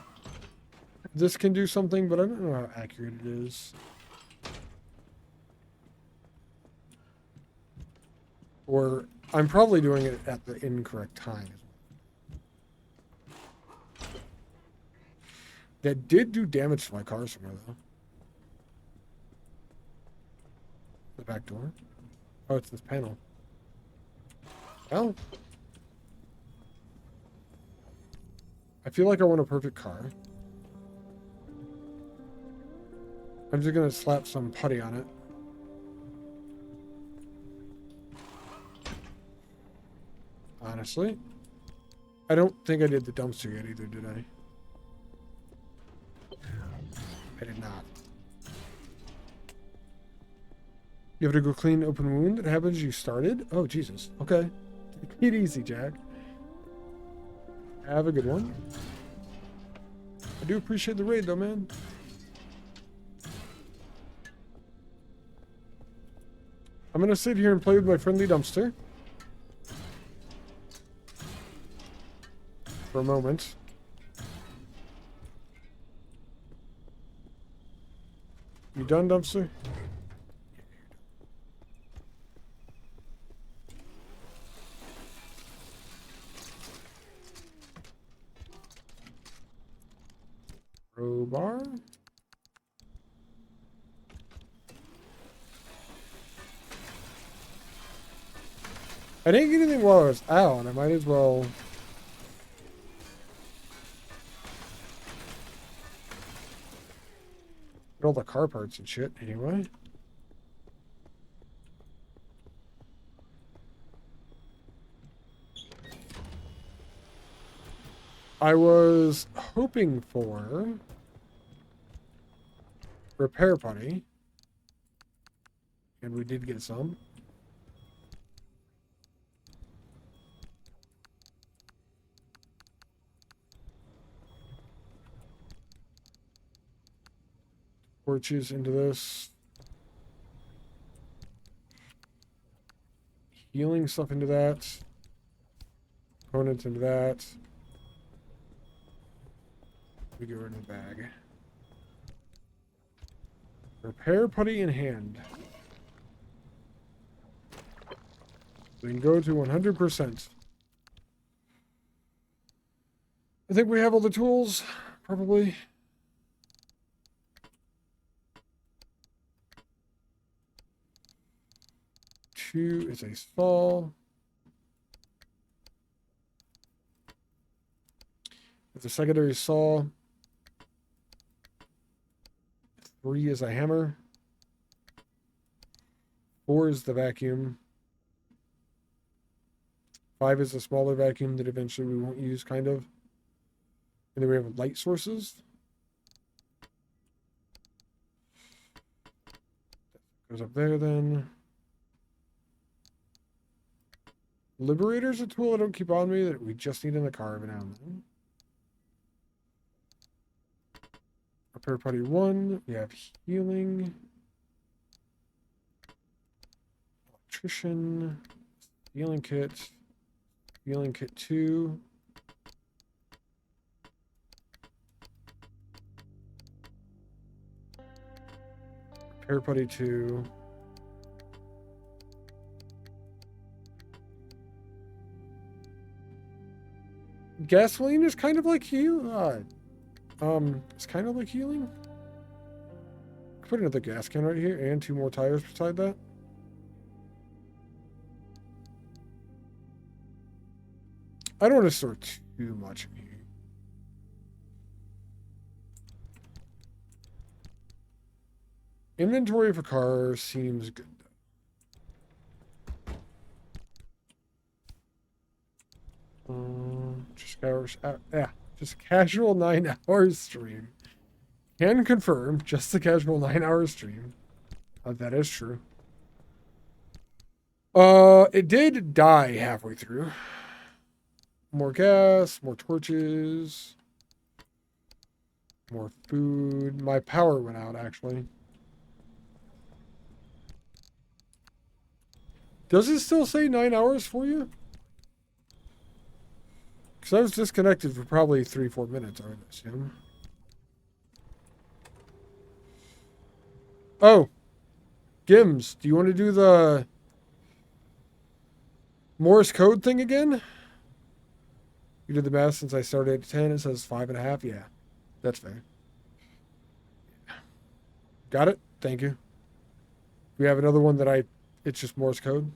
A: this can do something, but I don't know how accurate it is. Or I'm probably doing it at the incorrect time. That did do damage to my car somewhere, though. The back door. Oh, it's this panel. Well, I feel like I want a perfect car. I'm just gonna slap some putty on it. Honestly, I don't think I did the dumpster yet either, did I? I did not. You have to go clean open wound? It happens you started? Oh, Jesus. Okay. Take it easy, Jack. Have a good one. I do appreciate the raid, though, man. I'm gonna sit here and play with my friendly dumpster for a moment. You done, dumpster? Crowbar. I didn't get anything while I was out. I might as well. Get all the car parts and shit anyway. I was hoping for repair putty, and we did get some. Torches into this. Healing stuff into that. Components into that. We get rid of the bag. Repair putty in hand. We can go to 100%. I think we have all the tools, probably. Two is a saw. With a secondary saw. 3 is a hammer. 4 is the vacuum. 5 is a smaller vacuum that eventually we won't use, kind of. And then we have light sources. Goes up there then. Liberator's a tool I don't keep on me that we just need in the car every now and then. Repair putty 1. We have healing. Electrician. Healing kit. Healing kit 2. Repair putty 2. Gasoline is kind of like heal. It's kind of like healing. Put another gas can right here and 2 more tires beside that. I don't want to store too much in here. Inventory for cars seems good. Just casual 9 hours stream. Can confirm, just a casual 9 hour stream. That is true. It did die halfway through. More gas, more torches, more food. My power went out, actually. Does it still say 9 hours for you? Because I was disconnected for probably 3-4 minutes, I would assume. Oh. Gims, do you want to do the Morse code thing again? You did the math since I started at 10. It says 5.5. Yeah, that's fair. Got it? Thank you. We have another one that it's just Morse code.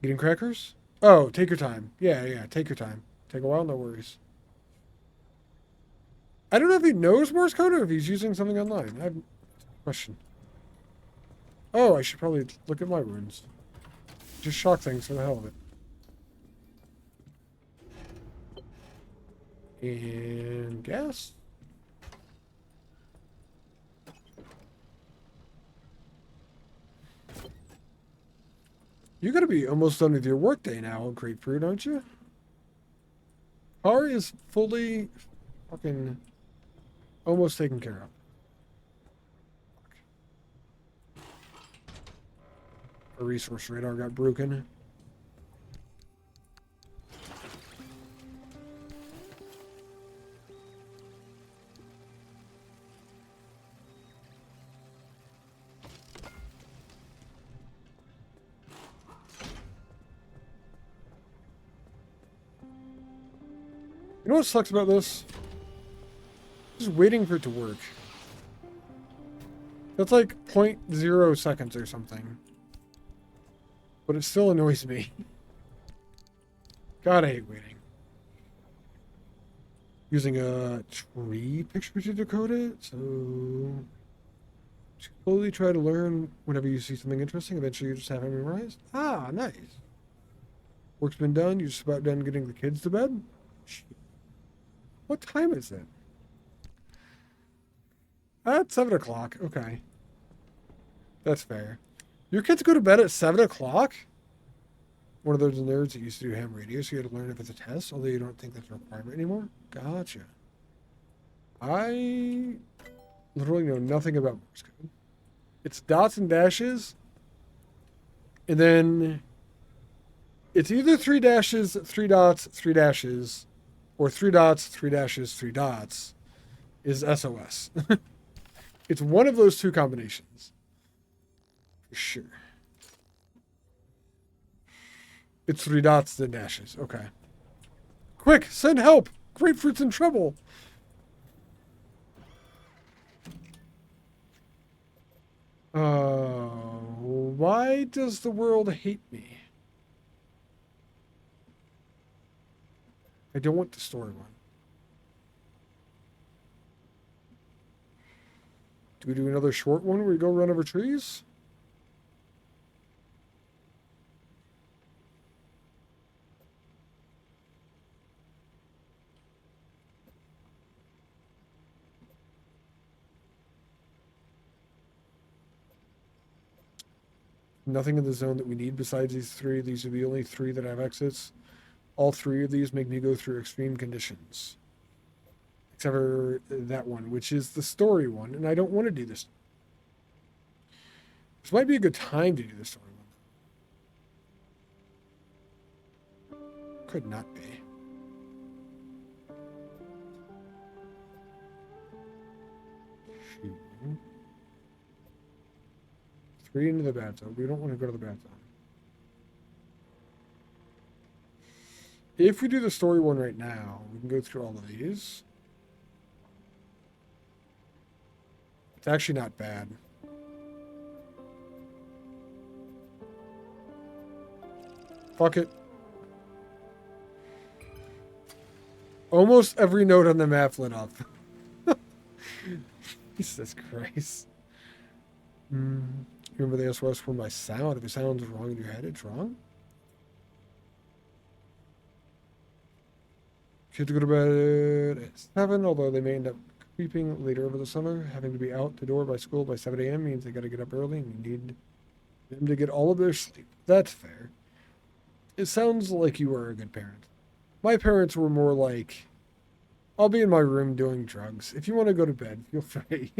A: Eating crackers? Oh, take your time. Yeah, take your time. Take a while, no worries. I don't know if he knows Morse code or if he's using something online. I have a question. Oh, I should probably look at my runes. Just shock things for the hell of it. And gas. You gotta be almost done with your workday now, Grapefruit, aren't you? bar is fully fucking almost taken care of. A resource radar got broken. You know what sucks about this? Just waiting for it to work. That's like 0.0 seconds or something. But it still annoys me. God, I hate waiting. Using a tree picture to decode it, so slowly try to learn whenever you see something interesting. Eventually you just have it memorized. Ah, nice. Work's been done. You're just about done getting the kids to bed? What time is it? At 7 o'clock. Okay. That's fair. Your kids go to bed at 7 o'clock? One of those nerds that used to do ham radio, so you had to learn it for the test, although you don't think that's a requirement anymore? Gotcha. I literally know nothing about Morse code. It's dots and dashes, and then it's either 3 dashes, 3 dots, 3 dashes, or 3 dots, 3 dashes, 3 dots is SOS. It's one of those two combinations. For sure. It's 3 dots, then dashes. Okay. Quick, send help! Grapefruit's in trouble! Why does the world hate me? I don't want the story one. Do we do another short one where we go run over trees? Nothing in the zone that we need besides these 3. These are the only 3 that have exits. All 3 of these make me go through extreme conditions. Except for that one, which is the story one, and I don't want to do this. This might be a good time to do the story one. Could not be. Shoot. 3 into the bathtub. We don't want to go to the bathtub. If we do the story one right now, we can go through all of these. It's actually not bad. Fuck it. Almost every note on the map lit up. Jesus Christ. Remember the SOS for my sound. If it sounds wrong in your head, it's wrong. Kids go to bed at 7, although they may end up creeping later over the summer. Having to be out the door by school by 7 a.m. means they got to get up early and you need them to get all of their sleep. That's fair. It sounds like you are a good parent. My parents were more like, I'll be in my room doing drugs. If you want to go to bed, feel free.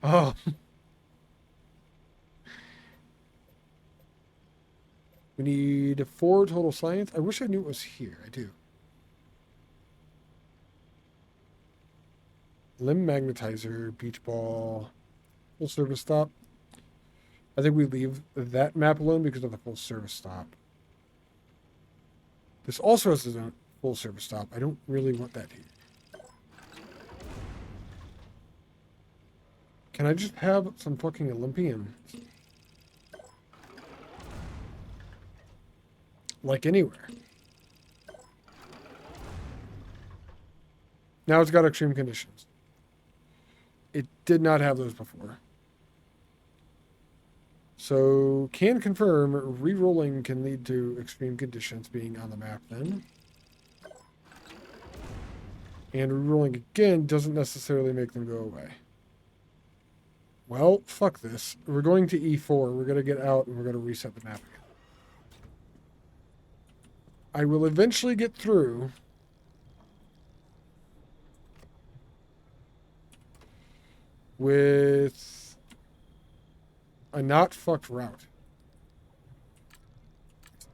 A: Oh. We need 4 total science. I wish I knew it was here. I do. Limb magnetizer, beach ball, full service stop. I think we leave that map alone because of the full service stop. This also has a full service stop. I don't really want that here. Can I just have some fucking Olympian? Like anywhere. Now it's got extreme conditions. It did not have those before. So, can confirm, re-rolling can lead to extreme conditions being on the map then. And re-rolling again doesn't necessarily make them go away. Well, fuck this. We're going to E4. We're going to get out and we're going to reset the map again. I will eventually get through. With a not fucked route.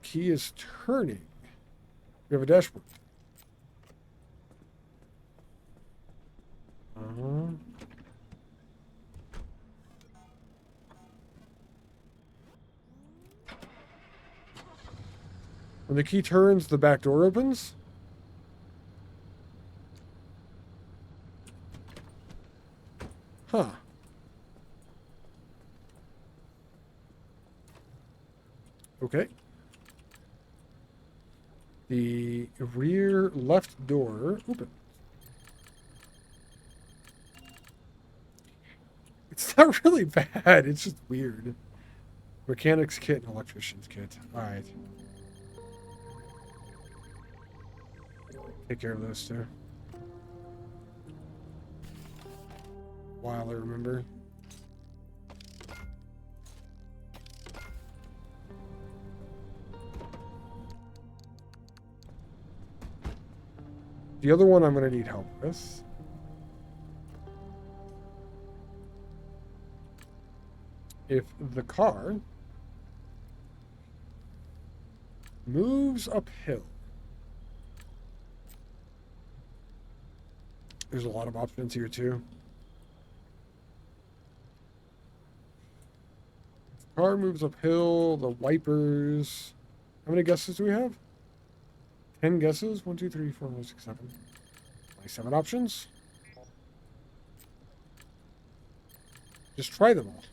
A: Key is turning. We have a dashboard. Uh-huh. When the key turns, the back door opens. Huh. Okay. The rear left door opens. It's not really bad. It's just weird. Mechanics kit and electrician's kit. All right. Take care of those two. While I remember. The other one I'm going to need help with. If the car moves uphill, there's a lot of options here too. Car moves uphill, the wipers. How many guesses do we have? 10 guesses? 1, 2, 3, 4, 5, 6, 7. Only 7 options. Just try them all.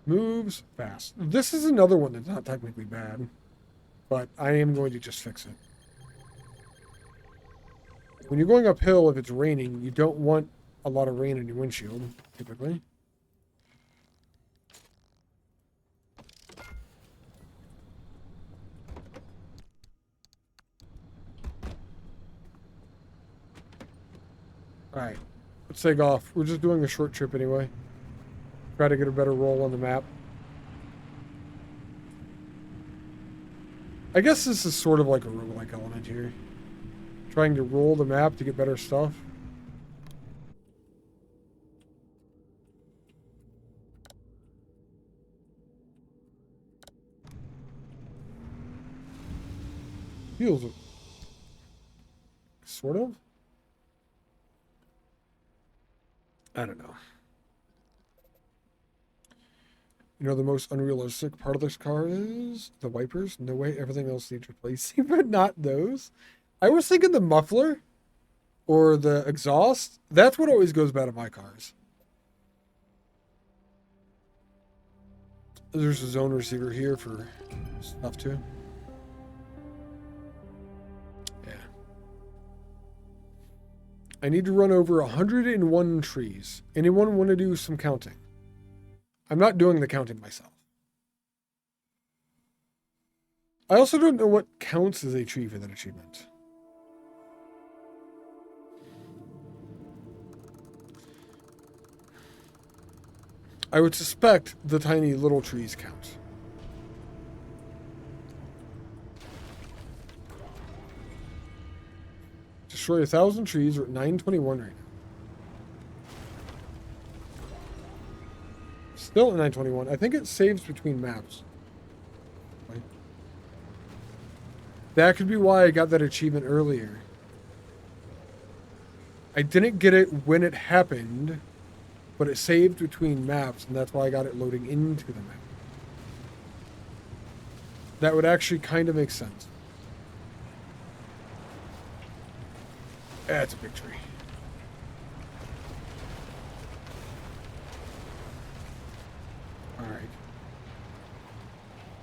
A: Moves fast. This is another one that's not technically bad, but I am going to just fix it. When you're going uphill, if it's raining, you don't want a lot of rain in your windshield, typically. Alright, let's take off. We're just doing a short trip anyway. Try to get a better roll on the map. I guess this is sort of like a roguelike element here. Trying to roll the map to get better stuff. Feels sort of. I don't know. You know, the most unrealistic part of this car is the wipers. No way, everything else needs replacing, but not those. I was thinking the muffler or the exhaust. That's what always goes bad in my cars. There's a zone receiver here for stuff too. Yeah. I need to run over 101 trees. Anyone want to do some counting? I'm not doing the counting myself. I also don't know what counts as a tree for that achievement. I would suspect the tiny little trees count. Destroy 1,000 trees. We're at 921 right now. Still at 921. I think it saves between maps. Right. That could be why I got that achievement earlier. I didn't get it when it happened, but it saved between maps, and that's why I got it loading into the map. That would actually kind of make sense. That's a big tree.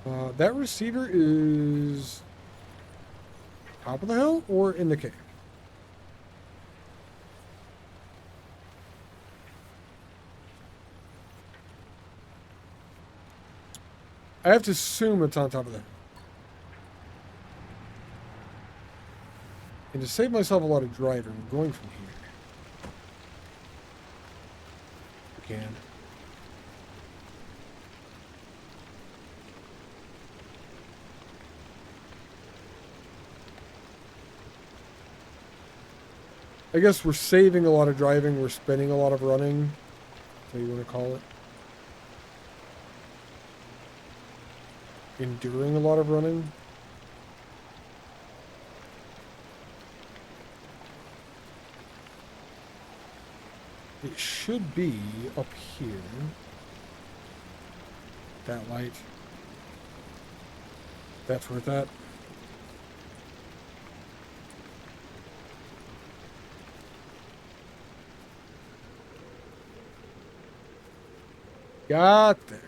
A: Alright. That receiver is top of the hill or in the cave? I have to assume it's on top of the hill. And to save myself a lot of driving, I'm going from here. can. I guess we're saving a lot of driving, we're spending a lot of running. What you want to call it. Enduring a lot of running. It should be up here. That light. That's where it's at. Got there.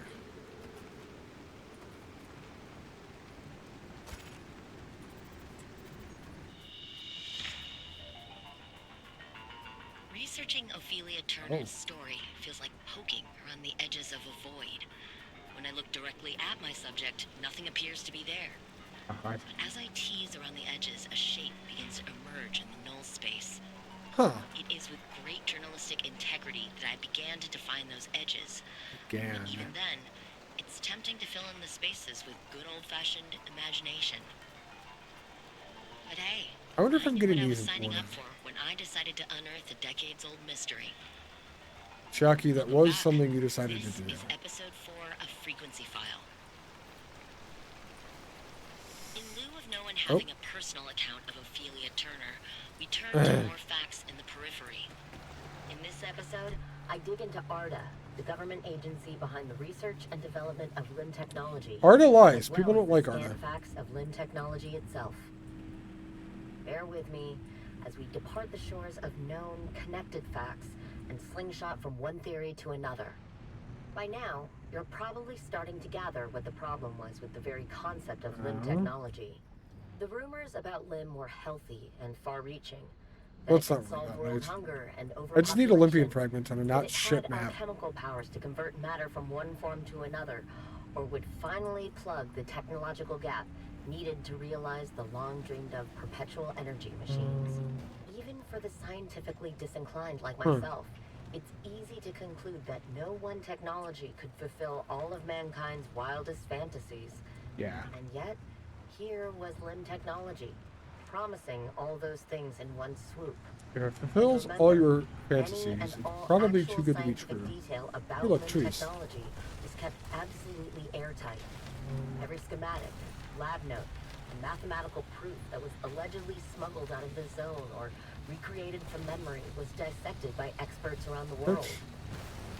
E: Researching Ophelia Turner's story feels like poking around the edges of a void. When I look directly at my subject, nothing appears to be there. But as I tease around the edges, a shape begins to emerge in the null space.
A: Huh.
E: It is with great journalistic integrity that I began to define those edges.
A: Again.
E: And even then, it's tempting to fill in the spaces with good old-fashioned imagination. But hey,
A: I wonder if I'm
E: knew
A: getting
E: what I was
A: these
E: signing
A: in
E: up for when I decided to unearth a decades-old mystery.
A: Chucky, that
E: Welcome
A: was
E: back.
A: something you decided
E: This
A: to do.
E: is episode 4 of Frequency File. In lieu of no one having a personal account of Ophelia Turner, we turn to more facts in the periphery.
D: In this episode, I dig into ARDA, the government agency behind the research and development of LIM technology.
A: ARDA lies.
D: as well
A: People
D: as
A: don't
D: the
A: like
D: scant
A: ARDA.
D: facts of LIM technology itself. Bear with me as we depart the shores of known, connected facts and slingshot from one theory to another. By now, you're probably starting to gather what the problem was with the very concept of LIM technology. The rumors about LIM were healthy and far-reaching. That
A: That's
D: it
A: not
D: could
A: really
D: solve
A: that
D: world
A: right.
D: hunger and
A: I just need Olympian
D: overpopulation,
A: fragments on a
D: that
A: not
D: it
A: shit
D: had
A: map.
D: alchemical powers to convert matter from one form to another, or would finally plug the technological gap needed to realize the long-dreamed-of perpetual energy machines. Even for the scientifically disinclined like myself, it's easy to conclude that no one technology could fulfill all of mankind's wildest fantasies.
A: Yeah.
D: And yet, here was LIM technology, promising all those things in one swoop.
A: If it fulfills all your
D: Any
A: fantasies,
D: and
A: it's
D: all
A: probably
D: actual
A: too good to be
D: scientific
A: true.
D: detail about
A: You look
D: LIM
A: trees.
D: technology was kept absolutely airtight. Every schematic, lab note, and mathematical proof that was allegedly smuggled out of the zone or recreated from memory was dissected by experts around the world.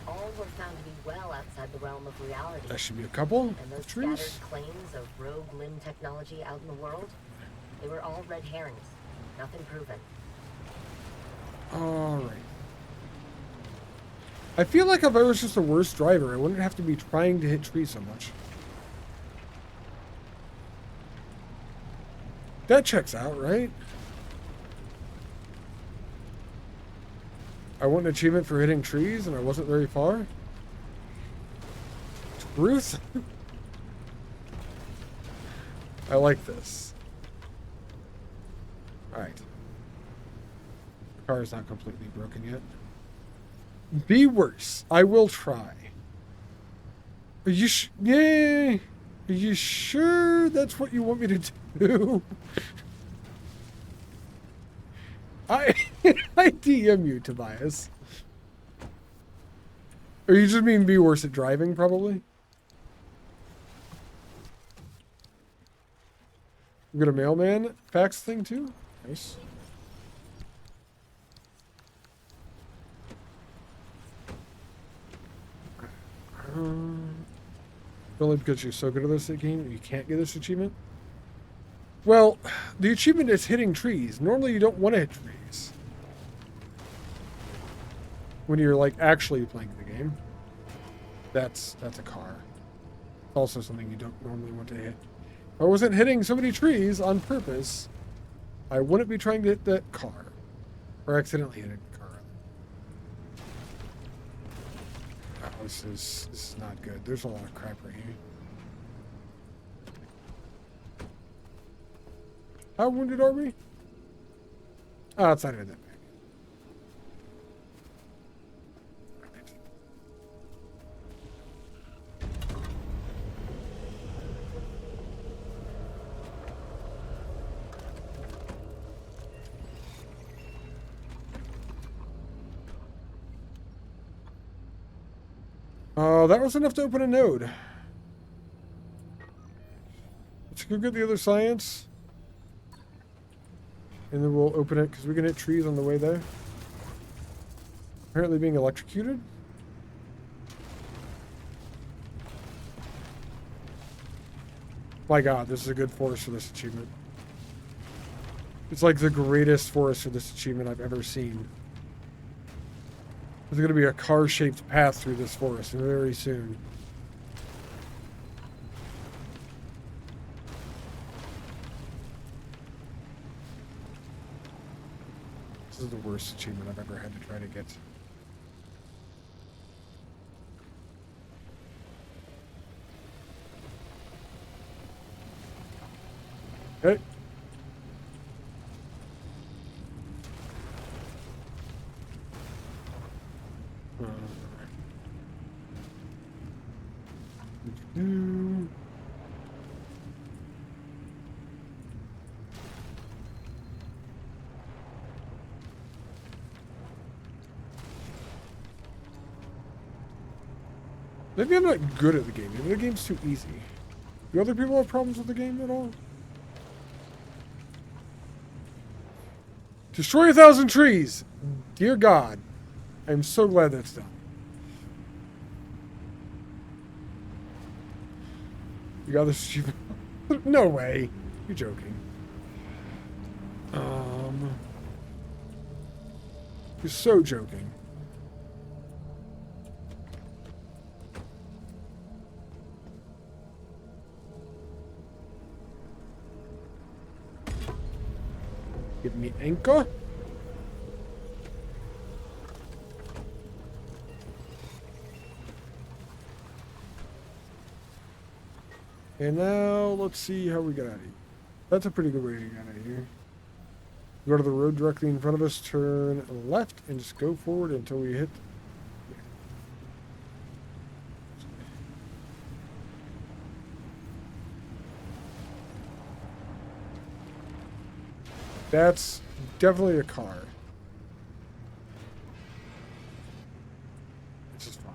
D: All were found to be well outside the realm of reality.
A: That should be a couple
D: And those
A: of trees.
D: scattered claims of rogue LIM technology out in the world, they were all red herrings. Nothing proven.
A: Alright. I feel like if I was just a worse driver, I wouldn't have to be trying to hit trees so much. That checks out, right? I won an achievement for hitting trees and I wasn't very far. Truth? I like this. Alright. The car is not completely broken yet. Be worse. I will try. Are you yay? Are you sure that's what you want me to do? I DM you, Tobias. Or you just mean be worse at driving, probably? We got a mailman fax thing too? Nice. Only because you're so good at this game, you can't get this achievement? Well, the achievement is hitting trees. Normally you don't want to hit trees. When you're like actually playing the game. That's a car. It's also something you don't normally want to hit. If I wasn't hitting so many trees on purpose, I wouldn't be trying to hit that car. Or accidentally hitting the car. Oh, this is not good. There's a lot of crap right here. How wounded are we? Oh, it's not even that bad. Oh, that was enough to open a node. Let's go get the other science. And then we'll open it, because we can hit trees on the way there. Apparently being electrocuted. My god, this is a good forest for this achievement. It's like the greatest forest for this achievement I've ever seen. There's going to be a car-shaped path through this forest very soon. This is the worst achievement I've ever had to try to get. Okay. Maybe I'm not good at the game. Maybe the game's too easy. Do other people have problems with the game at all? Destroy 1,000 trees! Dear God. I'm so glad that's done. You got this achievement? No way. You're joking. You're so joking. Give me anchor. And now let's see how we get out of here. That's a pretty good way to get out of here. Go to the road directly in front of us, turn left, and just go forward until we hit. That's definitely a car. This is fine.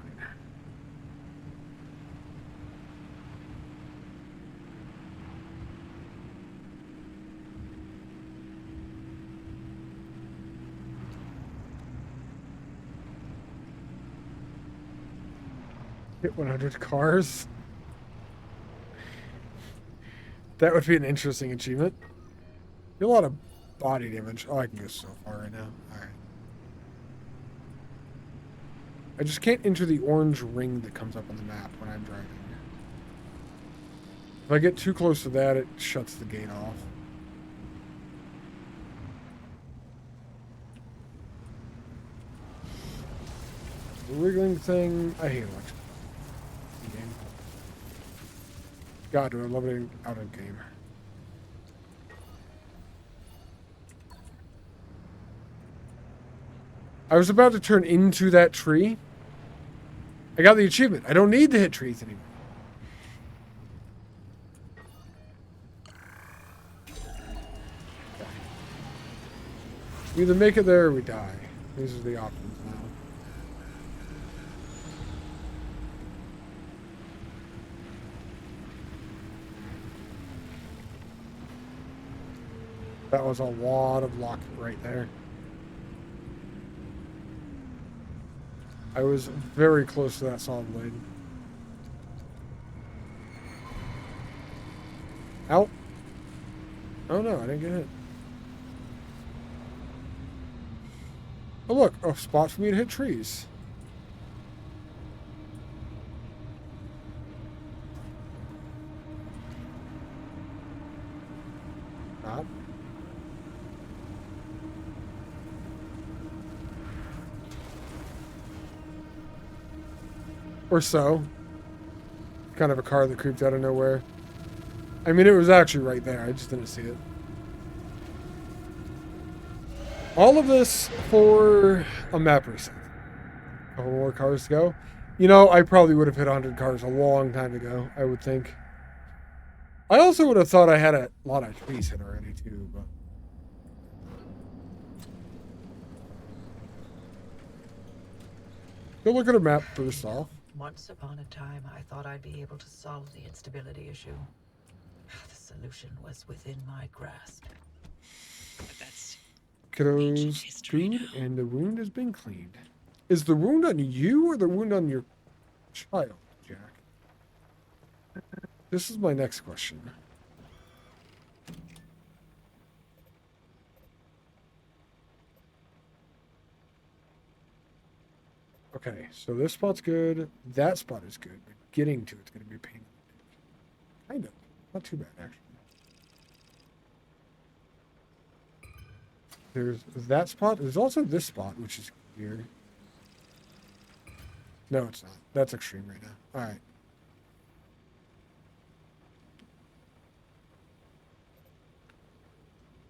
A: Hit 100 cars. That would be an interesting achievement. A lot of body damage. Oh, I can go so far right now. Alright. I just can't enter the orange ring that comes up on the map when I'm driving. If I get too close to that, it shuts the gate off. The wiggling thing. I hate electric. God, do I love it out of game. I was about to turn into that tree. I got the achievement. I don't need to hit trees anymore. We either make it there or we die. These are the options now. That was a lot of luck right there. I was very close to that saw blade. Out. Oh no, I didn't get hit. Oh look, a spot for me to hit trees. Not. Or so. Kind of a car that creeped out of nowhere. I mean, it was actually right there. I just didn't see it. All of this for a map reset. A couple more cars to go. You know, I probably would have hit 100 cars a long time ago, I would think. I also would have thought I had a lot of trees hit already, too, but... Go look at a map first off.
I: Once upon a time, I thought I'd be able to solve the instability issue. The solution was within my grasp.
E: But that's
A: Kiddo's food and the wound has been cleaned. Is the wound on you or the wound on your child, Jack? This is my next question. Okay, so this spot's good. That spot is good, but getting to it's going to be a pain. Kind of. Not too bad, actually. There's that spot. There's also this spot, which is weird. No, it's not. That's extreme right now. All right.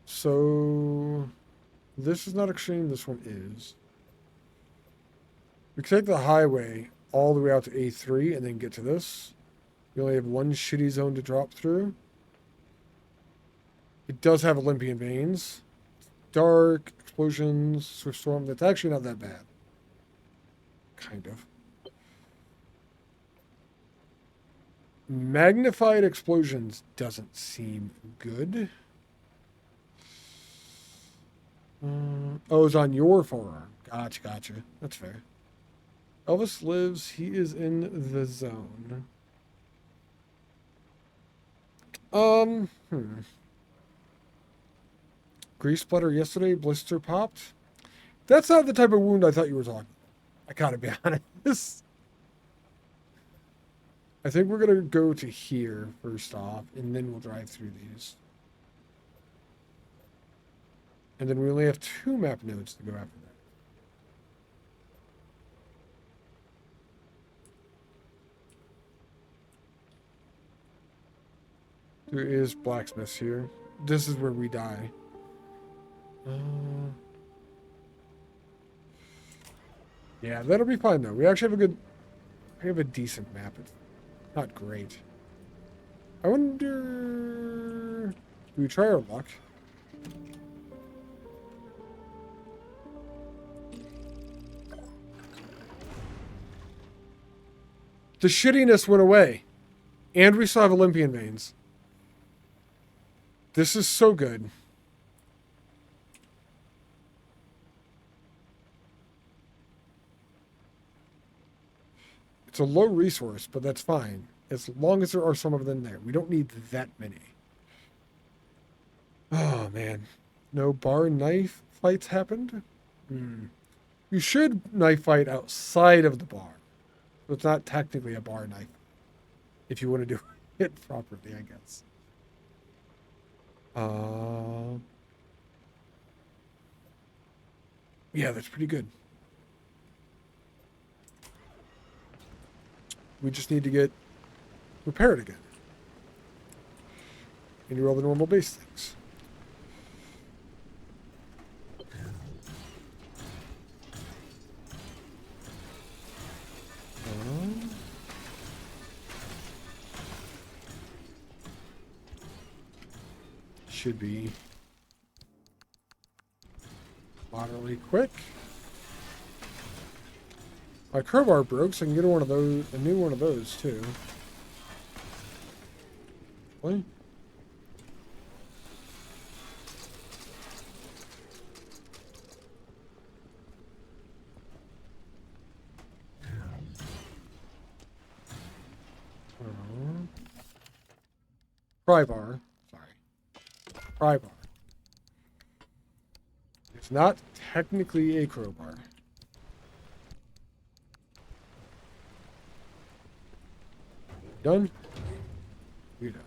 A: So this is not extreme. This one is. We can take the highway all the way out to A3 and then get to this. We only have one shitty zone to drop through. It does have Olympian veins. Dark, explosions, swift storm. That's actually not that bad. Kind of. Magnified explosions doesn't seem good. Oh, it's on your forearm. Gotcha. That's fair. Elvis lives. He is in the zone. Grease splatter yesterday. Blister popped. That's not the type of wound I thought you were talking. I gotta be honest. I think we're gonna go to here first off, and then we'll drive through these. And then we only have 2 map nodes to go after that. There is blacksmiths here. This is where we die. Yeah, that'll be fine though. We actually have a decent map. It's not great. I wonder, do we try our luck? The shittiness went away. And we still have Olympian veins. This is so good. It's a low resource, but that's fine. As long as there are some of them there. We don't need that many. Oh, man. No bar knife fights happened? You should knife fight outside of the bar. So it's not technically a bar knife. If you want to do it properly, I guess. Yeah, that's pretty good. We just need to get repaired again. And do all the normal base things. Should be moderately quick. My crowbar broke, so I can get one of those, a new one of those too. What? Pry bar. Sorry. Pry bar. It's not technically a crowbar. Done? You're done.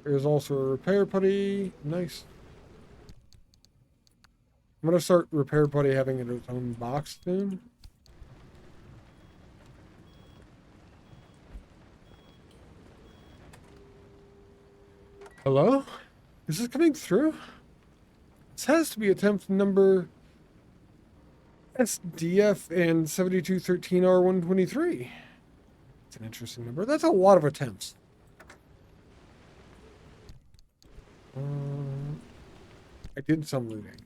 A: There's also a repair putty. Nice. I'm going to start repair putty having its own box soon. Hello? Is this coming through? This has to be attempt number SDF and 7213R123. It's an interesting number. That's a lot of attempts. I did some looting.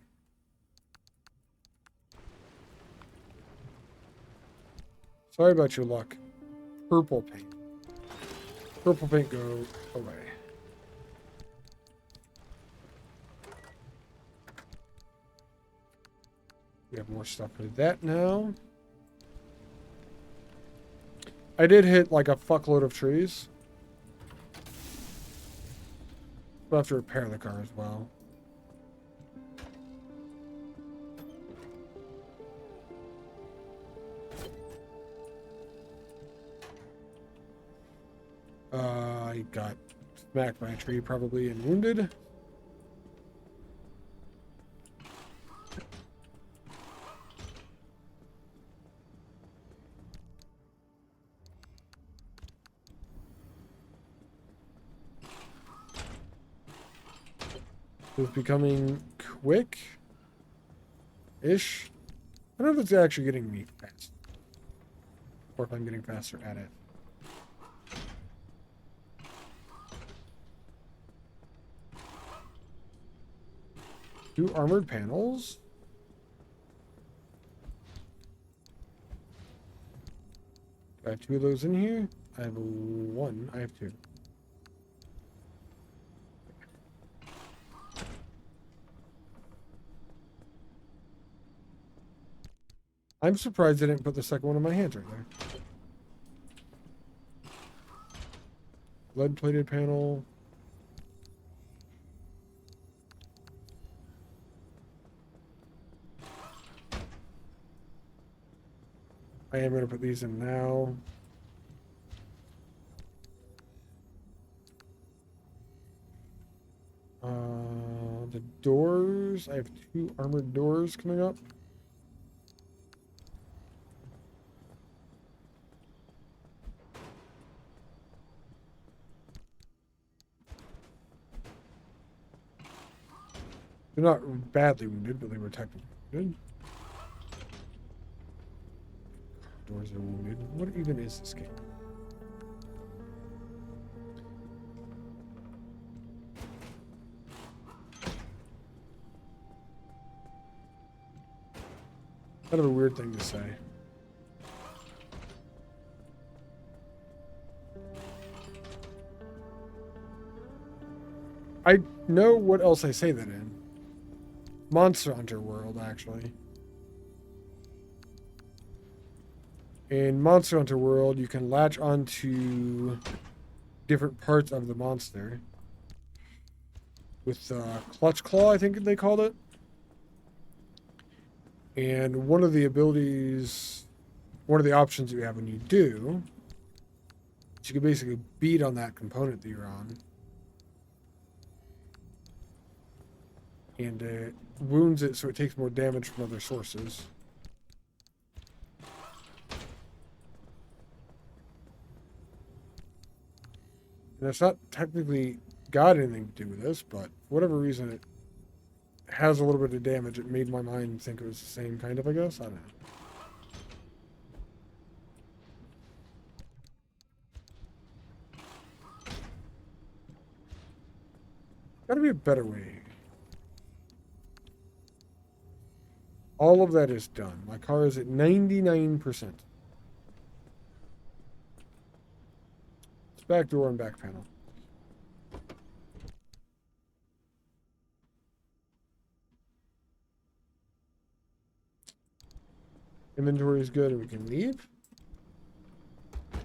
A: Sorry about your luck. Purple paint. Purple paint, go away. We have more stuff for that now. I did hit like a fuckload of trees. We'll have to repair the car as well. I got smacked by a tree probably and wounded. It's becoming quick-ish. I don't know if it's actually getting me fast. Or if I'm getting faster at it. Two armored panels. I have two of those in here. I have one. I have two. I'm surprised I didn't put the second one in my hands right there. Lead-plated panel. I am going to put these in now. The doors. I have two armored doors coming up. They're not badly wounded, but they were technically wounded. Doors are wounded. What even is this game? Kind of a weird thing to say. I know what else I say that in. Monster Hunter World, actually. In Monster Hunter World, you can latch onto different parts of the monster. With Clutch Claw, I think they called it. And one of the abilities, one of the options you have when you do, is you can basically beat on that component that you're on. And it wounds it so it takes more damage from other sources. And it's not technically got anything to do with this, but for whatever reason it has a little bit of damage. It made my mind think it was the same kind of, I guess. I don't know. Gotta be a better way. All of that is done. My car is at 99%. It's back door and back panel. Inventory is good and we can leave. I'm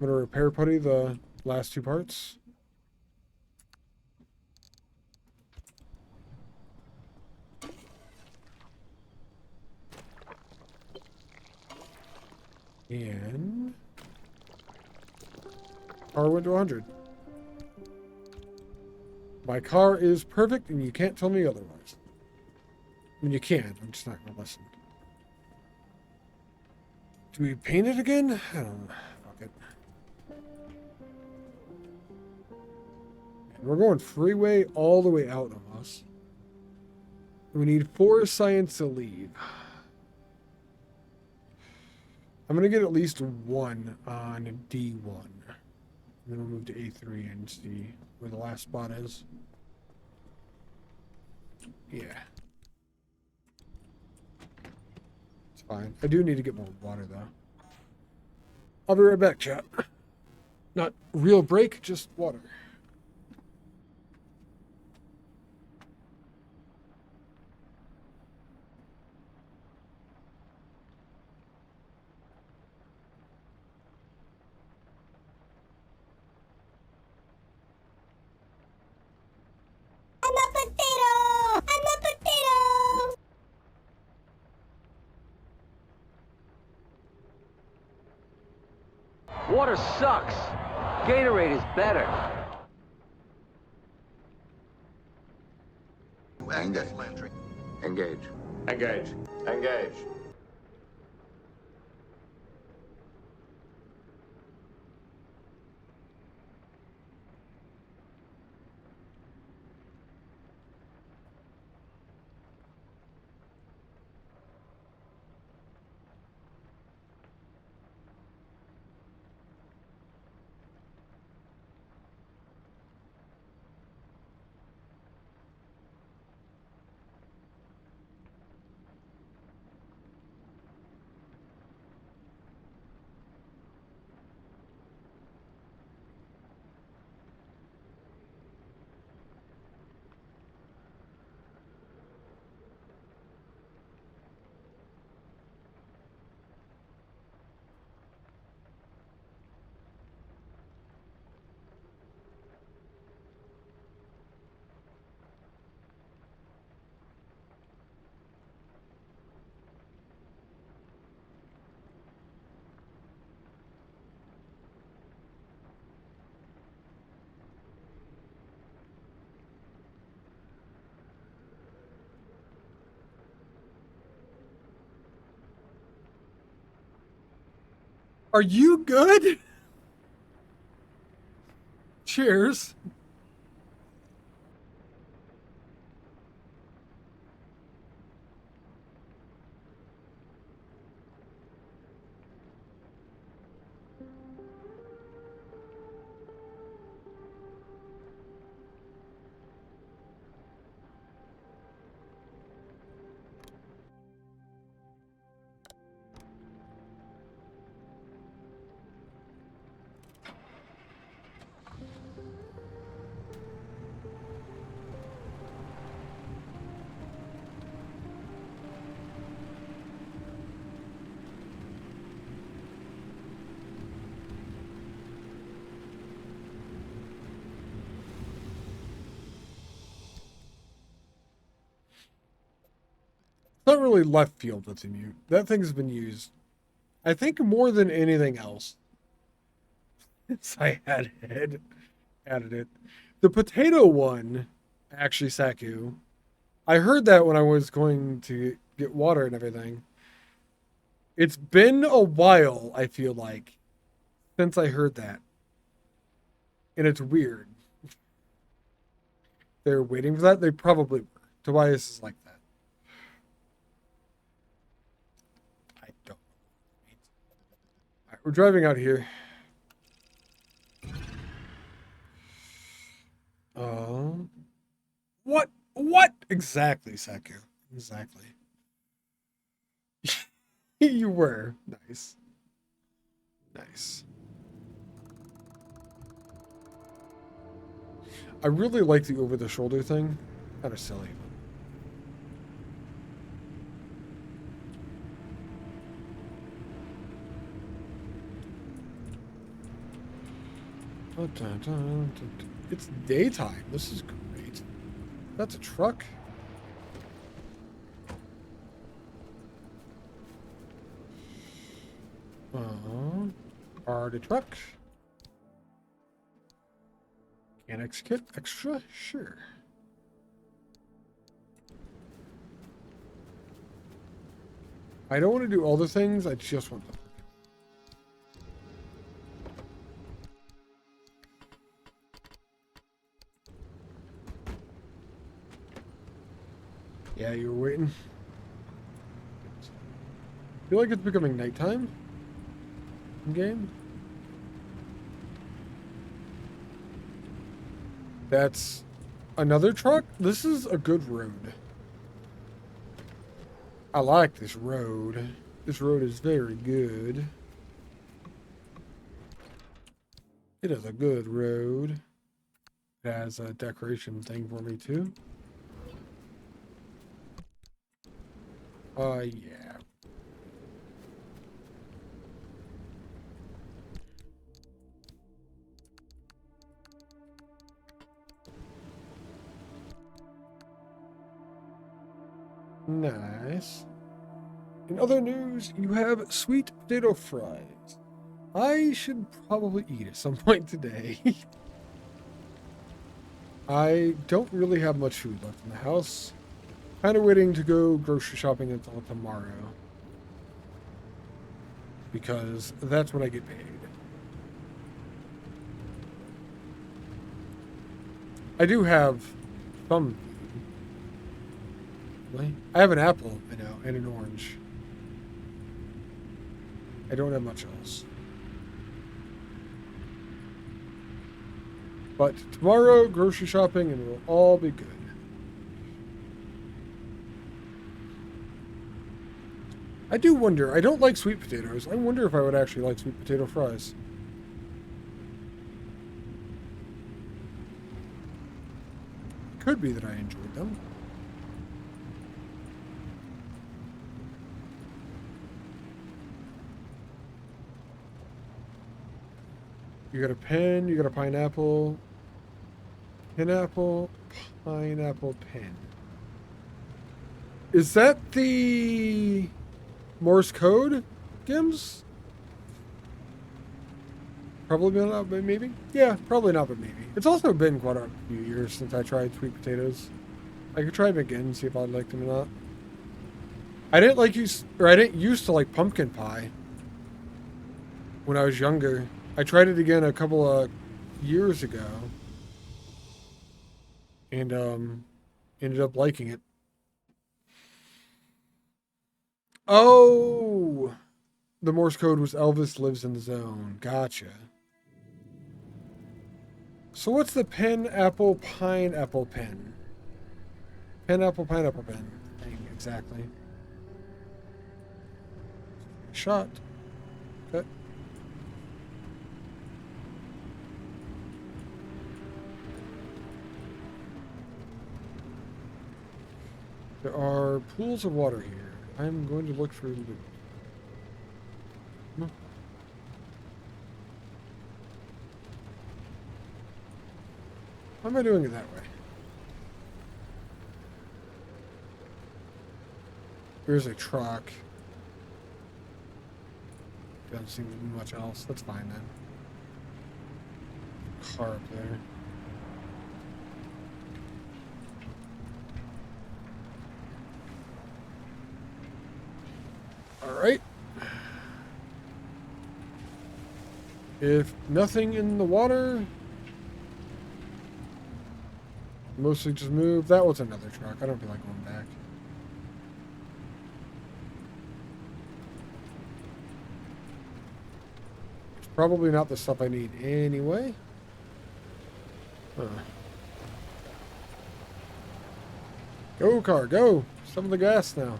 A: going to repair putty the last two parts. And car went to 100. My car is perfect and you can't tell me otherwise. I mean, you can. I'm just not going to listen. Do we paint it again? I don't know. Fuck it. And we're going freeway all the way out of us. We need 4 science to leave. I'm going to get at least 1 on D1. And then we'll move to A3 and see where the last spot is. Yeah. It's fine. I do need to get more water, though. I'll be right back, chat. Not real break, just water.
K: I'm a potato! I'm a potato!
B: Water sucks. Gatorade is better.
G: Engage. Engage.
F: Engage. Engage.
A: Are you good? Cheers. Not really left field that's in you. That thing's been used, I think, more than anything else. Since I added it. The potato one, actually, Saku. I heard that when I was going to get water and everything. It's been a while, I feel like, since I heard that. And it's weird. They're waiting for that? They probably were. Tobias is like that. I don't know. All right, we're driving out here. What? What? Exactly, Saku. Exactly. You were. Nice. Nice. I really like the over-the-shoulder thing. Kind of silly. It's daytime. This is great. That's a truck. Are the truck? Annex kit extra? Sure. I don't want to do all the things. I just want them. Yeah, you were waiting. I feel like it's becoming nighttime in game. another truck? This is a good road. I like this road. This road is very good. It is a good road. It has a decoration thing for me too. Yeah. Nice. In other news, you have sweet potato fries. I should probably eat at some point today. I don't really have much food left in the house. Kind of waiting to go grocery shopping until tomorrow. Because that's when I get paid. I do have some food. I have an apple, I know, and an orange. I don't have much else. But tomorrow, grocery shopping, and we'll all be good. I do wonder, I don't like sweet potatoes. I wonder if I would actually like sweet potato fries. Could be that I enjoyed them. You got a pen, you got a pineapple. Pineapple, pineapple, pen. Is that the Morse code, Gims? Probably not, but maybe? Yeah, probably not, but maybe. It's also been quite a few years since I tried sweet potatoes. I could try them again and see if I liked them or not. I didn't used to like pumpkin pie when I was younger. I tried it again a couple of years ago. And ended up liking it. Oh, the Morse code was Elvis lives in the zone. Gotcha. So what's the pineapple pineapple pen? Pineapple pineapple pen thing exactly. Shot. Okay. There are pools of water here. I'm going to look for loot. Why am I doing it that way? Here's a truck. Doesn't seem to be much else. That's fine then. Car up there. Alright. If nothing in the water, mostly just move. That was another truck. I don't feel like going back. It's probably not the stuff I need anyway. Huh. Go, car, go. Some of the gas now.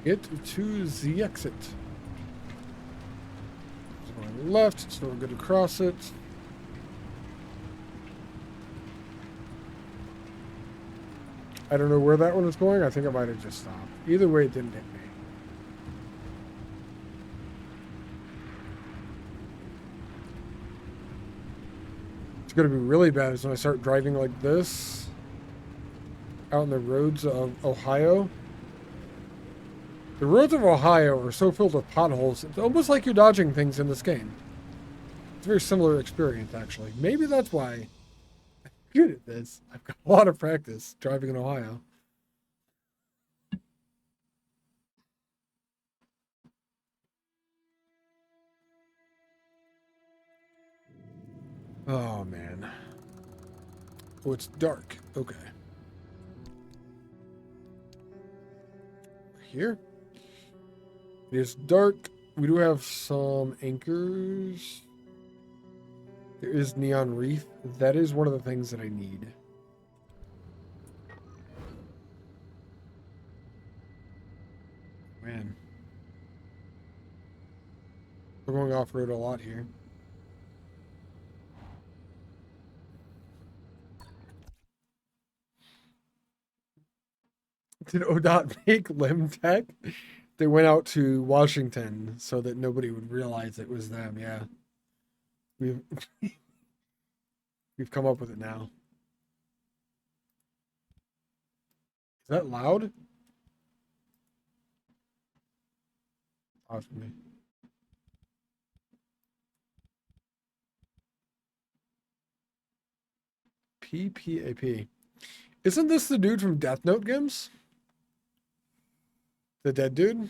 A: Get to the exit. It's going left, so we're good to cross it. I don't know where that one is going. I think I might have just stopped. Either way, it didn't hit me. It's going to be really bad is when I start driving like this out on the roads of Ohio. The roads of Ohio are so filled with potholes, it's almost like you're dodging things in this game. It's a very similar experience, actually. Maybe that's why I'm good at this. I've got a lot of practice driving in Ohio. Oh, man. Oh, it's dark. Okay. here. It is dark. We do have some anchors. There is neon wreath. That is one of the things that I need. Man. We're going off-road a lot here. Did ODOT make Limtech? They went out to Washington so that nobody would realize it was them. Yeah. We've we've come up with it now. Is that loud? Awesome. PPAP. Isn't this the dude from Death Note games? The dead dude?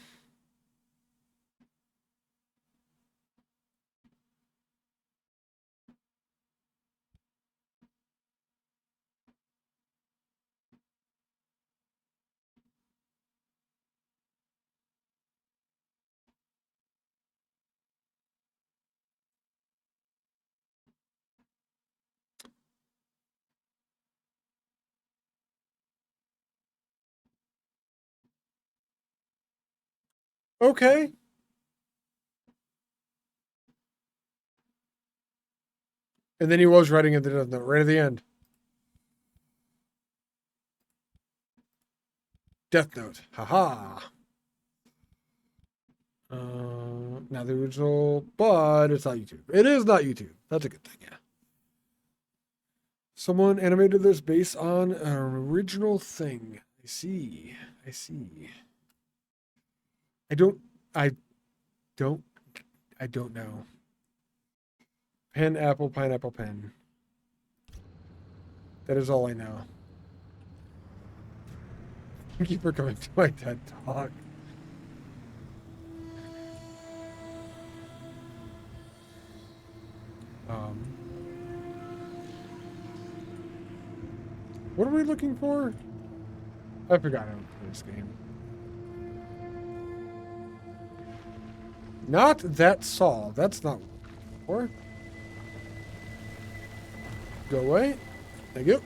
A: Okay. And then he was writing at the Death Note right at the end. Death Note. Haha. Not the original, but it's not YouTube. It is not YouTube. That's a good thing, yeah. Someone animated this based on an original thing. I see. I see. I don't know. Pen, apple, pineapple, pen. That is all I know. Thank you for coming to my TED Talk. What are we looking for? I forgot how to play this game. Not that saw. That's not what we're looking for. Go away. Thank you.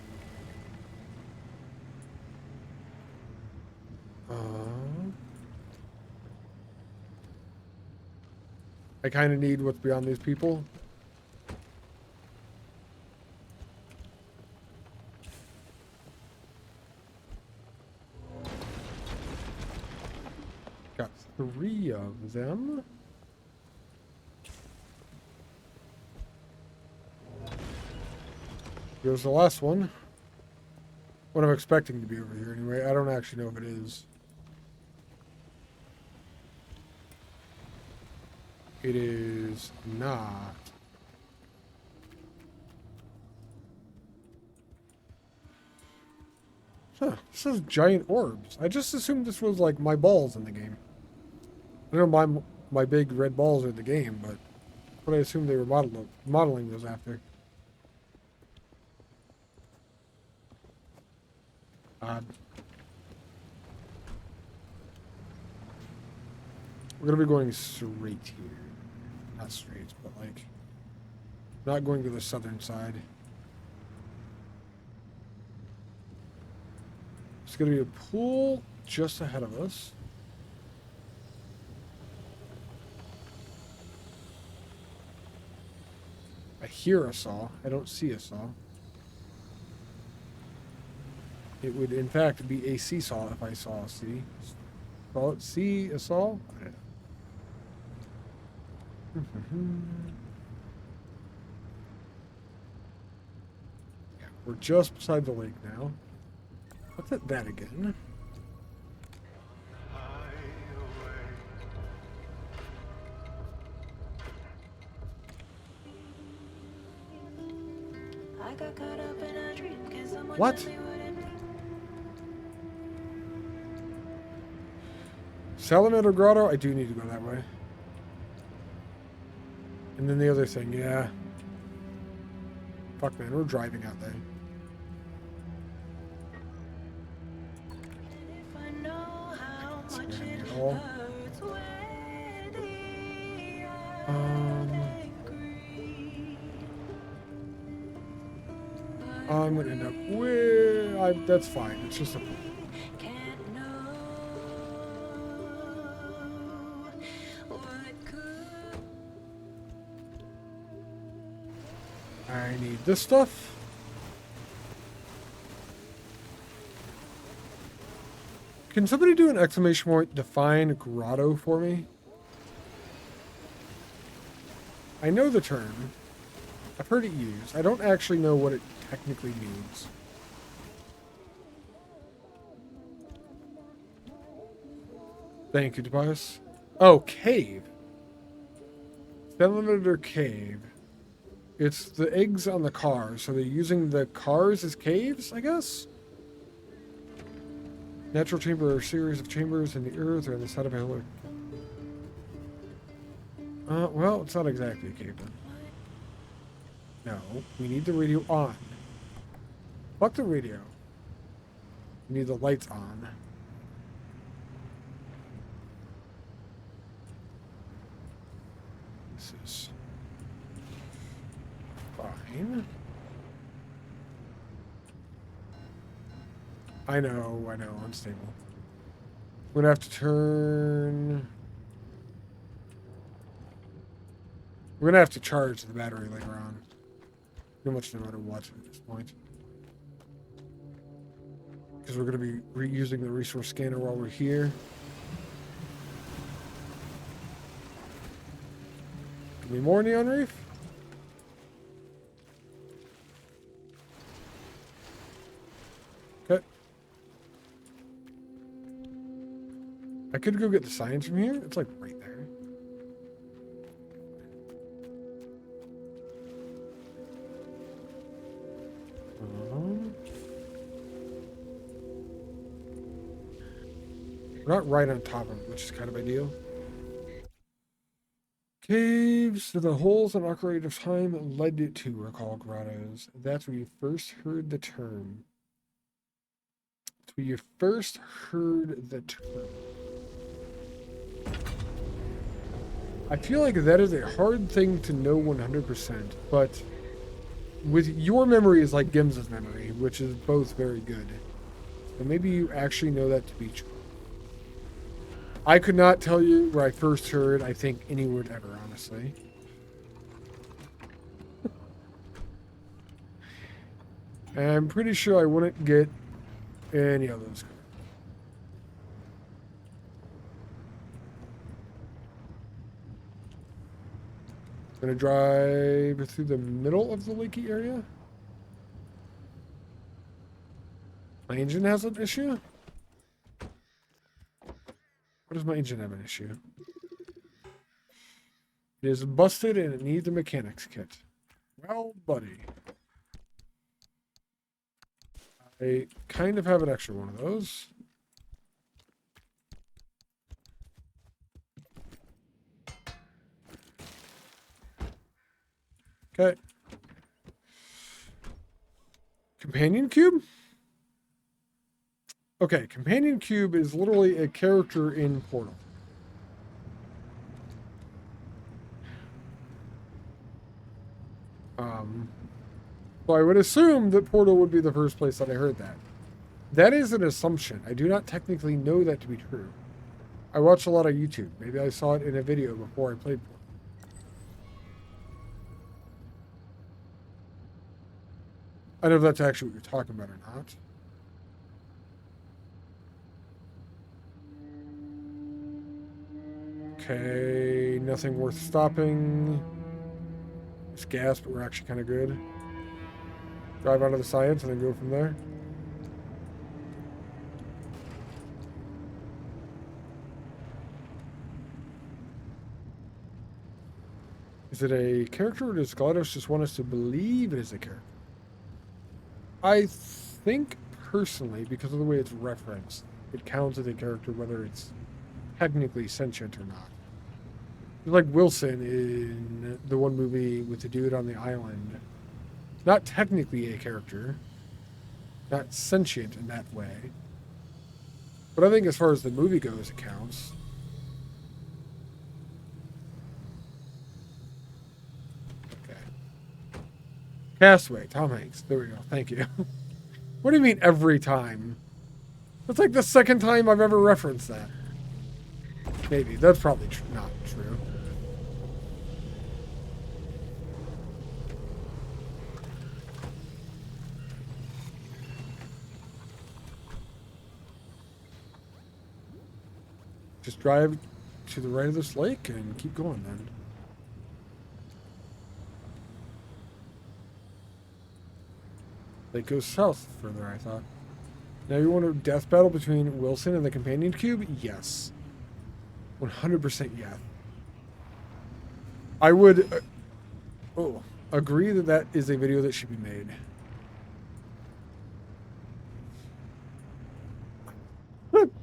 A: I kind of need what's beyond these people. Got 3 of them. Here's the last one. What I'm expecting to be over here anyway. I don't actually know if it is. It is not. Huh, this says giant orbs. I just assumed this was like my balls in the game. I don't know my big red balls are in the game, but what I assumed they were modeling those after. Odd. We're gonna be going straight here. Not straight, but like not going to the southern side. There's gonna be a pool just ahead of us. I hear a saw. I don't see a saw. It would, in fact, be a seesaw if I saw a sea. Call it see a saw? I don't know. Yeah, we're just beside the lake now. What's that again?
C: I got caught up in a dream. Can someone
A: What?
C: tell me what it means?
A: Salamander Grotto? I do need to go that way. And then the other thing, yeah. Fuck, man, we're driving out there.
C: If I know how much it
A: all. I'm gonna end up with. That's fine. It's just a. I need this stuff. Can somebody do an exclamation point define grotto for me? I know the term. I've heard it used. I don't actually know what it technically means. Thank you, Tobias. Oh, cave. Cylinder cave. It's the eggs on the car, so they're using the cars as caves, I guess? Natural chamber are a series of chambers in the earth or in the side of a hill. Well, it's not exactly a cave then. No, we need the radio on. Fuck the radio. We need the lights on. This is fine. I know, unstable. We're gonna have to turn... We're gonna have to charge the battery later on. Too much no matter what at this point. Because we're gonna be reusing the resource scanner while we're here. Give me more neon reef? Okay. I could go get the science from here. It's like right there. We're not right on top of it, which is kind of ideal. Caves, the holes in arc of time led to recall grottos. That's where you first heard the term. That's where you first heard the term. I feel like that is a hard thing to know 100%, but with your memory is like Gims's memory, which is both very good. So maybe you actually know that to be true. I could not tell you where I first heard, I think, any word ever, honestly. I'm pretty sure I wouldn't get any of those. I'm gonna drive through the middle of the lakey area. My engine has an issue? What does my engine have an issue? It is busted and it needs a mechanics kit. Well, buddy. I kind of have an extra one of those. Okay. Companion cube? Okay, Companion Cube is literally a character in Portal. So I would assume that Portal would be the first place that I heard that. That is an assumption. I do not technically know that to be true. I watch a lot of YouTube. Maybe I saw it in a video before I played Portal. I don't know if that's actually what you're talking about or not. Okay, nothing worth stopping. It's gas, but we're actually kind of good. Drive out of the science and then go from there. Is it a character or does GLaDOS just want us to believe it is a character? I think, personally, because of the way it's referenced, it counts as a character whether it's technically sentient or not. Like Wilson in the one movie with the dude on the island. Not technically a character. Not sentient in that way. But I think as far as the movie goes, it counts. Castaway, Tom Hanks. There we go. Thank you. What do you mean every time? That's like the second time I've ever referenced that. Maybe. That's probably not true. Just drive to the right of this lake and keep going then. Lake goes south further, I thought. Now you want a death battle between Wilson and the companion cube? Yes. 100% yes. I would agree that that is a video that should be made.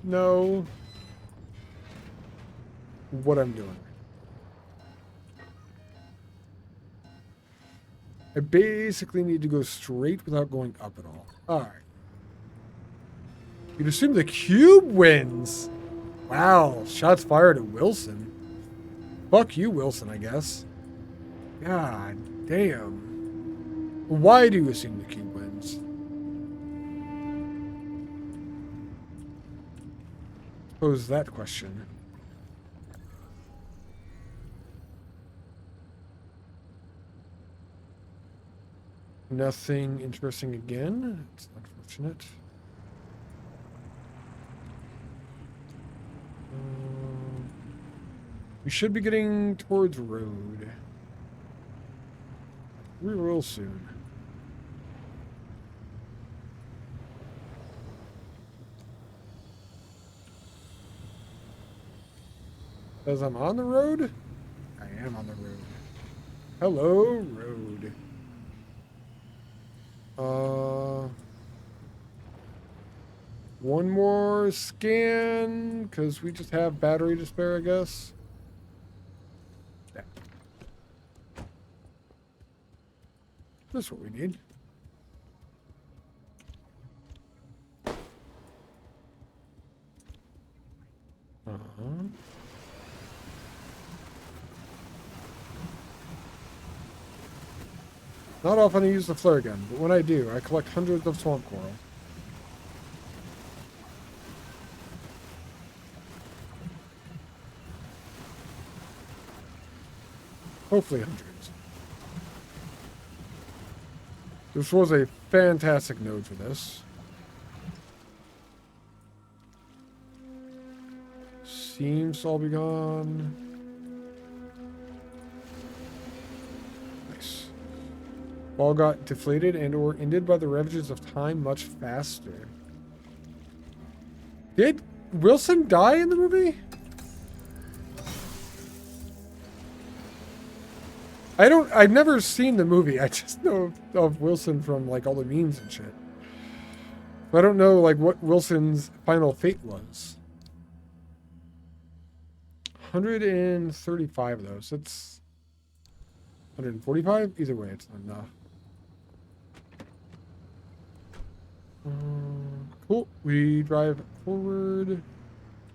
A: No. What I'm doing. I basically need to go straight without going up at all. Alright. You'd assume the cube wins. Wow. Shots fired at Wilson. Fuck you, Wilson, I guess. God damn. Why do you assume the cube wins? Pose that question. Nothing interesting again. It's unfortunate. We should be getting towards road. We will soon. As I'm on the road? I am on the road. Hello, road. One more scan, because we just have battery to spare, I guess. Yeah. That's what we need. Not often I use the flare gun, but when I do, I collect hundreds of swamp coral. Hopefully hundreds. This was a fantastic node for this. Seems to all be gone. Nice. Ball got deflated and or ended by the ravages of time much faster. Did Wilson die in the movie? I've never seen the movie. I just know of Wilson from like all the memes and shit. But I don't know like what Wilson's final fate was. 135 of those. That's 145? Either way, it's not enough. Cool. We drive forward.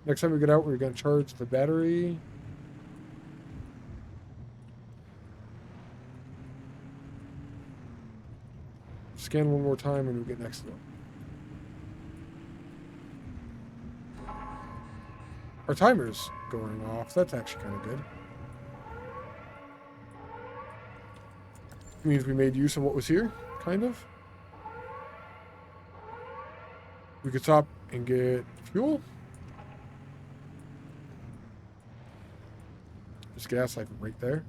A: Next time we get out, we're going to charge the battery. Scan one more time and we get next to it. Our timer's going off. That's actually kind of good. Means we made use of what was here, kind of. We could stop and get fuel. There's gas like right there.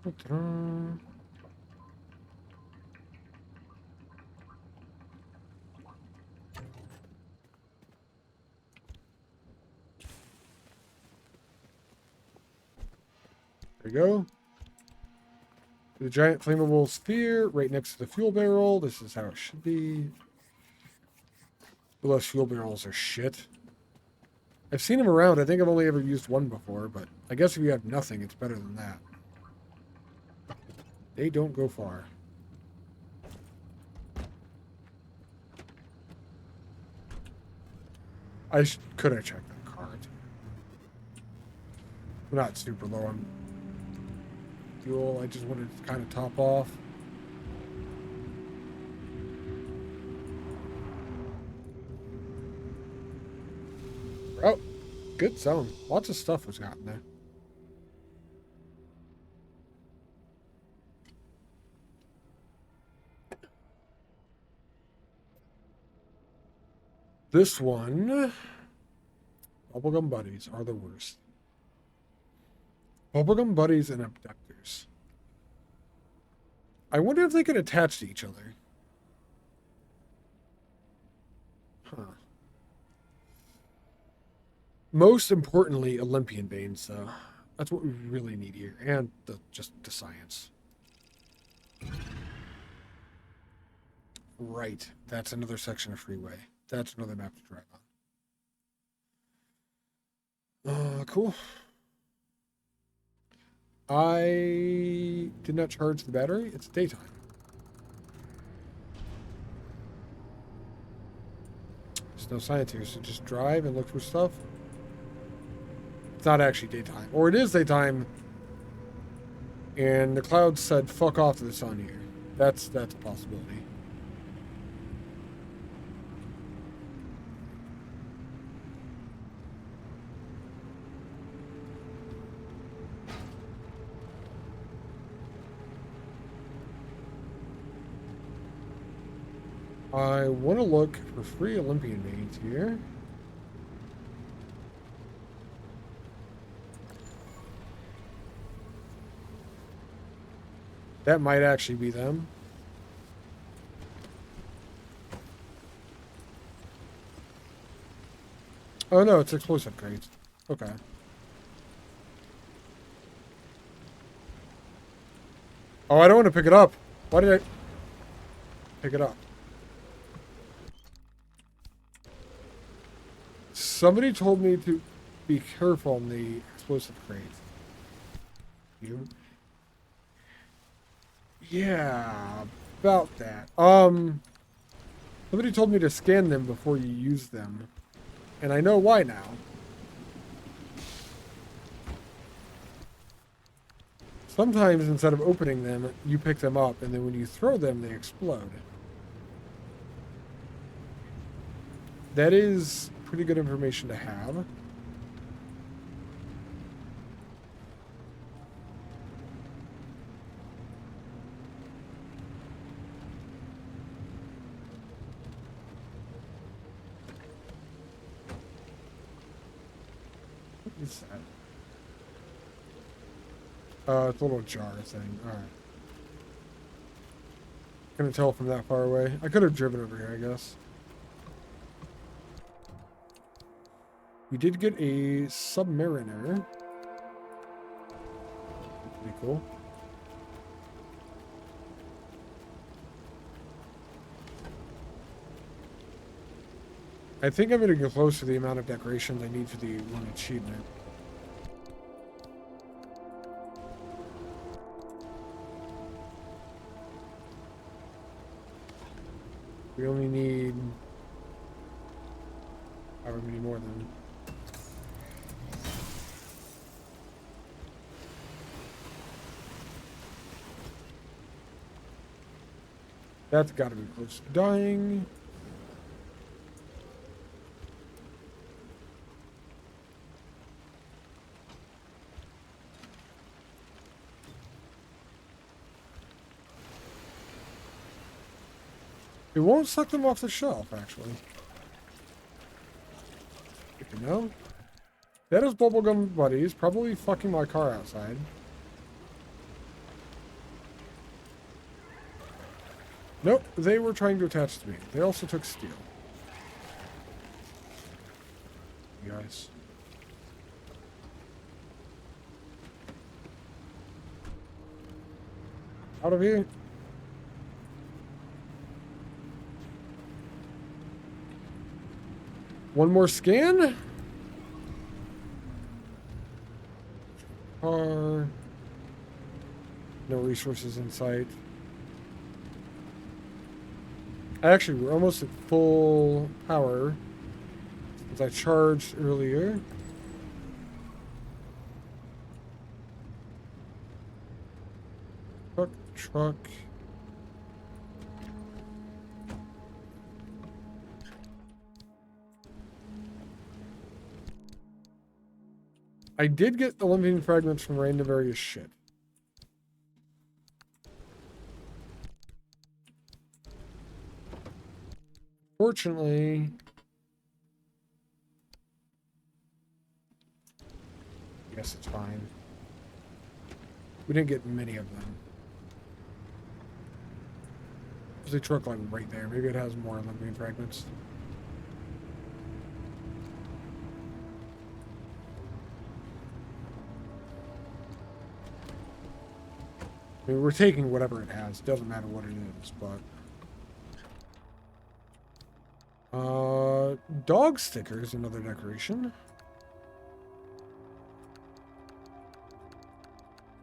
A: There you go. The giant flammable sphere right next to the fuel barrel. This is how it should be. The less fuel barrels are shit. I've seen them around. I think I've only ever used one before, but I guess if you have nothing, it's better than that. They don't go far. Could have checked that card. I'm not super low on fuel. I just wanted to kind of top off. Oh, good zone. Lots of stuff was gotten there. This one, bubblegum buddies are the worst. Bubblegum buddies and abductors. I wonder if they could attach to each other. Huh. Most importantly, Olympian veins, though. That's what we really need here. And just the science. Right. That's another section of freeway. That's another map to drive on. Cool. I did not charge the battery. It's daytime. There's no science here, so just drive and look for stuff. It's not actually daytime. Or it is daytime, and the clouds said, fuck off to the sun here. That's a possibility. I want to look for free Olympian veins here. That might actually be them. Oh no, it's explosive crates. Okay. Oh, I don't want to pick it up. Why did I pick it up? Somebody told me to be careful on the explosive crates. You? Yeah, about that. Somebody told me to scan them before you use them. And I know why now. Sometimes instead of opening them, you pick them up, and then when you throw them, they explode. That is pretty good information to have. What is that? It's a little jar thing. Alright. Couldn't tell from that far away. I could have driven over here, I guess. We did get a Submariner. Pretty cool. I think I'm going to get close to the amount of decorations I need for the one achievement. We only need however many more than. That's got to be close to dying. It won't suck them off the shelf, actually. You know? That is bubblegum buddies, probably fucking my car outside. Nope, they were trying to attach to me. They also took steel. You guys. Out of here. One more scan. Car. No resources in sight. Actually, we're almost at full power. As I charged earlier. Truck. I did get Olympian fragments from random various shit. Fortunately, yes, it's fine. We didn't get many of them. There's a truck like right there. Maybe it has more Olympian fragments. I mean, we're taking whatever it has. Doesn't matter what it is, but... dog stickers, another decoration.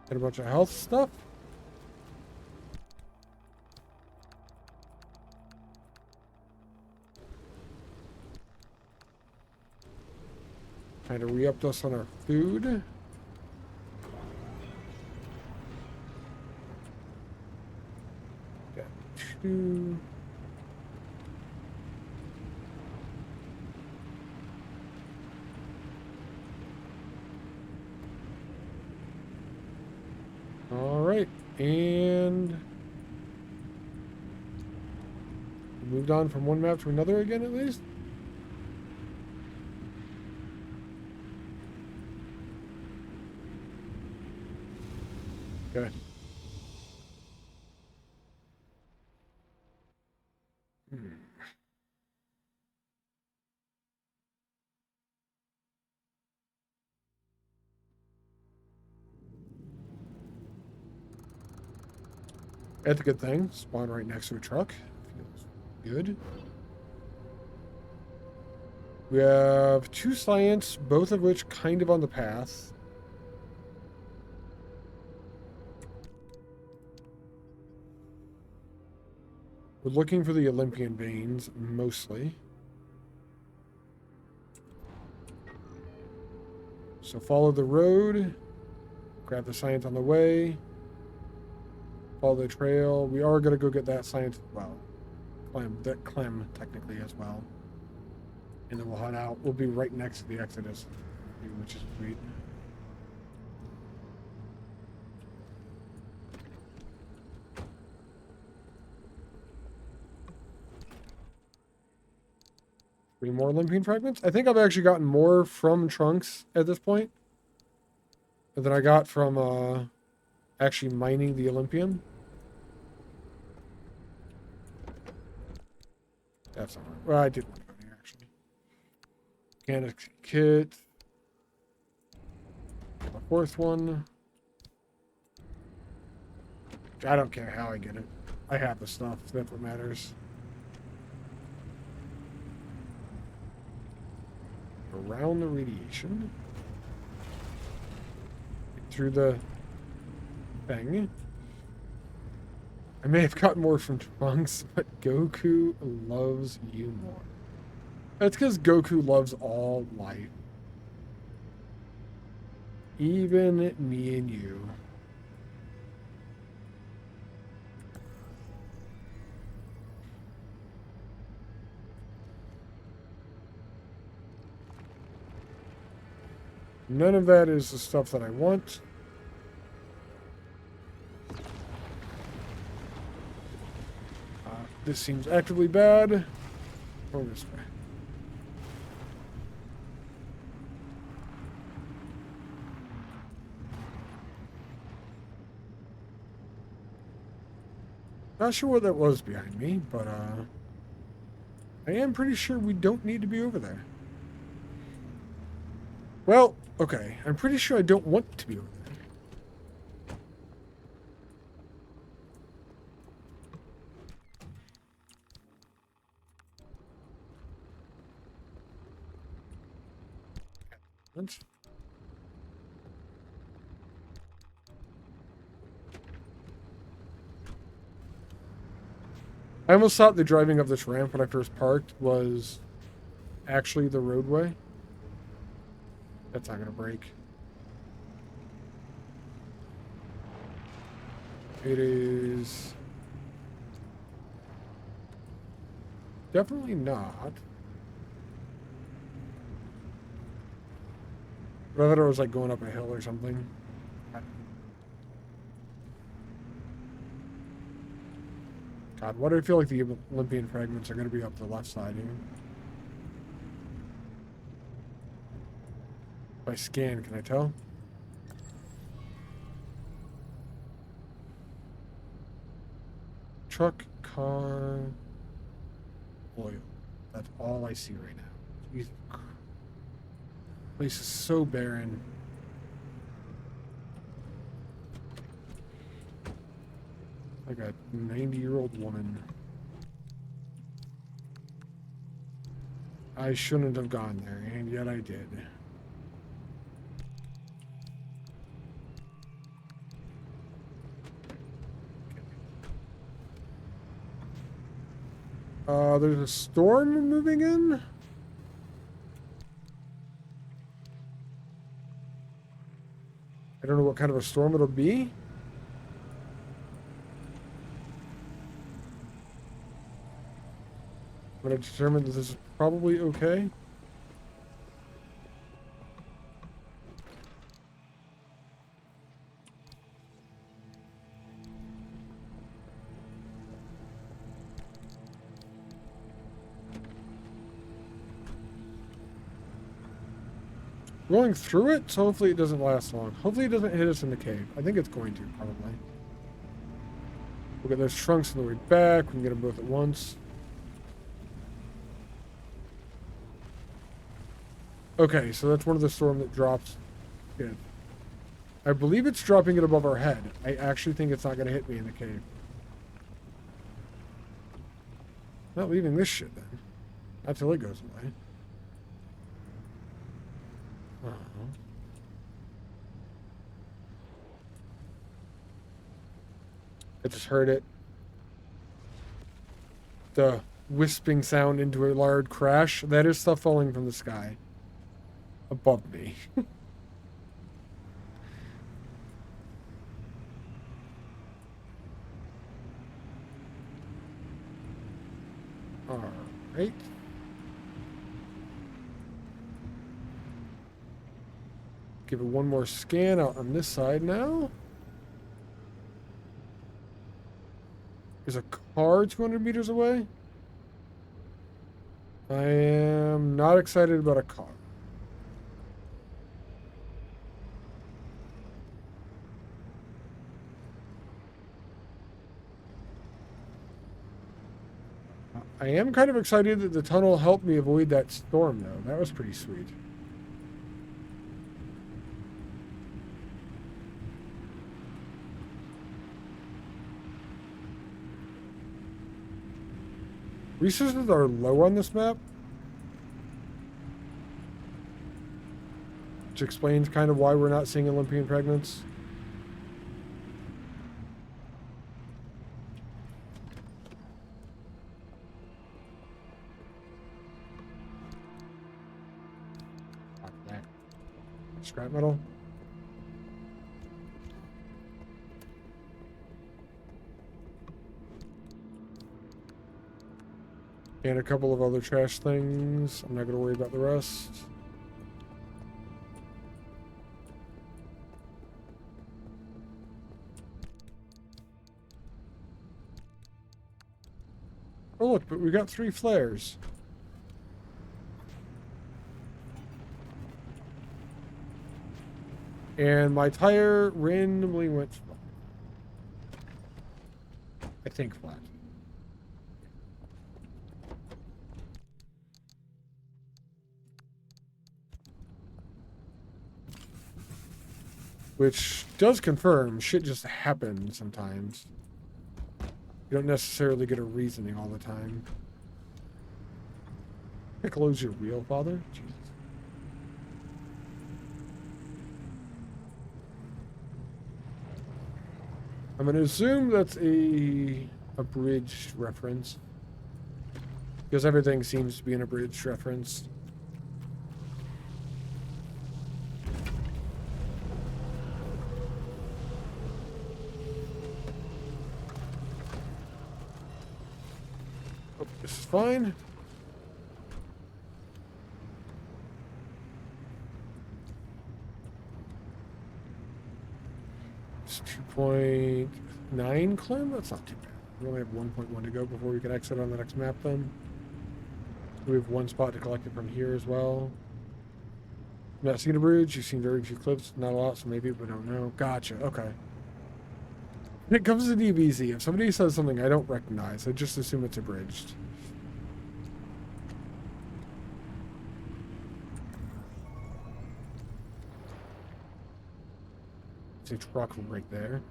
A: Got a bunch of health stuff. Kind of re-upped us on our food. Got 2. All right, and we moved on from one map to another again, at least. Okay. That's a good thing. Spawn right next to a truck. Feels good. We have 2 science, both of which kind of on the path. We're looking for the Olympian veins, mostly. So follow the road. Grab the science on the way. Follow the trail. We are going to go get that science as well. Clem, technically, as well. And then we'll head out. We'll be right next to the Exodus, which is sweet. Three more Olympian fragments? I think I've actually gotten more from Trunks at this point than I got from actually mining the Olympian. That's not right. Well, I did want to go here, actually. Mechanics kit. The 4th one. I don't care how I get it. I have the stuff. That's what matters. Around the radiation. Through the thing. I may have gotten more from Trunks, but Goku loves you more. That's because Goku loves all life. Even me and you. None of that is the stuff that I want. This seems actively bad. Or this way. Not sure what that was behind me, but I am pretty sure we don't need to be over there. Well, okay. I'm pretty sure I don't want to be over there. I almost thought the driving of this ramp when I first parked was actually the roadway. That's not gonna break. It is definitely not. But I thought it was like going up a hill or something. God, why do I feel like the Olympian fragments are going to be up the left side here? If I scan, can I tell? Truck, car, oil. That's all I see right now. Jesus Christ. Place is so barren. Like a 90-year-old woman. I shouldn't have gone there, and yet I did. There's a storm moving in? I don't know what kind of a storm it'll be. I'm going to determine that this is probably okay. Going through it, so hopefully it doesn't last long. Hopefully it doesn't hit us in the cave. I think it's going to, probably. We'll get those trunks on the way back. We can get them both at once. Okay, so that's one of the storm that drops. Good. I believe it's dropping it above our head. I actually think it's not going to hit me in the cave. Not leaving this shit, then. Not till it goes away. I just heard it. The wisping sound into a loud crash. That is stuff falling from the sky. Above me. Alright. Give it one more scan out on this side now. There's a car 200 meters away. I am not excited about a car. I am kind of excited that the tunnel helped me avoid that storm, though. That was pretty sweet. Resources are low on this map, which explains kind of why we're not seeing Olympian fragments. Scrap metal. And a couple of other trash things. I'm not going to worry about the rest. Oh look, but we got 3 flares. And my tire randomly went flat. I think flat. Which does confirm shit just happens sometimes. You don't necessarily get a reasoning all the time. Piccolo's your real father? Jesus. I'm going to assume that's a abridged reference. Because everything seems to be an abridged reference. this is fine. It's 2.9 climb? That's not too bad. We only have 1.1 to go before we can exit on the next map then. We have one spot to collect it from here as well. Not seen a bridge. You've seen very few clips. Not a lot, so maybe, but don't know. Gotcha. Okay. When it comes to DBZ, if somebody says something I don't recognize, I just assume it's abridged. It's a truck right there.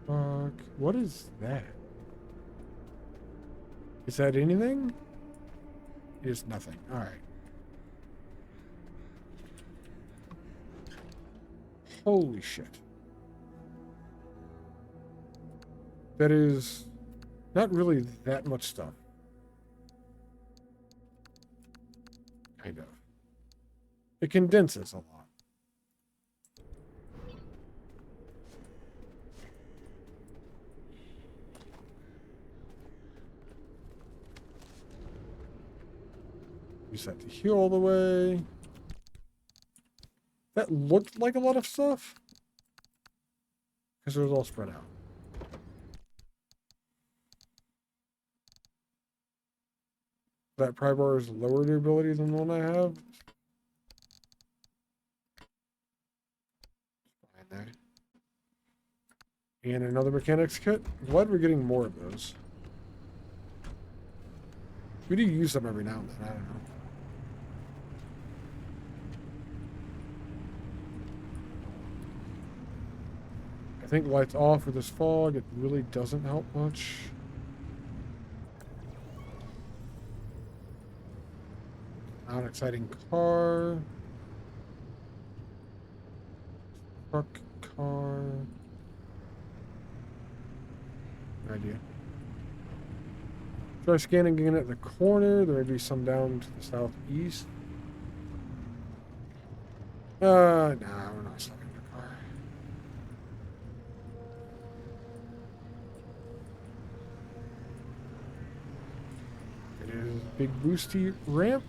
A: Fuck. What is that? Is that anything? It is nothing. Alright. Holy shit. That is not really that much stuff. Kind of. It condenses a lot. Use that to heal all the way. That looked like a lot of stuff. Because it was all spread out. That pry bar is lower durability than the one I have. Fine there. And another mechanics kit. I'm glad we're getting more of those. We do use them every now and then. I don't know. I think lights off with this fog. It really doesn't help much. Not an exciting car. Truck, car. No idea. Try scanning again at the corner. There may be some down to the southeast. Nah, we're not stopping the car. It is a big boosty ramp.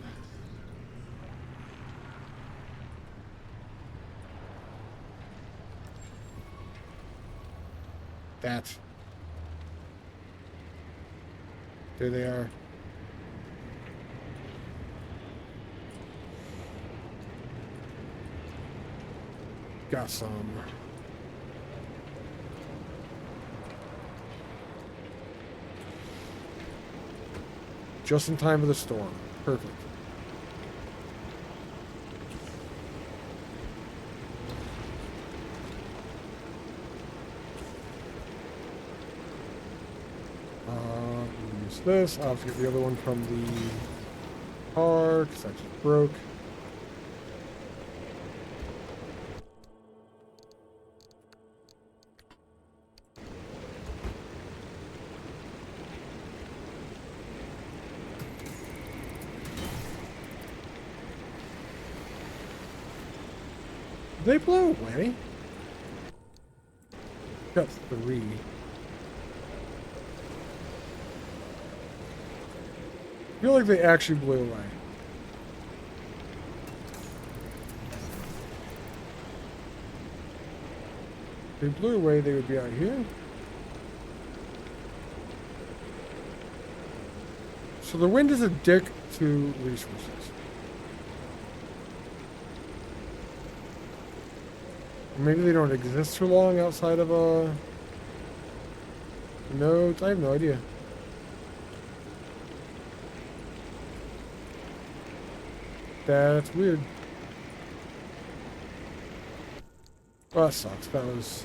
A: That. There they are. Got some. Just in time for the storm. Perfect. Use this. I'll have to get the other one from the car because that just broke. Did they blow away? Got 3. I feel like they actually blew away. If they blew away, they would be out here. So the wind is a dick to resources. Maybe they don't exist for long outside of nodes. I have no idea. That's weird. Well, that sucks. That was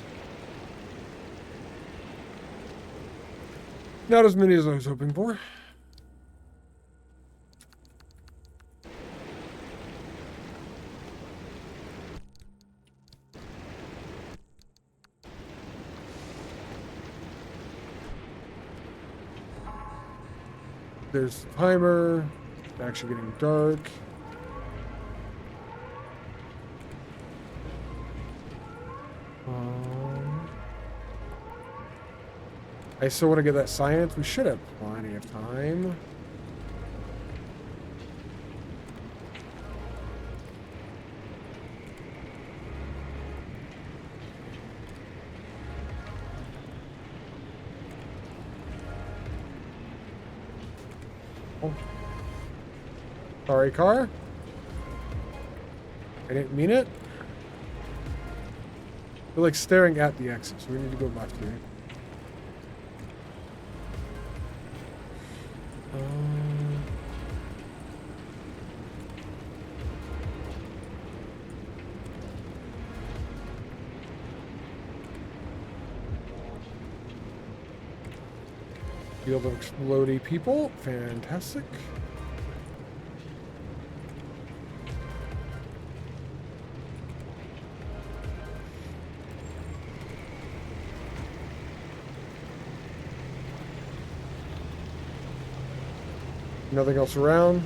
A: not as many as I was hoping for. There's the timer. It's actually getting dark. I still want to get that science. We should have plenty of time. Oh. Sorry, car. I didn't mean it. We're like staring at the exit, so we need to go left here. Field of exploding people. Fantastic. Nothing else around.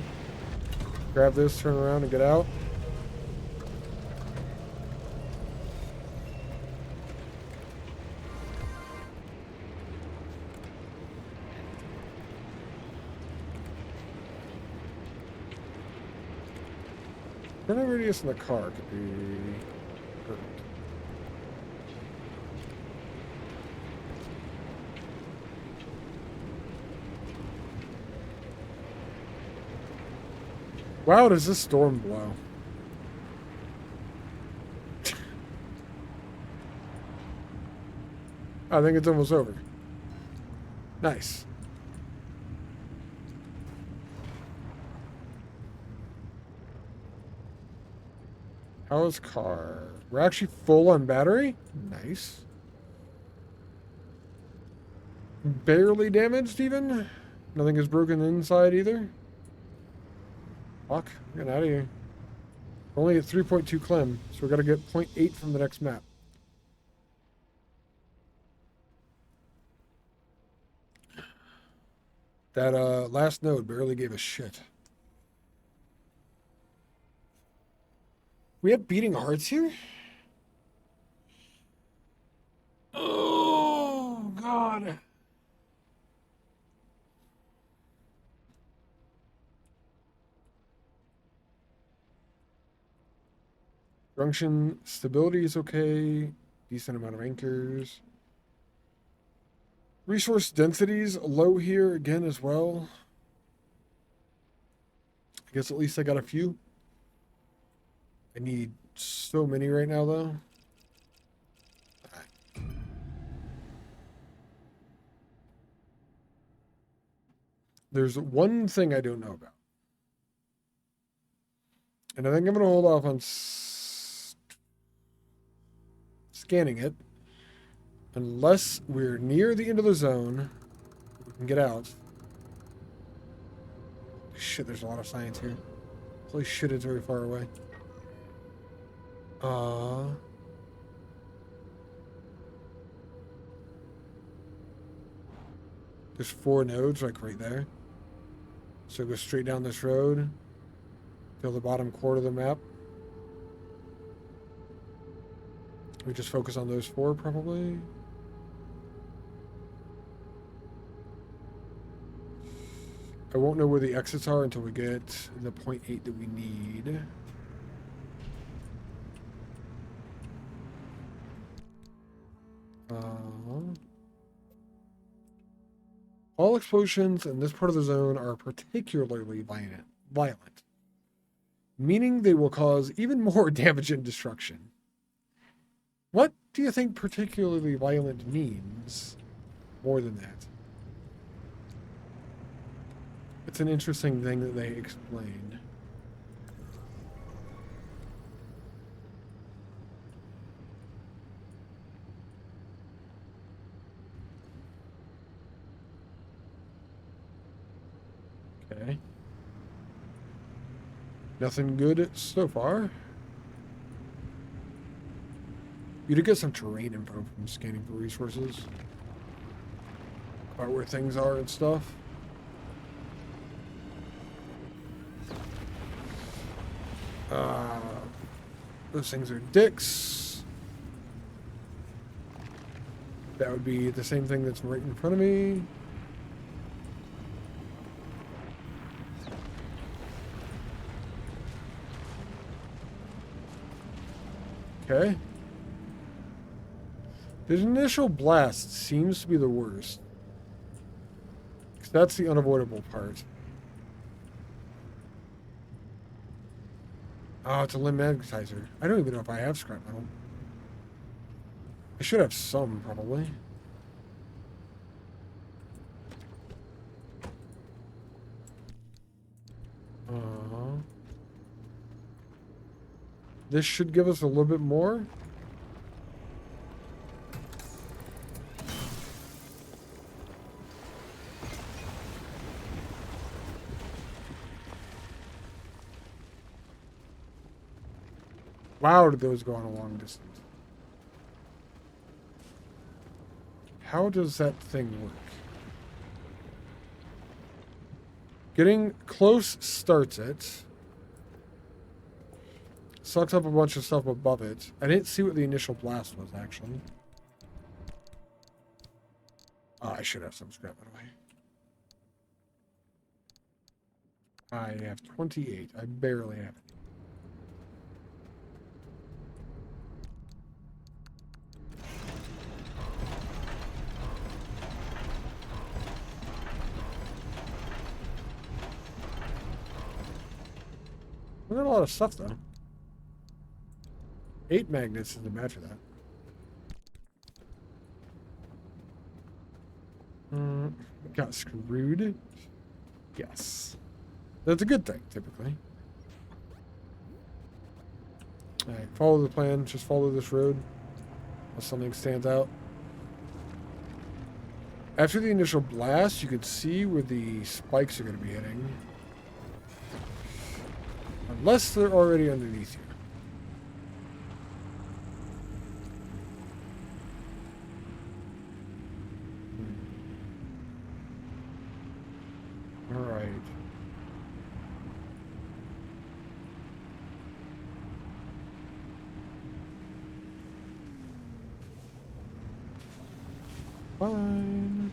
A: Grab this, turn around, and get out. Turn radius in the car could be perfect. Wow, does this storm blow? I think it's almost over. Nice. How's car? We're actually full on battery? Nice. Barely damaged even? Nothing is broken inside either? Fuck, get out of here. Only at 3.2 clim, so we gotta get 0.8 from the next map. That last node barely gave a shit. We have beating hearts here? Oh, God. Junction stability is okay. Decent amount of anchors. Resource densities low here again as well. I guess at least I got a few. I need so many right now, though. There's one thing I don't know about. And I think I'm going to hold off on scanning it. Unless we're near the end of the zone. We can get out. Shit, there's a lot of science here. Holy shit, it's very far away. There's 4 nodes, like right there. So go straight down this road. Till the bottom quarter of the map. We just focus on those 4, probably. I won't know where the exits are until we get the 0.8 that we need. All explosions in this part of the zone are particularly violent, meaning they will cause even more damage and destruction. What do you think particularly violent means? More than that. It's an interesting thing that they explain. Okay. Nothing good so far. You did get some terrain info from scanning for resources. About where things are and stuff. Those things are dicks. That would be the same thing that's right in front of me. Okay. The initial blast seems to be the worst. 'Cause that's the unavoidable part. Oh, it's a limb magnetizer. I don't even know if I have scrap metal. I should have some, probably. This should give us a little bit more. Wow, did those go on a long distance. How does that thing work? Getting close starts it. Sucks up a bunch of stuff above it. I didn't see what the initial blast was, actually. Oh, I should have some scrap metal. I have 28. I barely have it. We got a lot of stuff, though. 8 magnets isn't bad for that. Got screwed. Yes. That's a good thing, typically. Alright, follow the plan. Just follow this road. Unless something stands out. After the initial blast, you could see where the spikes are going to be hitting. Unless they're already underneath you. Alright. Fine.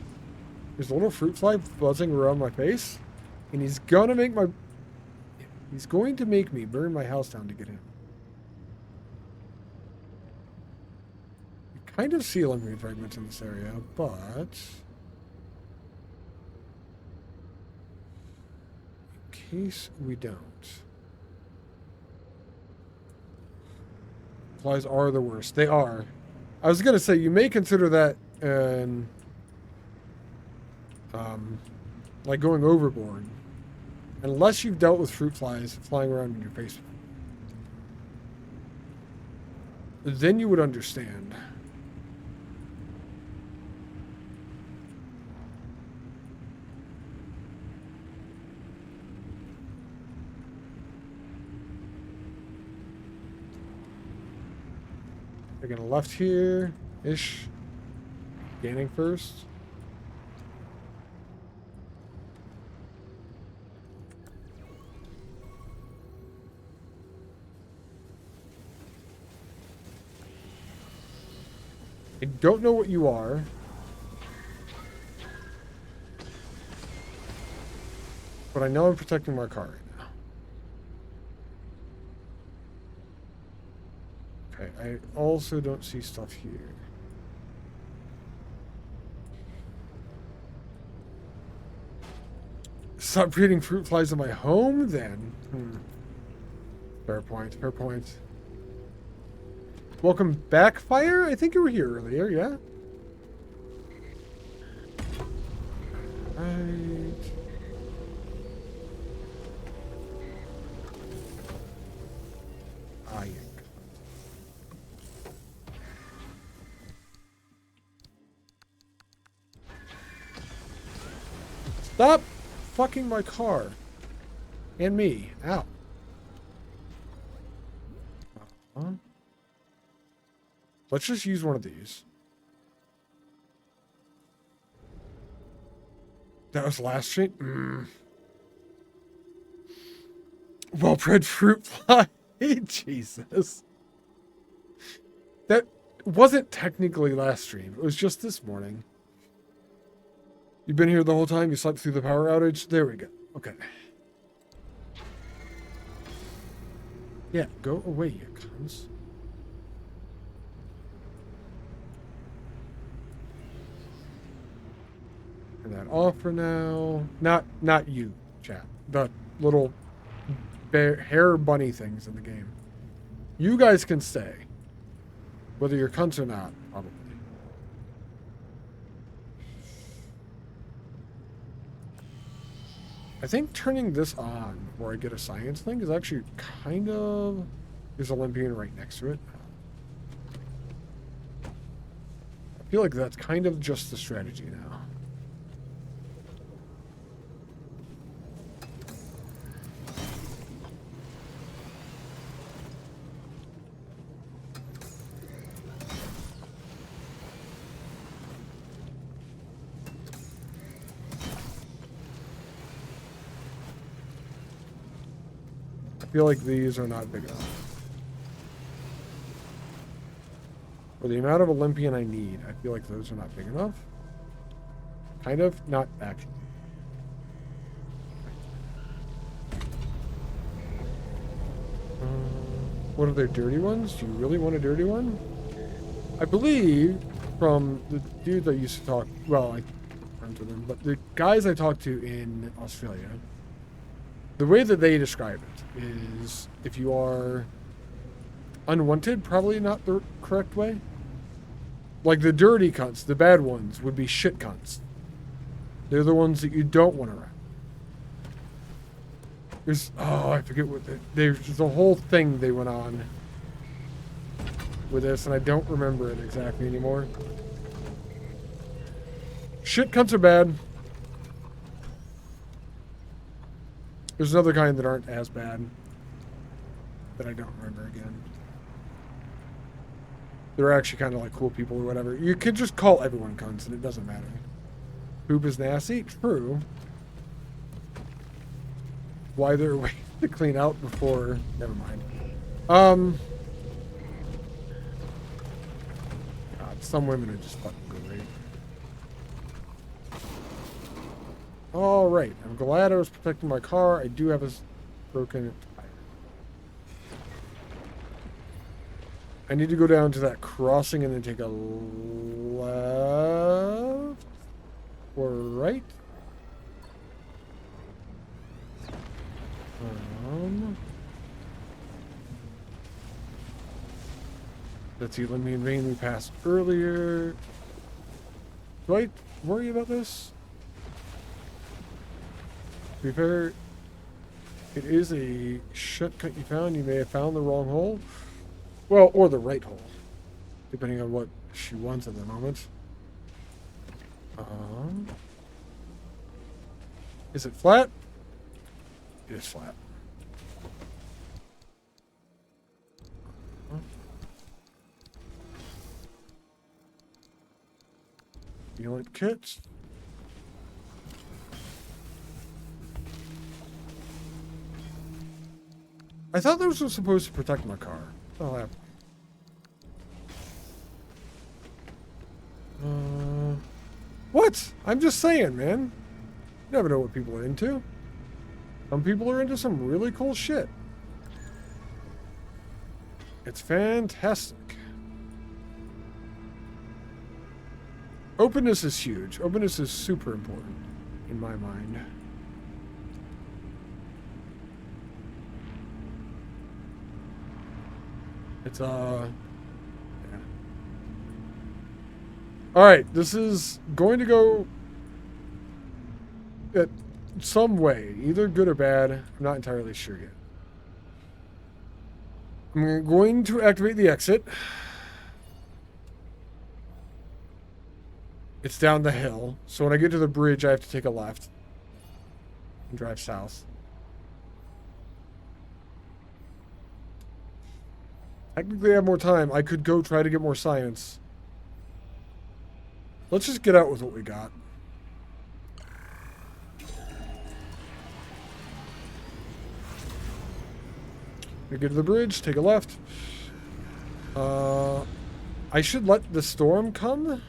A: There's a little fruit fly buzzing around my face. And he's gonna make my... He's going to make me burn my house down to get in. You kind of see eliminated fragments in this area, but... in case we don't. Flies are the worst. They are. I was going to say, you may consider that an... like going overboard. Unless you've dealt with fruit flies flying around in your face. Then you would understand. Taking a left here-ish. Scanning first. I don't know what you are. But I know I'm protecting my car right now. Okay, I also don't see stuff here. Stop breeding fruit flies in my home, then? Fair point, fair point. Welcome back, Fire? I think you were here earlier, yeah? Right. Ah, yeah. Stop fucking my car. And me. Ow. Uh-huh. Let's just use one of these. That was last chain? Well-bred fruit fly. Jesus. That... wasn't technically last stream. It was just this morning. You've been here the whole time? You slept through the power outage? There we go. Okay. Yeah, go away, you cunts. Turn that off for now. Not you, chat. The little hair bunny things in the game. You guys can stay. Whether you're cunts or not, probably. I think turning this on before I get a science thing is actually kind of... There's Olympian right next to it. I feel like that's kind of just the strategy now. I feel like these are not big enough. For the amount of Olympian I need, I feel like those are not big enough. Kind of, not actually. What are their dirty ones? Do you really want a dirty one? I believe from the dudes I used to talk, well, I friends with them, but the guys I talked to in Australia, the way that they describe it is if you are unwanted, probably not the correct way. Like the dirty cunts, the bad ones, would be shit cunts. They're the ones that you don't want around. There's, oh, I forget what, there's a whole thing they went on with this, and I don't remember it exactly anymore. Shit cunts are bad. There's another kind that aren't as bad that I don't remember again. They're actually kind of like cool people or whatever. You could just call everyone cunts and it doesn't matter. Poop is nasty? True. Why they're waiting to clean out before... Never mind. God, some women are just fucking great. Alright, I'm glad I was protecting my car. I do have a broken tire. I need to go down to that crossing and then take a left or right. Let's see, let me mainly pass earlier. Do I worry about this? To be fair, it is a shortcut you found. You may have found the wrong hole. Well, or the right hole, depending on what she wants at the moment. Is it flat? It is flat. Sealant kits. I thought those were supposed to protect my car. Oh, that. What? I'm just saying, man. You never know what people are into. Some people are into some really cool shit. It's fantastic. Openness is huge. Openness is super important in my mind. It's yeah. All right, this is going to go at some way, either good or bad. I'm not entirely sure yet. I'm going to activate the exit. It's down the hill, so when I get to the bridge, I have to take a left and drive south. Technically, I have more time. I could go try to get more science. Let's just get out with what we got. We get to the bridge, take a left. I should let the storm come.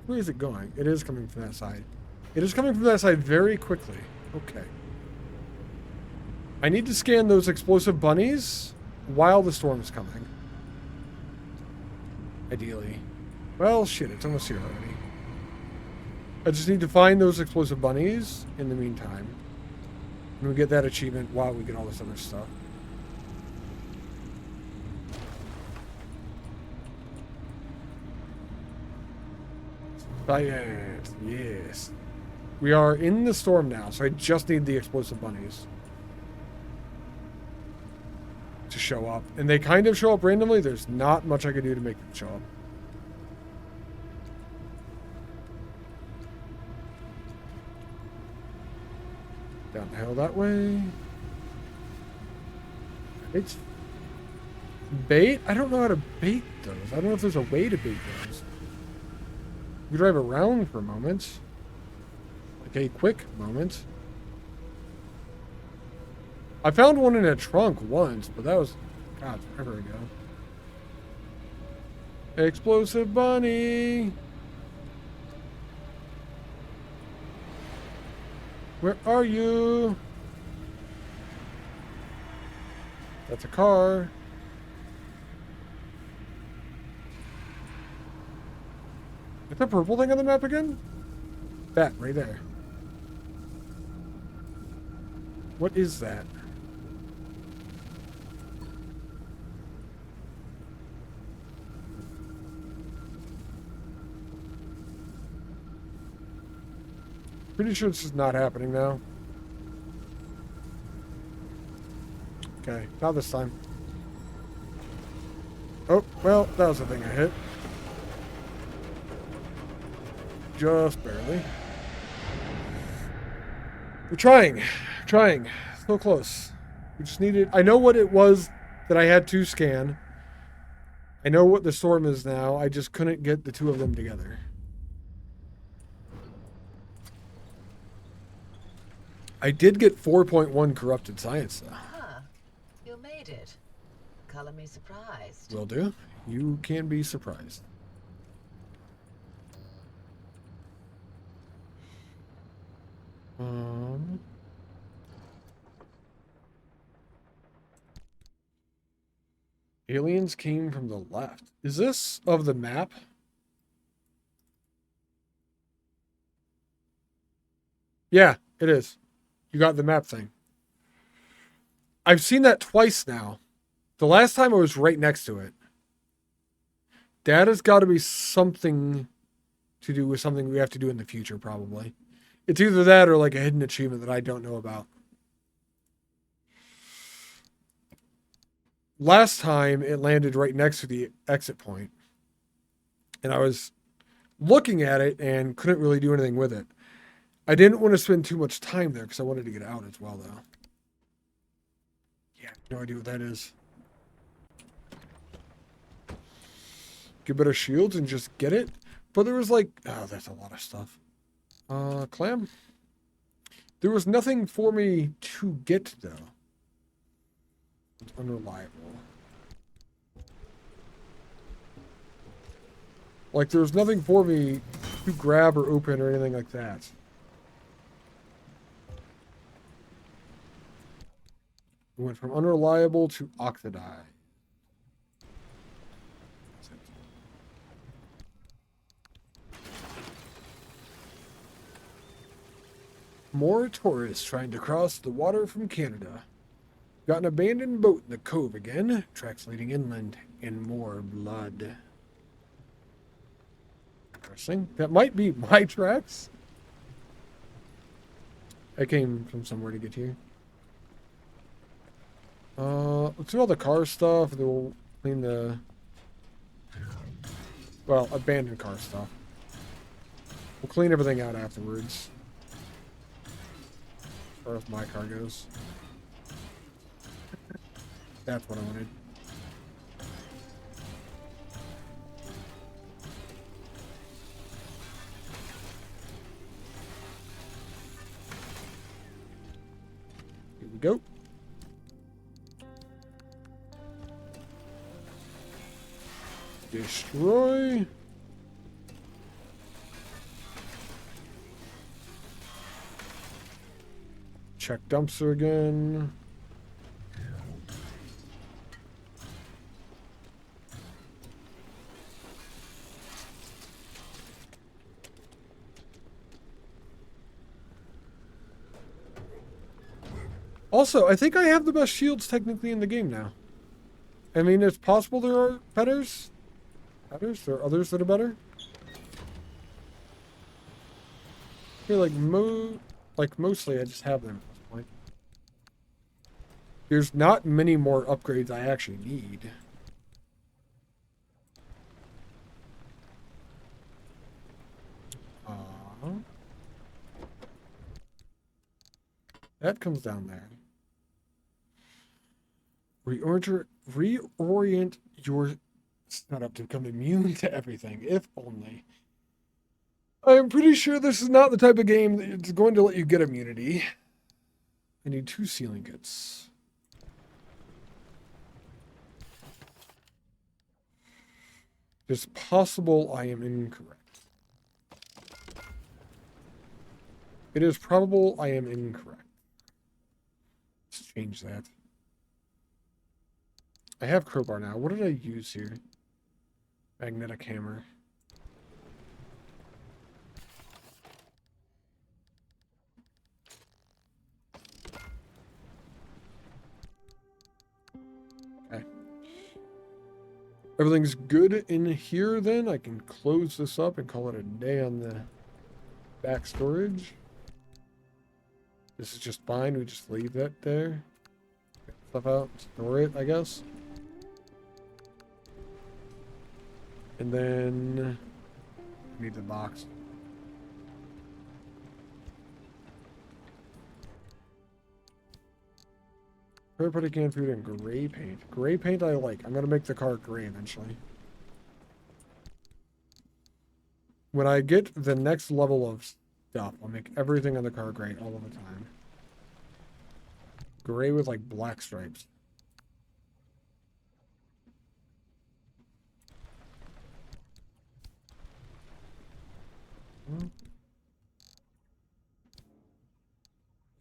A: Where is it going? It is coming from that side. It is coming from that side very quickly. Okay. I need to scan those explosive bunnies while the storm's coming. Ideally. Well, shit, it's almost here already. I just need to find those explosive bunnies in the meantime. And we get that achievement while we get all this other stuff. Science, yes. We are in the storm now, so I just need the explosive bunnies to show up. And they kind of show up randomly. There's not much I can do to make them show up. Down the hill that way. It's bait? I don't know how to bait those. I don't know if there's a way to bait those. We drive around for a moment. Like a quick moment. I found one in a trunk once, but that was, God, forever ago. Explosive bunny. Where are you? That's a car. Is the purple thing on the map again? That, right there. What is that? Pretty sure this is not happening now. Okay, not this time. Oh, well, that was the thing I hit. Just barely. We're trying. So close. We just needed... I know what it was that I had to scan. I know what the storm is now. I just couldn't get the two of them together. I did get 4.1 corrupted science, though.
I: Ah, you made it. Color me surprised.
A: Will do. You can be surprised. Aliens came from the left. Is this of the map? Yeah, it is. You got the map thing. I've seen that twice now. The last time I was right next to it. That has got to be something to do with something we have to do in the future, probably. It's either that or like a hidden achievement that I don't know about. Last time it landed right next to the exit point. And I was looking at it and couldn't really do anything with it. I didn't want to spend too much time there because I wanted to get out as well, though. Yeah, no idea what that is. Get better shields and just get it. But there was like, oh, that's a lot of stuff. Clam? There was nothing for me to get, though. It's unreliable. Like, there's nothing for me to grab or open or anything like that. We went from unreliable to oxidize. More tourists trying to cross the water from Canada. Got an abandoned boat in the cove again. Tracks leading inland and more blood. Interesting. That might be my tracks. I came from somewhere to get here. Let's do all the car stuff. Then we'll clean the... Well, abandoned car stuff. We'll clean everything out afterwards. As far as my car goes. That's what I wanted. Here we go. Destroy. Check dumpster again. Also, I think I have the best shields technically in the game now. I mean, it's possible there are betters. There are others that are better. I feel like mostly I just have them at this point. There's not many more upgrades I actually need. That comes down there. Reorient your setup to become immune to everything, if only. I'm pretty sure this is not the type of game that's going to let you get immunity. I need 2 sealing kits. It's possible I am incorrect. It is probable I am incorrect. Let's change that. I have crowbar now. What did I use here? Magnetic hammer. Okay. Everything's good in here then. I can close this up and call it a day on the back storage. This is just fine. We just leave that there. Get stuff out. Store it, I guess. And then I need the box. Putty canned food and gray paint. Gray paint I like. I'm gonna make the car gray eventually. When I get the next level of stuff, I'll make everything on the car gray all of the time. Gray with like black stripes.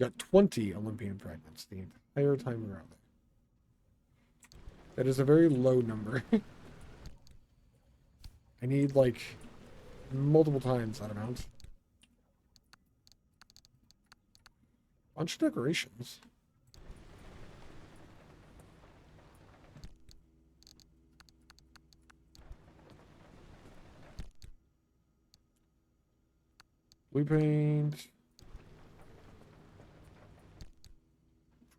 A: Got 20 Olympian fragments the entire time we're out there. That is a very low number. I need like multiple times that amount. Bunch of decorations. Blue paint.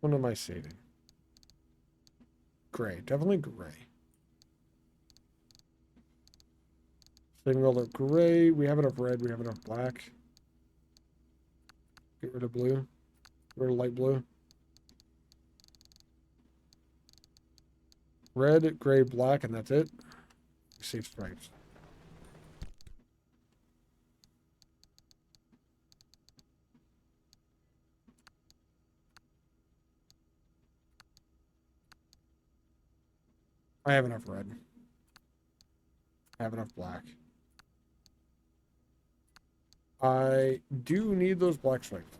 A: Which one am I saving? Gray. Definitely gray. Saving all the gray. We have enough red. We have enough black. Get rid of blue. Get rid of light blue. Red, gray, black, and that's it. Save stripes. I have enough red. I have enough black. I do need those black stripes.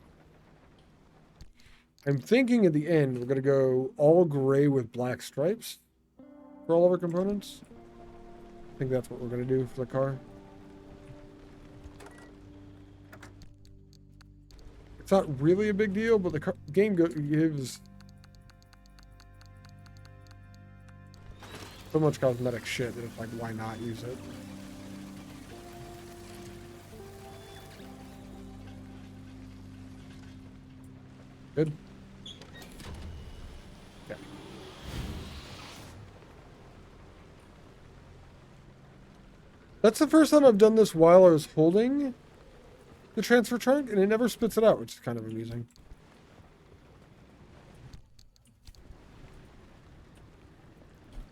A: I'm thinking at the end we're going to go all gray with black stripes for all of our components. I think that's what we're going to do for the car. It's not really a big deal, but the game gives so much cosmetic shit that it's like, why not use it? Good. Yeah. That's the first time I've done this while I was holding the transfer trunk, and it never spits it out, which is kind of amusing.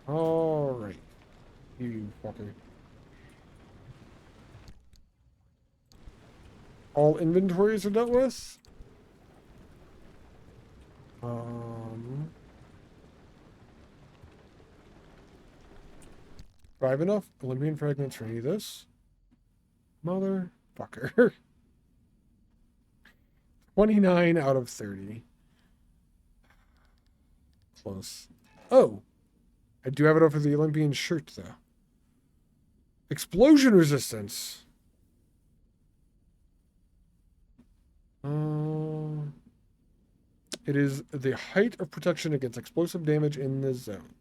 A: All right. You fucker. All inventories are dealt with. Do I have enough Olympian fragments for any of this? Motherfucker. 29 out of 30. Close. Oh! I do have enough for the Olympian shirt, though. Explosion resistance. It is the height of protection against explosive damage in the zone.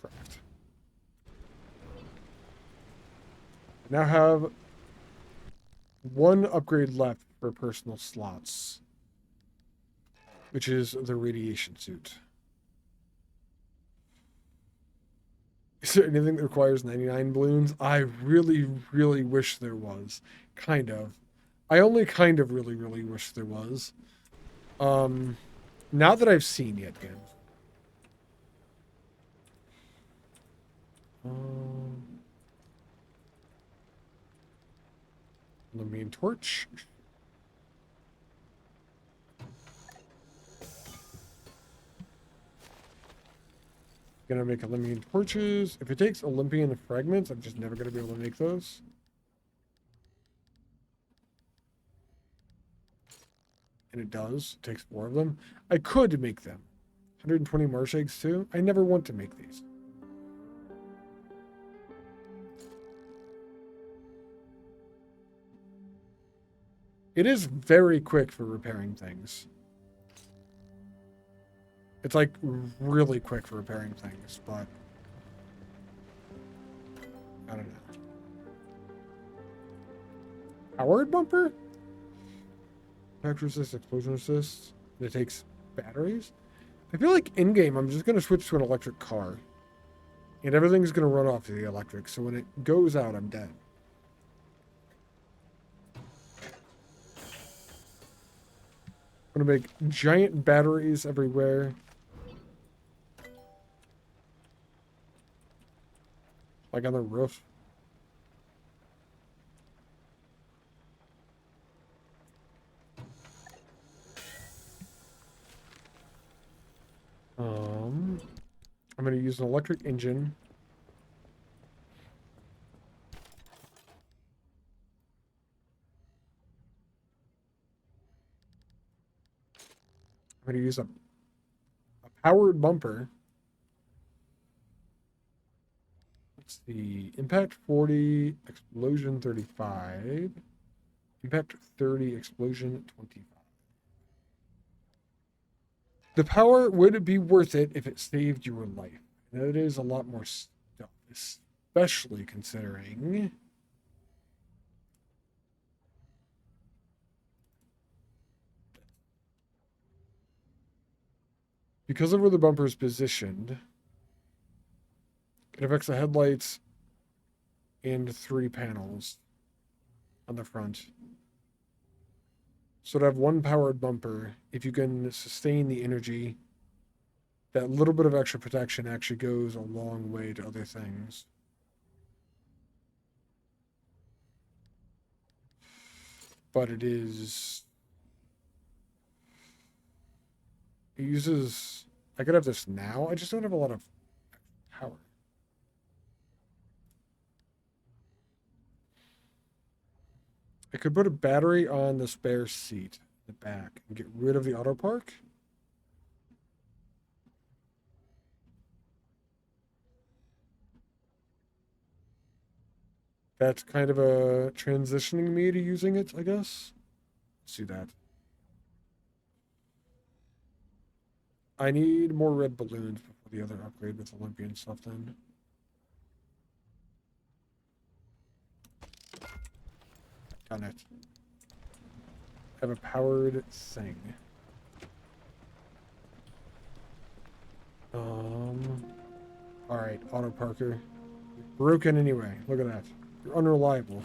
A: Correct. I now have one upgrade left for personal slots, which is the radiation suit. Is there anything that requires 99 balloons? I really, really wish there was. Kind of. I only kind of really, really wish there was. Not that I've seen yet, game. Lumion torch. Gonna make Olympian torches. If it takes Olympian fragments, I'm just never gonna be able to make those. And it does. It takes 4 of them. I could make them. 120 marsh eggs too. I never want to make these. It is very quick for repairing things. It's like really quick for repairing things, but I don't know. Powered bumper? Factor assist, explosion assist. It takes batteries. I feel like in game, I'm just going to switch to an electric car. And everything's going to run off of the electric. So when it goes out, I'm dead. I'm going to make giant batteries everywhere. Like on the roof. I'm going to use an electric engine. I'm going to use a powered bumper. Let's see. Impact 40, explosion 35. Impact 30, explosion 25. The power would be worth it if it saved your life. That is a lot more stuff, especially considering because of where the bumper is positioned, it affects the headlights and 3 panels on the front. So to have one powered bumper, if you can sustain the energy, that little bit of extra protection actually goes a long way to other things. But it uses, I could have this now, I just don't have a lot of power. I could put a battery on the spare seat in the back and get rid of the auto park. That's kind of a transitioning me to using it, I guess. Let's do that. I need more red balloons before the other upgrade with Olympian stuff then. Done it. I have a powered thing. Alright, auto parker. You're broken anyway. Look at that. You're unreliable.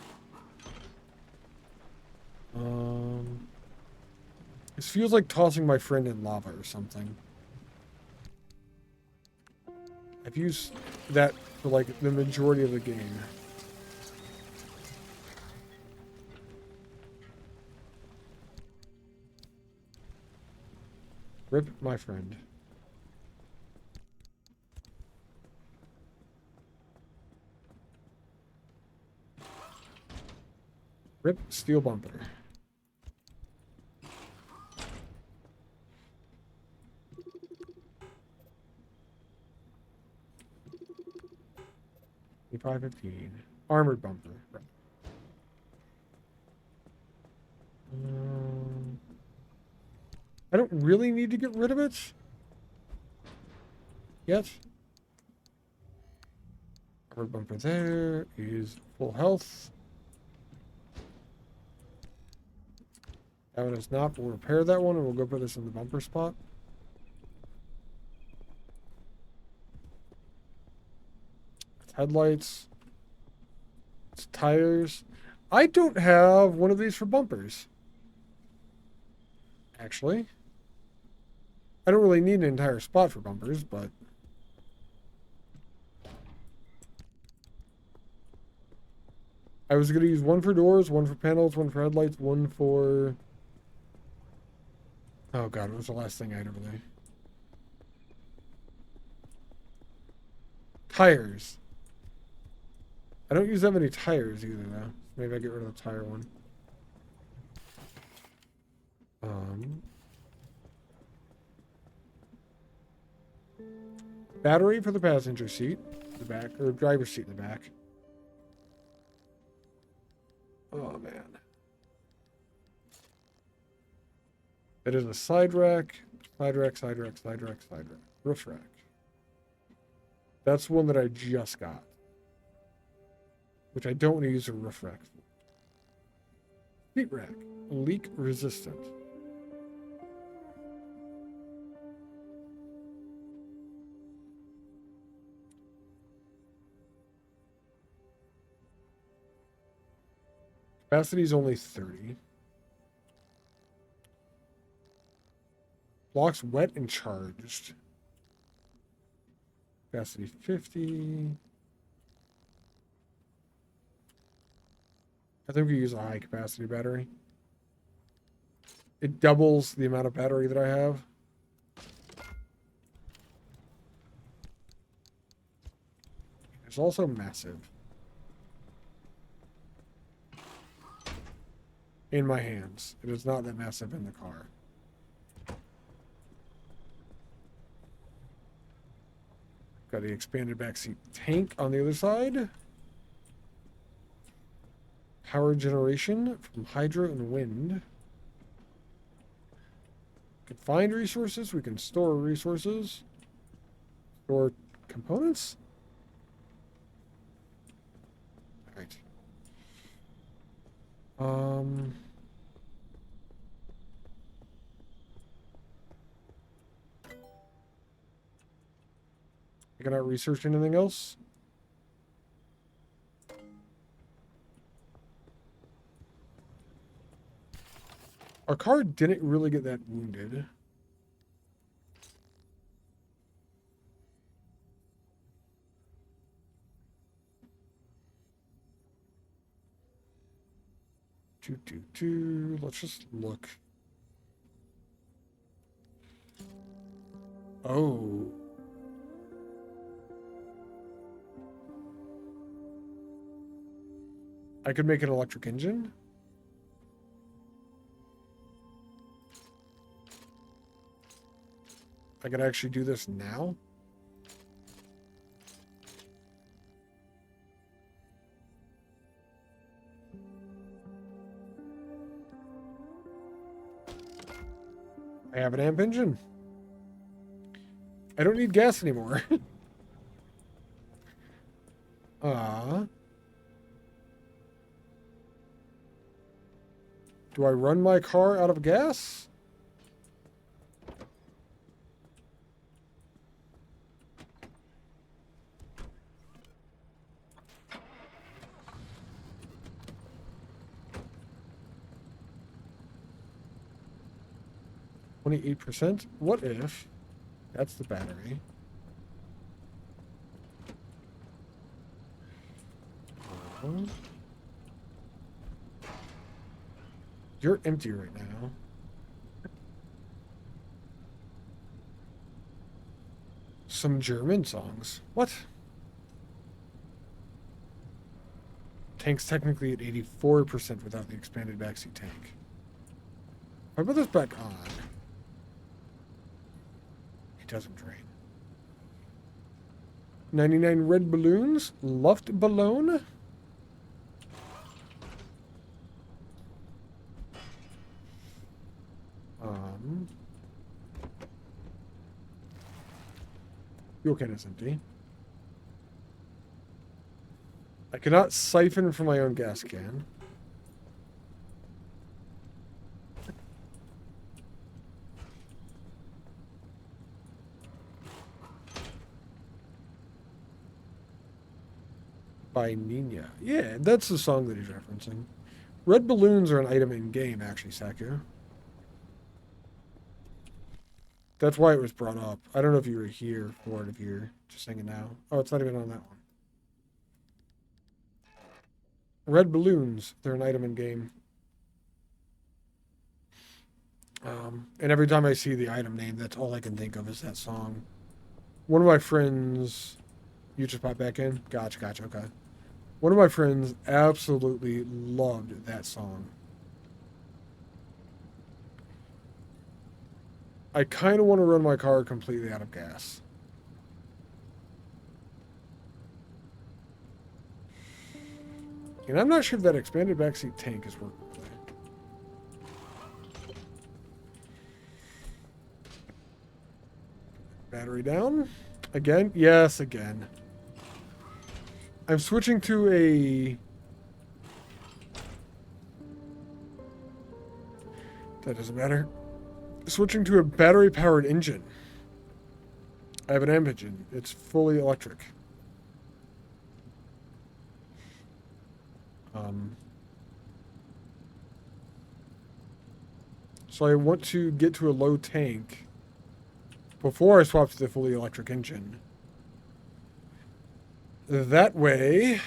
A: This feels like tossing my friend in lava or something. I've used that for like the majority of the game. Rip my friend. Rip steel bumper. $5.15. Armored bumper. Right. I don't really need to get rid of it yet. Armored bumper there is full health. That one is not. We'll repair that one and we'll go put this in the bumper spot. It's headlights. It's tires. I don't have one of these for bumpers. Actually. I don't really need an entire spot for bumpers, but... I was going to use one for doors, one for panels, one for headlights, one for... Oh god, what was the last thing I had over there? Tires. I don't use that many tires either, though. Maybe I get rid of the tire one. Battery for the passenger seat, the back, or driver's seat in the back. Oh man. It is a side rack, side rack, side rack, side rack, side rack, roof rack. That's one that I just got, which I don't want to use a roof rack for. Seat rack, leak resistant. Capacity is only 30. Blocks wet and charged. Capacity 50. I think we use a high capacity battery. It doubles the amount of battery that I have. It's also massive. In my hands. It is not that massive in the car. Got the expanded backseat tank on the other side. Power generation from hydro and wind. We can find resources. We can store resources. Store components. All right. I cannot research anything else. Our car didn't really get that wounded. Let's just look. Oh. I could make an electric engine. I could actually do this now. I have an amp engine. I don't need gas anymore. Do I run my car out of gas? %. What if that's the battery? You're empty right now. Some German songs. What? Tank's technically at 84% without the expanded backseat tank. If I put this back on, it doesn't drain. 99 red balloons. Luft balloon. Fuel can is empty. I cannot siphon from my own gas can. By Nina. Yeah, that's the song that he's referencing. Red balloons are an item in game, actually, Saku. That's why it was brought up. I don't know if you were here for it, if you're just saying it now. Oh, it's not even on that one. Red balloons, they're an item in game. And every time I see the item name, that's all I can think of is that song. One of my friends... You just popped back in? Gotcha, okay. One of my friends absolutely loved that song. I kind of want to run my car completely out of gas. And I'm not sure if that expanded backseat tank is working today. Battery down. Again? Yes, again. I'm switching to a... That doesn't matter. Switching to a battery-powered engine. I have an amp engine. It's fully electric. So I want to get to a low tank before I swap to the fully electric engine. That way,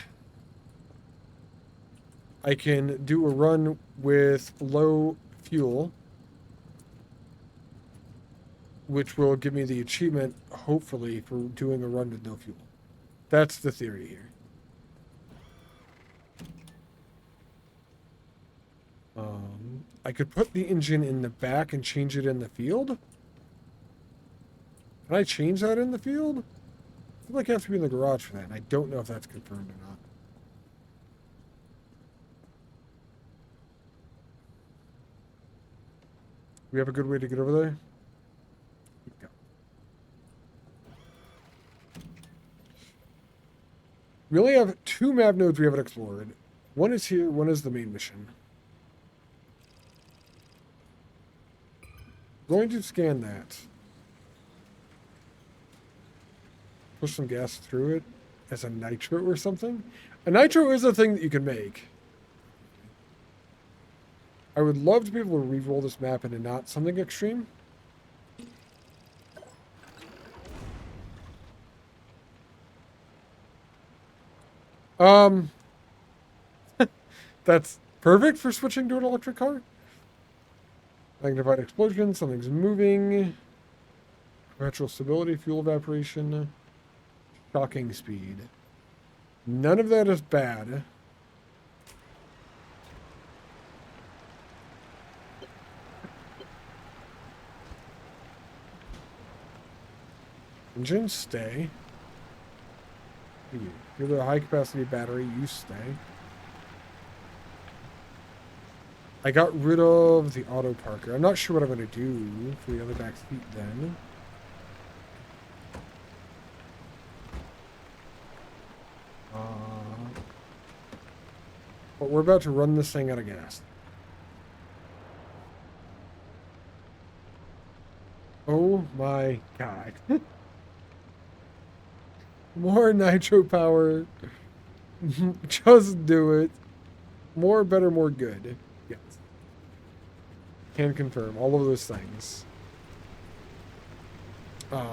A: I can do a run with low fuel, which will give me the achievement, hopefully, for doing a run with no fuel. That's the theory here. I could put the engine in the back and change it in the field. Can I change that in the field? I feel like I have to be in the garage for that, and I don't know if that's confirmed or not. We have a good way to get over there? Go. We only have 2 map nodes we haven't explored. One is here, one is the main mission. Going to scan that. Push some gas through it as a nitro or something. A nitro is a thing that you can make. I would love to be able to re-roll this map into not something extreme. That's perfect for switching to an electric car. Magnified explosion, something's moving. Perpetual stability, fuel evaporation. Shocking speed. None of that is bad. Engine, stay. You're the high capacity battery, you stay. I got rid of the auto parker. I'm not sure what I'm going to do for the other back seat then. But we're about to run this thing out of gas. Oh my god. More nitro power. Just do it. More, better, more good. Yes. Can confirm all of those things. I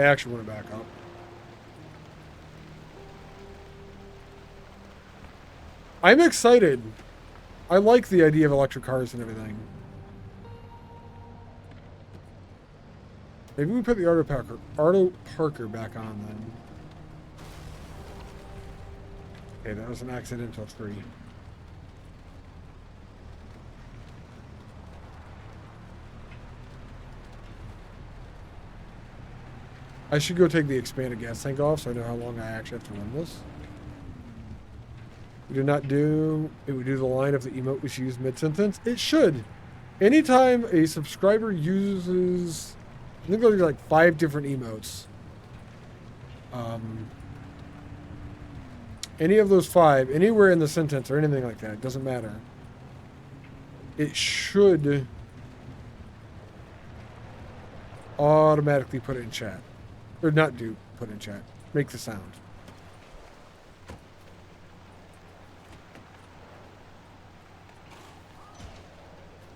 A: actually want to back up. I'm excited. I like the idea of electric cars and everything. Maybe we put the Arto Parker back on then. Okay, that was an accidental tree. I should go take the expanded gas tank off so I know how long I actually have to run this. We did not do... It would do the line if the emote was used mid-sentence. It should. Anytime a subscriber uses... I think there's like 5 different emotes. Any of those 5, anywhere in the sentence or anything like that, it doesn't matter. It should automatically put it in chat. Or not do put in chat. Make the sound.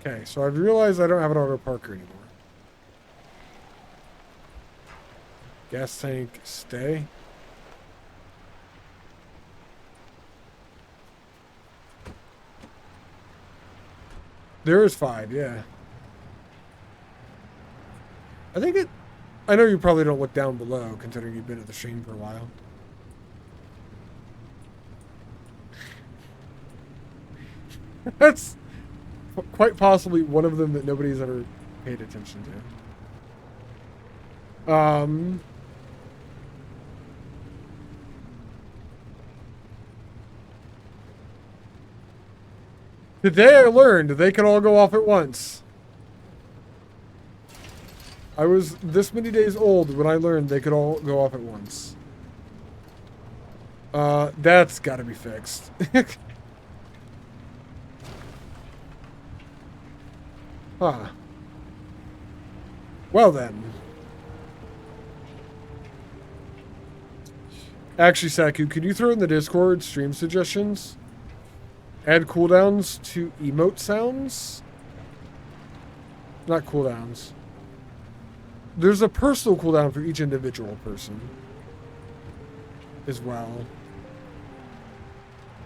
A: Okay, so I've realized I don't have an auto parker anymore. Gas tank, stay. There is 5, yeah. I think it... I know you probably don't look down below, considering you've been at the stream for a while. That's quite possibly one of them that nobody's ever paid attention to. Today I learned they can all go off at once. I was this many days old when I learned they could all go off at once. That's gotta be fixed. Huh. Well then. Actually, Saku, could you throw in the Discord stream suggestions? Add cooldowns to emote sounds? Not cooldowns. There's a personal cooldown for each individual person. As well.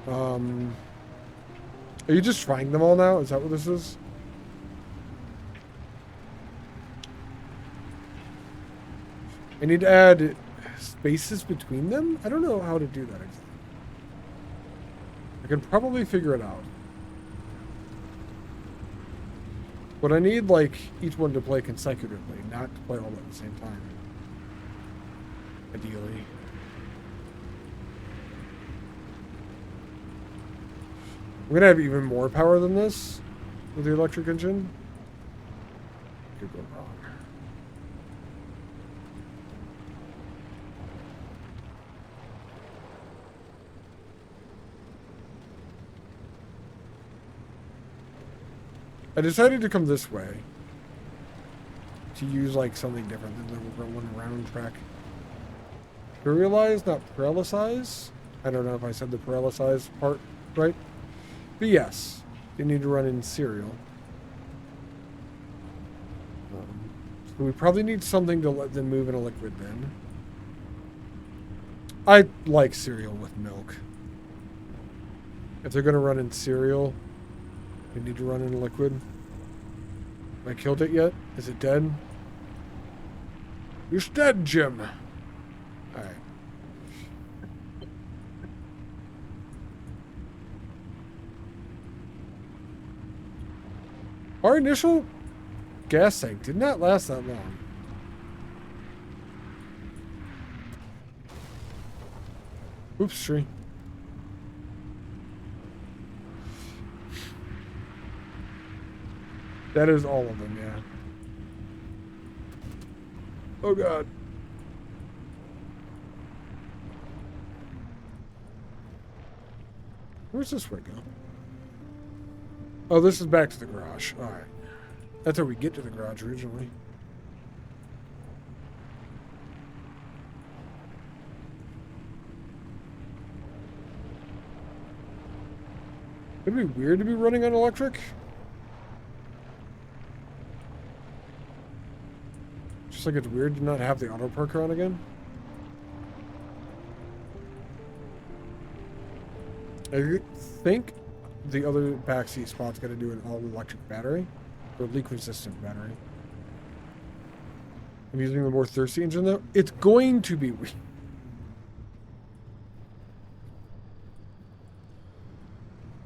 A: Are you just trying them all now? Is that what this is? I need to add spaces between them? I don't know how to do that exactly. I can probably figure it out. But I need, like, each one to play consecutively, not to play all at the same time. Ideally. I'm gonna have even more power than this with the electric engine. Could go wrong. I decided to come this way to use like something different than the one round track. Paralyze, not paralyze. I don't know if I said the paralyze part right. But yes, you need to run in serial. So we probably need something to let them move in a liquid then. I like cereal with milk. If they're going to run in cereal, they need to run in liquid. Have I killed it yet? Is it dead? It's dead, Jim. Alright. Our initial gas tank did not last that long. Oops, tree. That is all of them, yeah. Oh god. Where's this way go? Oh, this is back to the garage. Alright. That's how we get to the garage originally. It'd be weird to be running on electric. Just like it's weird to not have the auto parker on again. I think the other backseat spot's got to do an all-electric battery or leak-resistant battery. I'm using the more thirsty engine though. It's going to be weird.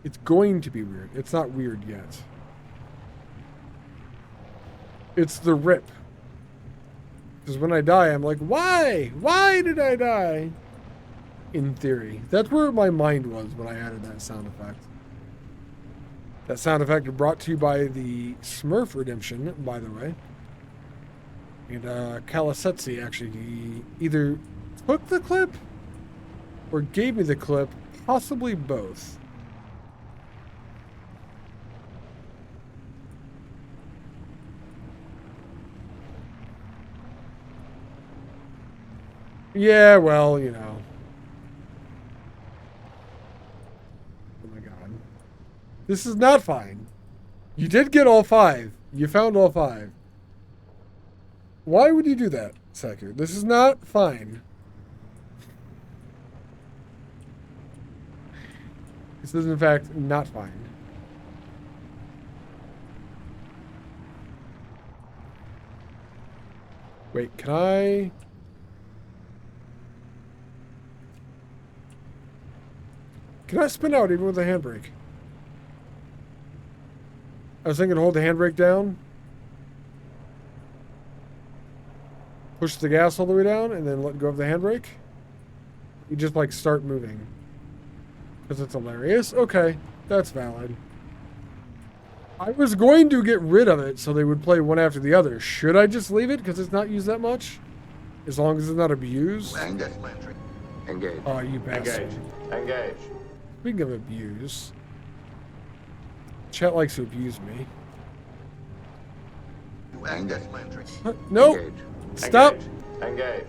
A: It's going to be weird. It's not weird yet. It's the rip. Because when I die, I'm like, why? Why did I die? In theory. That's where my mind was when I added that sound effect. That sound effect brought to you by the Smurf Redemption, by the way. And Kalasetsi actually either took the clip or gave me the clip, possibly both. Yeah, well, you know. Oh my god. This is not fine. You did get all 5. You found all 5. Why would you do that, Saku? This is not fine. This is, in fact, not fine. Wait, can I... Can I spin out even with a handbrake? I was thinking hold the handbrake down. Push the gas all the way down and then let go of the handbrake. You just like start moving. Because it's hilarious. Okay, that's valid. I was going to get rid of it so they would play one after the other. Should I just leave it because it's not used that much? As long as it's not abused?
G: Engage. Engage.
A: Oh, you bastard.
F: Engage.
A: Speaking of abuse, chat likes to abuse me.
G: Engage.
A: No!
G: Engage.
A: Stop!
F: Engage.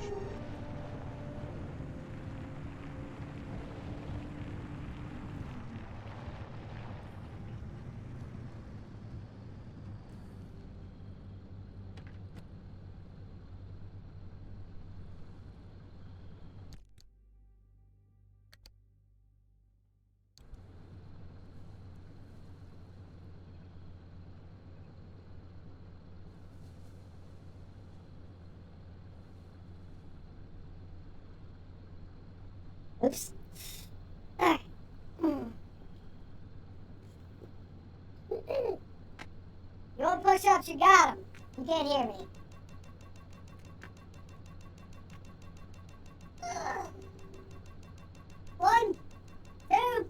K: Oops. Ah. You want push-ups? You got them. You can't hear me. Ugh. 1, 2,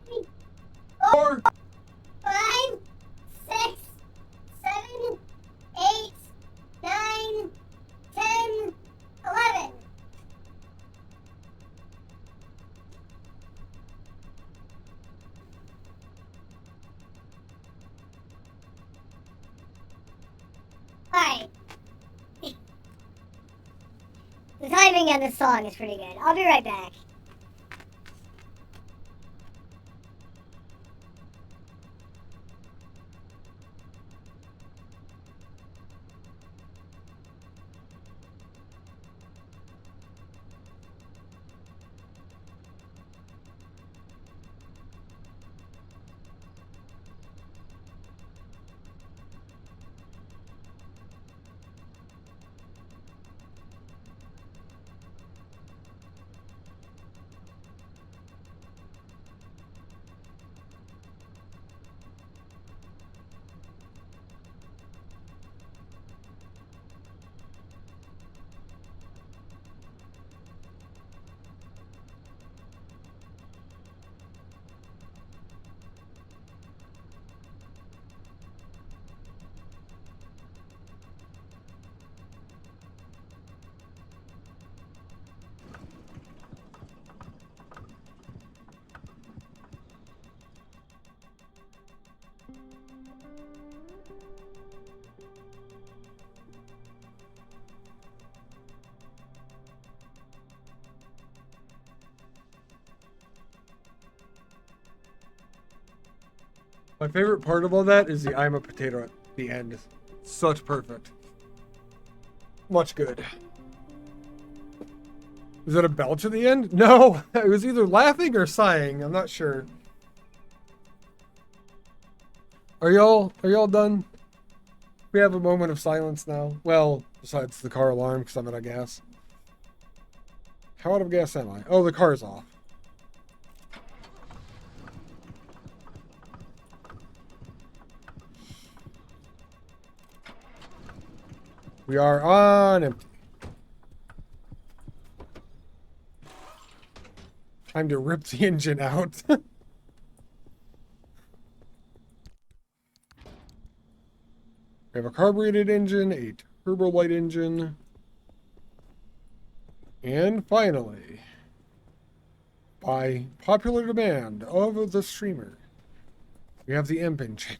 K: 3, 4, 5, 6, 7, 8, 9, 10, 11. Alright. The timing on this song is pretty good. I'll be right back.
A: My favorite part of all that is the I'm a potato at the end. Such perfect. Much good. Was that a belch at the end? No, it was either laughing or sighing. I'm not sure. Are y'all done? We have a moment of silence now. Well, Besides the car alarm, because I'm out of gas. How out of gas am I? Oh, the car's off. We are on empty. Time to rip the engine out. We have a carbureted engine, a turbo light engine. And finally, by popular demand of the streamer, we have the imp engine.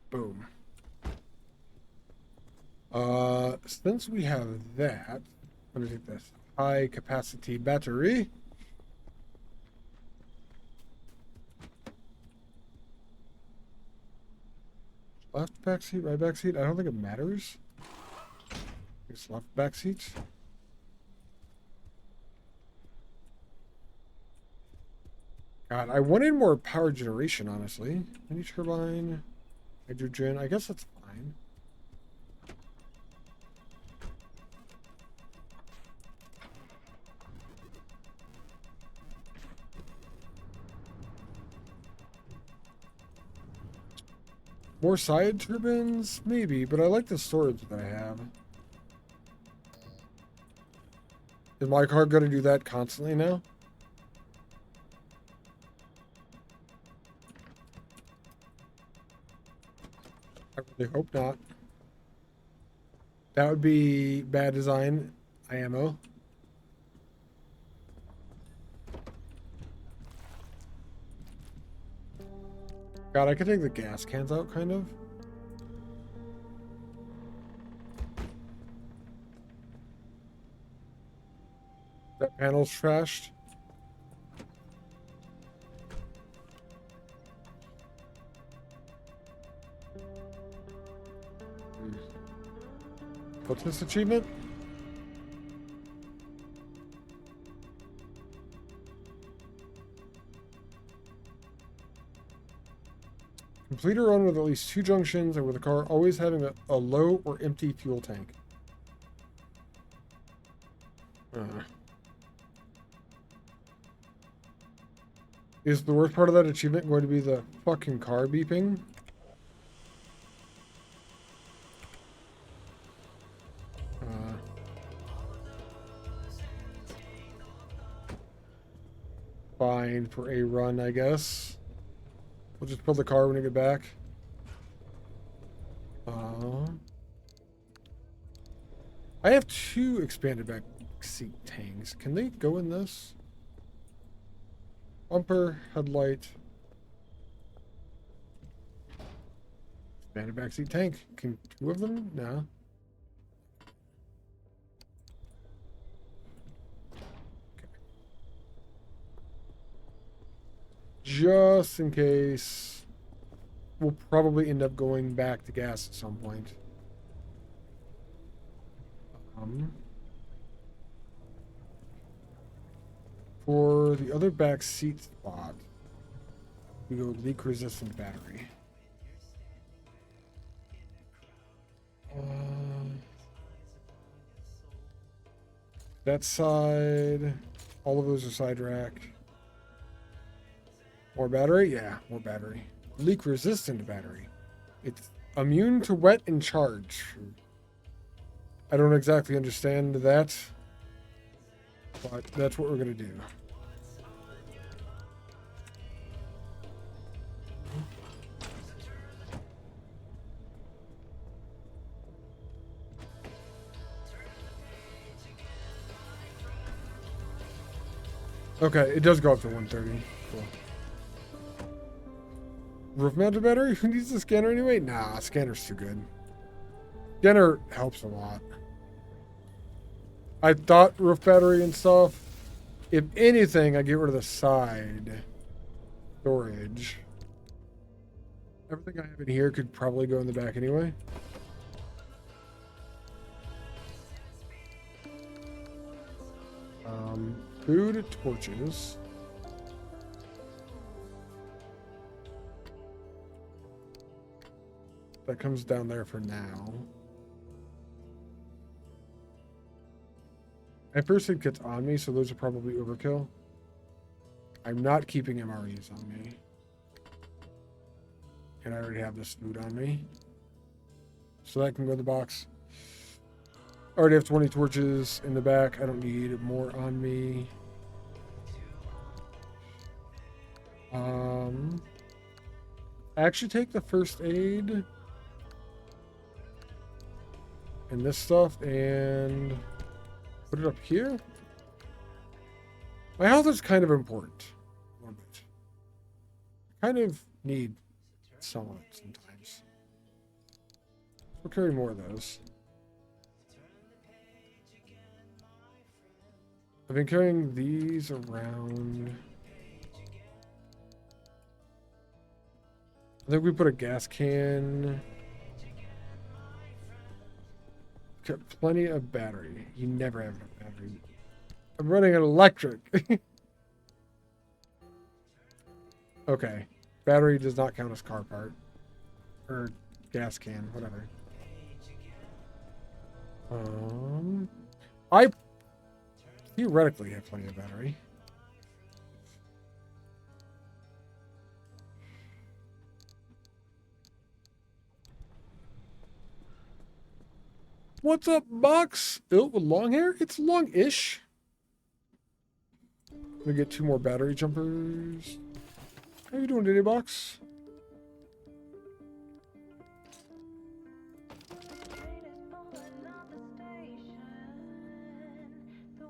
A: Boom. Since we have that, I'm going to take this high capacity battery. Left back seat, right back seat. I don't think it matters. It's left back seats. God, I wanted more power generation, honestly. Mini turbine, hydrogen. I guess that's fine. More side turbines? Maybe, but I like the storage that I have. Is my car going to do that constantly now? I really hope not. That would be bad design, IMO. God, I could take the gas cans out, kind of. That panel's trashed. What's this achievement? Complete a run with at least 2 junctions and with the car always having a low or empty fuel tank. Is the worst part of that achievement going to be the fucking car beeping? Fine for a run, I guess. We'll just pull the car when we get back. I have 2 expanded back seat tanks. Can they go in this? Bumper, headlight. Expanded back seat tank. Can 2 of them? No. Just in case, we'll probably end up going back to gas at some point. For the other back seat spot, we go leak resistant battery. That side, all of those are side rack. More battery? Yeah, more battery. Leak resistant battery. It's immune to wet and charge. I don't exactly understand that, but that's what we're going to do. Okay, it does go up to 130. Cool. Roof mounted battery? Who needs the scanner anyway? Nah, scanner's too good. Scanner helps a lot. I thought roof battery and stuff. If anything, I get rid of the side storage. Everything I have in here could probably go in the back anyway. Food, torches. That comes down there for now. At first it gets on me, so those are probably overkill. I'm not keeping MREs on me. And I already have this food on me. So that can go in the box. I already have 20 torches in the back. I don't need more on me. Actually take the first aid and this stuff and put it up here. My health is kind of important. A little bit. I kind of need some of it sometimes. We'll carry more of those. I've been carrying these around. I think we put a gas can. Got plenty of battery. You never have enough battery. I'm running an electric. Okay. Battery does not count as car part. Or gas can, whatever. I theoretically have plenty of battery. What's up, Box? Oh, with long hair? It's long-ish. I'm gonna get 2 more battery jumpers. How you doing today, Box?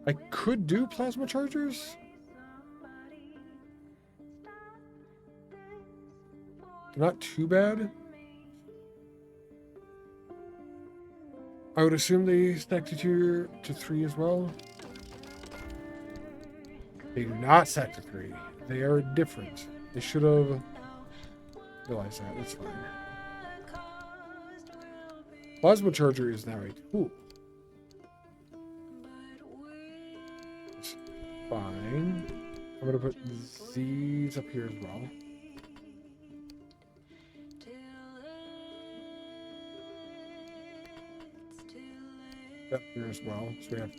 A: I could do plasma chargers. They're not too bad. I would assume they stack to 2 to 3 as well. They do not stack to 3. They are different. They should have realized that. It's fine. Plasma charger is now a tool. It's fine. I'm going to put these up here as well. Up here as well. So we have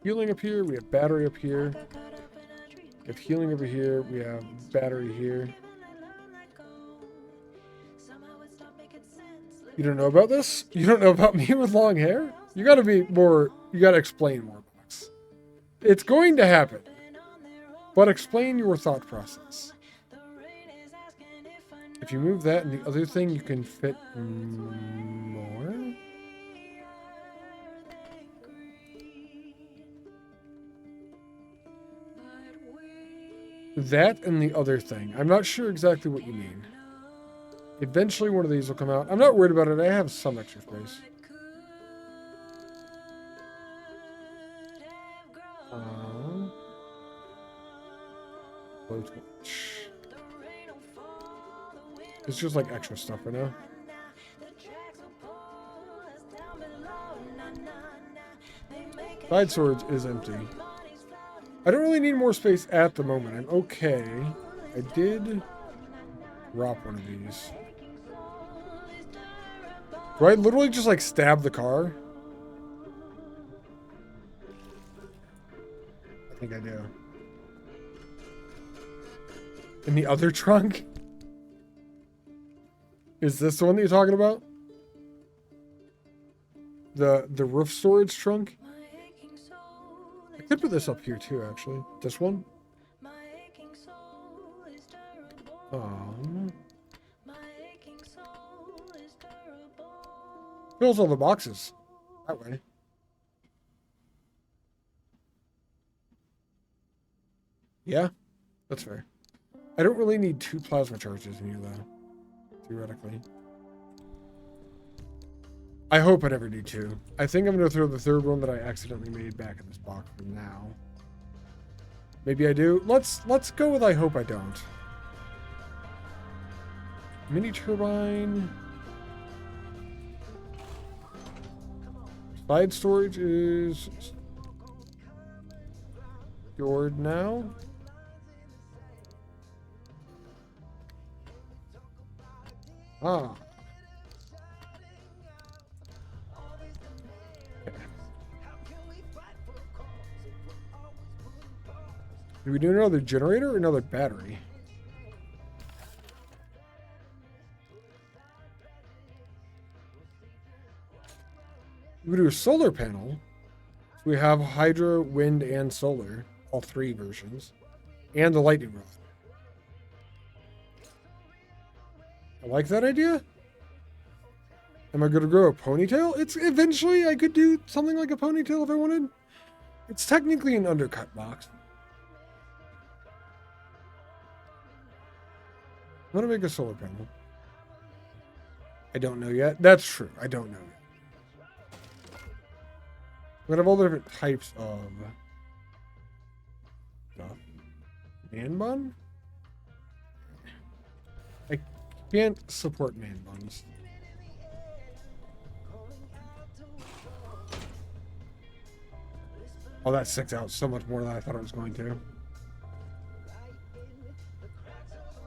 A: healing up here, we have battery up here. We have healing over here, we have battery here. You don't know about this? You don't know about me with long hair? You gotta be more, you gotta explain more, Box. It's going to happen. But explain your thought process. If you move that and the other thing, you can fit more. That and the other thing. I'm not sure exactly what you mean. Eventually one of these will come out. I'm not worried about it. I have some extra space. It's just like extra stuff right now. Side storage is empty. I don't really need more space at the moment. I'm okay. I did drop one of these. Do I literally just like stab the car? I think I do. In the other trunk? Is this the one that you're talking about? The roof storage trunk? I could put this up here too, actually. This one? Fills all the boxes. That way. Yeah, that's fair. I don't really need 2 plasma charges in here, though. Theoretically. I hope I never need 2. I think I'm going to throw the 3rd one that I accidentally made back in this box for now. Maybe I do. Let's go with I hope I don't. Mini turbine. Side storage is stored now. Ah. Do we do another generator or another battery? We do a solar panel. We have hydro, wind, and solar. All three versions. And the lightning rod. I like that idea. Am I going to grow a ponytail? It's eventually I could do something like a ponytail if I wanted. It's technically an undercut box. I'm going to make a solar panel. I don't know yet. That's true. I don't know yet. We have all the different types of stuff. Man bun? I can't support man buns. Oh, that sticks out so much more than I thought it was going to.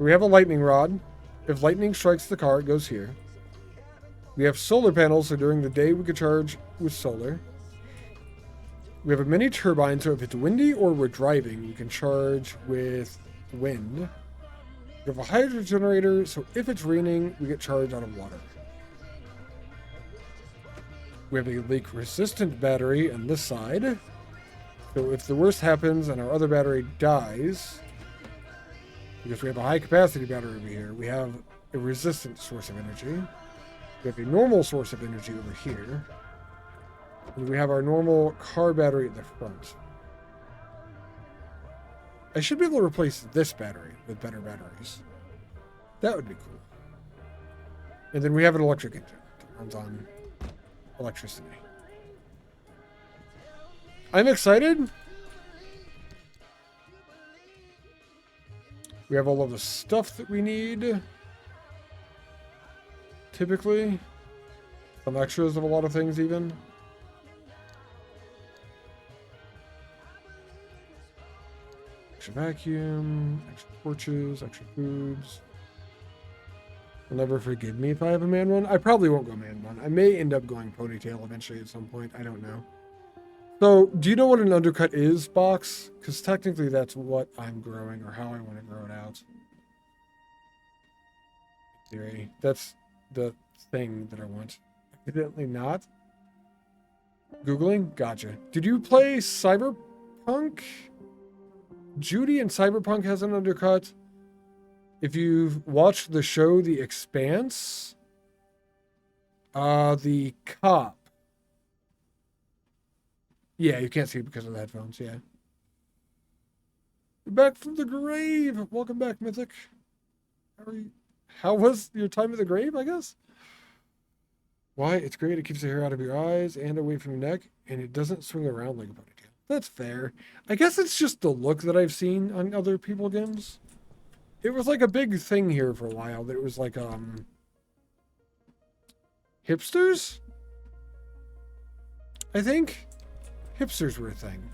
A: We have a lightning rod. If lightning strikes the car, it goes here. We have solar panels, so during the day we could charge with solar. We have a mini turbine, so if it's windy or we're driving, we can charge with wind. We have a hydro generator, so if it's raining, we get charged out of water. We have a leak-resistant battery on this side. So if the worst happens and our other battery dies, because we have a high-capacity battery over here, we have a resistant source of energy. We have a normal source of energy over here. And we have our normal car battery at the front. I should be able to replace this battery with better batteries. That would be cool. And then we have an electric engine that runs on electricity. I'm excited. We have all of the stuff that we need. Typically. Some extras of a lot of things even. Extra vacuum, extra torches, extra foods. You'll never forgive me if I have a man one. I probably won't go man one. I may end up going ponytail eventually at some point. I don't know. So, do you know what an undercut is, Box? Because technically that's what I'm growing or how I want to grow it out. In theory. That's the thing that I want. Evidently not. Googling? Gotcha. Did you play Cyberpunk? Judy in Cyberpunk has an undercut. If you've watched the show The Expanse, the cop. Yeah, you can't see it because of the headphones, yeah. You're back from the grave. Welcome back, Mythic. How are you? How was your time at the grave, I guess? Why? It's great. It keeps the hair out of your eyes and away from your neck, and it doesn't swing around like a ponytail. That's fair. I guess it's just the look that I've seen on other people games. It was like a big thing here for a while. That it was like, hipsters? I think. Hipsters were a thing.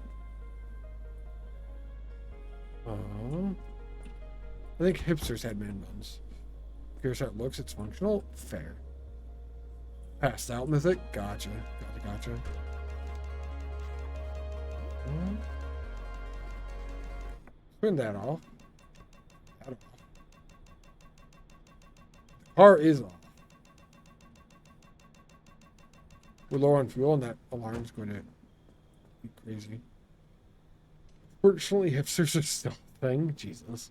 A: I think hipsters had man buns. Here's how it looks. It's functional. Fair. Passed out, Mythic. Gotcha. Gotcha. Turn that off. That off. The car is off. We're low on fuel and that alarm's going to be crazy. Fortunately, hipsters are still a thing. Jesus.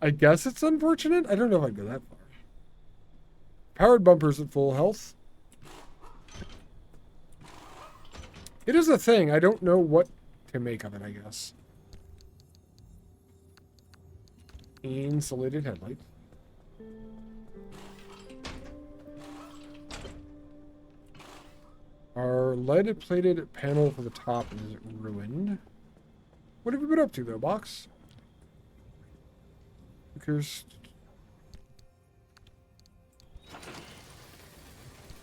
A: I guess it's unfortunate. I don't know if I'd go that far. Powered bumpers at full health. It is a thing. I don't know what to make of it, I guess. Insulated headlight. Our lead plated panel for the top is ruined. What have you been up to though, Box? Because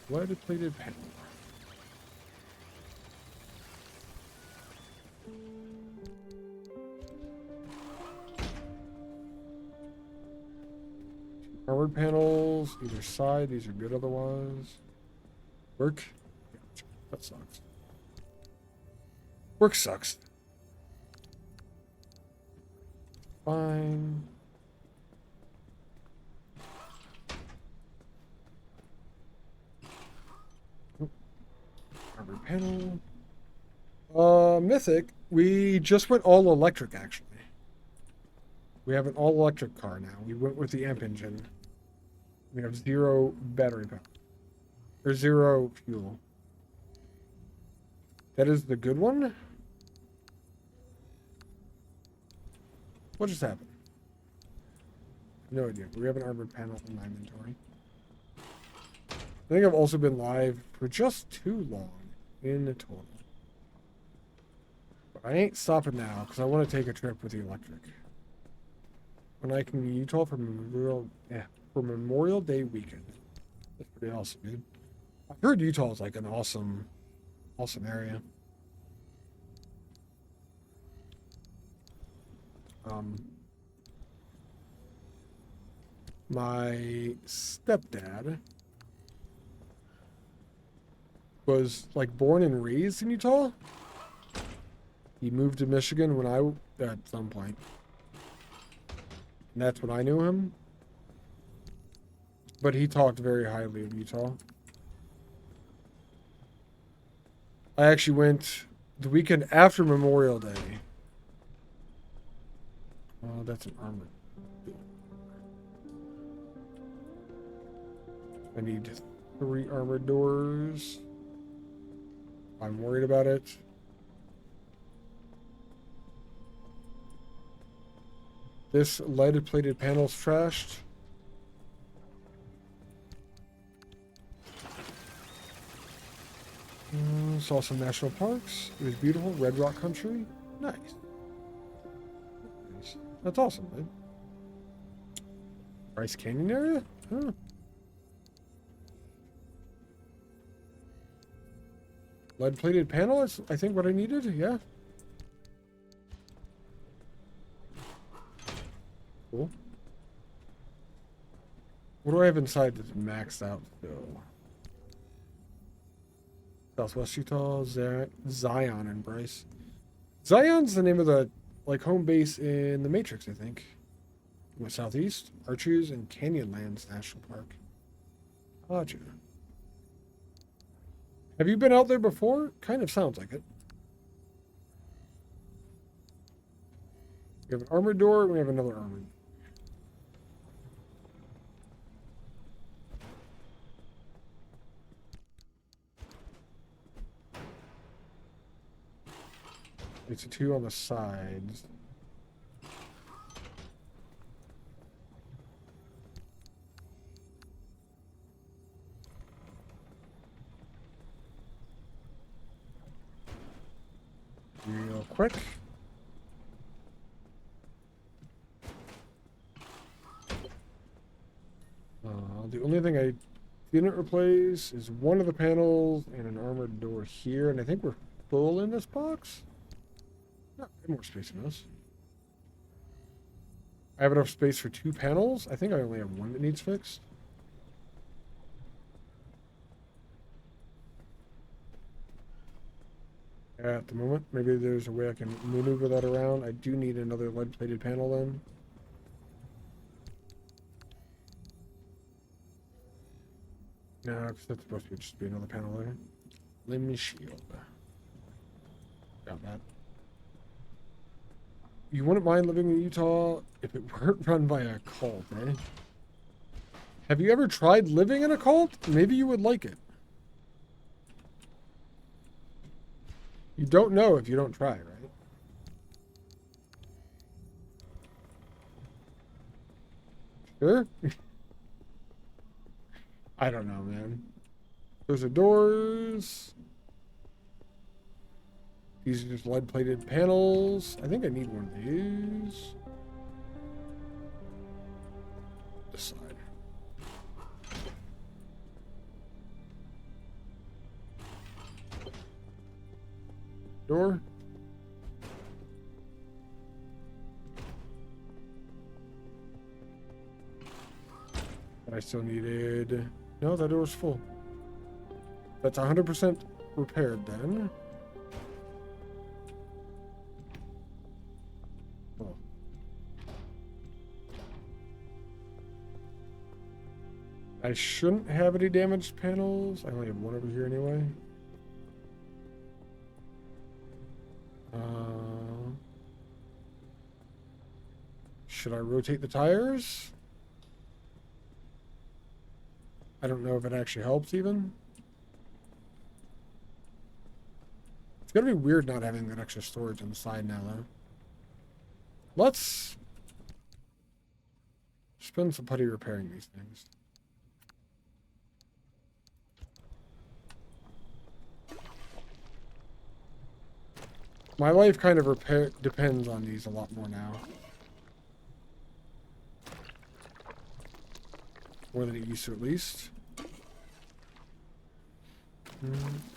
A: lead plated panel. Powered panels, either side. These are good otherwise. Work? That sucks. Work sucks. fine. Armor panel. Mythic. We just went all electric, actually. We have an all electric car now. We went with the amp engine. We have 0 battery power. Or 0 fuel. That is the good one? What just happened? No idea. We have an armored panel in my inventory. I think I've also been live for just too long in total. But I ain't stopping now because I want to take a trip with the electric. When I can Utah for Memorial Day weekend. That's pretty awesome, dude. I've heard Utah is like an awesome area. My stepdad was like born and raised in Utah. He moved to Michigan when at some point. And that's when I knew him. But he talked very highly of Utah. I actually went the weekend after Memorial Day. Oh, that's an armor. I need 3 armored doors. I'm worried about it. This leaded plated panel's trashed. Saw some national parks. It was beautiful. Red Rock Country. Nice. That's awesome, man. Bryce Canyon area? Huh. Lead plated panel is, I think, what I needed. Yeah. Cool. What do I have inside that's maxed out still? Southwest Utah, Zion and Bryce. Zion's the name of the home base in the Matrix, I think. Went southeast, Arches and Canyonlands National Park. Gotcha. Have you been out there before? Kind of sounds like it. We have an armored door, and we have another armored. It's a 2 on the sides. Real quick. The only thing I didn't replace is one of the panels and an armored door here, and I think we're full in this box. No, more space in this. I have enough space for 2 panels. I think I only have 1 that needs fixed. At the moment, maybe there's a way I can maneuver that around. I do need another lead-plated panel then. No, because that's supposed to just be another panel there. Limb shield. Got that. You wouldn't mind living in Utah if it weren't run by a cult, eh? Have you ever tried living in a cult? Maybe you would like it. You don't know if you don't try, right? Sure? I don't know, man. Those are doors. These are just lead-plated panels. I think I need one of these. This side. Door. I still needed... No, that door's full. That's 100% repaired then. Oh. I shouldn't have any damaged panels. I only have one over here anyway. Should I rotate the tires? I don't know if it actually helps even. It's gonna be weird not having that extra storage on the side now, though. Let's spend some putty repairing these things. My life kind of depends on these a lot more now. More than it used to, at least.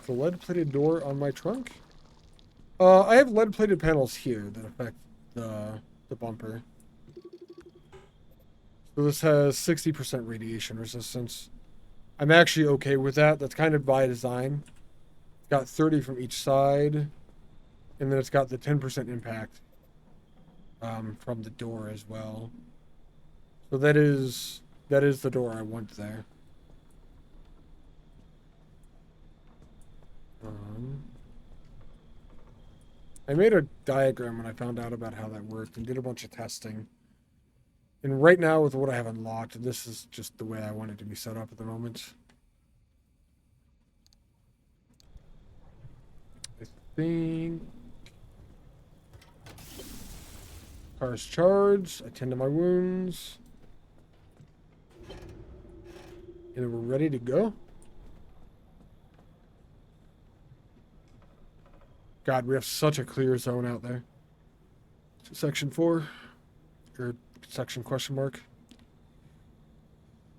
A: The lead-plated door on my trunk? I have lead-plated panels here that affect the bumper. So this has 60% radiation resistance. I'm actually okay with that. That's kind of by design. It's got 30 from each side. And then it's got the 10% impact from the door as well. So that is the door I want there. I made a diagram when I found out about how that worked and did a bunch of testing. And right now, with what I have unlocked, this is just the way I want it to be set up at the moment. I think car's charged. I tend to my wounds. And then we're ready to go. God, we have such a clear zone out there. Section 4. Or section question mark.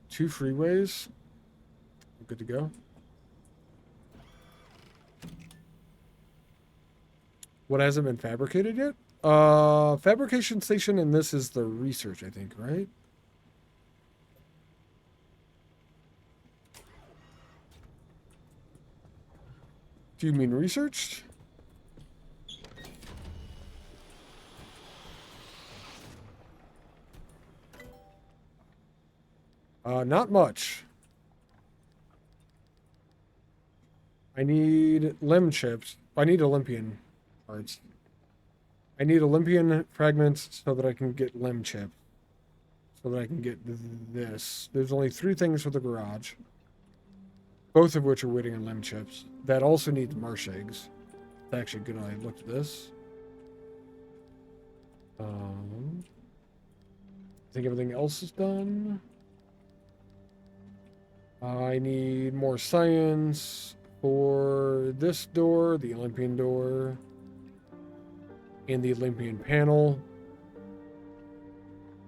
A: 2 freeways. We're good to go. What hasn't been fabricated yet? Fabrication station, and this is the research, I think, right? Do you mean researched? Not much. I need limb chips. I need Olympian parts. I need Olympian fragments so that I can get limb chip. So that I can get this. There's only 3 things for the garage. Both of which are waiting on limb chips. That also needs marsh eggs. It's actually good I looked at this. I think everything else is done. I need more science for this door, the Olympian door, and the Olympian panel.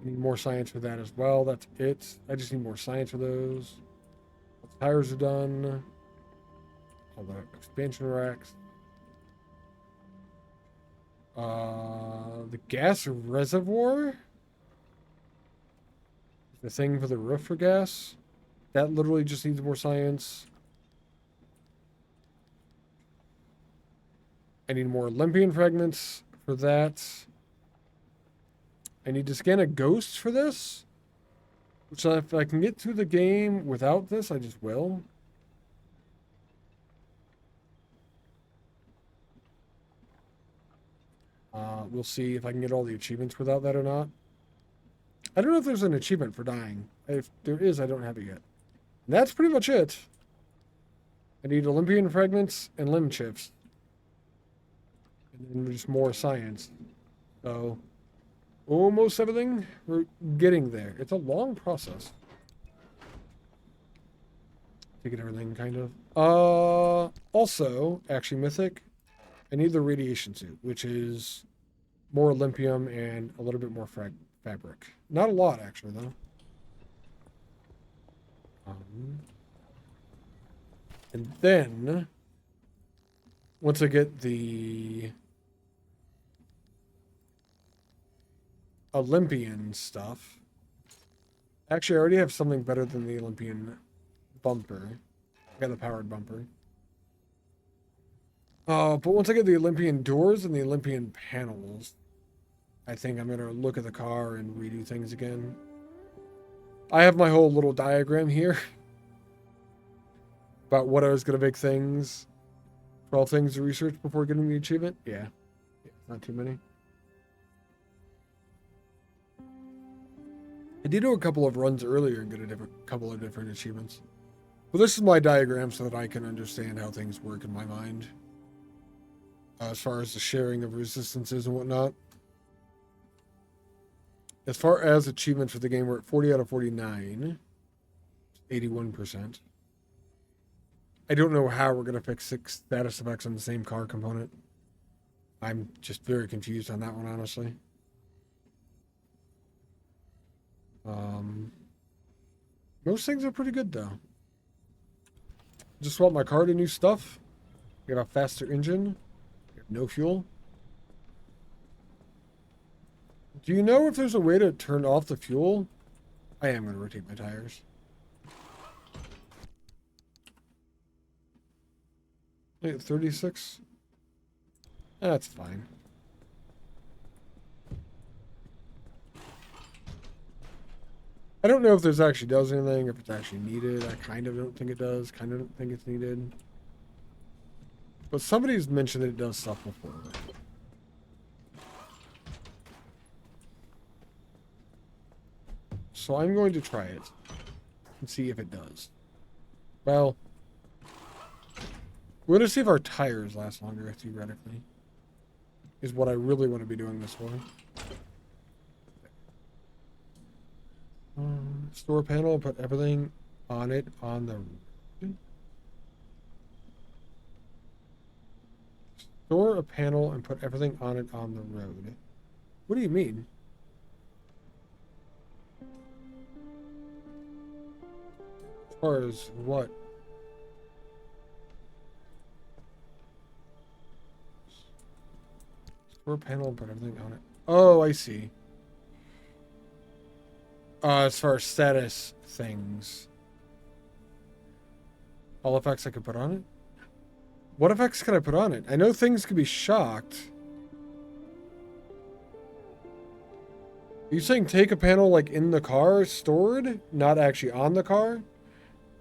A: I need more science for that as well. That's it. I just need more science for those. The tires are done. All the expansion racks. The gas reservoir? The thing for the roof for gas? That literally just needs more science. I need more Olympian fragments for that. I need to scan a ghost for this. Which if I can get through the game without this, I just will. We'll see if I can get all the achievements without that or not. I don't know if there's an achievement for dying. If there is, I don't have it yet. And that's pretty much it. I need Olympian fragments and limb chips. And then just more science. So, almost everything. We're getting there. It's a long process. To get everything, kind of. Also, actually, Mythic, I need the radiation suit, which is more Olympium and a little bit more fabric. Not a lot, actually, though. And then, once I get the Olympian stuff, actually, I already have something better than the Olympian bumper. I got the powered bumper. But once I get the Olympian doors and the Olympian panels, I think I'm going to look at the car and redo things again. I have my whole little diagram here about what I was going to make things, 12 things to research before getting the achievement. Yeah, not too many. I did do a couple of runs earlier and get a couple of different achievements. But this is my diagram so that I can understand how things work in my mind. As far as the sharing of resistances and whatnot. As far as achievements for the game, we're at 40 out of 49. 81%. I don't know how we're going to fix 6 status effects on the same car component. I'm just very confused on that one, honestly. Most things are pretty good, though. Just swap my car to new stuff. We have a faster engine. We have no fuel. Do you know if there's a way to turn off the fuel? I am going to rotate my tires. Wait, 36? That's fine. I don't know if this actually does anything, if it's actually needed. I kind of don't think it does. Kind of don't think it's needed. But somebody's mentioned that it does stuff before. So I'm going to try it and see if it does. Well, we're going to see if our tires last longer, theoretically. Is what I really want to be doing this for. Store panel, put everything on it on the road. Store a panel and put everything on it on the road. What do you mean? As far as what? Store a panel and put everything on it. Oh, I see. As far as status things. All effects I could put on it? What effects can I put on it? I know things can be shocked. Are you saying take a panel like in the car, stored, not actually on the car,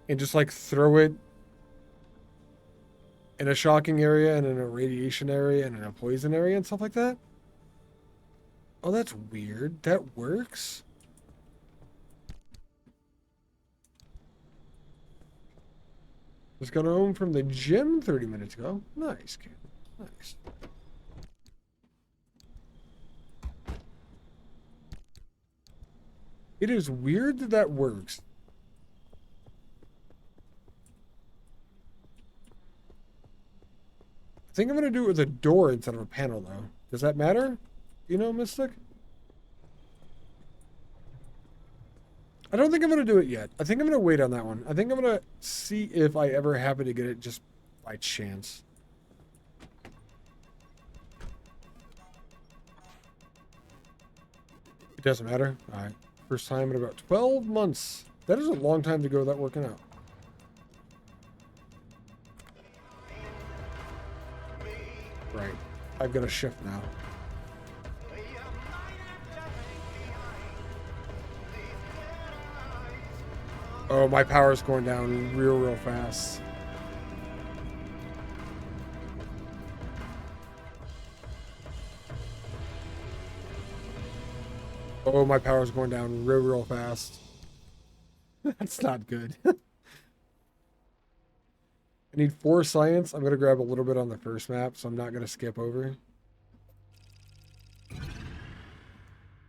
A: and just like throw it in a shocking area and in a radiation area and in a poison area and stuff like that? Oh, that's weird. That works? Just got home from the gym 30 minutes ago. Nice, kid. Nice. It is weird that that works. I think I'm going to do it with a door instead of a panel, though. Does that matter? You know, Mystic? I don't think I'm going to do it yet. I think I'm going to wait on that one. I think I'm going to see if I ever happen to get it just by chance. It doesn't matter. All right. First time in about 12 months. That is a long time to go without working out. Right. I've got a shift now. Oh, my power's going down real fast. Oh, my power's going down real fast. That's not good. I need 4 science. I'm going to grab a little bit on the first map, so I'm not going to skip over.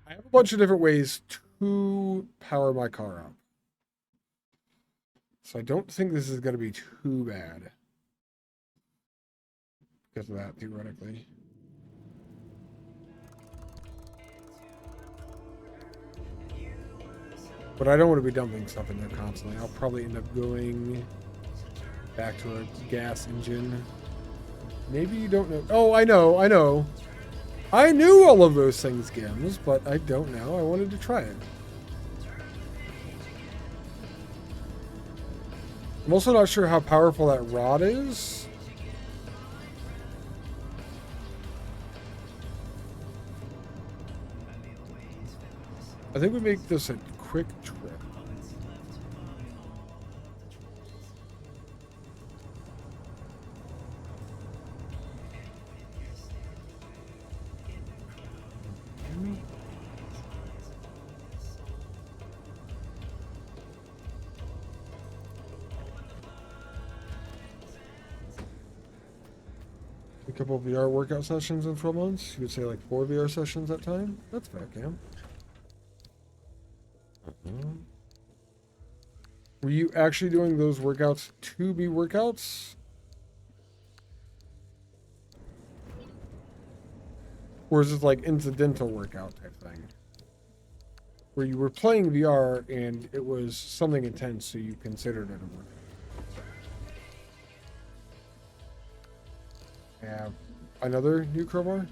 A: I have a bunch of different ways to power my car up. So I don't think this is going to be too bad. Because of that, theoretically. But I don't want to be dumping stuff in there constantly. I'll probably end up going back to a gas engine. Maybe you don't know. Oh, I know. I knew all of those things, Gims, but I don't know. I wanted to try it. I'm also not sure how powerful that rod is. I think we make this a quick trip. couple of VR workout sessions in 12 months. You would say like 4 VR sessions at time. That's fair, Cam. Were you actually doing those workouts to be workouts? Or is it like incidental workout type thing? Where you were playing VR and it was something intense, so you considered it a workout. Yeah. Another new crowbar?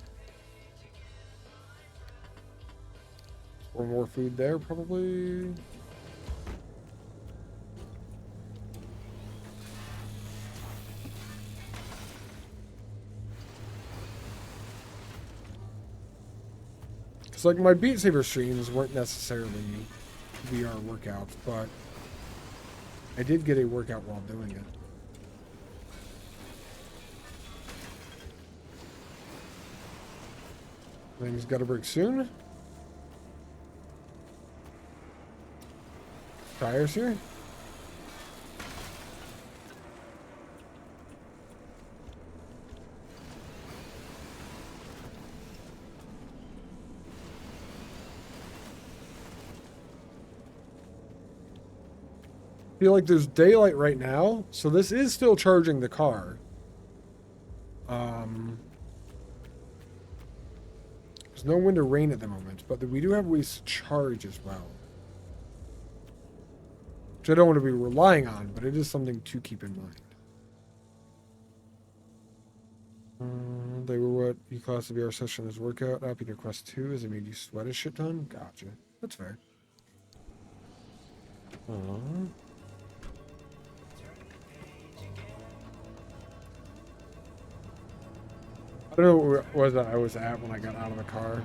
A: Or more food there, probably. It's like my Beat Saber streams weren't necessarily VR workouts, but I did get a workout while doing it. Things gotta break soon. Tires here. Feel like there's daylight right now, so this is still charging the car. There's no wind or rain at the moment, but we do have ways to charge as well. Which I don't want to be relying on, but it is something to keep in mind. They were what you class the VR session as workout. Happy to Quest 2 as it made you sweat a shit ton. Gotcha. That's fair. I don't know what was I was at when I got out of the car.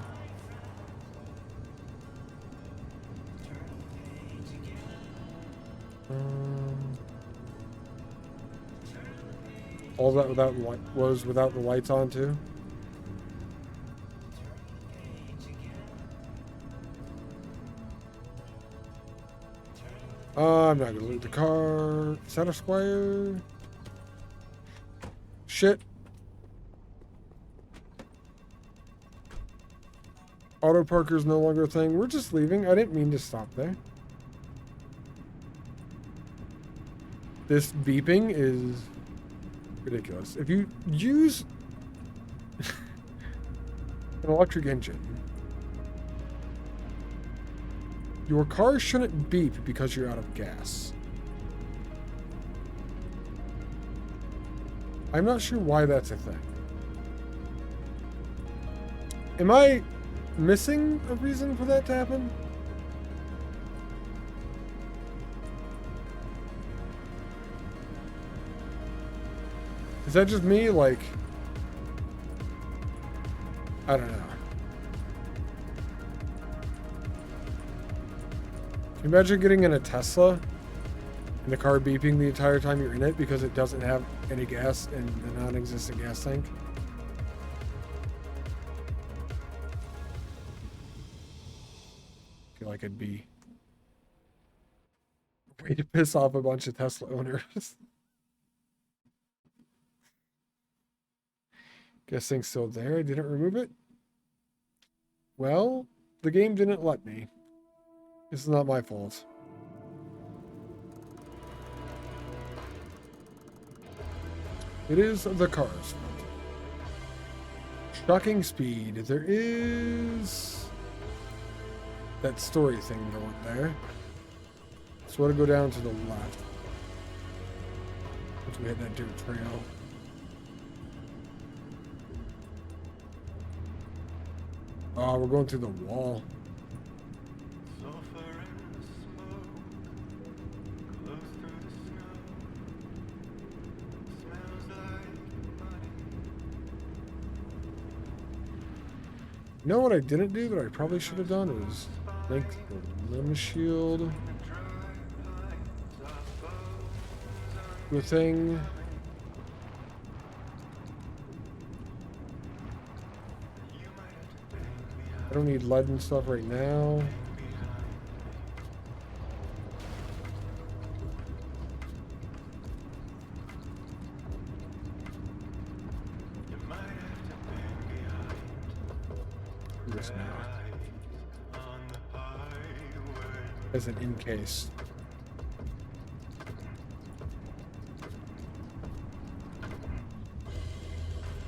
A: All that without was without the lights on too. I'm not gonna loot the car. Is that a Squire? Shit. Auto parker is no longer a thing. We're just leaving. I didn't mean to stop there. This beeping is ridiculous. If you use an electric engine, your car shouldn't beep because you're out of gas. I'm not sure why that's a thing. Am I missing a reason for that to happen? Is that just me? Like, I don't know. Can you imagine getting in a Tesla and the car beeping the entire time you're in it because it doesn't have any gas in the non-existent gas tank? I feel like it'd be a way to piss off a bunch of Tesla owners. Guess thing's still there. I didn't remove it. Well, the game didn't let me. This is not my fault. It is the car's fault. Shocking speed. There is that story thing going there. So we'll go down to the left. Once we hit that dirt trail. Oh, we're going through the wall. You know what I didn't do that I probably should have done is link the limb shield to a thing. I don't need lead and stuff right now. this now. As an in case.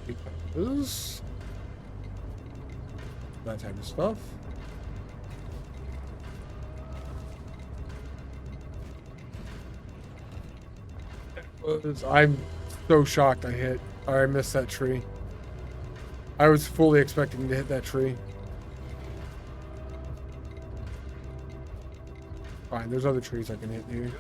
A: Because that type of stuff. I'm so shocked I missed that tree. I was fully expecting to hit that tree. Fine, there's other trees I can hit here.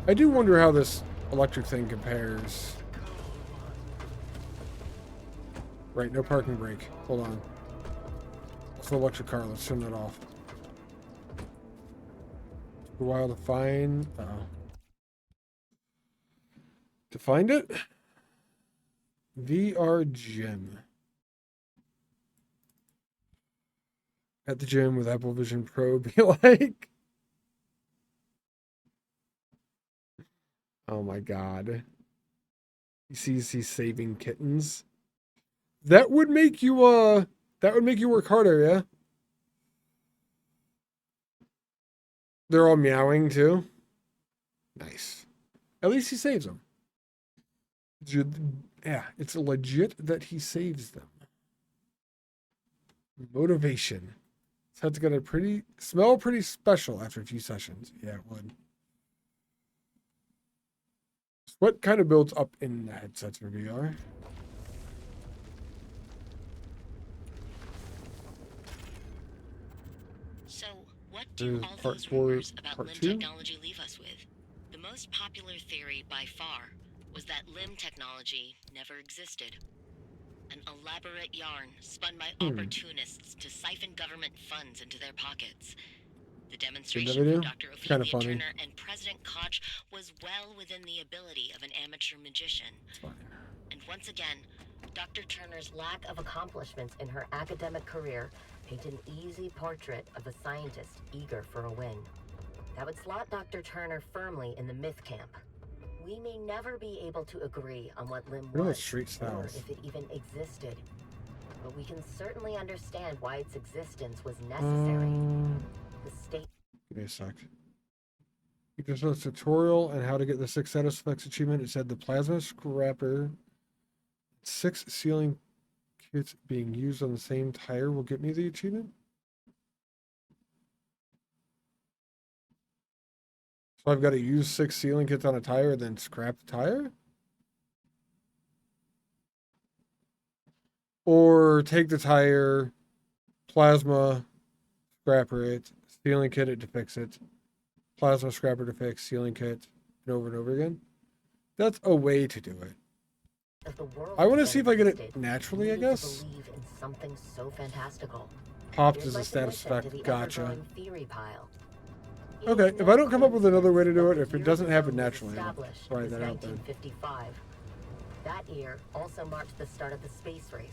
A: I do wonder how this electric thing compares. Right, no parking brake. Hold on. It's the electric car. Let's turn that off. Took a while to find. To find it. VR gym. At the gym with Apple Vision Pro be like. Oh my god. He sees he's saving kittens. That would make you work harder, yeah? They're all meowing too. Nice. At least he saves them. Yeah, it's legit that he saves them. Motivation. This head's gonna smell pretty special after a few sessions. Yeah, it would. What kind of builds up in the headsets for VR?
E: So, what do all
A: part
E: these
A: four,
E: rumors about
A: part
E: limb
A: two?
E: technology leave us with? The most popular theory by far was that limb technology never existed. An elaborate yarn spun by opportunists to siphon government funds into their pockets. The demonstration
A: video?
E: from Dr.
A: Kinda
E: Ophelia
A: funny.
E: Turner and President Koch was well within the ability of an amateur magician. And once again,
D: Dr. Turner's lack of accomplishments in her academic career paint an easy portrait of a scientist eager for a win. That would slot Dr. Turner firmly in the myth camp. We may never be able to agree on what Lim
A: Real
D: was,
A: street
D: or
A: styles.
D: if it even existed. But we can certainly understand why its existence was necessary. The state.
A: Give me a sec. You just saw a tutorial on how to get the 6 status effects achievement. It said the plasma scrapper, 6 sealing kits being used on the same tire will get me the achievement. So I've got to use 6 sealing kits on a tire, then scrap the tire? Or take the tire, plasma, scrapper it, sealing kit it to fix it, plasma scrapper to fix, sealing kit, and over again. That's a way to do it. I want to see if I get it naturally, I guess.
D: Believe in something so fantastical.
A: Popped
D: Here's
A: as a
D: my
A: status
D: submission to
A: effect.
D: the
A: Gotcha.
D: ever-growing theory pile. It
A: Okay,
D: is
A: if
D: no
A: I don't come up with another way to do it,
D: coincidence
A: if it
D: that
A: doesn't
D: the
A: happen
D: year
A: naturally, I'll
D: established
A: try
D: was
A: that out then.
D: 1955. That year also marked the start of the space race.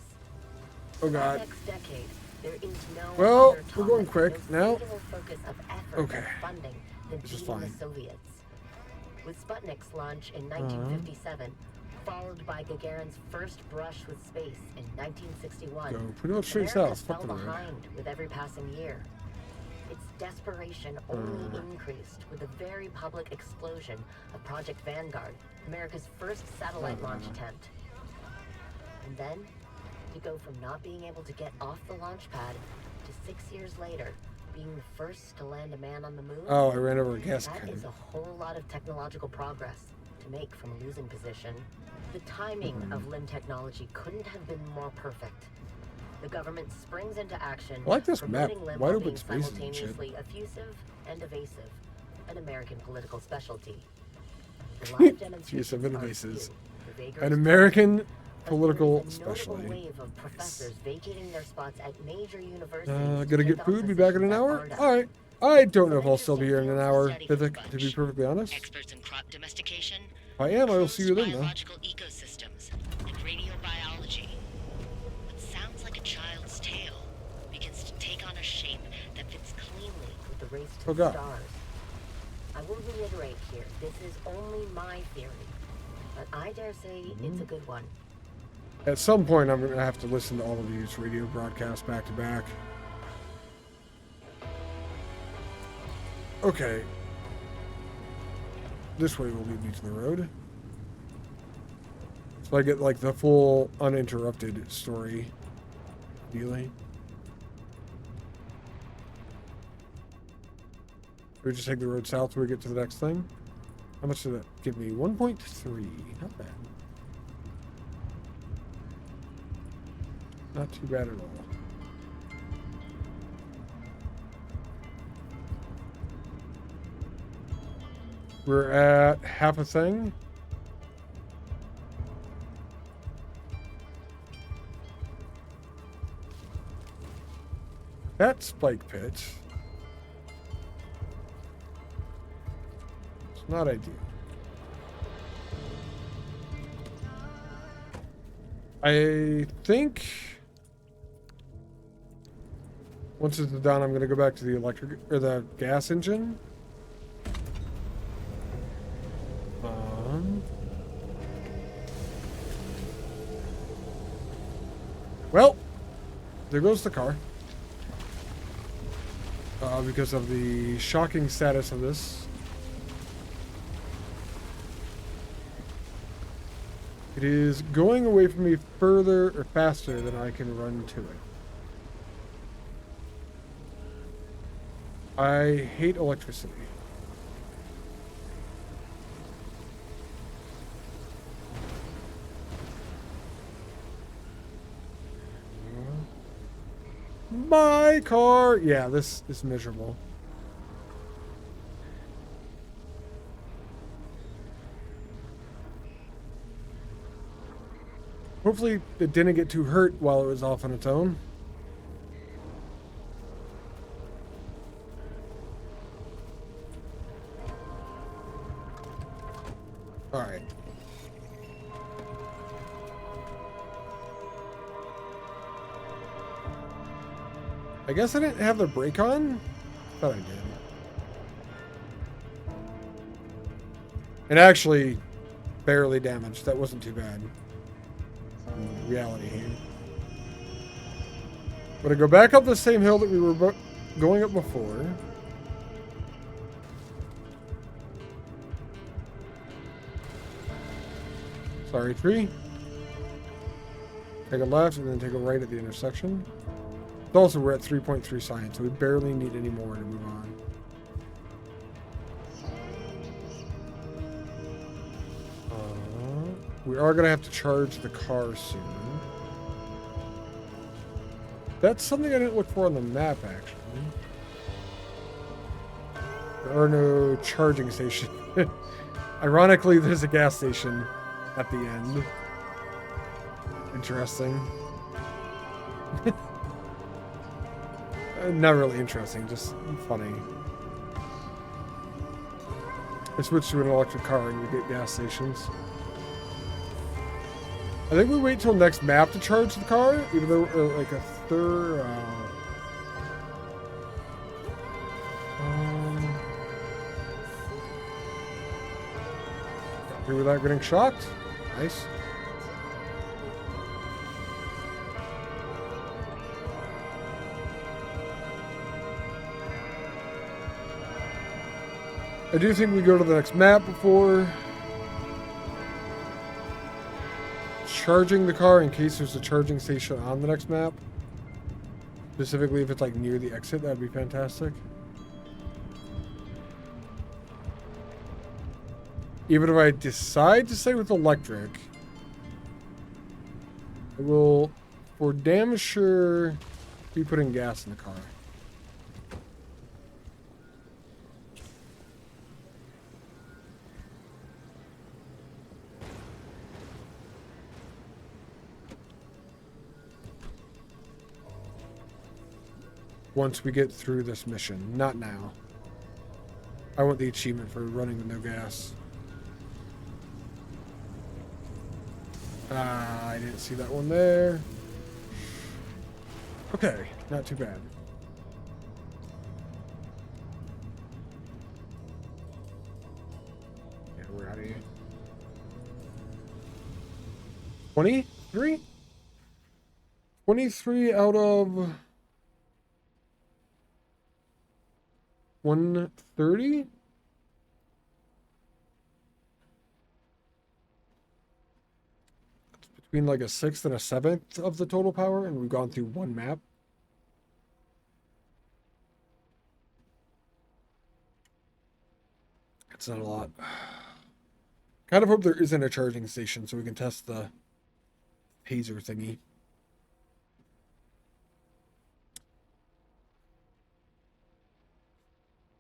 A: Oh
D: That
A: god.
D: next decade, there is no
A: Well,
D: other
A: we're going
D: topic,
A: quick
D: no
A: now.
D: singular focus of effort
A: Okay.
D: and funding than
A: This is
D: beating the
A: fine.
D: Soviets. With Sputnik's launch in 1957, followed by Gagarin's first brush with space in 1961,
A: Go pretty much straight
D: America
A: south.
D: fell
A: Fuck the road.
D: behind with every passing year. Its desperation only increased with the very public explosion of Project Vanguard, America's first satellite launch attempt. And then, to go from not being able to get off the launch pad to 6 years later, being the first to land a man on the moon.
A: Oh, I ran over a gas
D: That
A: can.
D: is a whole lot of technological progress to make from a losing position. The timing of Lim technology couldn't have been more perfect. The government springs into action,
A: I like this map.
D: promoting Lim
A: Wide
D: while
A: open
D: being
A: spaces and shit.
D: simultaneously effusive and evasive, an American political specialty. The live demonstrations
A: Effusive and
D: are
A: evasive.
D: few. The vagaries
A: An American
D: as
A: political
D: there is a notable
A: specialty.
D: wave of professors vacating their spots at major universities to
A: Gotta
D: take
A: get
D: on
A: food. Be back in an
D: positions at
A: hour.
D: BARDA.
A: All right. I don't know if I'll still be here in an hour, Vivek, to be perfectly honest.
E: Experts in crop domestication,
A: If I am, I will see you then, though.
E: biological ecosystems, and radiobiology. What sounds like a child's tale begins to take on a shape that fits
D: a race to
A: Oh,
D: the
A: God.
D: stars. I will reiterate here, this is only my theory, but I dare say it's a good one.
A: At some point, I'm going to have to listen to all of these radio broadcasts back to back. Okay. This way will lead me to the road. So I get like the full uninterrupted story. Really? We just take the road south till we get to the next thing. How much did that give me? 1.3. Not bad. Not too bad at all. We're at half a thing. That spike pit. It's not ideal. I think once it's done, I'm going to go back to the electric or the gas engine. Well, there goes the car. Because of the shocking status of this. It is going away from me further or faster than I can run to it. I hate electricity. My car! Yeah, this is miserable. Hopefully it didn't get too hurt while it was off on its own. Alright. I guess I didn't have the brake on? Thought I did. And actually, barely damaged. That wasn't too bad. In reality here. But I go back up the same hill that we were going up before. Sorry, tree. Take a left and then take a right at the intersection. Also, we're at 3.3 science, so we barely need any more to move on. We are going to have to charge the car soon. That's something I didn't look for on the map, actually. There are no charging stations. Ironically, there's a gas station at the end. Interesting. Not really interesting, just funny. I switched to an electric car and we get gas stations. I think we wait till next map to charge the car, even though we're like a third. Got through without getting shocked. Nice. I do think we go to the next map before charging the car in case there's a charging station on the next map. Specifically if it's like near the exit, that'd be fantastic. Even if I decide to stay with electric, I will for damn sure be putting gas in the car. Once we get through this mission. Not now. I want the achievement for running with no gas. I didn't see that one there. Okay, not too bad. we're out of here. 23? 23 out of 130? It's between like a sixth and a seventh of the total power, and we've gone through one map. It's not a lot. Kind of hope there isn't a charging station so we can test the taser thingy.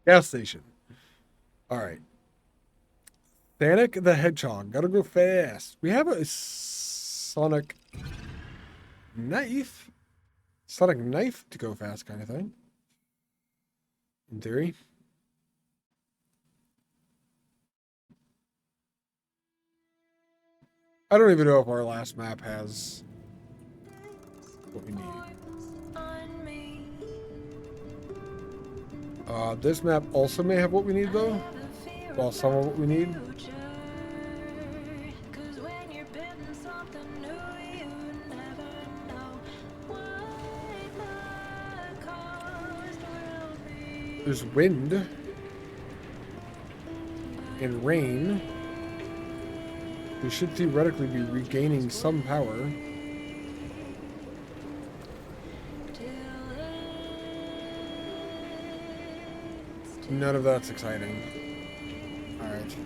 A: Gas station. Alright. Sonic the Hedgehog. Gotta go fast. We have a sonic knife. Sonic knife to go fast kind of thing. In theory. I don't even know if our last map has what we need. This map also may have what we need though. Well, some of what we need. There's wind and rain. We should theoretically be regaining some power. None of that's exciting. Alright.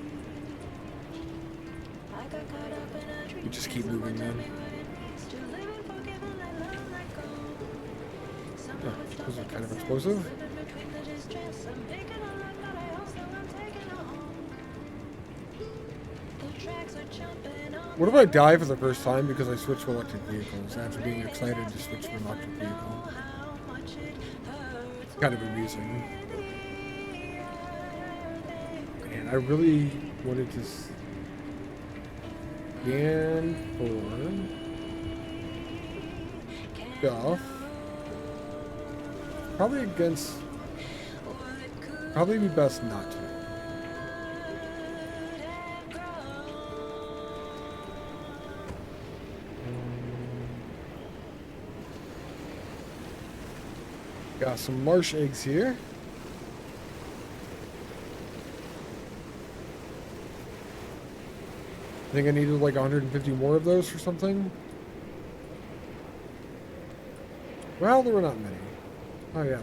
A: We just keep moving then. Oh, those are kind of explosive. What if I die for the first time because I switched to electric vehicles after being excited to switch to an electric vehicle? Kind of amusing. Man, I really wanted to scan for stuff. Probably be best not to. Got some marsh eggs here. I think I needed like 150 more of those or something. Well, there were not many. Oh yeah.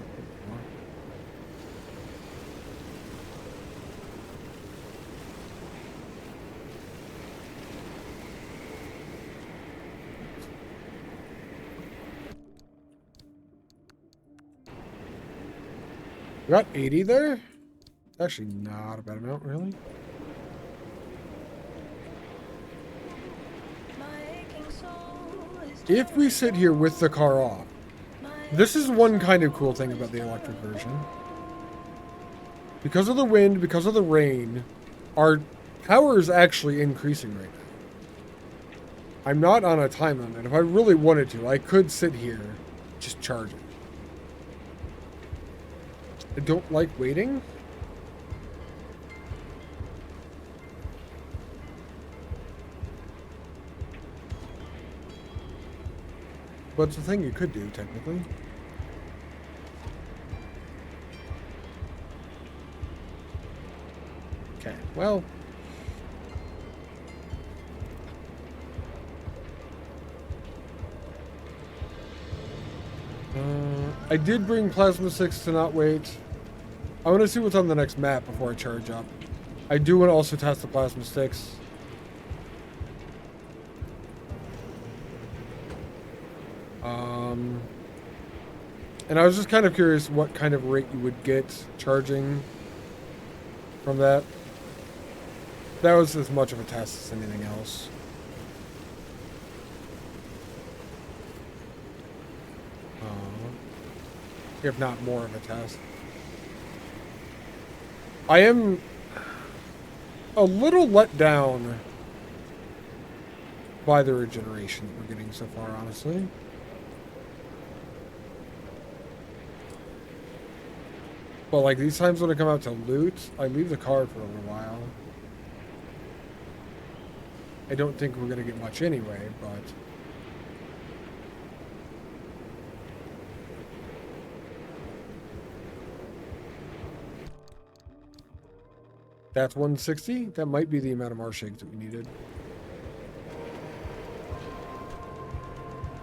A: We got 80 there? Actually, not a bad amount, really. If we sit here with the car off, this is one kind of cool thing about the electric version. Because of the wind, because of the rain, our power is actually increasing right now. I'm not on a time limit. If I really wanted to, I could sit here, just charge it. I don't like waiting. But it's a thing you could do, technically. Okay, well. I did bring Plasma 6 to not wait. I want to see what's on the next map before I charge up. I do want to also test the Plasma 6. And I was just kind of curious what kind of rate you would get charging from that. That was as much of a test as anything else. If not more of a test. I am a little let down by the regeneration that we're getting so far, honestly. But like these times when I come out to loot, I leave the car for a little while. I don't think we're going to get much anyway, but... That's 160? That might be the amount of Marshakes that we needed.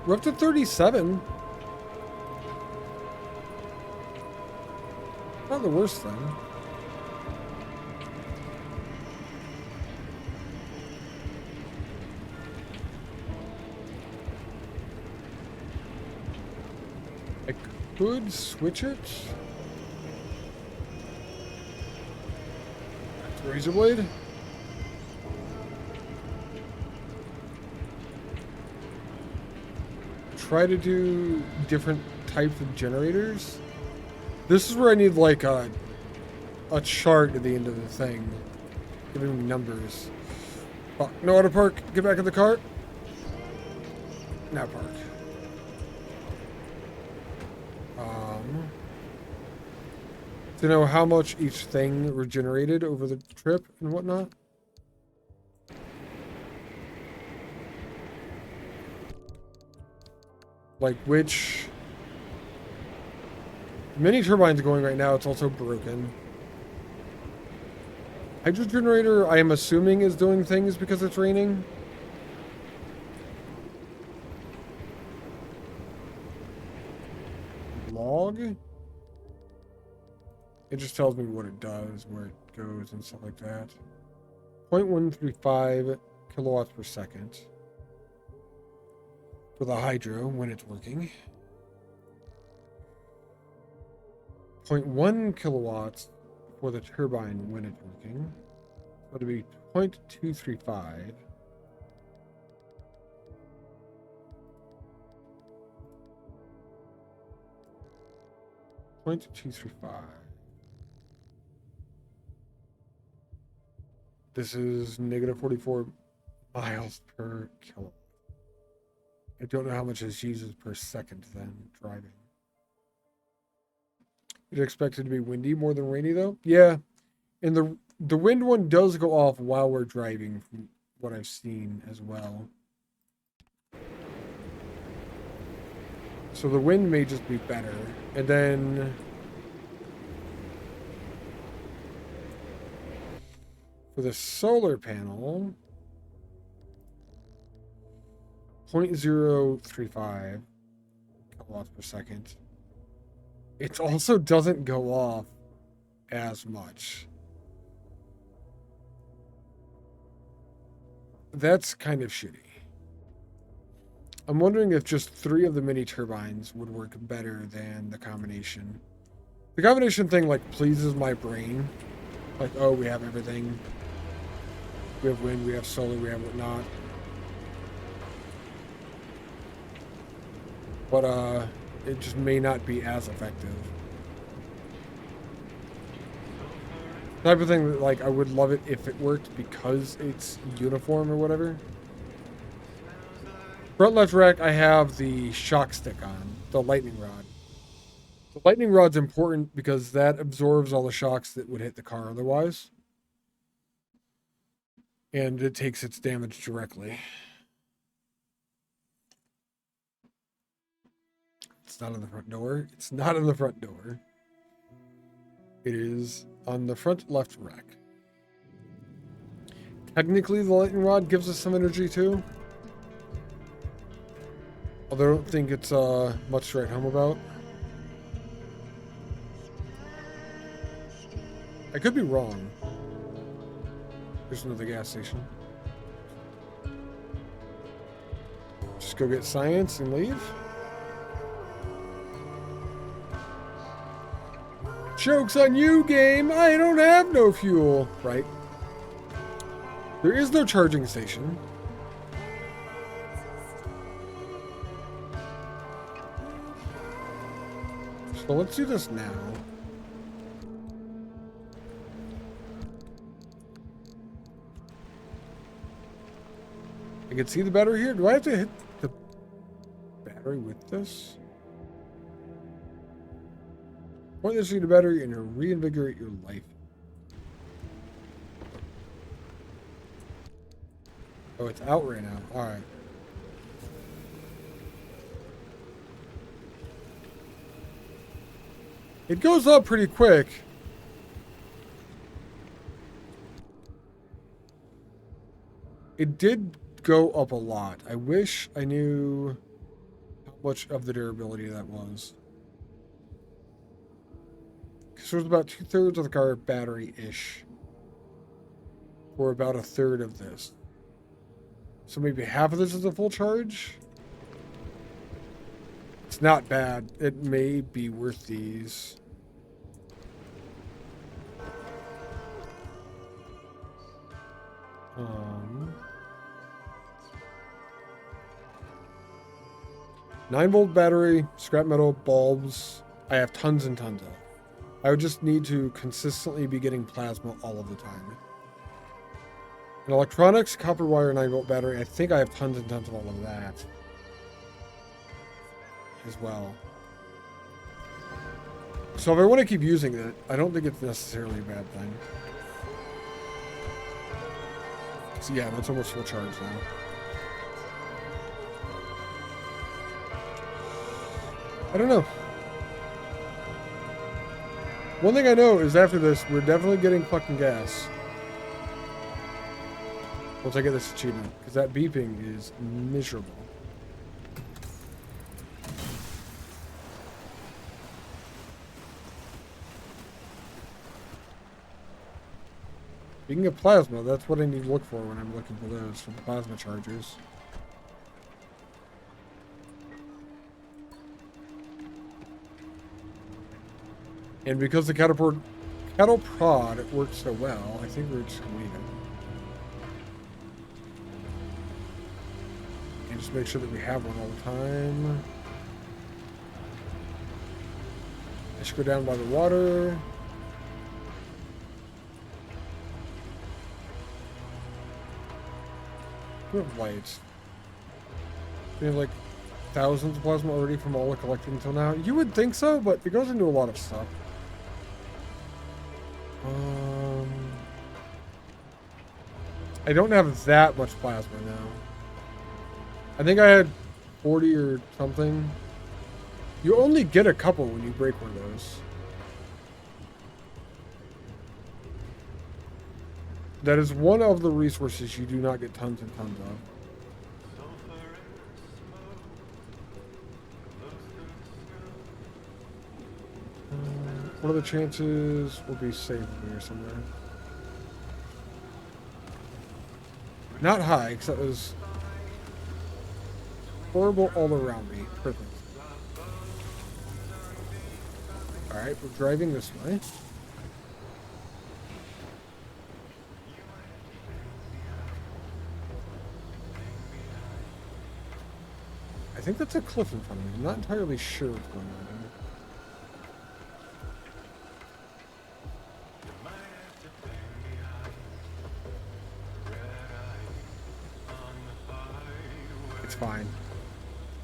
A: We're up to 37. Not the worst thing. I could switch it. Razor blade. Try to do different types of generators. This is where I need like a chart at the end of the thing, giving me numbers. Fuck, no auto park. Get back in the cart. Now park. To know how much each thing regenerated over the trip and whatnot. Like which mini turbine's going right now, it's also broken. Hydro generator, I am assuming, is doing things because it's raining. Log? It just tells me what it does, where it goes, and stuff like that. 0.135 kilowatts per second for the hydro when it's working. 0.1 kilowatts for the turbine when it's working. So it'll be 0.235. This is negative 44 miles per kilowatt. I don't know how much this uses per second then driving. You'd expect it to be windy more than rainy though? Yeah. And the wind one does go off while we're driving from what I've seen as well. So the wind may just be better. And then for the solar panel, 0.035 kilowatts per second. It also doesn't go off as much. That's kind of shitty. I'm wondering if just 3 of the mini turbines would work better than the combination. The combination thing like pleases my brain. Like, oh, we have everything. We have wind, we have solar, we have whatnot. But it just may not be as effective. Type of thing that, like, I would love it if it worked because it's uniform or whatever. Front left rack, I have the shock stick on, the lightning rod. The lightning rod's important because that absorbs all the shocks that would hit the car otherwise. And it takes its damage directly. It's not on the front door. It's not on the front door. It is on the front left rack. Technically, the lightning rod gives us some energy too. Although I don't think it's much to write home about. I could be wrong. There's another gas station. Just go get science and leave. Joke's on you, game! I don't have no fuel! Right. There is no charging station. So let's do this now. I can see the battery here. Do I have to hit the battery with this? Point this to the battery and reinvigorate your life. Oh, it's out right now. All right. It goes up pretty quick. It did go up a lot. I wish I knew how much of the durability that was. Because it was about 2/3 of the car battery-ish. Or about 1/3 of this. So maybe half of this is a full charge? It's not bad. It may be worth these. Um... 9-volt battery, scrap metal, bulbs. I have tons and tons of. I would just need to consistently be getting plasma all of the time. And electronics, copper wire, 9-volt battery. I think I have tons and tons of all of that as well. So if I want to keep using it, I don't think it's necessarily a bad thing. So yeah, that's almost full charge now. I don't know. One thing I know is after this, we're definitely getting fucking gas. Once I get this achievement. Because that beeping is miserable. Speaking of plasma, that's what I need to look for when I'm looking for those, for the plasma chargers. And because the cattle prod works so well, I think we're just gonna leave it. And just make sure that we have one all the time. I should go down by the water. We have lights. We have like thousands of plasma already from all the collecting until now. You would think so, but it goes into a lot of stuff. I don't have that much plasma now. I think I had 40 or something. You only get a couple when you break one of those. That is one of the resources you do not get tons and tons of. What are the chances we'll be safe here somewhere? Not high, because that was horrible all around me. Perfect. Alright, we're driving this way. I think that's a cliff in front of me. I'm not entirely sure what's going on here. It's fine.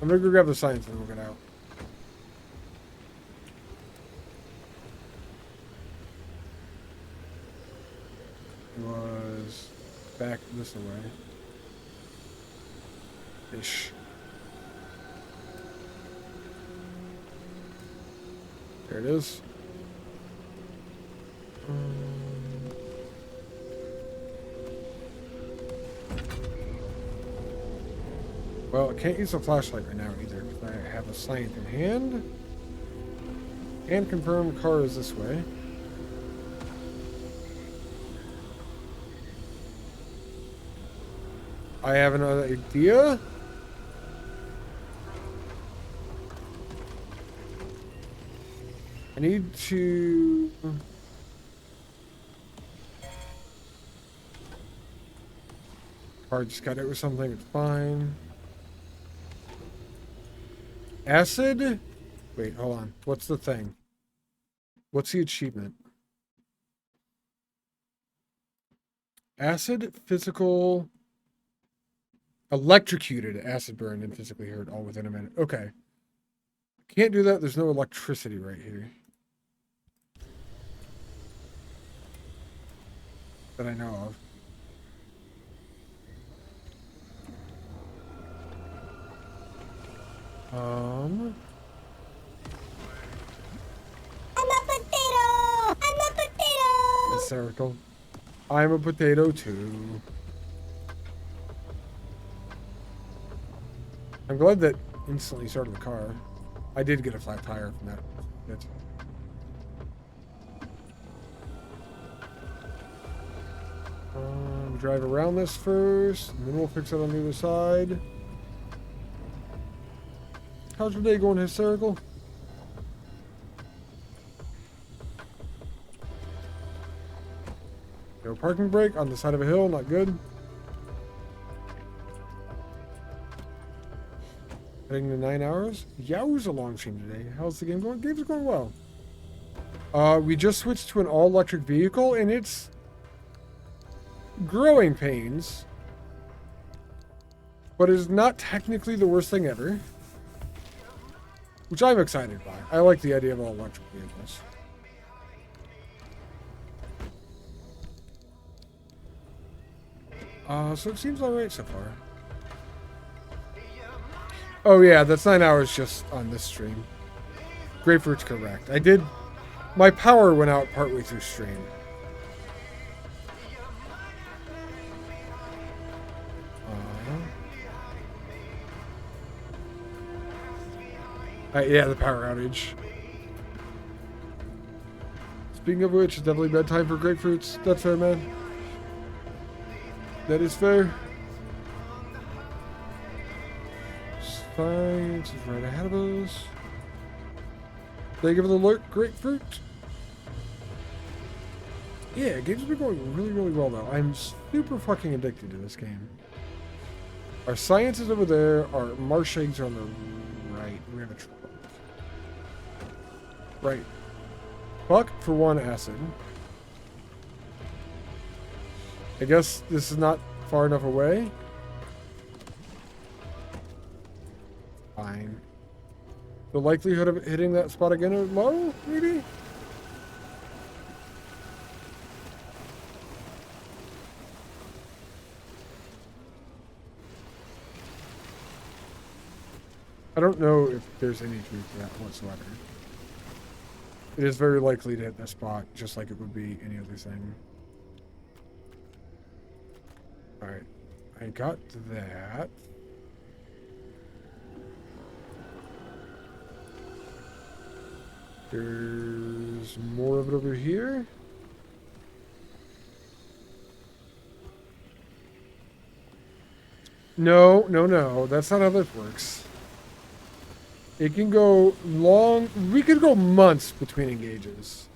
A: I'm gonna go grab the science and we'll get out. It was back this way. Ish. There it is. Well, I can't use a flashlight right now either because I have a science in hand. And confirm car is this way. I have another idea. I need to... Car just got it with something, it's fine. Acid? Wait, hold on. What's the thing? What's the achievement? Acid, physical... Electrocuted, acid burned, and physically hurt all within a minute. Okay. Can't do that. There's no electricity right here. That I know of. hysterical. I'm a potato too. I'm glad that instantly started the car. I did get a flat tire from that bit. Drive around this first, and then we'll fix it on the other side. How's your day going, hysterical? No parking brake on the side of a hill, not good. Heading to 9 hours. Yeah, it was a long stream today. How's the game going? Game's going well. We just switched to an all-electric vehicle, and it's growing pains. But it's not technically the worst thing ever. Which I'm excited by. I like the idea of all-electric vehicles. So it seems alright so far. Oh yeah, that's 9 hours just on this stream. Grapefruit's correct. My power went out partway through stream. Yeah, the power outage. Speaking of which, it's definitely bedtime for grapefruits. That's fair, man. That is fair. Science is right ahead of us. Thank you for the alert, grapefruit. Yeah, games have been going really, really well though. I'm super fucking addicted to this game. Our science is over there. Our marsh eggs are on the right. We have a truck. Right. Fuck for one acid. I guess this is not far enough away. Fine. The likelihood of hitting that spot again is low, maybe? I don't know if there's any truth to that whatsoever. It is very likely to hit that spot, just like it would be any other thing. Alright. I got that. There's more of it over here. No, no, no. That's not how this works. It can go long. We could go months between engages.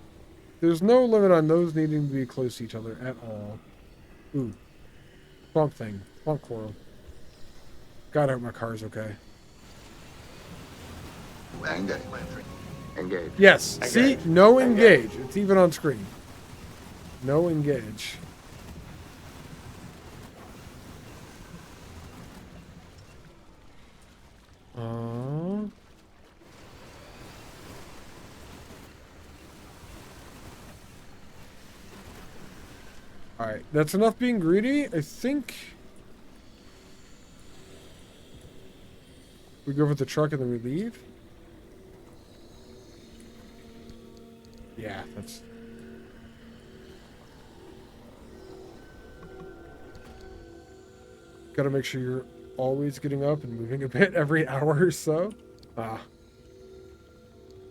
A: There's no limit on those needing to be close to each other at all. Ooh. Swamp thing. Swamp coral. God, I hope my car's okay.
G: Engage. Engage.
A: Yes.
F: Engage.
A: See? No engage.
F: Engage.
A: It's even on screen. No engage. Alright, that's enough being greedy. I think we go for the truck and then we leave. Yeah, that's... Gotta make sure you're always getting up and moving a bit every hour or so.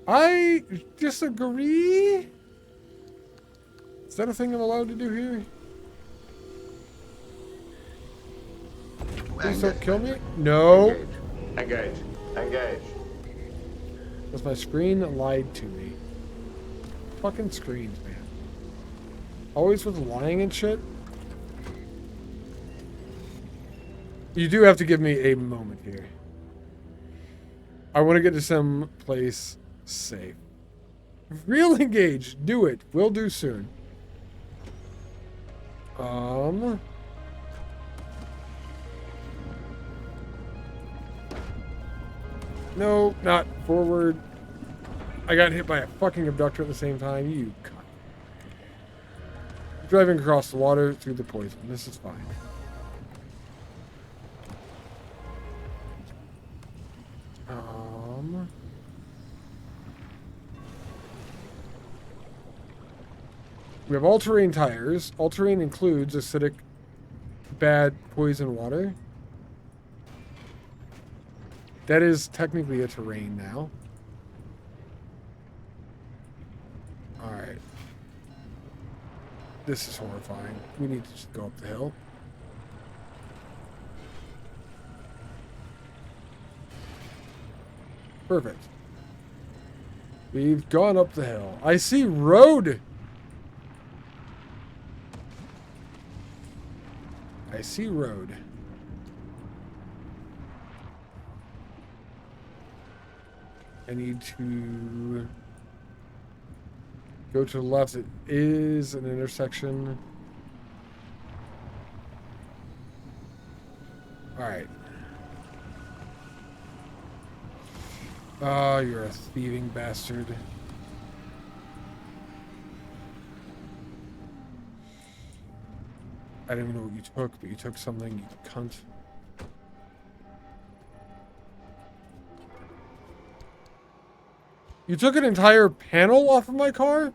A: I disagree. Is that a thing I'm allowed to do here? Please don't kill me. No.
F: Engage. Engage.
A: Because my screen lied to me. Fucking screens, man. Always with lying and shit. You do have to give me a moment here. I want to get to some place safe. Real engage. Do it. Will do soon. No, not forward. I got hit by a fucking abductor at the same time. You cunt. Driving across the water through the poison. This is fine. We have all-terrain tires. All-terrain includes acidic, bad, poison water. That is technically a terrain now. Alright. This is horrifying. We need to just go up the hill. Perfect. We've gone up the hill. I see road! I see road. I need to go to the left. It is an intersection. Alright. Oh, you're a thieving bastard. I don't even know what you took, but you took something, you cunt. You took an entire panel off of my car?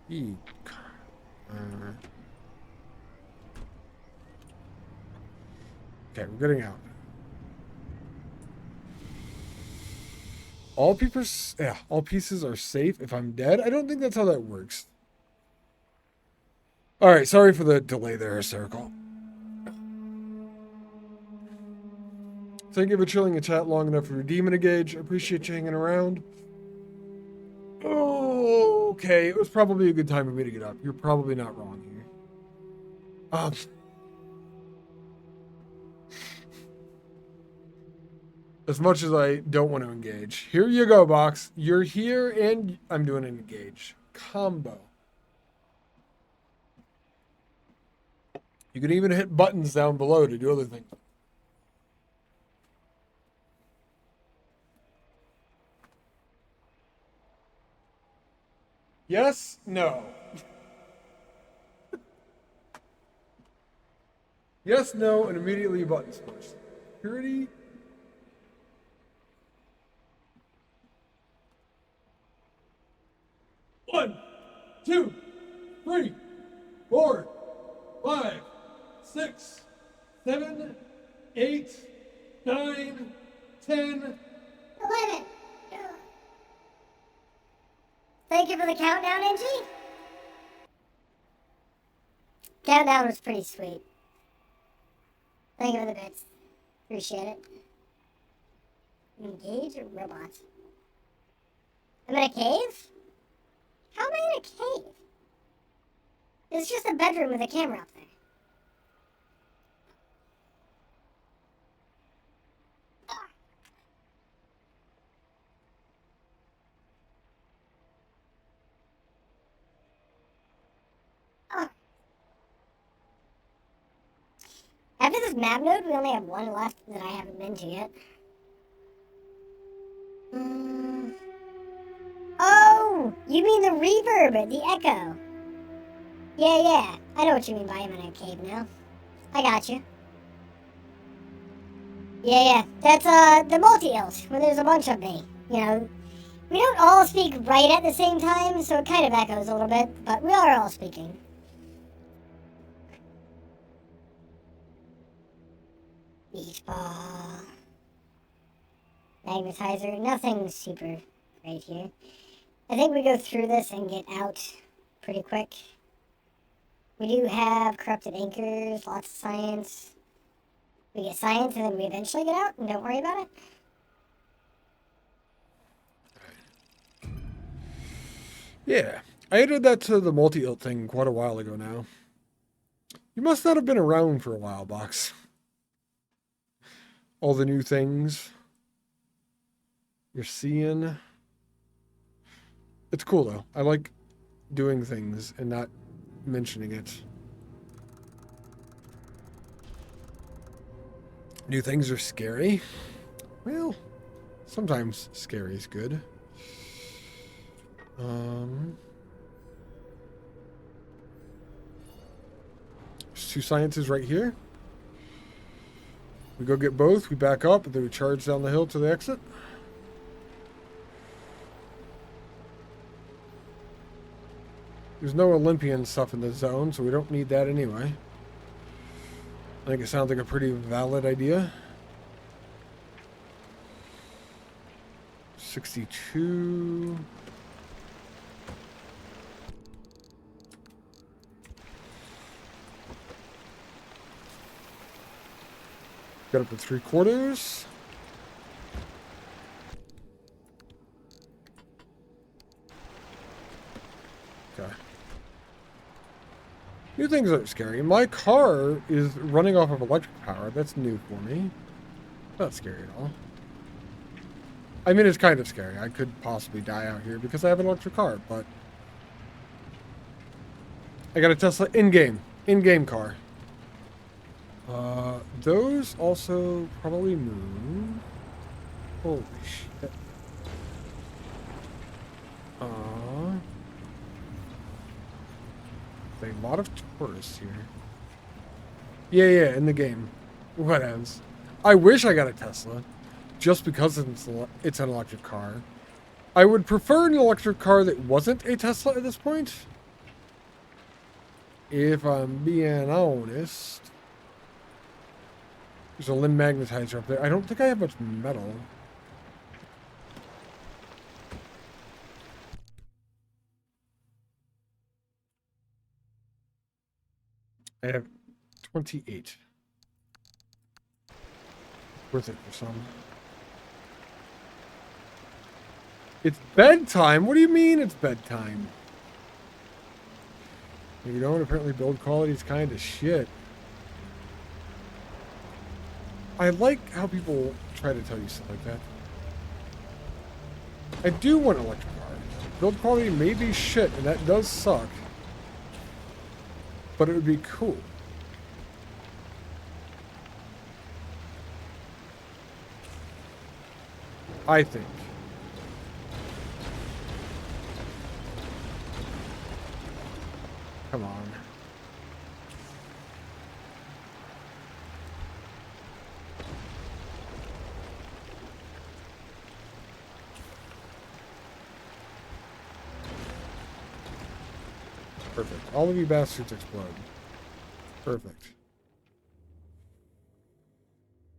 A: Okay, we're getting out. All pieces are safe if I'm dead? I don't think that's how that works. Alright, sorry for the delay there, Hysterical. Thank you for chilling in chat long enough for your demon to gauge. I appreciate you hanging around. Oh, okay. It was probably a good time for me to get up. You're probably not wrong here. As much as I don't want to engage. Here you go, Box. You're here and I'm doing an engage. Combo. You can even hit buttons down below to do other things. Yes? No. Yes, no, and immediately buttons first. Security. One, 2, 3, 4, 5, 6, 7, 8, 9, 10.
K: 11. Thank you for the countdown, NG. Countdown was pretty sweet. Thank you for the bits. Appreciate it. Engage or robot? I'm in a cave? How am I in a cave? It's just a bedroom with a camera up there. After this map node, we only have one left that I haven't been to yet. Oh, you mean the reverb, the echo. Yeah, I know what you mean by I'm in a cave now. I got you. Yeah, that's the multi-ilt, where there's a bunch of me. You know, we don't all speak right at the same time, so it kind of echoes a little bit, but we are all speaking. Beach ball. Magnetizer, nothing super great here. I think we go through this and get out pretty quick. We do have corrupted anchors, lots of science. We get science and then we eventually get out, and don't worry about it.
A: Yeah, I added that to the multi-ilt thing quite a while ago now. You must not have been around for a while, Box. All the new things you're seeing. It's cool, though. I like doing things and not mentioning it. New things are scary. Well, sometimes scary is good. There's 2 sciences right here. We go get both, we back up, and then we charge down the hill to the exit. There's no Olympian stuff in the zone, so we don't need that anyway. I think it sounds like a pretty valid idea. 62. Got up to 3/4. Okay. New things are scary. My car is running off of electric power. That's new for me. Not scary at all. I mean, it's kind of scary. I could possibly die out here because I have an electric car, but I got a Tesla in-game. In-game car. Those also probably move. Holy shit. A lot of tourists here. Yeah, in the game. What else? I wish I got a Tesla, just because it's an electric car. I would prefer an electric car that wasn't a Tesla at this point. If I'm being honest. There's a limb magnetizer up there. I don't think I have much metal. I have 28. Worth it for some. It's bedtime? What do you mean it's bedtime? You don't. Apparently build quality is kind of shit. I like how people try to tell you stuff like that. I do want an electric car. Build quality may be shit, and that does suck. But it would be cool. I think. Come on. Perfect. All of you bastards explode. Perfect.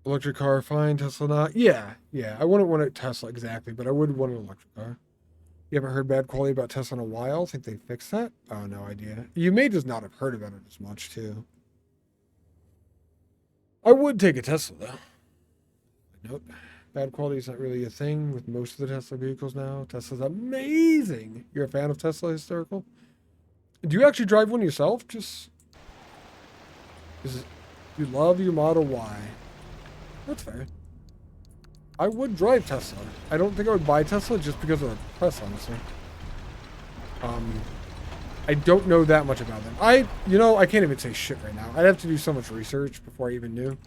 A: Electric car, fine. Tesla not. Yeah. I wouldn't want a Tesla exactly, but I would want an electric car. You haven't heard bad quality about Tesla in a while? Think they fixed that? Oh, no idea. You may just not have heard about it as much, too. I would take a Tesla, though. Nope. Bad quality is not really a thing with most of the Tesla vehicles now. Tesla's amazing. You're a fan of Tesla, hysterical? Do you actually drive one yourself? Just... You love your Model Y. That's fair. I would drive Tesla. I don't think I would buy Tesla just because of the press, honestly. I don't know that much about them. I can't even say shit right now. I'd have to do so much research before I even knew.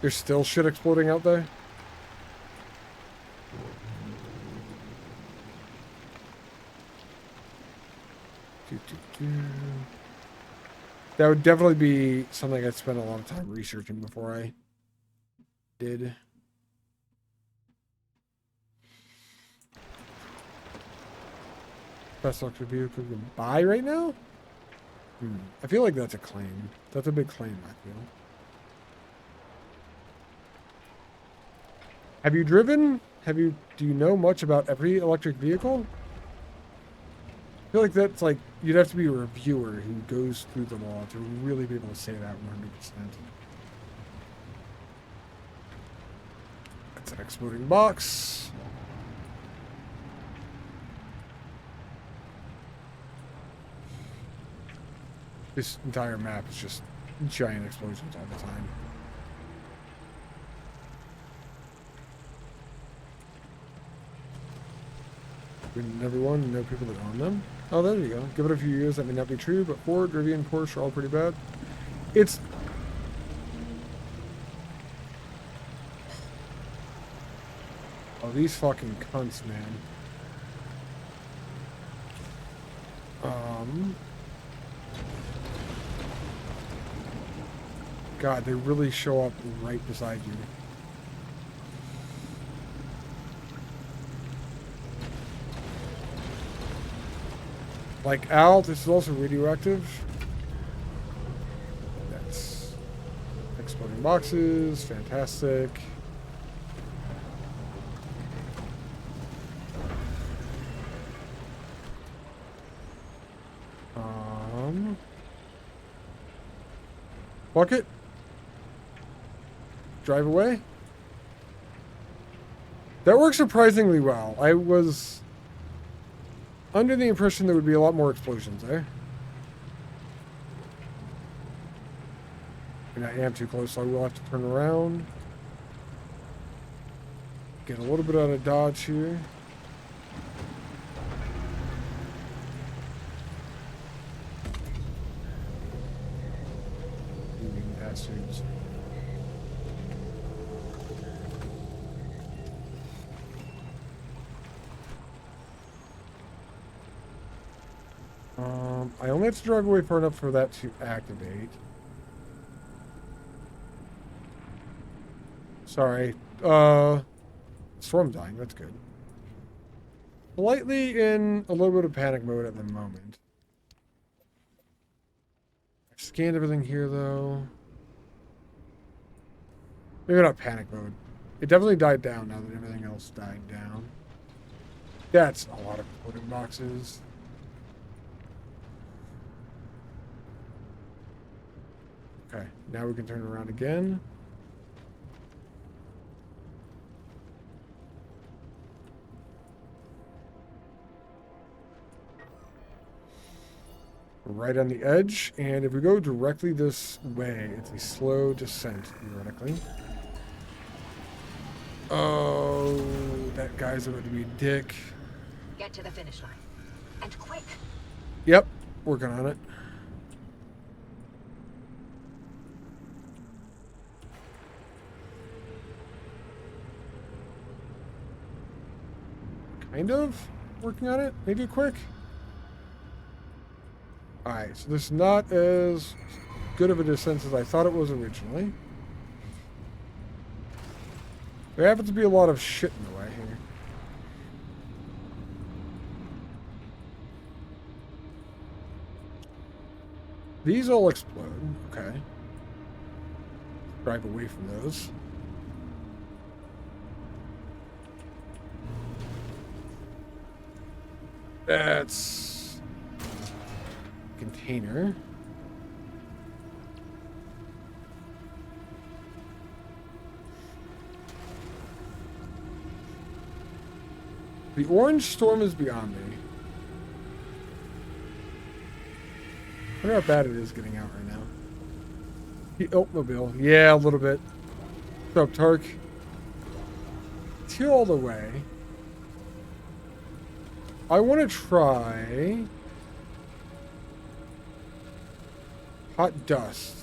A: There's still shit exploding out there. That would definitely be something I'd spend a lot of time researching before I did. Best electric vehicle you can buy right now? I feel like that's a claim. That's a big claim, I feel. Have you driven? Do you know much about every electric vehicle? I feel like that's like, you'd have to be a reviewer who goes through them all to really be able to say that 100%. That's an exploding box. This entire map is just giant explosions all the time. Number one, know people that own them. Oh, there you go. Give it a few years, that may not be true, but Ford, Rivian, Porsche are all pretty bad. It's... Oh, these fucking cunts, man. God, they really show up right beside you. Like Al, this is also radioactive. That's exploding boxes. Fantastic. Bucket. Drive away. That works surprisingly well. I was under the impression there would be a lot more explosions there. And I am too close, so I will have to turn around. Get a little bit out of dodge here. Moving bastards. I only have to drive away far enough for that to activate. Sorry. Storm dying, that's good. Slightly in a little bit of panic mode at the moment. I've scanned everything here, though. Maybe not panic mode. It definitely died down now that everything else died down. That's a lot of floating boxes. Okay, now we can turn around again. Right on the edge, and if we go directly this way, it's a slow descent, theoretically. Oh, that guy's about to be a dick.
D: Get to the finish line. And quick.
A: Yep, working on it. Kind of working on it. Maybe quick. Alright, so this is not as good of a descent as I thought it was originally. There happens to be a lot of shit in the way here. These all explode. Okay. Drive away from those. That's container. The orange storm is beyond me. I wonder how bad it is getting out right now. The Oatmobile. Yeah, a little bit. What's up, Tark? It's here all the way. I want to try hot dust.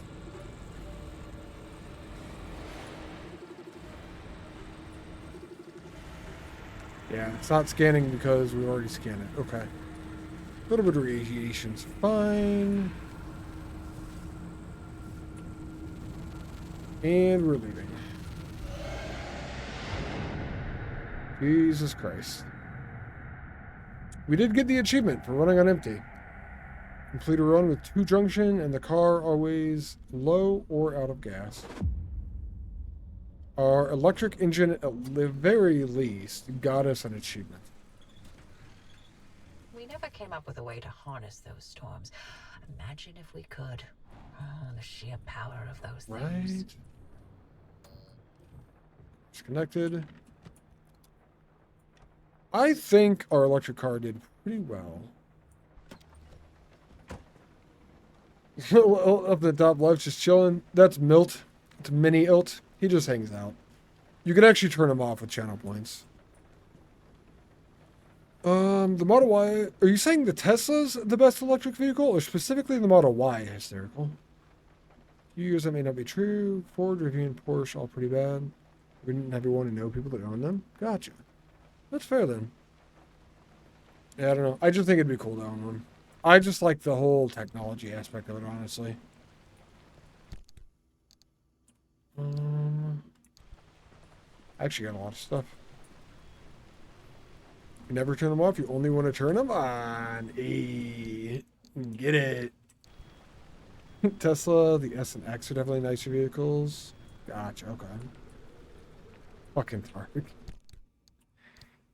A: Yeah, it's not scanning because we already scanned it. Okay. A little bit of radiation's fine. And we're leaving. Jesus Christ. We did get the achievement for running on empty. Complete a run with 2 junction and the car always low or out of gas. Our electric engine, at the very least, got us an achievement.
I: We never came up with a way to harness those storms. Imagine if we could. Oh, the sheer power of those things.
A: Right. It's connected. I think our electric car did pretty well. Up the top left, just chilling. That's Milt. It's Mini Ilt. He just hangs out. You can actually turn him off with channel points. The Model Y. Are you saying the Tesla's the best electric vehicle, or specifically the Model Y? Hysterical. Years that may not be true. Ford, Rivian, Porsche, all pretty bad. Wouldn't everyone know people that own them? Gotcha. That's fair then. Yeah, I don't know. I just think it'd be cool to own one. I just like the whole technology aspect of it, honestly. I actually got a lot of stuff. You never turn them off. You only want to turn them on. Get it. Tesla, the S and X are definitely nicer vehicles. Gotcha. Okay. Fucking Tark.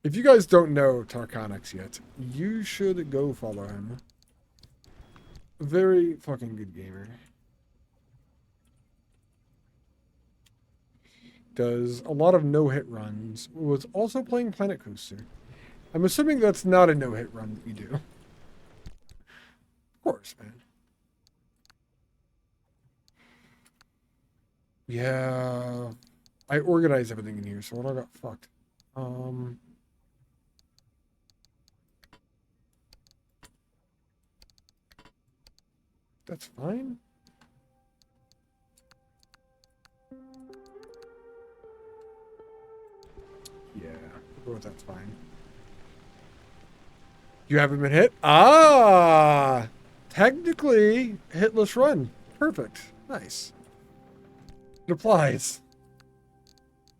A: If you guys don't know Tarkonix yet, you should go follow him. Very fucking good gamer. Does a lot of no-hit runs. Was also playing Planet Coaster. I'm assuming that's not a no-hit run that you do. Of course, man. Yeah. I organized everything in here, so what I got fucked. That's fine. Yeah, we'll go with that's fine. You haven't been hit? Ah! Technically, hitless run. Perfect. Nice. It applies.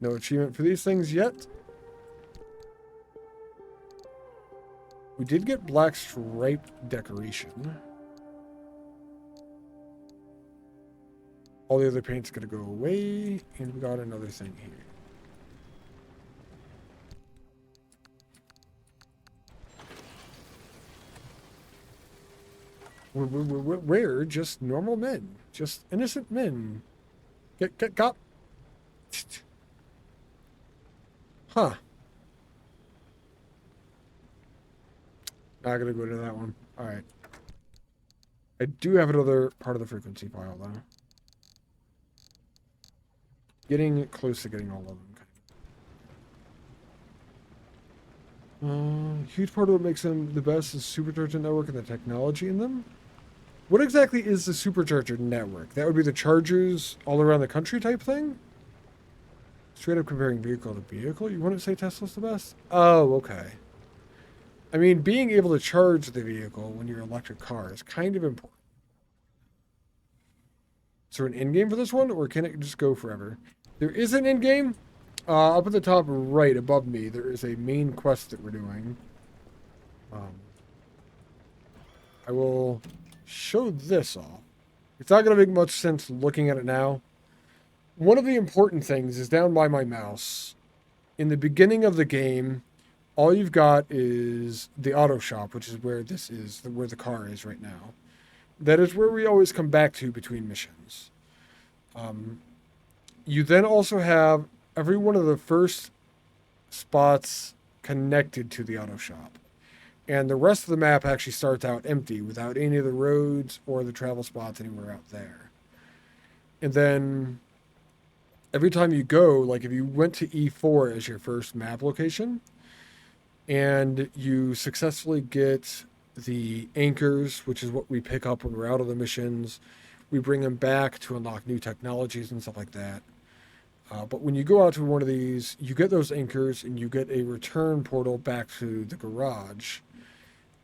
A: No achievement for these things yet. We did get black stripe decoration. All the other paint's gonna go away, and we got another thing here. We're just normal men. Just innocent men. Get got. Huh. Not gonna go to that one. Alright. I do have another part of the frequency file, though. Getting close to getting all of them. Huge part of what makes them the best is supercharger network and the technology in them. What exactly is the supercharger network? That would be the chargers all around the country type thing? Straight up comparing vehicle to vehicle? You wouldn't say Tesla's the best? Oh, okay. I mean, being able to charge the vehicle when you're an electric car is kind of important. Is there an end game for this one, or can it just go forever? There is an end game. Up at the top right above me, there is a main quest that we're doing. I will show this off. It's not going to make much sense looking at it now. One of the important things is down by my mouse. In the beginning of the game, all you've got is the auto shop, which is where this is, where the car is right now. That is where we always come back to between missions. You then also have every one of the first spots connected to the auto shop. And the rest of the map actually starts out empty without any of the roads or the travel spots anywhere out there. And then every time you go, like if you went to E4 as your first map location and you successfully get the anchors, which is what we pick up when we're out of the missions, we bring them back to unlock new technologies and stuff like that. But when you go out to one of these, you get those anchors and you get a return portal back to the garage.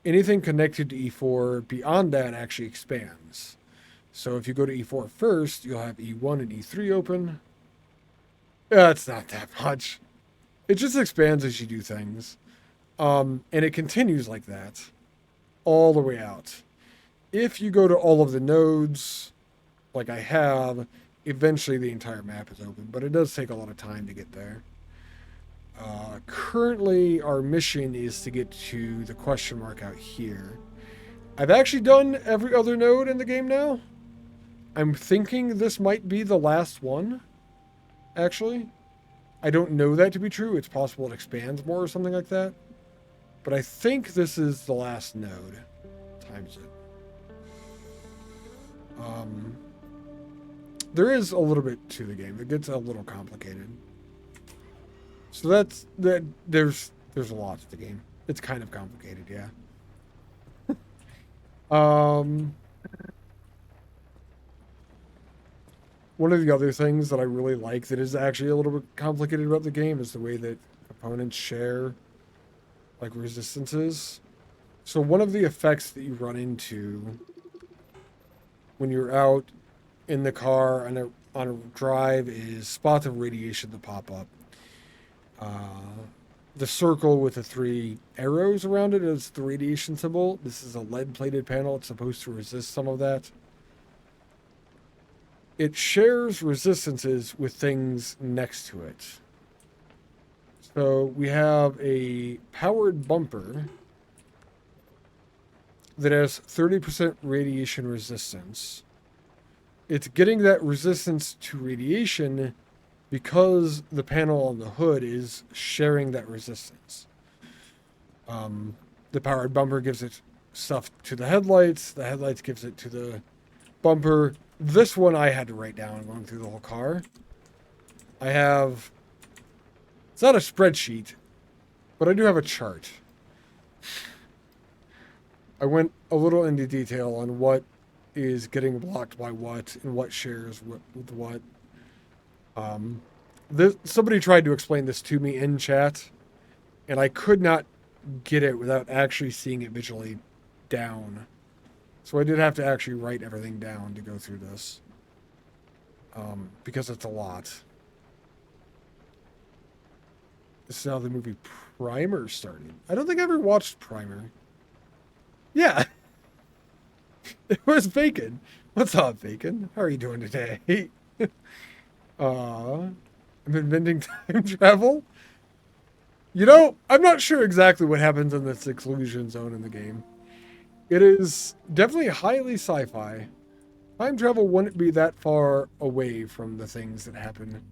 A: Anything connected to E4 beyond that actually expands. So if you go to E4 first, you'll have E1 and E3 open. Yeah, it's not that much. It just expands as you do things. And it continues like that all the way out. If you go to all of the nodes, like I have, eventually the entire map is open, but it does take a lot of time to get there. Currently, our mission is to get to the question mark out here. I've actually done every other node in the game now. I'm thinking this might be the last one, actually. I don't know that to be true. It's possible it expands more or something like that. But I think this is the last node. Times it. There is a little bit to the game. It gets a little complicated. So that's that. There's a lot to the game. It's kind of complicated, yeah. One of the other things that I really like that is actually a little bit complicated about the game is the way that opponents share like resistances. So one of the effects that you run into when you're out in the car on a drive is spots of radiation that pop up. The circle with the 3 arrows around it is the radiation symbol. This is a lead-plated panel. It's supposed to resist some of that. It shares resistances with things next to it. So we have a powered bumper that has 30% radiation resistance. It's getting that resistance to radiation because the panel on the hood is sharing that resistance. The powered bumper gives it stuff to the headlights gives it to the bumper. This one I had to write down going through the whole car. It's not a spreadsheet, but I do have a chart. I went a little into detail on what is getting blocked by what and what shares with what. Somebody tried to explain this to me in chat, and I could not get it without actually seeing it visually down. So I did have to actually write everything down to go through this, because it's a lot. This is how the movie Primer started. I don't think I ever watched Primer. Yeah. It was Bacon. What's up, Bacon? How are you doing today? I'm inventing time travel. You know, I'm not sure exactly what happens in this exclusion zone in the game. It is definitely highly sci-fi. Time travel wouldn't be that far away from the things that happen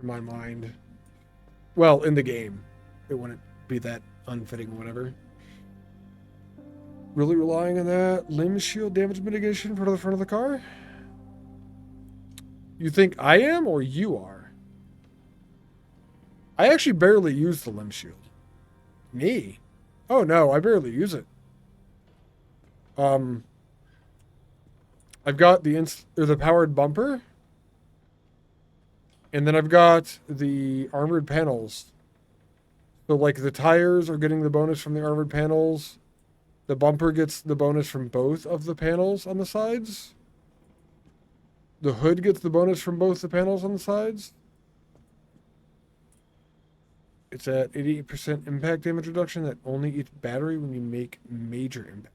A: in my mind. Well, in the game. It wouldn't be that unfitting or whatever. Really relying on that limb shield damage mitigation for the front of the car? You think I am or you are? I actually barely use the limb shield. Me? Oh no, I barely use it. I've got the powered bumper. And then I've got the armored panels. So like the tires are getting the bonus from the armored panels. The bumper gets the bonus from both of the panels on the sides. The hood gets the bonus from both the panels on the sides. It's at 88% impact damage reduction that only eats battery when you make major impact.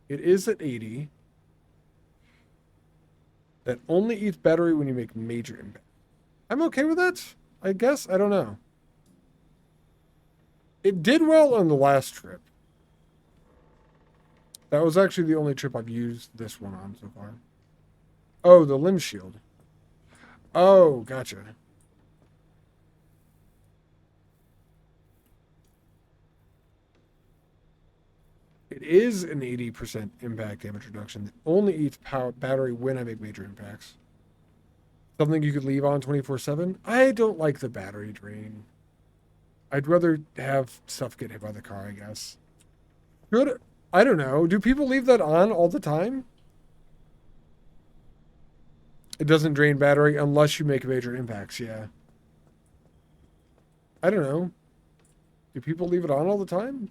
A: It is at 80. That only eats battery when you make major impact. I'm okay with that, I guess. I don't know. It did well on the last trip. That was actually the only trip I've used this one on so far. Oh, the limb shield. Oh, gotcha. It is an 80% impact damage reduction that only eats battery when I make major impacts. Something you could leave on 24/7. I don't like the battery drain. I'd rather have stuff get hit by the car, I guess. Good. I don't know. Do people leave that on all the time? It doesn't drain battery unless you make major impacts, yeah. I don't know. Do people leave it on all the time?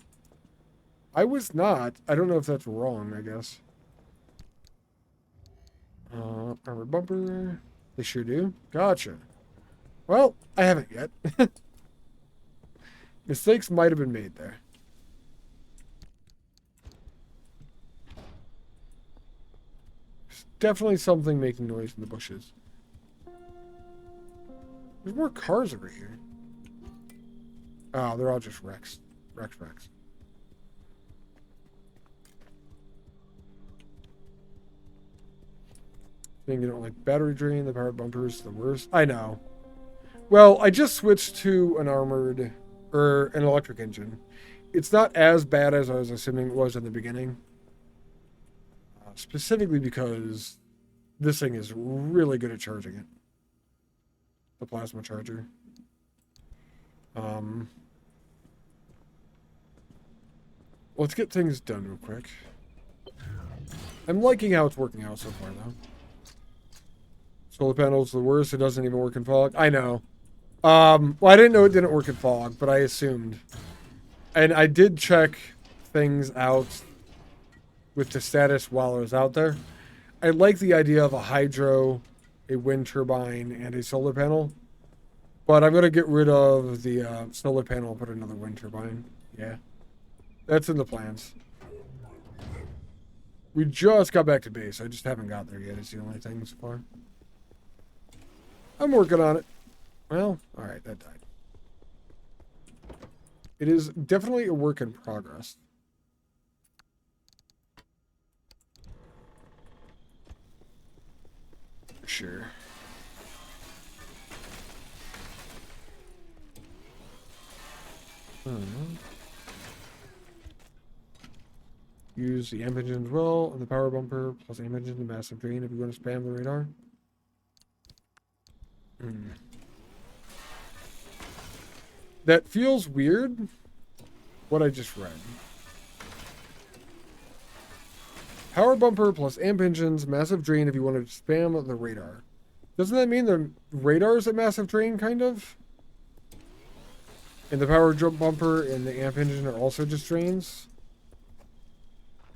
A: I was not. I don't know if that's wrong, I guess. Armor bumper. They sure do. Gotcha. Well, I haven't yet. Mistakes might have been made there. There's definitely something making noise in the bushes. There's more cars over here. Oh, they're all just wrecks. Wrecks. Think you don't like battery drain, the powered bumper is the worst. I know. Well, I just switched to an armored, or an electric engine. It's not as bad as I was assuming it was in the beginning. Specifically because this thing is really good at charging it. The plasma charger. Let's get things done real quick. I'm liking how it's working out so far, though. Solar panels the worst. It doesn't even work in fog. I know. Well, I didn't know it didn't work in fog, but I assumed. And I did check things out with the status while I was out there. I like the idea of a hydro, a wind turbine, and a solar panel. But I'm going to get rid of the solar panel and put another wind turbine. Yeah. That's in the plans. We just got back to base. I just haven't got there yet. It's the only thing so far. I'm working on it. Well, alright, that died. It is definitely a work in progress. For sure. Use the amp engine as well, and the power bumper, plus amp engine, the massive drain if you want to spam the radar. That feels weird, what I just read. Power bumper plus amp engines, massive drain if you want to spam the radar. Doesn't that mean the radar is a massive drain, kind of? And the power jump bumper and the amp engine are also just drains?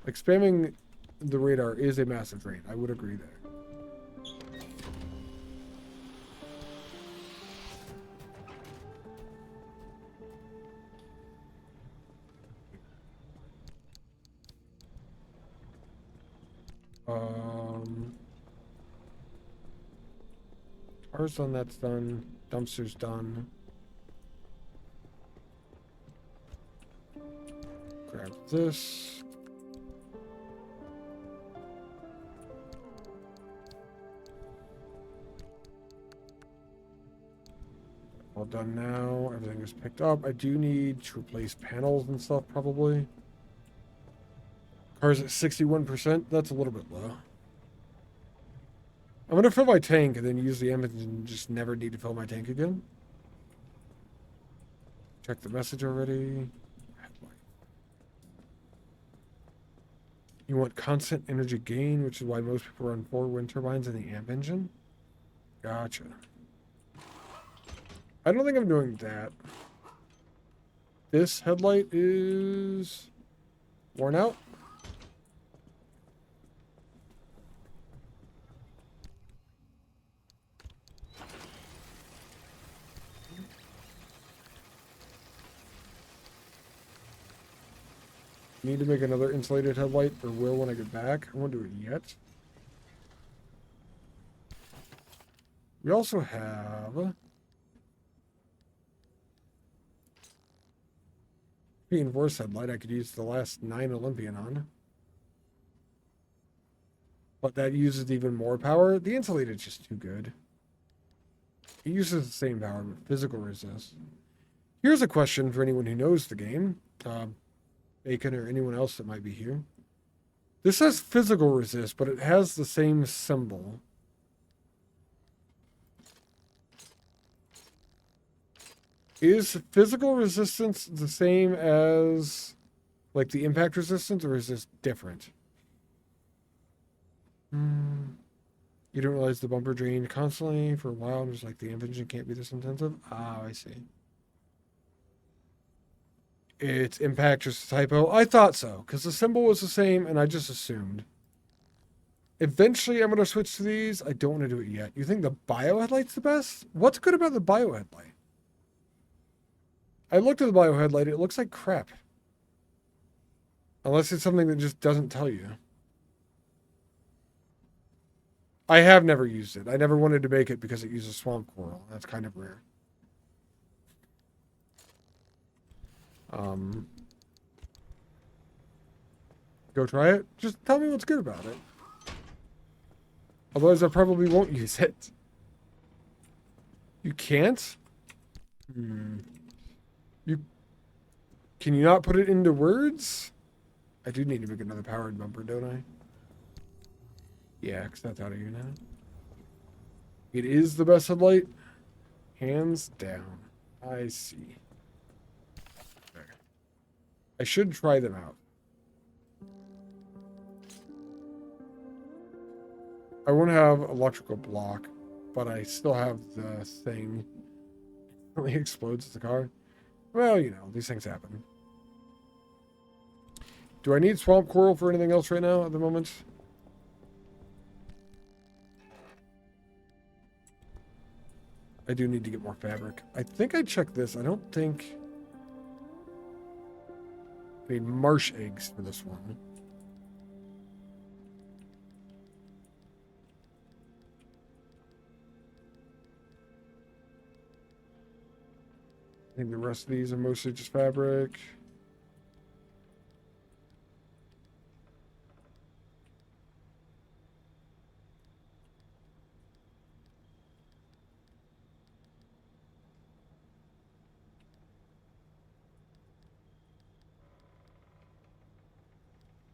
A: Like, spamming the radar is a massive drain. I would agree there. Car's done, that's done. Dumpster's done. Grab this. All done now. Everything is picked up. I do need to replace panels and stuff, probably. Car's at 61%. That's a little bit low. I'm going to fill my tank and then use the engine and just never need to fill my tank again. Check the message already. You want constant energy gain, which is why most people run 4 wind turbines in the amp engine. Gotcha. I don't think I'm doing that. This headlight is worn out. Need to make another insulated headlight, or will when I get back. I won't do it yet. We also have reinforced headlight I could use the last 9 Olympian on. But that uses even more power. The insulated is just too good. It uses the same power, but physical resist. Here's a question for anyone who knows the game. Bacon or anyone else that might be here. This says physical resist, but it has the same symbol. Is physical resistance the same as like the impact resistance, or is this different? You don't realize the bumper drained constantly for a while. I'm just like, the amp engine can't be this intensive. Ah, I see. It's impact, just a typo. I thought so, because the symbol was the same, and I just assumed. Eventually, I'm going to switch to these. I don't want to do it yet. You think the bio headlight's the best? What's good about the bio headlight? I looked at the bio headlight. It looks like crap. Unless it's something that just doesn't tell you. I have never used it. I never wanted to make it because it uses swamp coral. That's kind of rare. Go try it. Just tell me what's good about it. Otherwise, I probably won't use it. You can't? Can you not put it into words? I do need to make another powered bumper, don't I? Yeah, because that's out of here now. It is the best headlight. Hands down. I see. Okay. I should try them out. I won't have electrical block, but I still have the thing. It really explodes the car. Well, you know, these things happen. Do I need swamp coral for anything else right now at the moment? I do need to get more fabric. I think I checked this. I don't think I need marsh eggs for this one. I think the rest of these are mostly just fabric.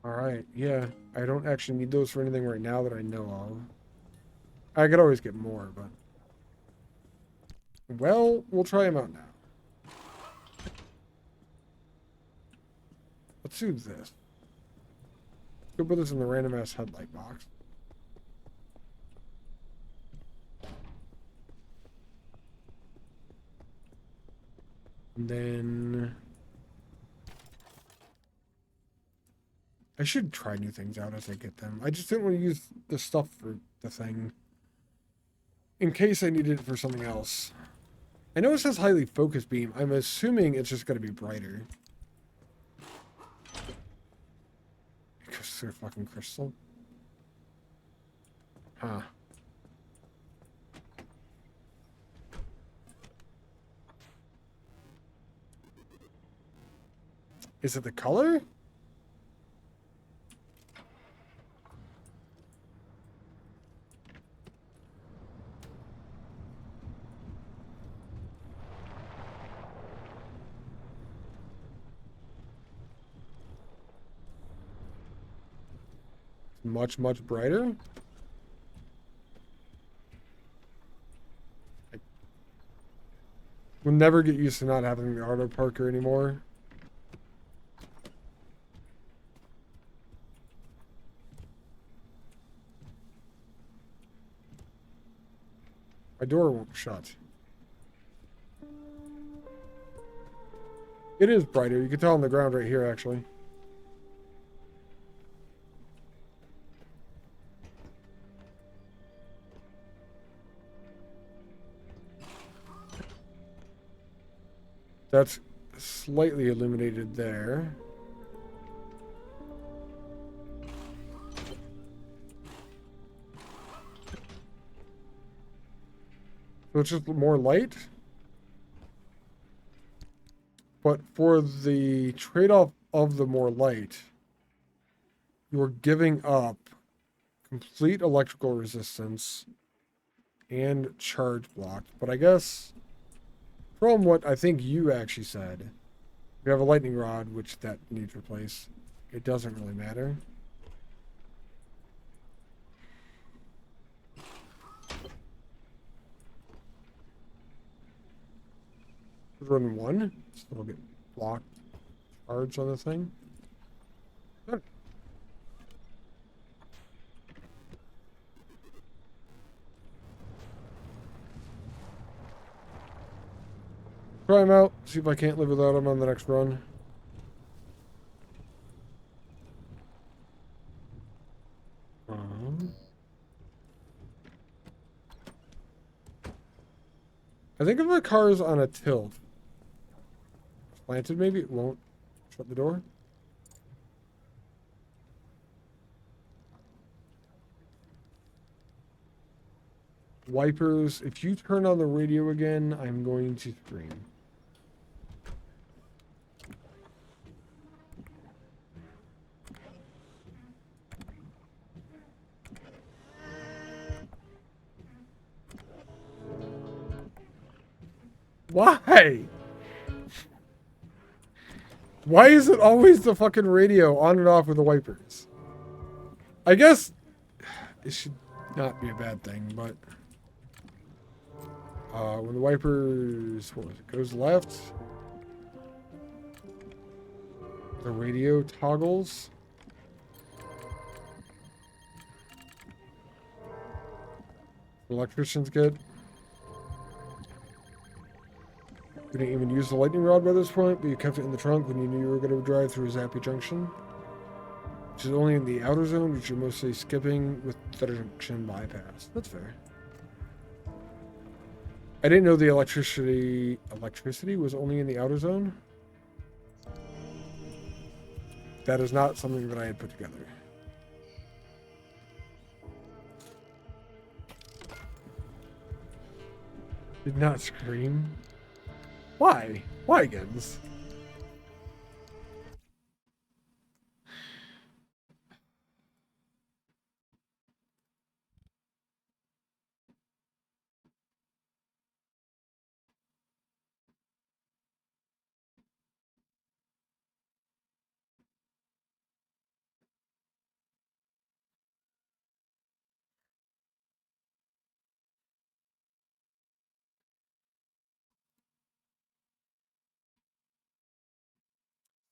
A: All right, yeah. I don't actually need those for anything right now that I know of. I could always get more, but... Well, we'll try them out now. Let's do this. Go put this in the random ass headlight box. And then... I should try new things out as I get them. I just didn't want to use the stuff for the thing. In case I needed it for something else. I know it says highly focused beam. I'm assuming it's just going to be brighter. Because they're fucking crystal. Huh. Is it the color? Much, much brighter. We'll never get used to not having the auto parker anymore. My door won't shut. It is brighter. You can tell on the ground right here, actually. That's slightly illuminated there. So it's just more light. But for the trade-off of the more light, you're giving up complete electrical resistance and charge block. But I guess... From what I think you actually said, we have a lightning rod, which that needs replaced. It doesn't really matter. Run one, still get blocked charge on the thing. Good. Try him out, see if I can't live without him on the next run. I think if the car is on a tilt, planted maybe, it won't shut the door. Wipers, if you turn on the radio again, I'm going to scream. Why? Why is it always the fucking radio on and off with the wipers? I guess it should not be a bad thing, but when the wipers, what was it, goes left, the radio toggles. Electricians get. We didn't even use the lightning rod by this point, but you kept it in the trunk when you knew you were going to drive through Zappy Junction. Which is only in the outer zone, which you're mostly skipping with the junction bypass. That's fair. I didn't know the electricity was only in the outer zone. That is not something that I had put together. Did not scream. Why? Why, Gens?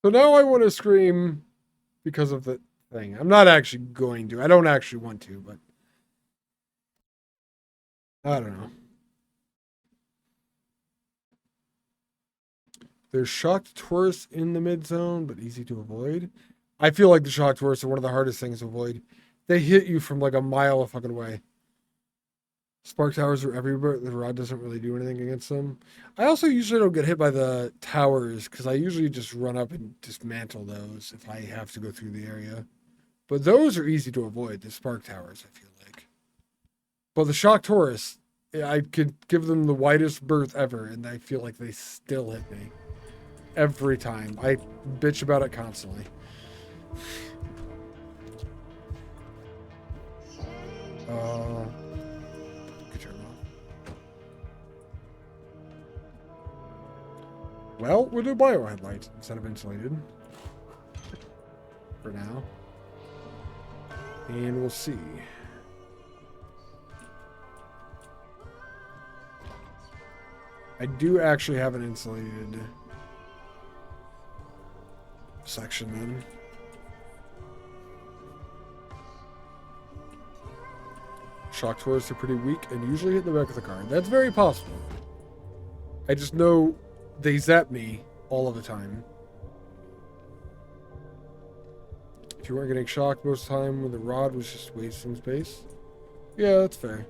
A: So now I want to scream because of the thing. I'm not actually going to. I don't actually want to, but I don't know. There's shocked tourists in the mid zone, but easy to avoid. I feel like the shocked tourists are one of the hardest things to avoid. They hit you from like a mile fucking away. Spark towers are everywhere. The rod doesn't really do anything against them. I also usually don't get hit by the towers because I usually just run up and dismantle those if I have to go through the area. But those are easy to avoid, the spark towers, I feel like. But the shock tourists, I could give them the widest berth ever, and I feel like they still hit me. Every time. I bitch about it constantly. Well, we'll do bio headlights instead of insulated. For now. And we'll see. I do actually have an insulated section then. Shock tourists are pretty weak and usually hit the back of the car. That's very possible. I just know they zap me all of the time. If you weren't getting shocked most of the time when the rod was just wasting space. Yeah, that's fair.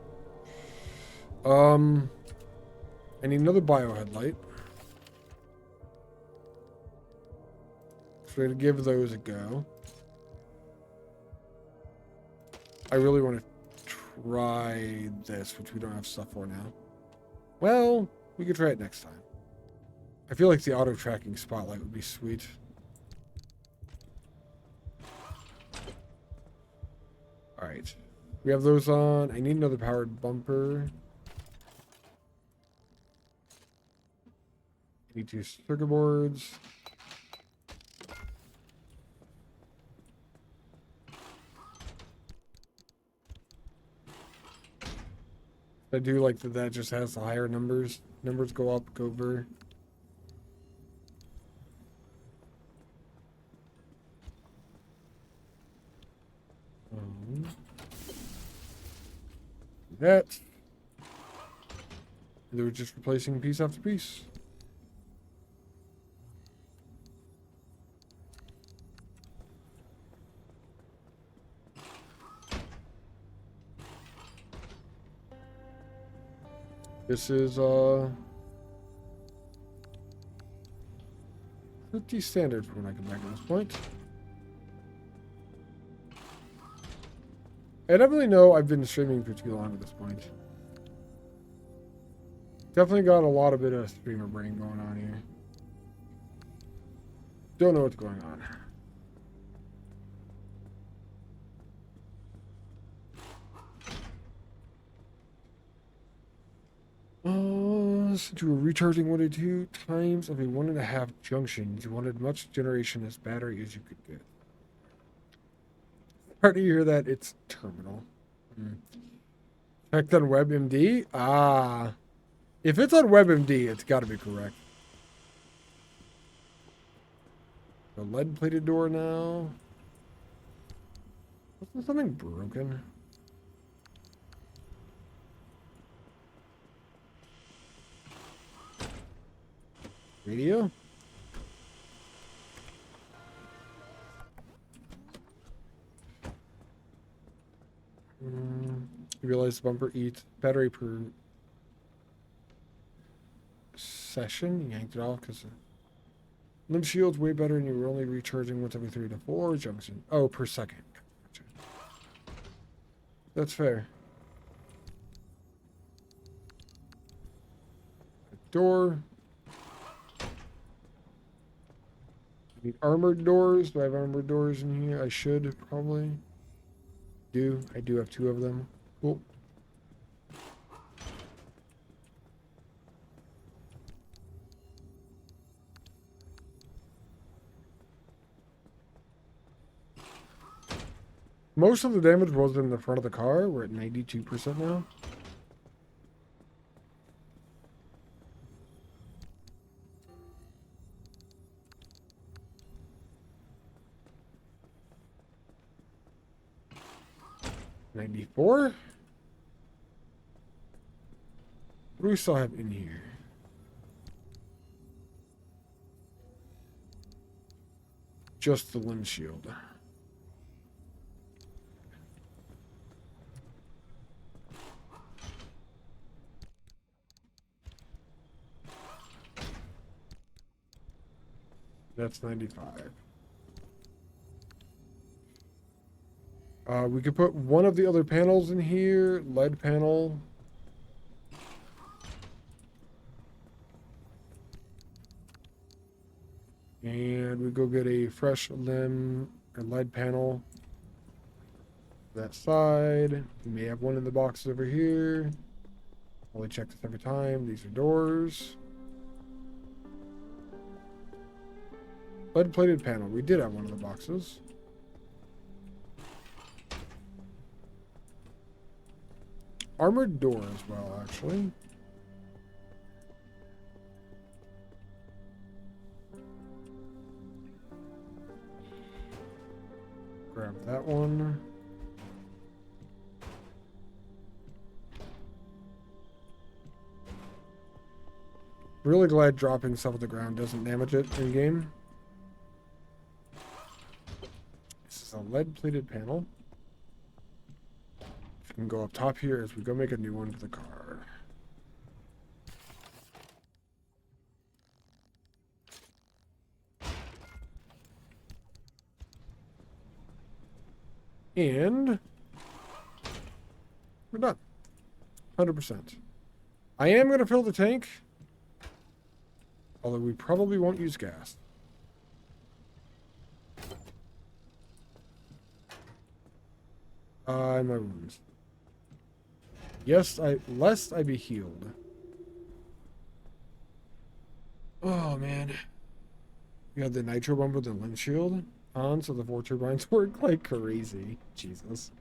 A: I need another bio headlight. So we're gonna give those a go. I really want to try this, which we don't have stuff for now. Well, we could try it next time. I feel like the auto tracking spotlight would be sweet. Alright. We have those on. I need another powered bumper. I need 2 circuit boards. I do like that that just has the higher numbers. Numbers go up, go over. That. They were just replacing piece after piece. This is pretty standard for when I come back at this point. I definitely know I've been streaming for too long at this point. Definitely got a lot of bit of streamer brain going on here. Don't know what's going on. Since you were recharging 1 to 2 times of a 1.5 junction, you wanted much generation as battery as you could get. Hard to hear that. It's terminal. Checked on WebMD? Ah. If it's on WebMD, it's got to be correct. The lead-plated door now. Wasn't something broken? Radio? You realize the bumper eats battery per session. You yanked it off because limb shield's way better and you were only recharging once every 3 to 4 junction. Oh, per second. Gotcha. That's fair. Door. I need armored doors. Do I have armored doors in here? I should probably. I do have 2 of them. Cool. Most of the damage was in the front of the car. We're at 92% now. $94. What do we still have in here? Just the limb shield. That's 95. We could put one of the other panels in here. Lead panel. And we go get a fresh limb and lead panel. That side. We may have one in the boxes over here. Only check this every time. These are doors. Lead plated panel. We did have one of the boxes. Armored door as well, actually. Grab that one. Really glad dropping stuff on the ground doesn't damage it in game. This is a lead-plated panel. We can go up top here as we go make a new one for the car. And we're done. 100%. I am going to fill the tank. Although we probably won't use gas. My wounds. Yes, lest I be healed. Oh, man. We had the nitro bump with the limb shield on, so the 4 turbines work like crazy. Jesus.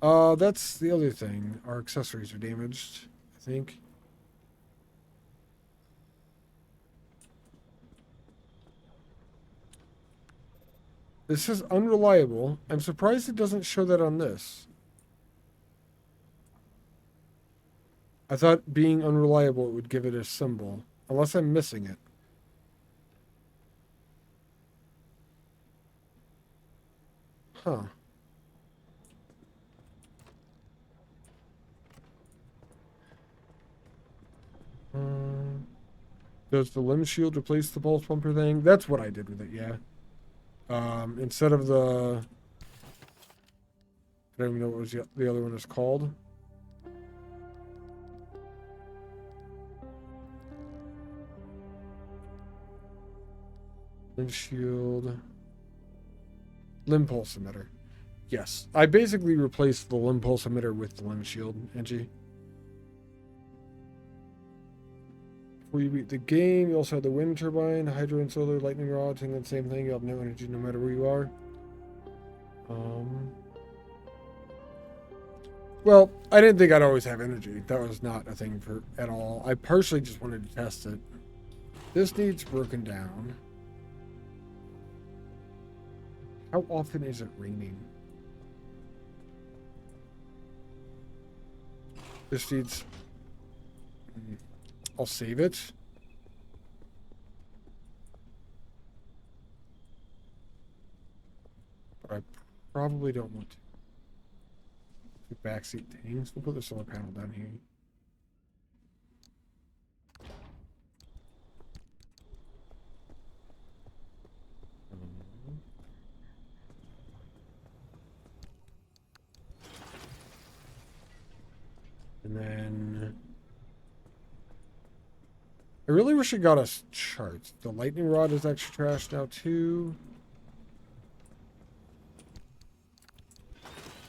A: That's the other thing. Our accessories are damaged, I think. This is unreliable. I'm surprised it doesn't show that on this. I thought being unreliable it would give it a symbol. Unless I'm missing it. Huh. Does the limb shield replace the pulse pumper thing? That's what I did with it, yeah. Instead of the... I don't even know what was the other one is called. Limb shield. Limb pulse emitter. Yes. I basically replaced the limb pulse emitter with the limb shield, Angie. Before you beat the game, you also have the wind turbine, hydro and solar, lightning rod, saying the same thing. You have no energy no matter where you are. Well, I didn't think I'd always have energy. That was not a thing for at all. I partially just wanted to test it. This needs broken down. How often is it raining? This needs... I'll save it. But I probably don't want to. The backseat things. We'll put the solar panel down here. And then I really wish it got us charts. The lightning rod is actually trashed now too.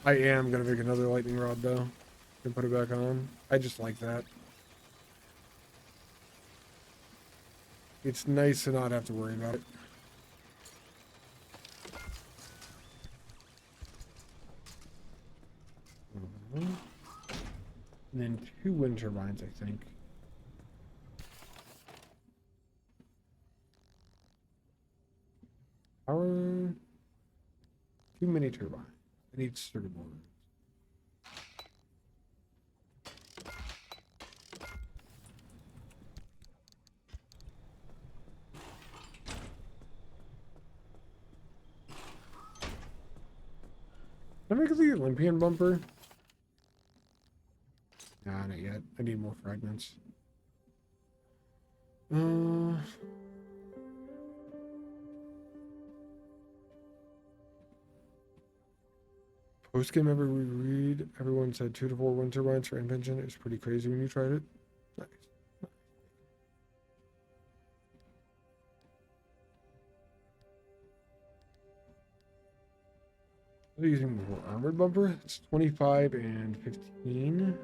A: I am gonna make another lightning rod though and put it back on. I just like that. It's nice to not have to worry about it. And then 2 wind turbines, I think. Power. 2 mini turbines. I need circuit board. Can I make the Olympian bumper? Nah, not yet. I need more fragments. Post game ever we read, everyone said 2 to 4 wind turbines for invention. It was pretty crazy when you tried it. Nice. What are you using more armored bumper? It's 25 and 15.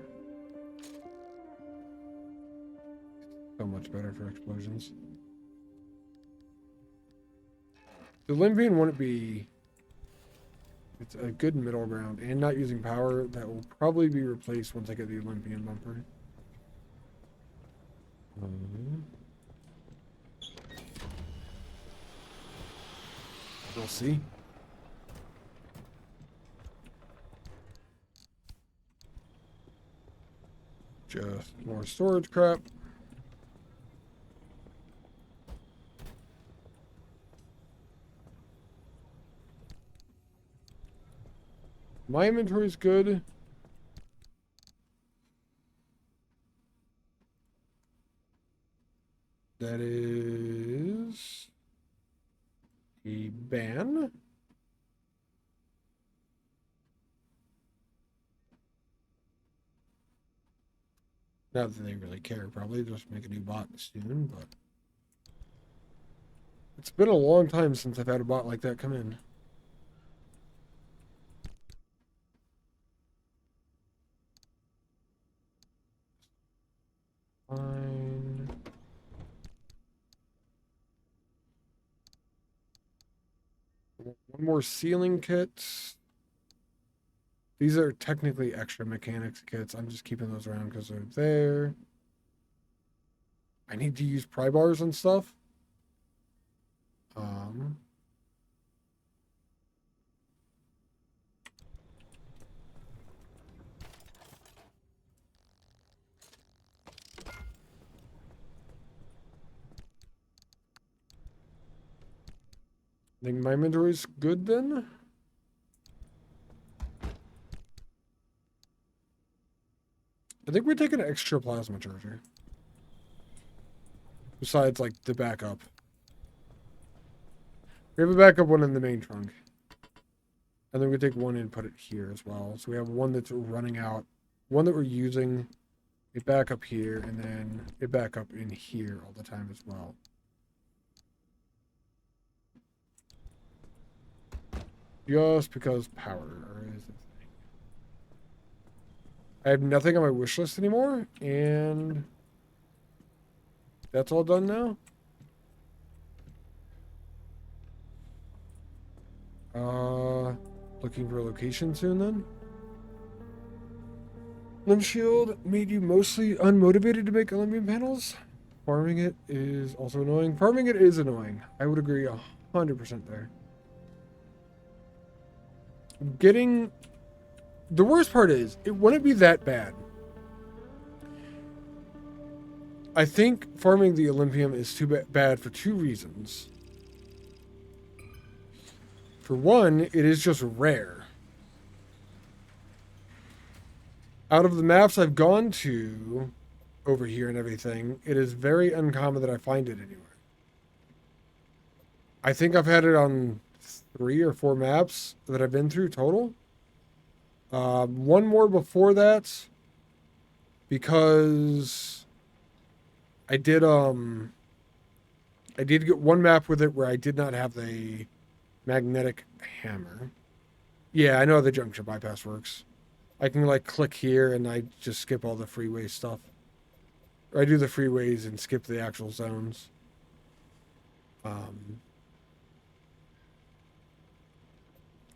A: So much better for explosions. The Olympian wouldn't be. It's a good middle ground, and not using power that will probably be replaced once I get the Olympian bumper. We'll see. Just more storage crap. My inventory is good. That is a ban. Not that they really care, probably. They'll just make a new bot soon, but it's been a long time since I've had a bot like that come in. Fine. One more sealing kit. These are technically extra mechanics kits. I'm just keeping those around because they're there. I need to use pry bars and stuff. I think my inventory's good then. I think we take an extra plasma charger. Besides, like, the backup. We have a backup one in the main trunk. And then we take one and put it here as well. So we have one that's running out. One that we're using. A backup here. And then a backup in here all the time as well. Just because power is the thing. I have nothing on my wish list anymore. And that's all done now. Looking for a location soon then. Limb shield made you mostly unmotivated to make Olympian panels. Farming it is also annoying. Farming it is annoying. I would agree 100% there. Getting... The worst part is, it wouldn't be that bad. I think farming the Olympium is too bad for 2 reasons. For one, it is just rare. Out of the maps I've gone to over here and everything, it is very uncommon that I find it anywhere. I think I've had it on 3 or 4 maps that I've been through total. One more before that. because I did get one map with it where I did not have the magnetic hammer. Yeah, I know how the junction bypass works. I can like click here and I just skip all the freeway stuff. Or I do the freeways and skip the actual zones.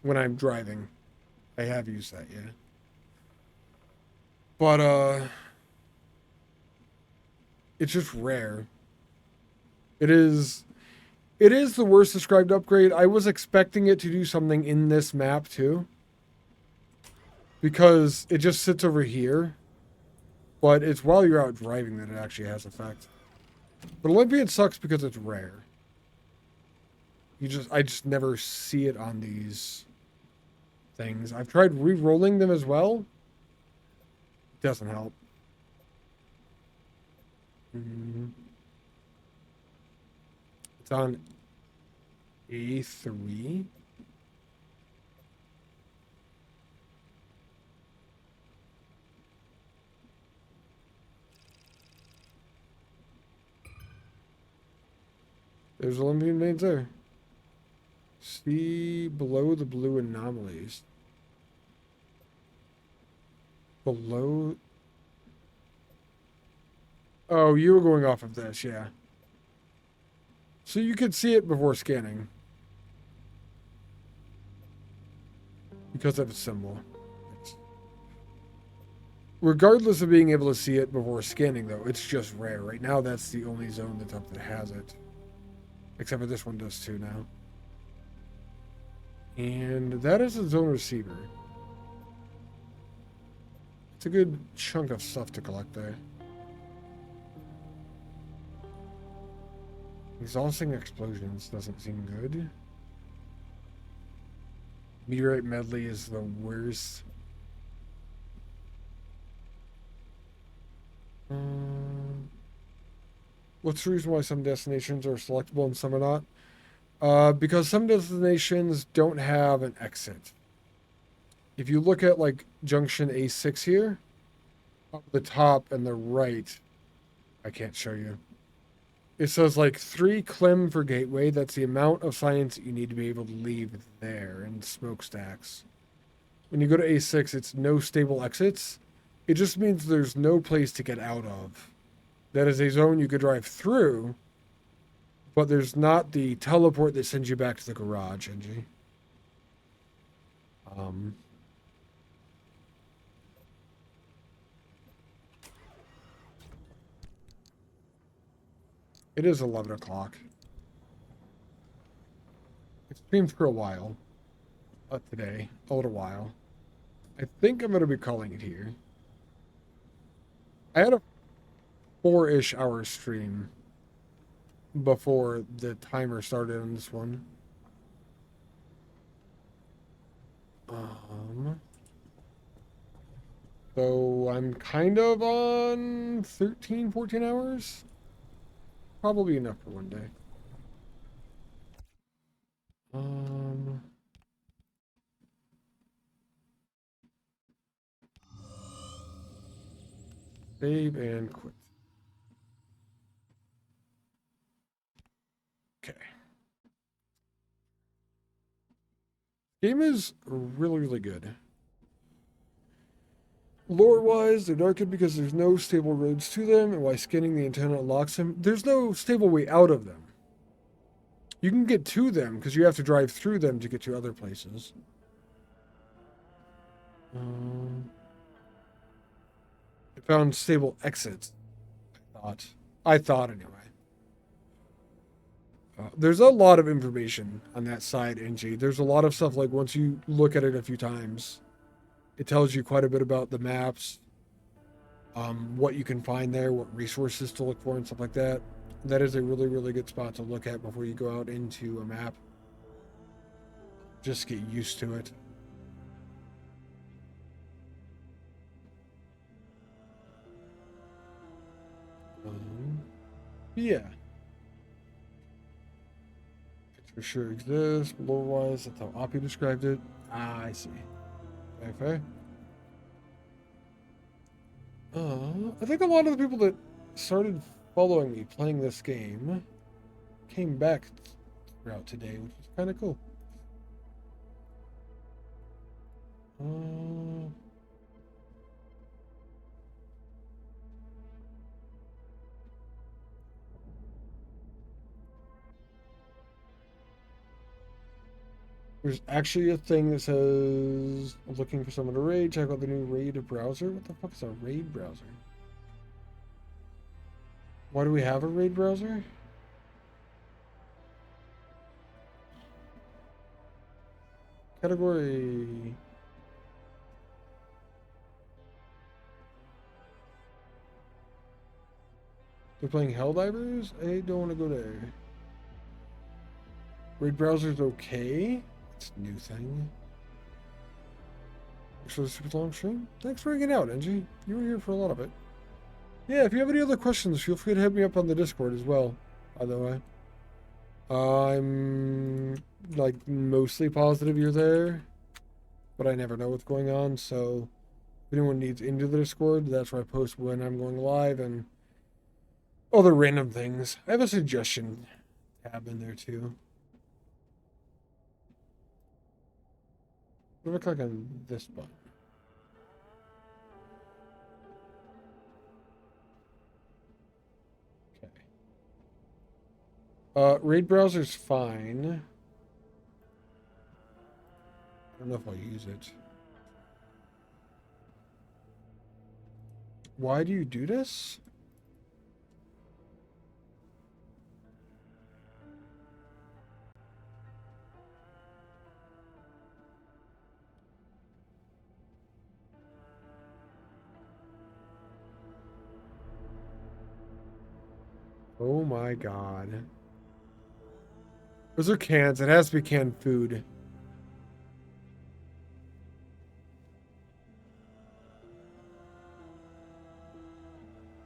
A: When I'm driving. I have used that, yeah. But it's just rare. It is the worst described upgrade. I was expecting it to do something in this map too. Because it just sits over here. But it's while you're out driving that it actually has effect. But Olympian sucks because it's rare. I just never see it on these things. I've tried re-rolling them as well. It doesn't help. It's on A3. There's Olympian veins there. See below the blue anomalies. Below. Oh, you were going off of this, yeah. So you could see it before scanning. Because of its symbol. Regardless of being able to see it before scanning, though, it's just rare. Right now, that's the only zone that's up that has it. Except for this one does too now. And that is a zone receiver. It's a good chunk of stuff to collect there. Exhausting explosions doesn't seem good. Meteorite medley is the worst. What's the reason why some destinations are selectable and some are not? Because some destinations don't have an exit. If you look at like junction A6 here, up the top and the right, I can't show you. It says like 3 clim for gateway. That's the amount of science that you need to be able to leave there in smokestacks. When you go to A6, it's no stable exits. It just means there's no place to get out of. That is a zone you could drive through, but there's not the teleport that sends you back to the garage, NG. It is 11 o'clock. It's streamed for a while. Today. A little while. I think I'm going to be calling it here. I had a 4-ish hour stream before the timer started on this one. So I'm kind of on 13, 14 hours. Probably enough for one day. Save and quit. Okay. Game is really, really good. Lore-wise, they're not good because there's no stable roads to them, and why scanning the antenna unlocks them. There's no stable way out of them. You can get to them because you have to drive through them to get to other places. I found stable exits. I thought anyway. There's a lot of information on that side, NG. There's a lot of stuff like once you look at it a few times, it tells you quite a bit about the maps, what you can find there, what resources to look for, and stuff like that. That is a really, really good spot to look at before you go out into a map. Just get used to it. Yeah. It for sure exists. Lore-wise, that's how Oppie described it. Ah, I see. Okay. I think a lot of the people that started following me playing this game came back throughout today, which is kind of cool. There's actually a thing that says, I'm looking for someone to raid. Check out the new raid browser. What the fuck is a raid browser? Why do we have a raid browser? Category. They're playing Helldivers? I don't want to go there. Raid browser's okay. It's a new thing. So super long stream. Thanks for hanging out, Angie. You were here for a lot of it. Yeah, if you have any other questions, feel free to hit me up on the Discord as well, by the way. I'm like mostly positive you're there, but I never know what's going on, so if anyone needs into the Discord, that's where I post when I'm going live and other random things. I have a suggestion tab in there too. What if I click on this button? Raid browser's fine. I don't know if I'll use it. Why do you do this? Oh my god. Those are cans. It has to be canned food.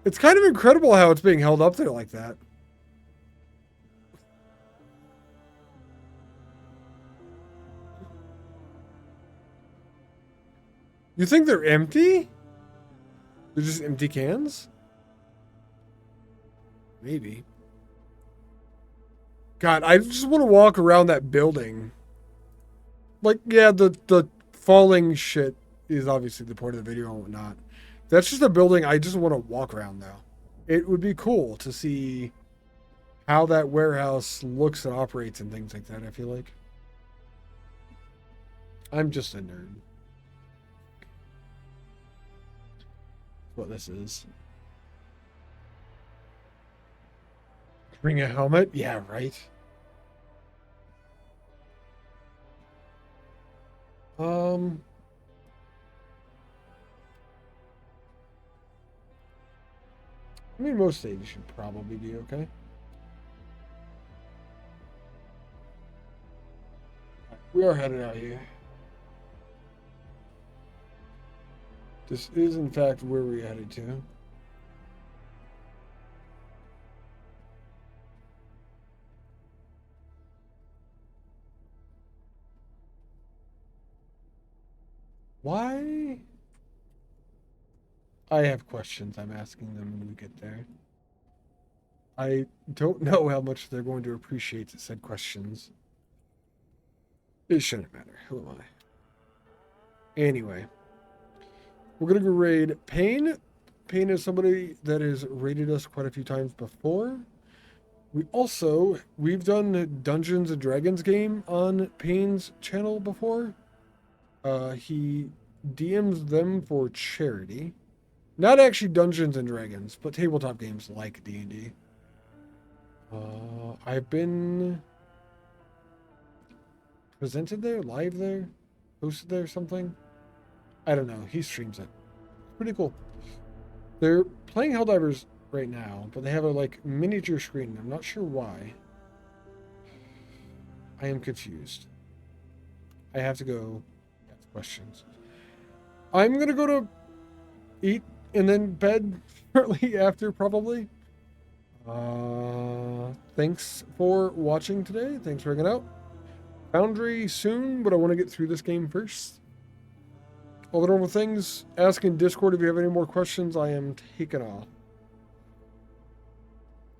A: It's kind of incredible how it's being held up there like that. You think they're empty? They're just empty cans? Maybe. God, I just want to walk around that building. Like, yeah, the falling shit is obviously the point of the video and whatnot. That's just a building I just want to walk around, though. It would be cool to see how that warehouse looks and operates and things like that, I feel like. I'm just a nerd. That's what this is. Bring a helmet? Yeah, right. I mean, most stages should probably be okay. We are headed out here. This is, in fact, where we're headed to. Why? I have questions I'm asking them when we get there. I don't know how much they're going to appreciate said questions. It shouldn't matter. Who am I? Anyway. We're going to go raid Payne. Payne is somebody that has raided us quite a few times before. We've done Dungeons and Dragons game on Payne's channel before. He DMs them for charity. Not actually Dungeons and Dragons, but tabletop games like D&D. I've been presented there, live there, hosted there, something. I don't know. He streams it. Pretty cool. They're playing Helldivers right now, but they have a like miniature screen. I'm not sure why. I am confused. I have to go ask questions. I'm gonna go to eat and then bed shortly after, probably. Thanks for watching today. Thanks for hanging out. Foundry soon, but I want to get through this game first. all the normal things. Ask in Discord if you have any more questions. I am taking off.